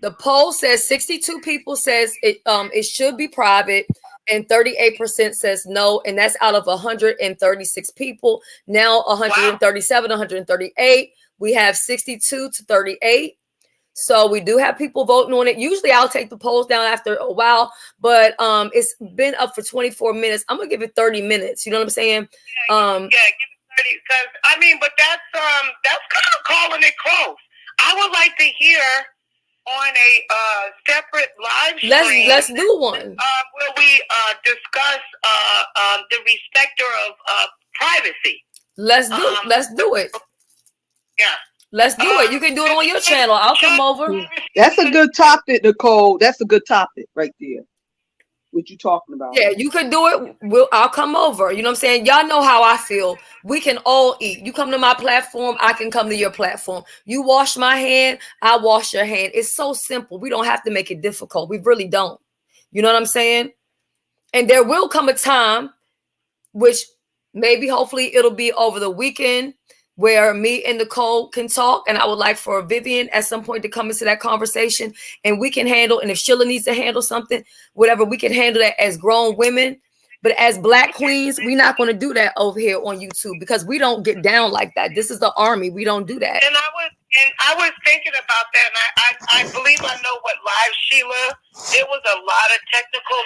The poll says 62 people says it should be private, and 38% says no, and that's out of 136 people. Now 137, 138. We have 62 to 38. So we do have people voting on it. Usually I'll take the polls down after a while, but it's been up for 24 minutes. I'm gonna give it 30 minutes. You know what I'm saying? Yeah, give it 30, because I mean, but that's kind of calling it close. I would like to hear on a separate live stream. Let's do one. Where we discuss the respecter of privacy. Let's do it. Yeah. Let's do it. You can do it on your channel. I'll come over. That's a good topic, Nicole. That's a good topic right there. What you talking about? Yeah, you could do it. I'll come over. You know what I'm saying? Y'all know how I feel. We can all eat. You come to my platform, I can come to your platform. You wash my hand, I wash your hand. It's so simple. We don't have to make it difficult. We really don't. You know what I'm saying? And there will come a time, which maybe hopefully it'll be over the weekend, where me and Nicole can talk. And I would like for Vivian at some point to come into that conversation, and we can handle, and if Sheila needs to handle something, whatever, we can handle that as grown women. But as Black queens, we're not going to do that over here on YouTube, because we don't get down like that. This is the army. We don't do that. And I was thinking about that, and I believe I know what live Sheila. There was a lot of technical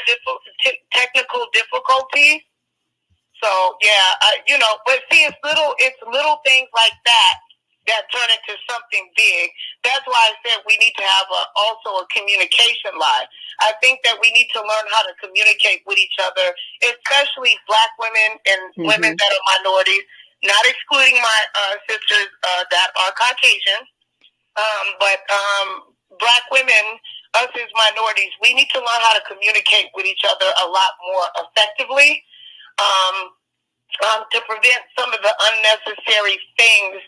difficulties. So yeah, but see, it's little things like that turn into something big. That's why I said we need to have also a communication live. I think that we need to learn how to communicate with each other, especially Black women and women that are minorities, not excluding my sisters that are Caucasian, but Black women, us as minorities, we need to learn how to communicate with each other a lot more effectively. to prevent some of the unnecessary things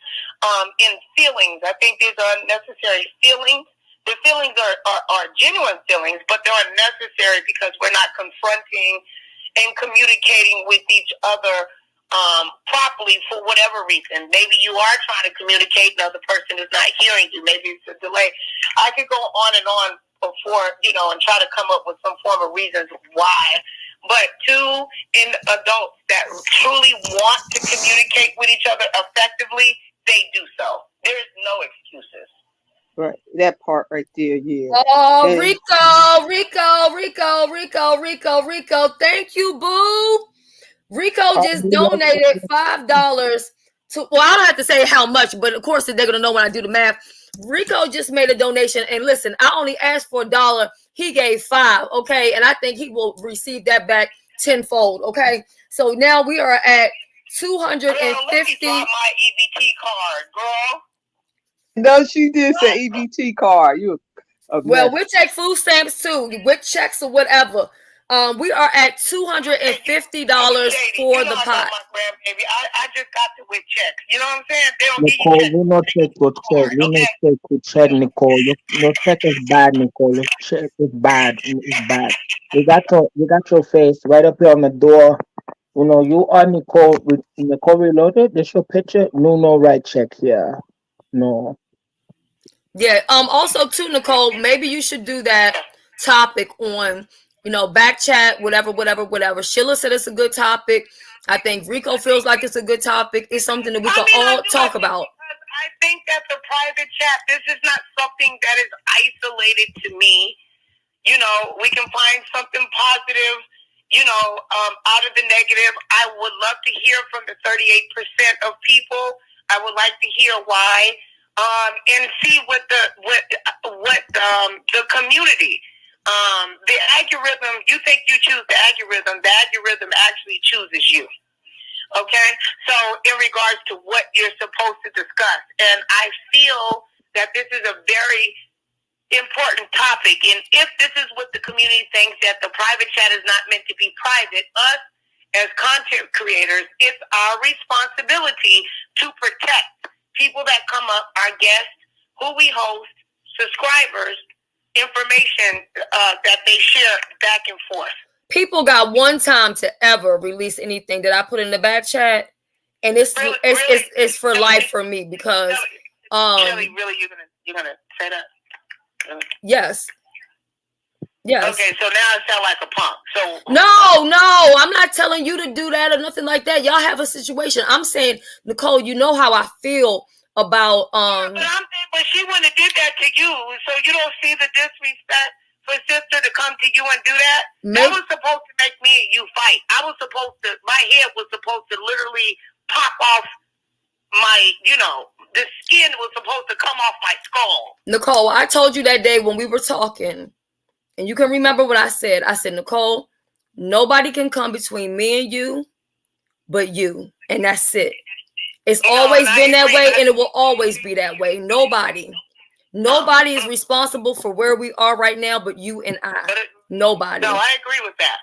in feelings. I think these are unnecessary feelings. The feelings are genuine feelings, but they're unnecessary because we're not confronting and communicating with each other properly for whatever reason. Maybe you are trying to communicate, the other person is not hearing you. Maybe it's a delay. I could go on and on before, and try to come up with some form of reasons why. But two adults that truly want to communicate with each other effectively, they do so. There's no excuses. Right, that part right there, yeah. Oh, And Rico. Thank you, boo. Rico just donated $5 to, well, I don't have to say how much, but of course they're going to know when I do the math. Rico just made a donation, and listen, I only asked for $1. He gave $5, okay? And I think he will receive that back tenfold, okay? So now we are at 250. Girl, let me draw my EBT card, girl. no, she did say EBT card. You a Well, mess. we'll take food stamps too, with checks or whatever. We are at $250 for the pot. I just got to with checks. You know what I'm saying? They don't Nicole, give you we not check your check. We not check your check, Nicole. Your check is bad, Nicole. Your check is bad. It's bad. You got your face right up here on the door. You are Nicole. Nicole Reloaded. This your picture. No right check here. No. Yeah. Also, too, Nicole, maybe you should do that topic on, Backchat, whatever. Sheila said it's a good topic. I think Rico feels like it's a good topic. It's something that we can all talk about. I think that the private chat, this is not something that is isolated to me. We can find something positive, out of the negative. I would love to hear from the 38% of people. I would like to hear why, and see what the community, the algorithm. You think you choose the algorithm actually chooses you. Okay, so in regards to what you're supposed to discuss, and I feel that this is a very important topic, and if this is what the community thinks, that the private chat is not meant to be private, us as content creators, it's our responsibility to protect people that come up, our guests, who we host, subscribers, information that they share back and forth. People got one time to ever release anything that I put in the back chat, and it's for life for me because Shelly, really, you're gonna say that? Really? Yes. Okay, so now I sound like a punk. So no, I'm not telling you to do that or nothing like that. Y'all have a situation. I'm saying, Nicole, you know how I feel about but she wouldn't have did that to you, so you don't see the disrespect for sister to come to you and do that. That was supposed to make me and you fight. My head was supposed to literally pop off my, the skin was supposed to come off my skull. Nicole, I told you that day when we were talking, and you can remember what I said. I said, Nicole, nobody can come between me and you but you, and that's it. It's always been that way, and it will always be that way. Nobody is responsible for where we are right now but you and I. Nobody. No, I agree with that.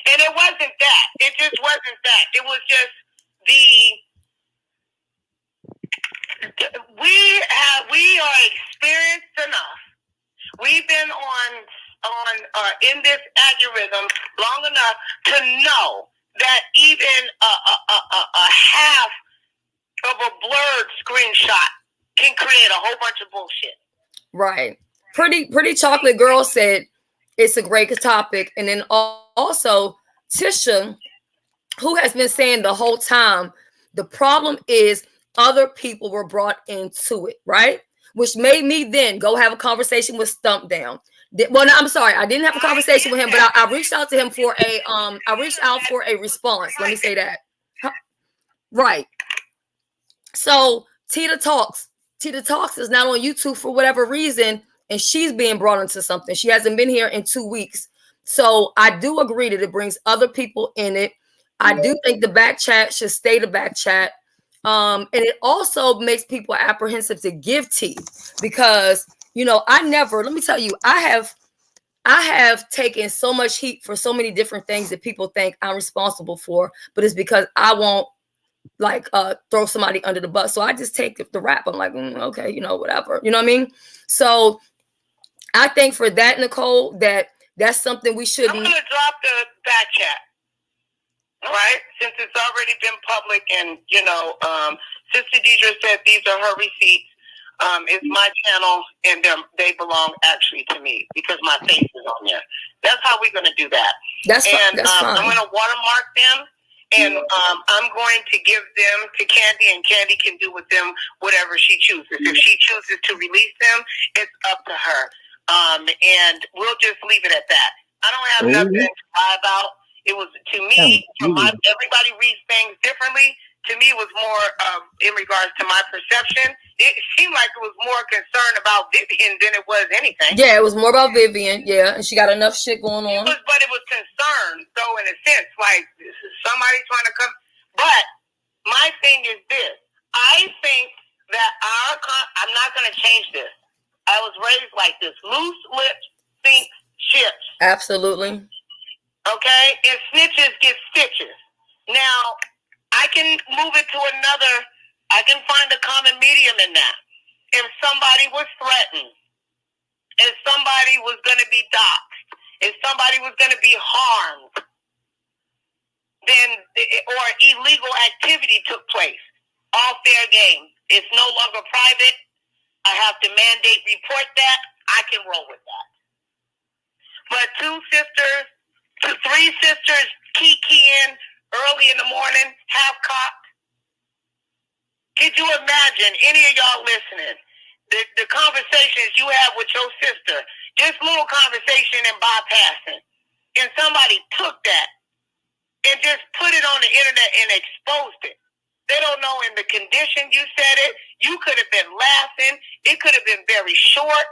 And it wasn't that. It just wasn't that. It was just we are experienced enough. We've been in this algorithm long enough to know that even a half of a blurred screenshot can create a whole bunch of bullshit. Right. Pretty Chocolate Girl said it's a great topic. And then also Tisha, who has been saying the whole time, the problem is other people were brought into it, right? Which made me then go have a conversation with Stump Down. Well, no, I'm sorry, I didn't have a conversation with him, but I reached out to him for a response. Let me say that. Right. So Tita Talks is not on YouTube for whatever reason, and she's being brought into something. She hasn't been here in 2 weeks. So I do agree that it brings other people in it. I do think the back chat should stay the back chat. And it also makes people apprehensive to give tea because, let me tell you, I have taken so much heat for so many different things that people think I'm responsible for, but it's because I want like throw somebody under the bus. So I just take the rap. I'm like, okay, you know, whatever. You know what I mean? So I think for that, Nicole, that's something we shouldn't. I'm gonna drop the Backchat. All right, since it's already been public, and you know, Sister Deidre said these are her receipts. It's my channel, and they belong actually to me because my face is on there. That's how we're gonna do that. That's fine. fine. I'm gonna watermark them, and I'm going to give them to Candy, and Candy can do with them whatever she chooses. If she chooses to release them, it's up to her. And we'll just leave it at that. I don't have nothing to lie about. It was, to me, everybody reads things differently. To me, it was more in regards to my perception. It seemed like it was more concerned about Vivian than it was anything. Yeah, it was more about Vivian. Yeah, and she got enough shit going on. But it was concerned, though, in a sense, like this is somebody trying to come. But my thing is this: I think that I'm not going to change this. I was raised like this: loose lips sink ships. Absolutely. Okay, and snitches get stitches. Now, I can move it to another. I can find a common medium in that. If somebody was threatened, if somebody was going to be doxxed, if somebody was going to be harmed, then or illegal activity took place, all fair game. It's no longer private. I have to mandate report that. I can roll with that. But three sisters kikiing early in the morning, half cocked. Could you imagine any of y'all listening? The conversations you have with your sister, just little conversation and bypassing, and somebody took that and just put it on the internet and exposed it. They don't know in the condition you said it. You could have been laughing. It could have been very short.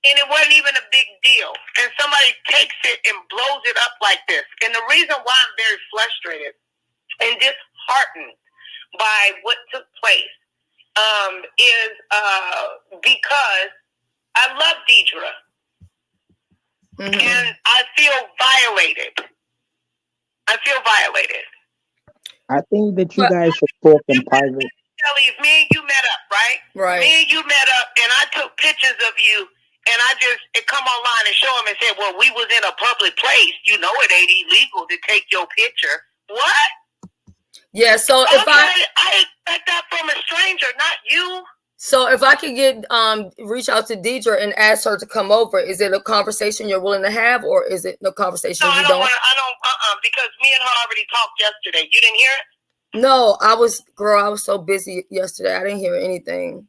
And it wasn't even a big deal. And somebody takes it and blows it up like this. And the reason why I'm very frustrated and disheartened by what took place is because I love Deidre. Mm-hmm. And I feel violated. I think that you guys should talk in private. Shelly, if me and you met up, right? Right. Me and you met up, and I took pictures of you, and I just come online and show them and say, well, we was in a public place. You know it ain't illegal to take your picture. What? Yeah, so if I expect that from a stranger, not you. So if I could get reach out to Deidre and ask her to come over, is it a conversation you're willing to have, or is it no conversation No, you I don't because me and her already talked yesterday. You didn't hear it? No, I was so busy yesterday. I didn't hear anything.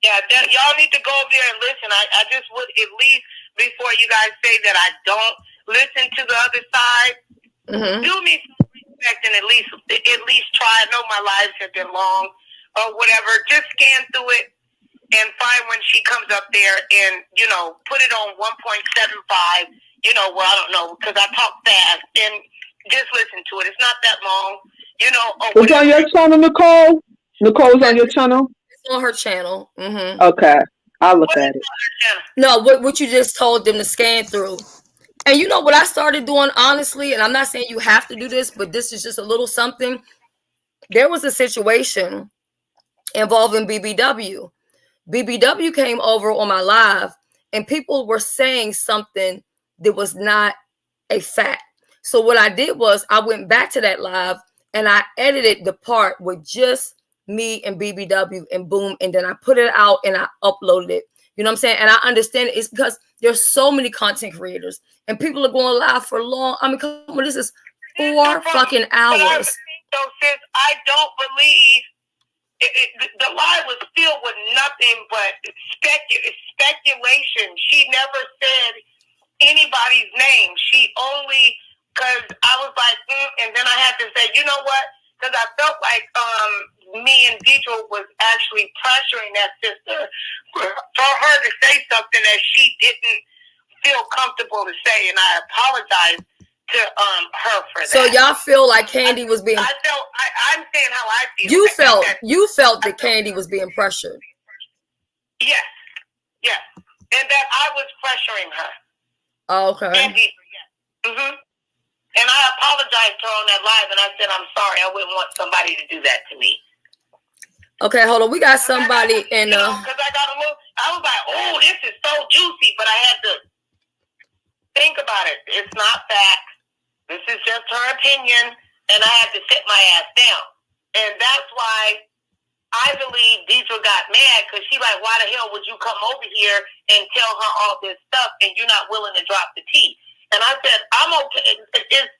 Yeah, y'all need to go over there and listen. I just would, at least before you guys say that I don't listen to the other side, do me some respect and at least try. I know my lives have been long or whatever. Just scan through it and find when she comes up there and, you know, put it on 1.75, you know, well, I don't know, because I talk fast, and just listen to it. It's not that long, you know. It's on your channel, Nicole? Nicole's on your channel? On her channel. Mm-hmm. Okay, I'll look at it. No, what you just told them to scan through. And you know what I started doing, honestly, and I'm not saying you have to do this, but this is just a little something. There was a situation involving BBW. BBW came over on my live, and people were saying something that was not a fact. So what I did was I went back to that live, and I edited the part with just me and BBW, and boom, and then I put it out and I uploaded it. You know what I'm saying? And I understand it's because there's so many content creators and people are going live for long. I mean, come on, this is 4 fucking hours. So sis, I don't believe the lie was filled with nothing but speculation. She never said anybody's name. She only, because I was like, and then I had to say, you know what? Because I felt like me and Deidre was actually pressuring that sister for her to say something that she didn't feel comfortable to say, and I apologize to her for that. So y'all feel like Candy was being? I'm saying how I feel. You felt that Candy was being pressured. Yes, and that I was pressuring her. Oh, okay. And Deidre, yes. And I apologized to her on that live, and I said, I'm sorry. I wouldn't want somebody to do that to me. Okay, hold on. We got somebody in because I got a little, I was like, oh, this is so juicy, but I had to think about it. It's not fact. This is just her opinion, and I had to sit my ass down. And that's why I believe Deidre got mad, because she like, why the hell would you come over here and tell her all this stuff and you're not willing to drop the tea? And I said, I'm okay.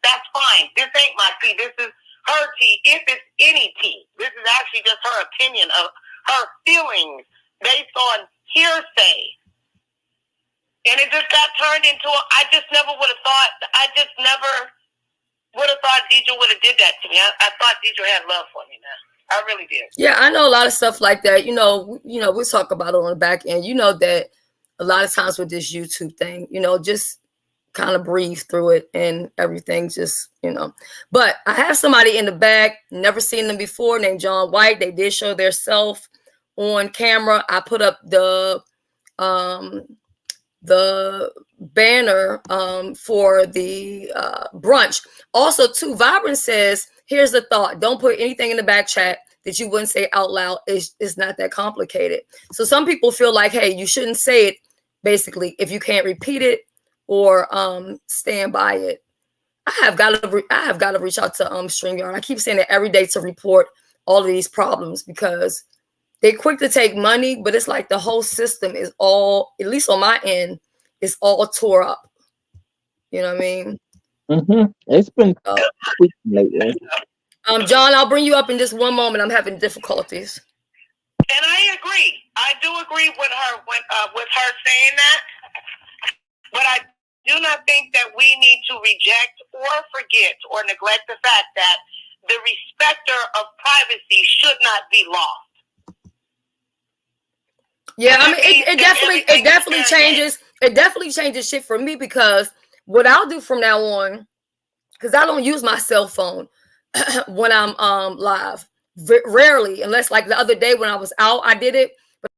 That's fine. This ain't my tea. This is her tea, if it's any tea. This is actually just her opinion of her feelings based on hearsay. And it just got turned into I just never would have thought, Deidre would have did that to me. I thought Deidre had love for me, man. I really did. Yeah, I know a lot of stuff like that. You know, we talk about it on the back end. You know that a lot of times with this YouTube thing, just kind of breathe through it and everything, just, But I have somebody in the back, never seen them before, named John White. They did show their self on camera. I put up the banner for the brunch. Also, too, Vibrant says, here's the thought. Don't put anything in the back chat that you wouldn't say out loud. It's not that complicated. So some people feel like, hey, you shouldn't say it, basically, if you can't repeat it or stand by it. I have got to reach out to StreamYard. I keep saying it every day to report all of these problems, because they're quick to take money, but it's like the whole system is all, at least on my end, is all tore up. You know what I mean? It's been tweaking lately. John, I'll bring you up in just one moment. I'm having difficulties. And I agree. I do agree with her with her saying that. But I do not think that we need to reject or forget or neglect the fact that the respecter of privacy should not be lost. Yeah, I mean, it definitely changes shit for me, because what I'll do from now on, because I don't use my cell phone when I'm live, rarely, unless like the other day when I was out, I did it. But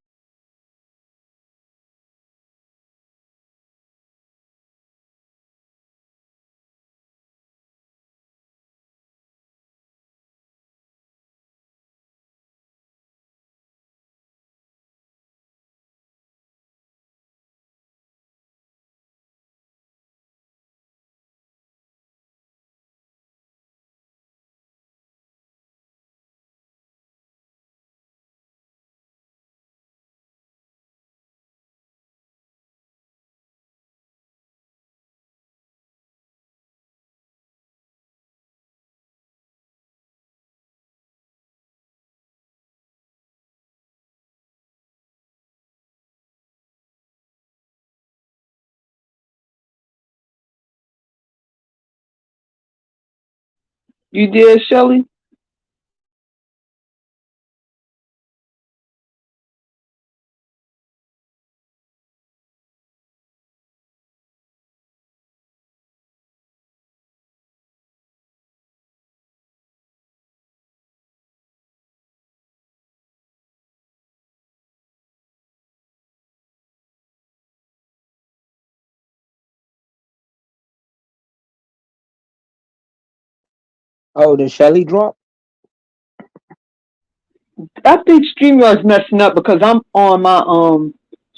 You did, Shelly? Oh, did Shelly drop? I think StreamYard's messing up, because I'm on my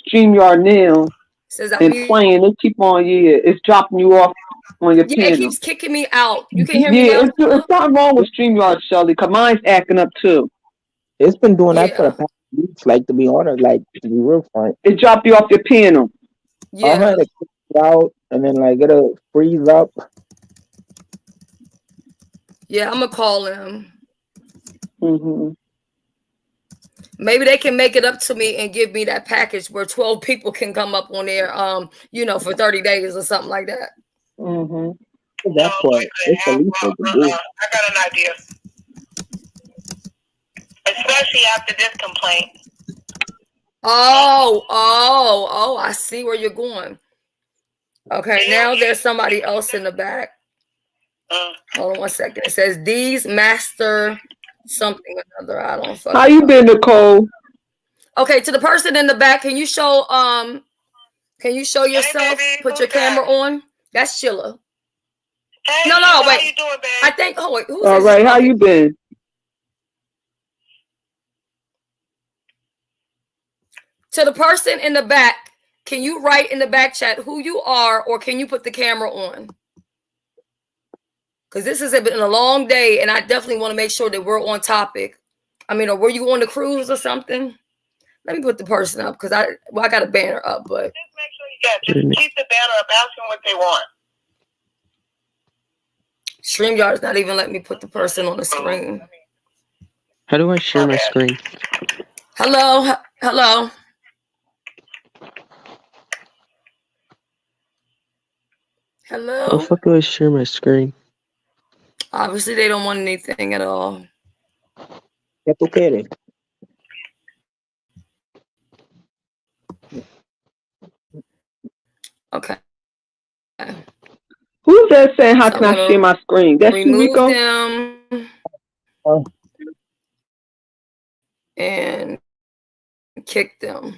StreamYard now says I'm and playing. It keep on, it's dropping you off on your yeah, it panel. keeps kicking me out. You can hear me Yeah, now? it's something wrong with StreamYard, Shelly, because mine's acting up too. It's been doing that for the past weeks, like, to be honest, like, to be real frank. It dropped you off your panel. Yeah. It kicks it out, and then, like, it'll freeze up. Yeah, I'm gonna call them. Mm-hmm. Maybe they can make it up to me and give me that package where 12 people can come up on there, for 30 days or something like that. Mm-hmm. That part, it's the least they can do. I got an idea. Especially after this complaint. Oh, I see where you're going. Okay, now there's somebody else in the back. Hold on one second. It says these master something or another. I don't fucking How you been, Nicole? Okay, to the person in the back, can you show yourself? Put your camera on. That's Sheila. Hey, No, how wait. you doing, babe? I think. Oh wait, who's All this? right, how Okay. you been? To the person in the back, can you write in the back chat who you are, or can you put the camera on? Because this has been a long day, and I definitely want to make sure that we're on topic. I mean, or were you on the cruise or something? Let me put the person up because I got a banner up, but just make sure just keep the banner up, ask them what they want. StreamYard is not even letting me put the person on the screen. How do I share my screen? Hello, hello. Hello. How the fuck do I share my screen? Obviously, they don't want anything at all. ¿Qué tú quieres? Okay. Who's that saying, how So can I'm I gonna share my screen? That's you, remove Rico? them Oh, and kick them.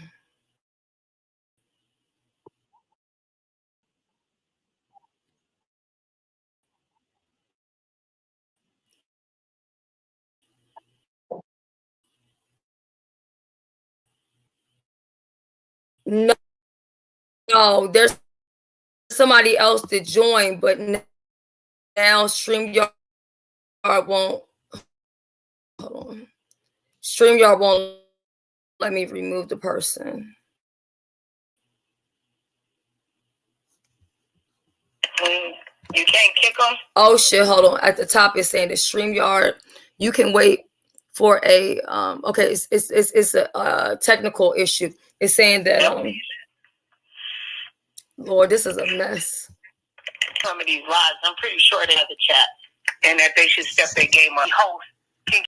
No, there's somebody else to join, but now StreamYard won't. Hold on. StreamYard won't let me remove the person. You can't kick them? Oh shit, hold on. At the top it's saying the StreamYard. You can wait for a okay, it's a technical issue. It's saying that Lord, this is a mess. Some of these lives, I'm pretty sure they have the chat and that they should step their game up. Host can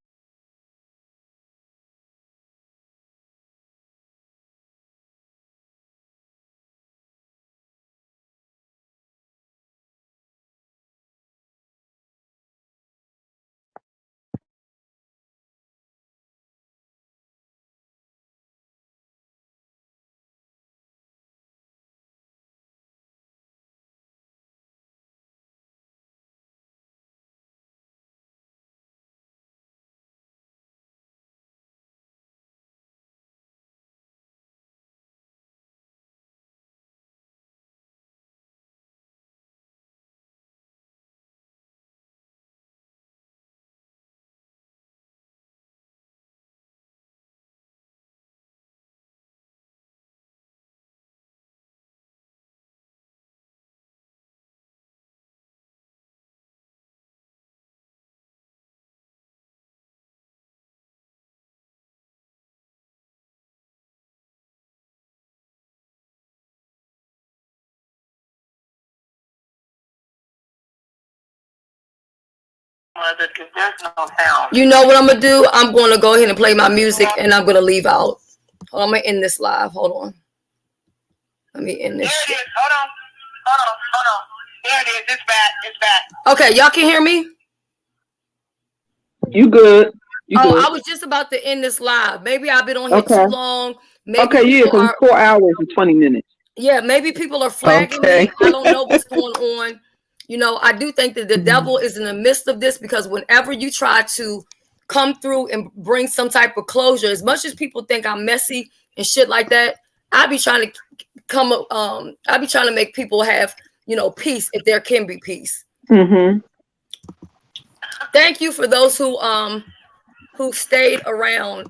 there's no sound. You know what I'm gonna do? I'm gonna go ahead and play my music and I'm gonna leave out. I'm gonna end this live. Hold on. Let me end this. There it is. Hold on. There it is. It's back. It's back. Okay, y'all can hear me? You good. I was just about to end this live. Maybe I've been on here too long. Maybe yeah, because it's 4 hours and 20 minutes. Yeah, maybe people are flagging me. I don't know what's going on. You know, I do think that the devil is in the midst of this because whenever you try to come through and bring some type of closure, as much as people think I'm messy and shit like that, I be trying to I be trying to make people have, you know, peace if there can be peace. Mm-hmm. Thank you for those who stayed around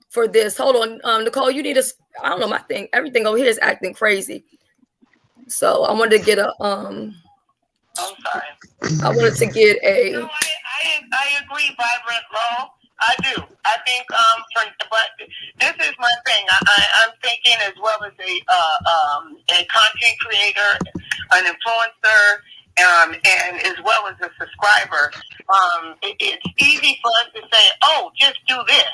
for this. Hold on, Nicole, you need I don't know, everything over here is acting crazy. So I wanted to get I'm sorry. I wanted to get a. No, I agree, Vibrant Low. I do. I think but this is my thing. I'm thinking as well as a content creator, an influencer, and as well as a subscriber. It's easy for us to say, "Oh, just do this."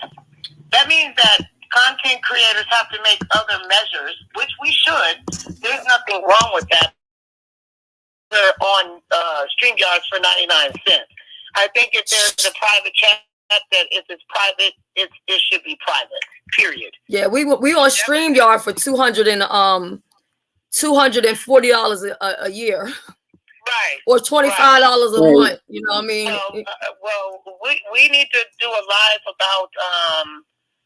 That means that content creators have to make other measures, which we should. There's nothing wrong with that. They're on StreamYard for 99 cents. I think if there's a private chat, that if it's private, it should be private. Period. Yeah, we on StreamYard for $240 a year. Right. or $25 a Right. month. You know what I mean? Well, we need to do a live about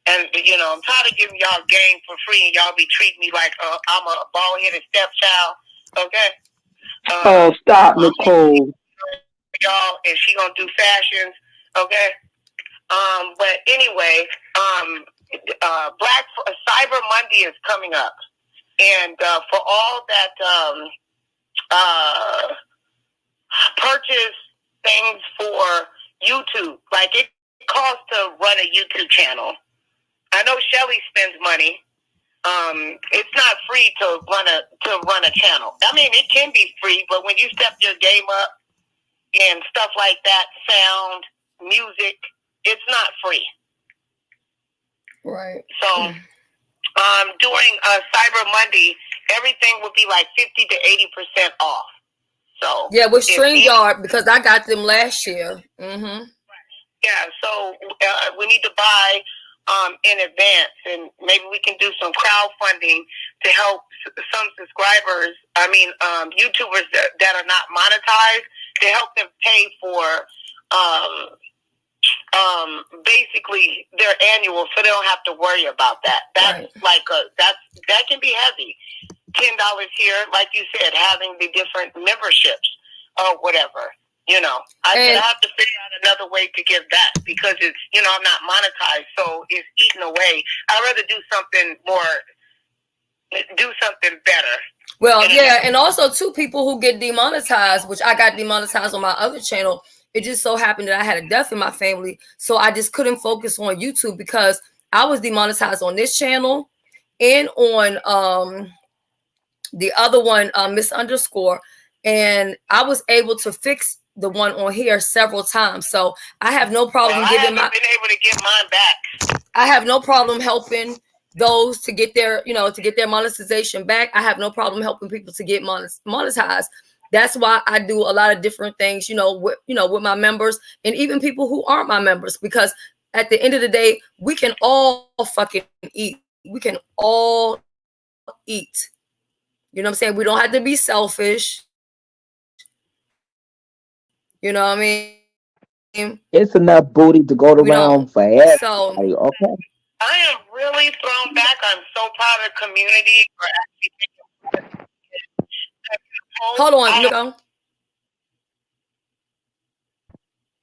and you know, I'm tired of giving y'all game for free and y'all be treating me like I'm a bald headed stepchild. Okay. Oh, stop, Nicole. Y'all, and she gonna do fashions. Okay. But anyway, Black Cyber Monday is coming up, and for all that purchase things for YouTube, like it costs to run a YouTube channel. I know Shelly spends money. It's not free to run a channel. I mean, it can be free, but when you step your game up and stuff like that, sound, music, it's not free. Right. So during Cyber Monday, everything will be like 50 to 80% off. So yeah, with StreamYard, because I got them last year. Mm-hmm. Yeah, so we need to buy in advance, and maybe we can do some crowdfunding to help some subscribers. I mean, YouTubers that are not monetized, to help them pay for basically their annual, so they don't have to worry about that. That's right. Like that can be heavy. $10 here, like you said, having the different memberships or whatever. You know, I said I have to figure out another way to give back because it's, you know, I'm not monetized, so it's eaten away. I'd rather do something better. Well, yeah, and also two people who get demonetized, which I got demonetized on my other channel. It just so happened that I had a death in my family, so I just couldn't focus on YouTube because I was demonetized on this channel and on the other one, Miss Underscore, and I was able to fix the one on here several times. So I have no problem I haven't been able to get mine back. I have no problem helping those to get their, you know, to get their monetization back. I have no problem helping people to get monetized. That's why I do a lot of different things, with my members and even people who aren't my members, because at the end of the day, we can all fucking eat. We can all eat. You know what I'm saying? We don't have to be selfish. You know what I mean? It's enough booty to go around for everybody. So, okay. I am really thrown back. I'm so proud of the community for actually. Hold on, Nico.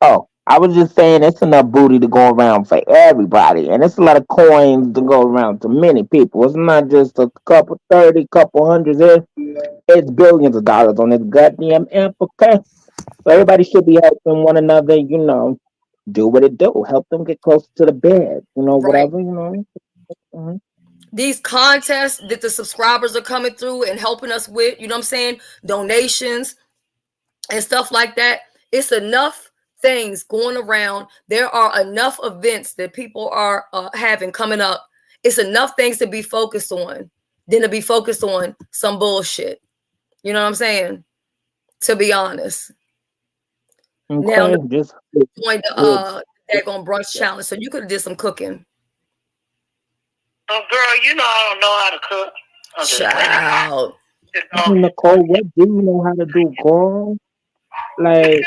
Oh, I was just saying it's enough booty to go around for everybody. And it's a lot of coins to go around to many people. It's not just a couple 30, couple hundreds. It's billions of dollars on this goddamn app, okay? So everybody should be helping one another, do what it do. Help them get closer to the bed, whatever, Mm-hmm. These contests that the subscribers are coming through and helping us with, you know what I'm saying? Donations and stuff like that. It's enough things going around. There are enough events that people are having coming up. It's enough things to be focused on than to be focused on some bullshit. You know what I'm saying? To be honest. Okay, now, just going to daggone brunch challenge, so you could have did some cooking. Oh, girl, you know I don't know how to cook. Child. Nicole, what do you know how to do, girl? Like,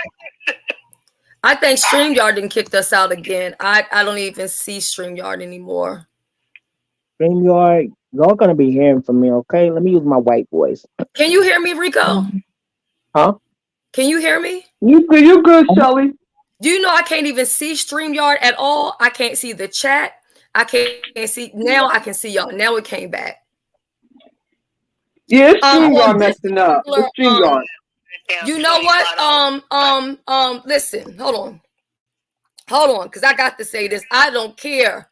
I think StreamYard didn't kick us out again. I don't even see StreamYard anymore. StreamYard, y'all gonna be hearing from me, okay? Let me use my white voice. Can you hear me, Rico? Huh? Can you hear me? You good, Shelly? Do you know I can't even see StreamYard at all? I can't see the chat. I can't see. Now I can see y'all. Now it came back. Yeah, StreamYard messing up. It's StreamYard. You know what? Listen, hold on, because I got to say this. I don't care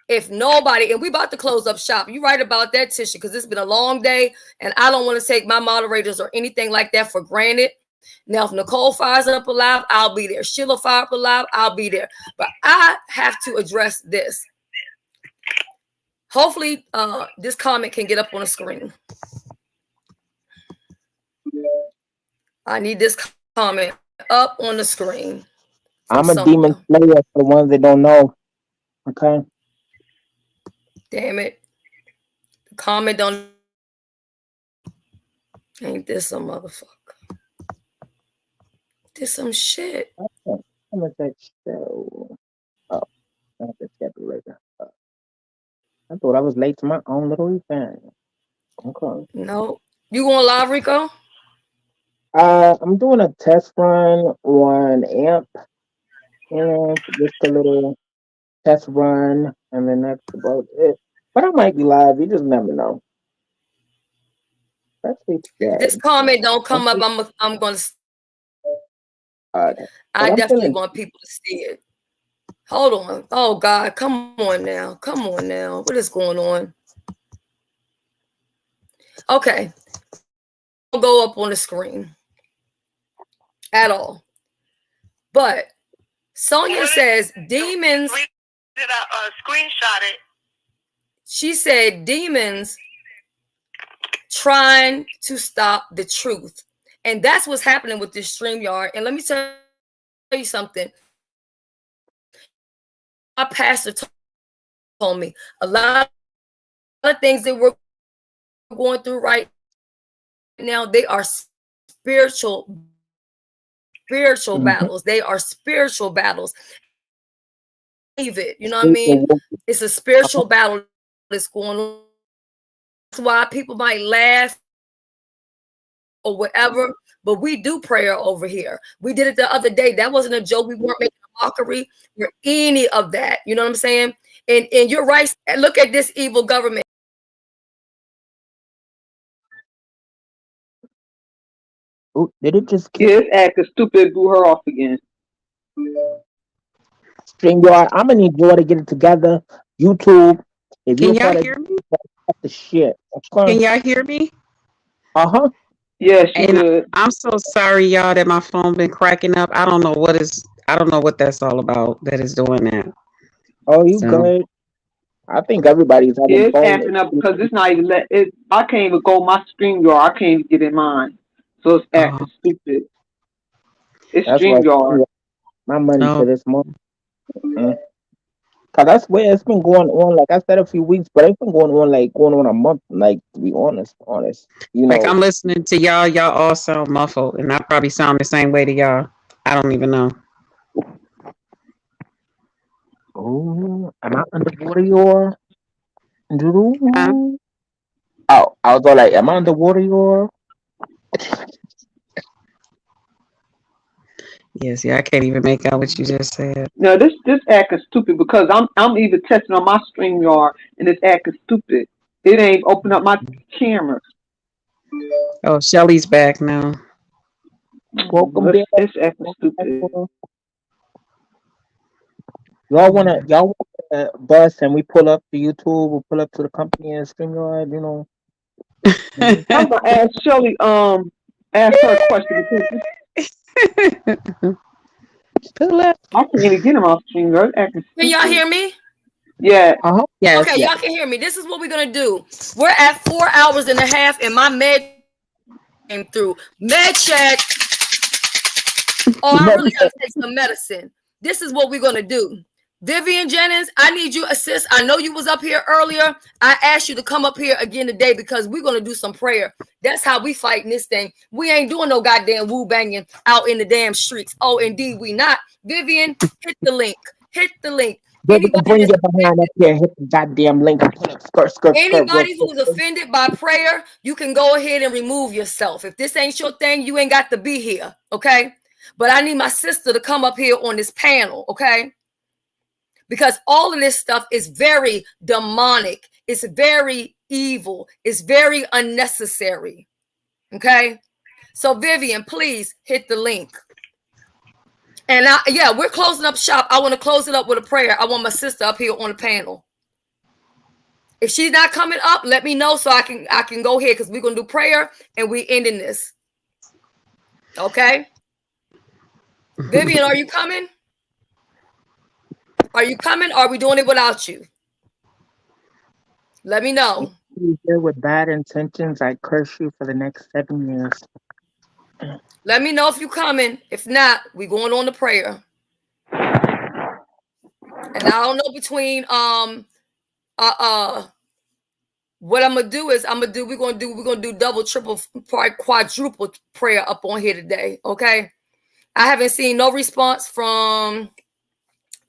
if nobody, and we about to close up shop. You right about that, Tisha, because it's been a long day, and I don't want to take my moderators or anything like that for granted. Now, if Nicole fires up a live, I'll be there. Sheila fire up a live, I'll be there. But I have to address this. Hopefully, this comment can get up on the screen. I need this comment up on the screen. I'm a demon slayer for the ones that don't know. Okay. Damn it. The comment don't. Ain't this a motherfucker? did some shit. I'm gonna that show. Oh, I have to check it later. I thought I was late to my own little event. Okay. No. You going live, Rico? I'm doing a test run on AMP. Just a little test run, and then that's about it. But I might be live. You just never know. Especially If this today. comment don't come up, I'm gonna. But I I'm definitely feeling. want people to see it. Hold on. Oh God, come on now. Come on now. What is going on? Okay. Don't go up on the screen at all. But Sonia says demons. Did I screenshot it? She said demons trying to stop the truth. And that's what's happening with this StreamYard. And let me tell you something. My pastor told me a lot of things that we're going through right now, they are spiritual battles. They are spiritual battles. It, you know what I mean? It's a spiritual battle that's going on. That's why people might laugh or whatever, but we do prayer over here. We did it the other day. That wasn't a joke. We weren't making a mockery or any of that. You know what I'm saying? And you're right. Look at this evil government. Oh, did it just Yeah, it's acting stupid. Blew her off again. StreamYard? I'm gonna need y'all to get it together. YouTube, if Can you're y'all part of hear me? the shit. Can Okay. y'all hear me? Uh-huh. Yeah, she And good. I'm so sorry, y'all, that my phone been cracking up. I don't know what that's all about that is doing that. Oh, you So, good. I think everybody's Yeah, having it's phone acting up because it's not even let it. I can't even go my StreamYard. I can't even get in mine, so it's acting stupid. It's That's why StreamYard. my money oh, to this month. Cause that's where it's been going on. Like I said, a few weeks, but it's been going on a month. Like to be honest. You like I'm know. listening to y'all. Y'all all sound muffled, and I probably sound the same way to y'all. I don't even know. Oh, am I underwater, y'all? Huh? Oh, I was all like, am I underwater, y'all? Yes, yeah, I can't even make out what you just said. No, this acting stupid because I'm even testing on my StreamYard and it's acting stupid. It ain't open up my camera. Oh, Shelly's back now. Welcome It's, back. it's acting stupid. Y'all wanna bus and we pull up to YouTube, we pull up to the company and StreamYard, you know. I'm gonna ask Shelly. Ask her a question because Pull up. I can't even get him off StreamYard. It's acting Can y'all stupid. hear me? Yeah. Yes. Okay, y'all can hear me. This is what we're gonna do. We're at 4 hours and a half, and my med came through. Med check. Oh, I really gotta take some medicine. This is what we're gonna do. Vivian Jennings, I need you assist. I know you was up here earlier. I asked you to come up here again today because we're gonna do some prayer. That's how we fighting this thing. We ain't doing no goddamn woo banging out in the damn streets. Oh, indeed we not. Vivian, hit the link. Hit the link. Baby, bring your behind up here, hit the goddamn link and pull up skirt real Anybody who's offended by prayer, you can go ahead and remove yourself. If this ain't your thing, you ain't got to be here, okay? But I need my sister to come up here on this panel, okay? Because all of this stuff is very demonic. It's very evil. It's very unnecessary, okay? So Vivian, please hit the link. And we're closing up shop. I want to close it up with a prayer. I want my sister up here on the panel. If she's not coming up, let me know so I can go ahead because we're gonna do prayer and we ending this. Okay. Vivian, are you coming? Are you coming? Or are we doing it without you? Let me know. here with bad intentions. I curse you for the next 7 years. Let me know if you're coming. If not, we going on to prayer. And I don't know between what I'm gonna do is we're gonna do double, triple, quadruple prayer up on here today. Okay. I haven't seen no response from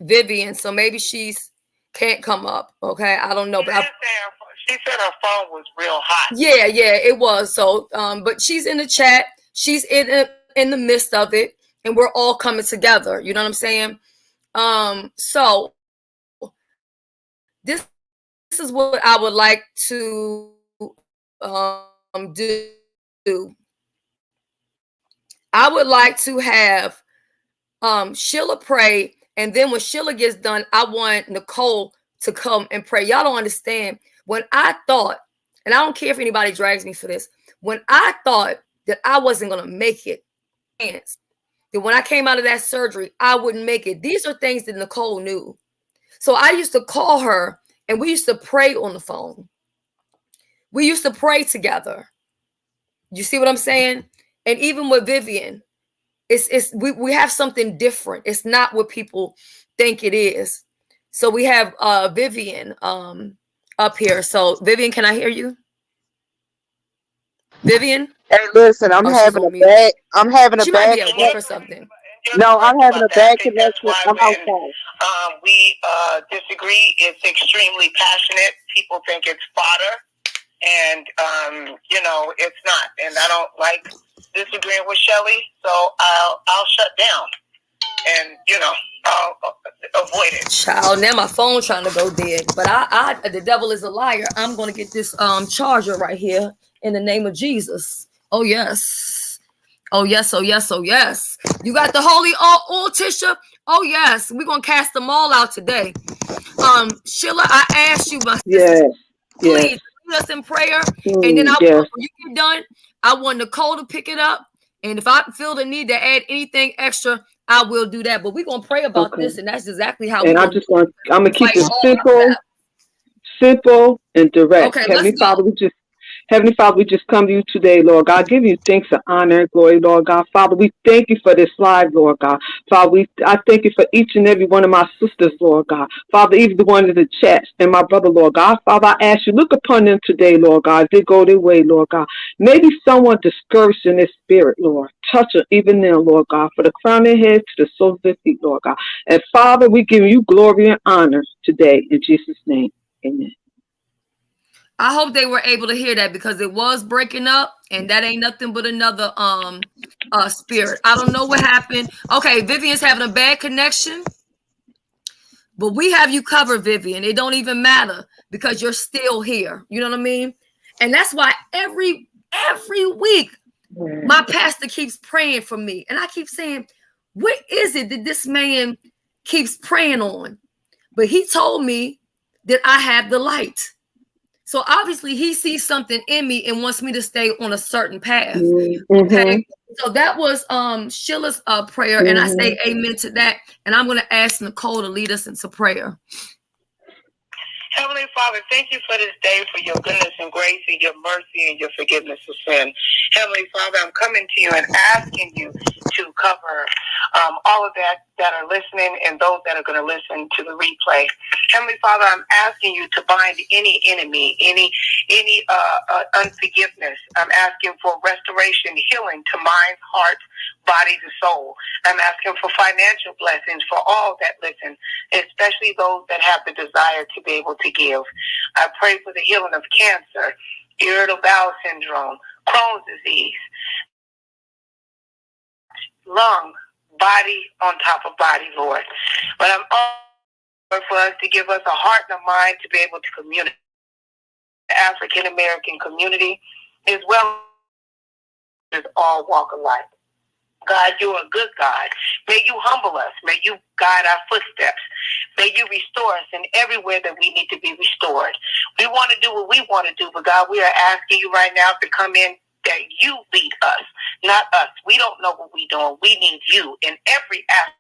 Vivian, so maybe she's can't come up. Okay, I don't know, but she said her phone was real hot. Yeah, it was. So, but she's in the chat. She's in the midst of it, and we're all coming together. You know what I'm saying? So this is what I would like to do. I would like to have Sheila pray, and then when Sheila gets done, I want Nicole to come and pray. Y'all don't understand. When I thought, and I don't care if anybody drags me for this, when I thought that I wasn't gonna make it, that when I came out of that surgery, I wouldn't make it. These are things that Nicole knew. So I used to call her, and we used to pray on the phone. We used to pray together. You see what I'm saying? And even with Vivian, we have something different. It's not what people think it is. So we have Vivian up here. So Vivian, can I hear you? Vivian? Hey, listen, I'm having a bad She might be at work or something. No, I'm having a bad connection. I'm outside. We disagree. It's extremely passionate. People think it's fodder, and it's not. And I don't like disagreeing with Shelly, so I'll shut down, and I'll avoid it. Child, now my phone trying to go dead, but I the devil is a liar. I'm gonna get this charger right here in the name of Jesus. Oh yes. Oh yes, oh yes, oh yes. You got the holy oil, Tisha? Oh yes. We're gonna cast them all out today. Sheila, I asked you, my sister, please lead us in prayer. And then when you get done, I want Nicole to pick it up. And if I feel the need to add anything extra, I will do that. But we're gonna pray about this, and that's exactly how I'm gonna keep it simple and direct. Okay, let's go. Heavenly Father, we just come to you today, Lord God. Give you thanks and honor and glory, Lord God. Father, we thank you for this live, Lord God. Father, I thank you for each and every one of my sisters, Lord God. Father, even the one in the chats and my brother, Lord God. Father, I ask you, look upon them today, Lord God. They go their way, Lord God. Maybe someone discouraged in their spirit, Lord. Touch them even now, Lord God, for the crown of their head to the soles of their feet, Lord God. And Father, we give you glory and honor today in Jesus' name. Amen. I hope they were able to hear that, because it was breaking up, and that ain't nothing but another spirit. I don't know what happened. Okay, Vivian's having a bad connection, but we have you covered, Vivian. It don't even matter, because you're still here. You know what I mean? And that's why every week my pastor keeps praying for me, and I keep saying, what is it that this man keeps praying on? But he told me that I have the light. So obviously he sees something in me and wants me to stay on a certain path. Okay. So that was Sheila's prayer. And I say amen to that. And I'm going to ask Nicole to lead us into prayer. Heavenly Father, thank you for this day, for your goodness and grace and your mercy and your forgiveness of sin. Heavenly Father, I'm coming to you and asking you to cover all of that are listening and those that are going to listen to the replay. Heavenly Father, I'm asking you to bind any enemy, any unforgiveness. I'm asking for restoration, healing to minds, hearts, bodies, and soul. I'm asking for financial blessings for all that listen, especially those that have the desire to be able to give. I pray for the healing of cancer, irritable bowel syndrome, Crohn's disease, lung, body on top of body, Lord. But I'm also for us to give us a heart and a mind to be able to communicate the African American community, as well as all walk of life. God, you're a good God. May you humble us. May you guide our footsteps. May you restore us in everywhere that we need to be restored. We want to do what we want to do, but God, we are asking you right now to come in, that you lead us, not us. We don't know what we're doing. We need you in every aspect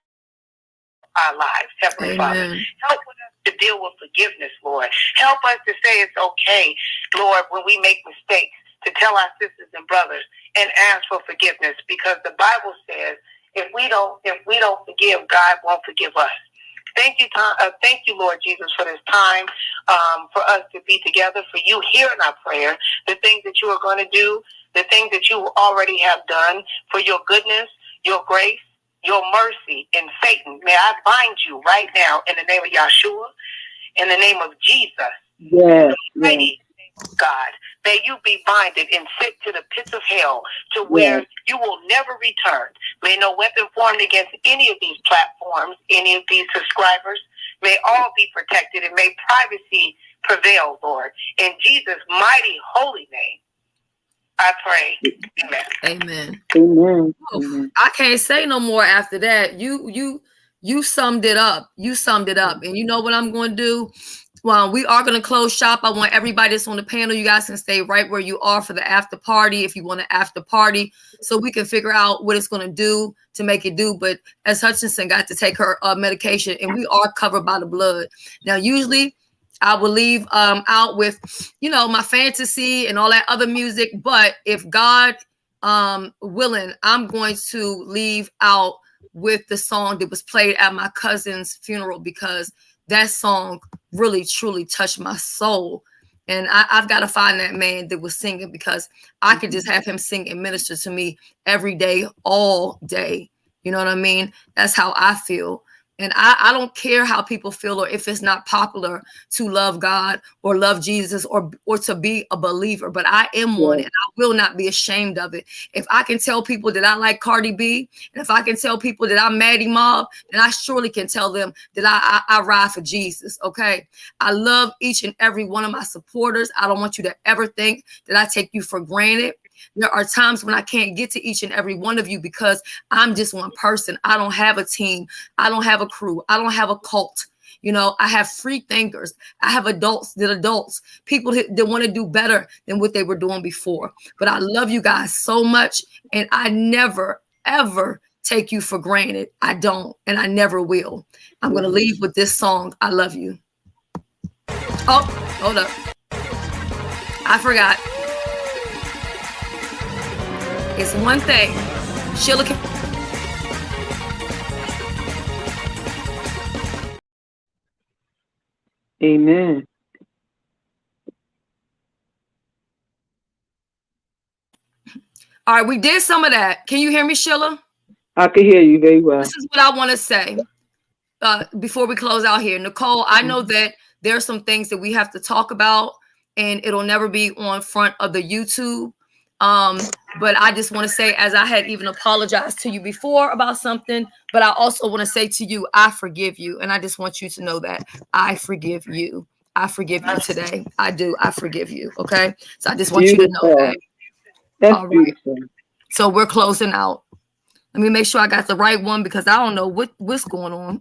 of our lives, Heavenly Father. Help us to deal with forgiveness, Lord. Help us to say it's okay, Lord, when we make mistakes, to tell our sisters and brothers and ask for forgiveness, because the Bible says if we don't forgive, God won't forgive us. Thank you, Lord Jesus, for this time, for us to be together, for you hearing our prayer, the things that you are going to do, the things that you already have done, for your goodness, your grace, your mercy and Satan. May I bind you right now in the name of Yahshua, in the name of Jesus. Yes. Mighty God, may you be binded and sent to the pits of hell, to where you will never return. May no weapon formed against any of these platforms, any of these subscribers, may all be protected, and may privacy prevail, Lord. In Jesus' mighty holy name, I pray. Amen. Amen. Amen. I can't say no more after that. You summed it up. You summed it up. And you know what I'm going to do? Well, we are going to close shop. I want everybody that's on the panel, you guys can stay right where you are for the after party if you want an after party, so we can figure out what it's going to do to make it do. But as Hutchinson got to take her medication, and we are covered by the blood. Now, usually I will leave out with, my fantasy and all that other music. But if God willing, I'm going to leave out with the song that was played at my cousin's funeral, because that song really truly touched my soul. And I've got to find that man that was singing, because I could just have him sing and minister to me every day, all day. You know what I mean? That's how I feel. And I don't care how people feel, or if it's not popular to love God or love Jesus or to be a believer, but I am one, and I will not be ashamed of it. If I can tell people that I like Cardi B, and if I can tell people that I'm Maddie Mob, then I surely can tell them that I ride for Jesus. Okay. I love each and every one of my supporters. I don't want you to ever think that I take you for granted. There are times when I can't get to each and every one of you, because I'm just one person. I don't have a team. I don't have a crew. I don't have a cult. I have free thinkers. I have adults, people that want to do better than what they were doing before. But I love you guys so much, and I never, ever take you for granted. I don't, and I never will. I'm going to leave with this song. I love you. Oh, hold up. I forgot. It's one thing. Sheila can. Amen. All right, we did some of that. Can you hear me, Sheila? I can hear you very well. This is what I want to say before we close out here. Nicole, I know that there are some things that we have to talk about, and it'll never be on front of the YouTube. But I just want to say, as I had even apologized to you before about something, but I also want to say to you, I forgive you. And I just want you to know that I forgive you. I forgive you today. I do. I forgive you. Okay. So I just want you to know that. That's all right. beautiful. So we're closing out. Let me make sure I got the right one, because I don't know what's going on.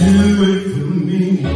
Do it for me.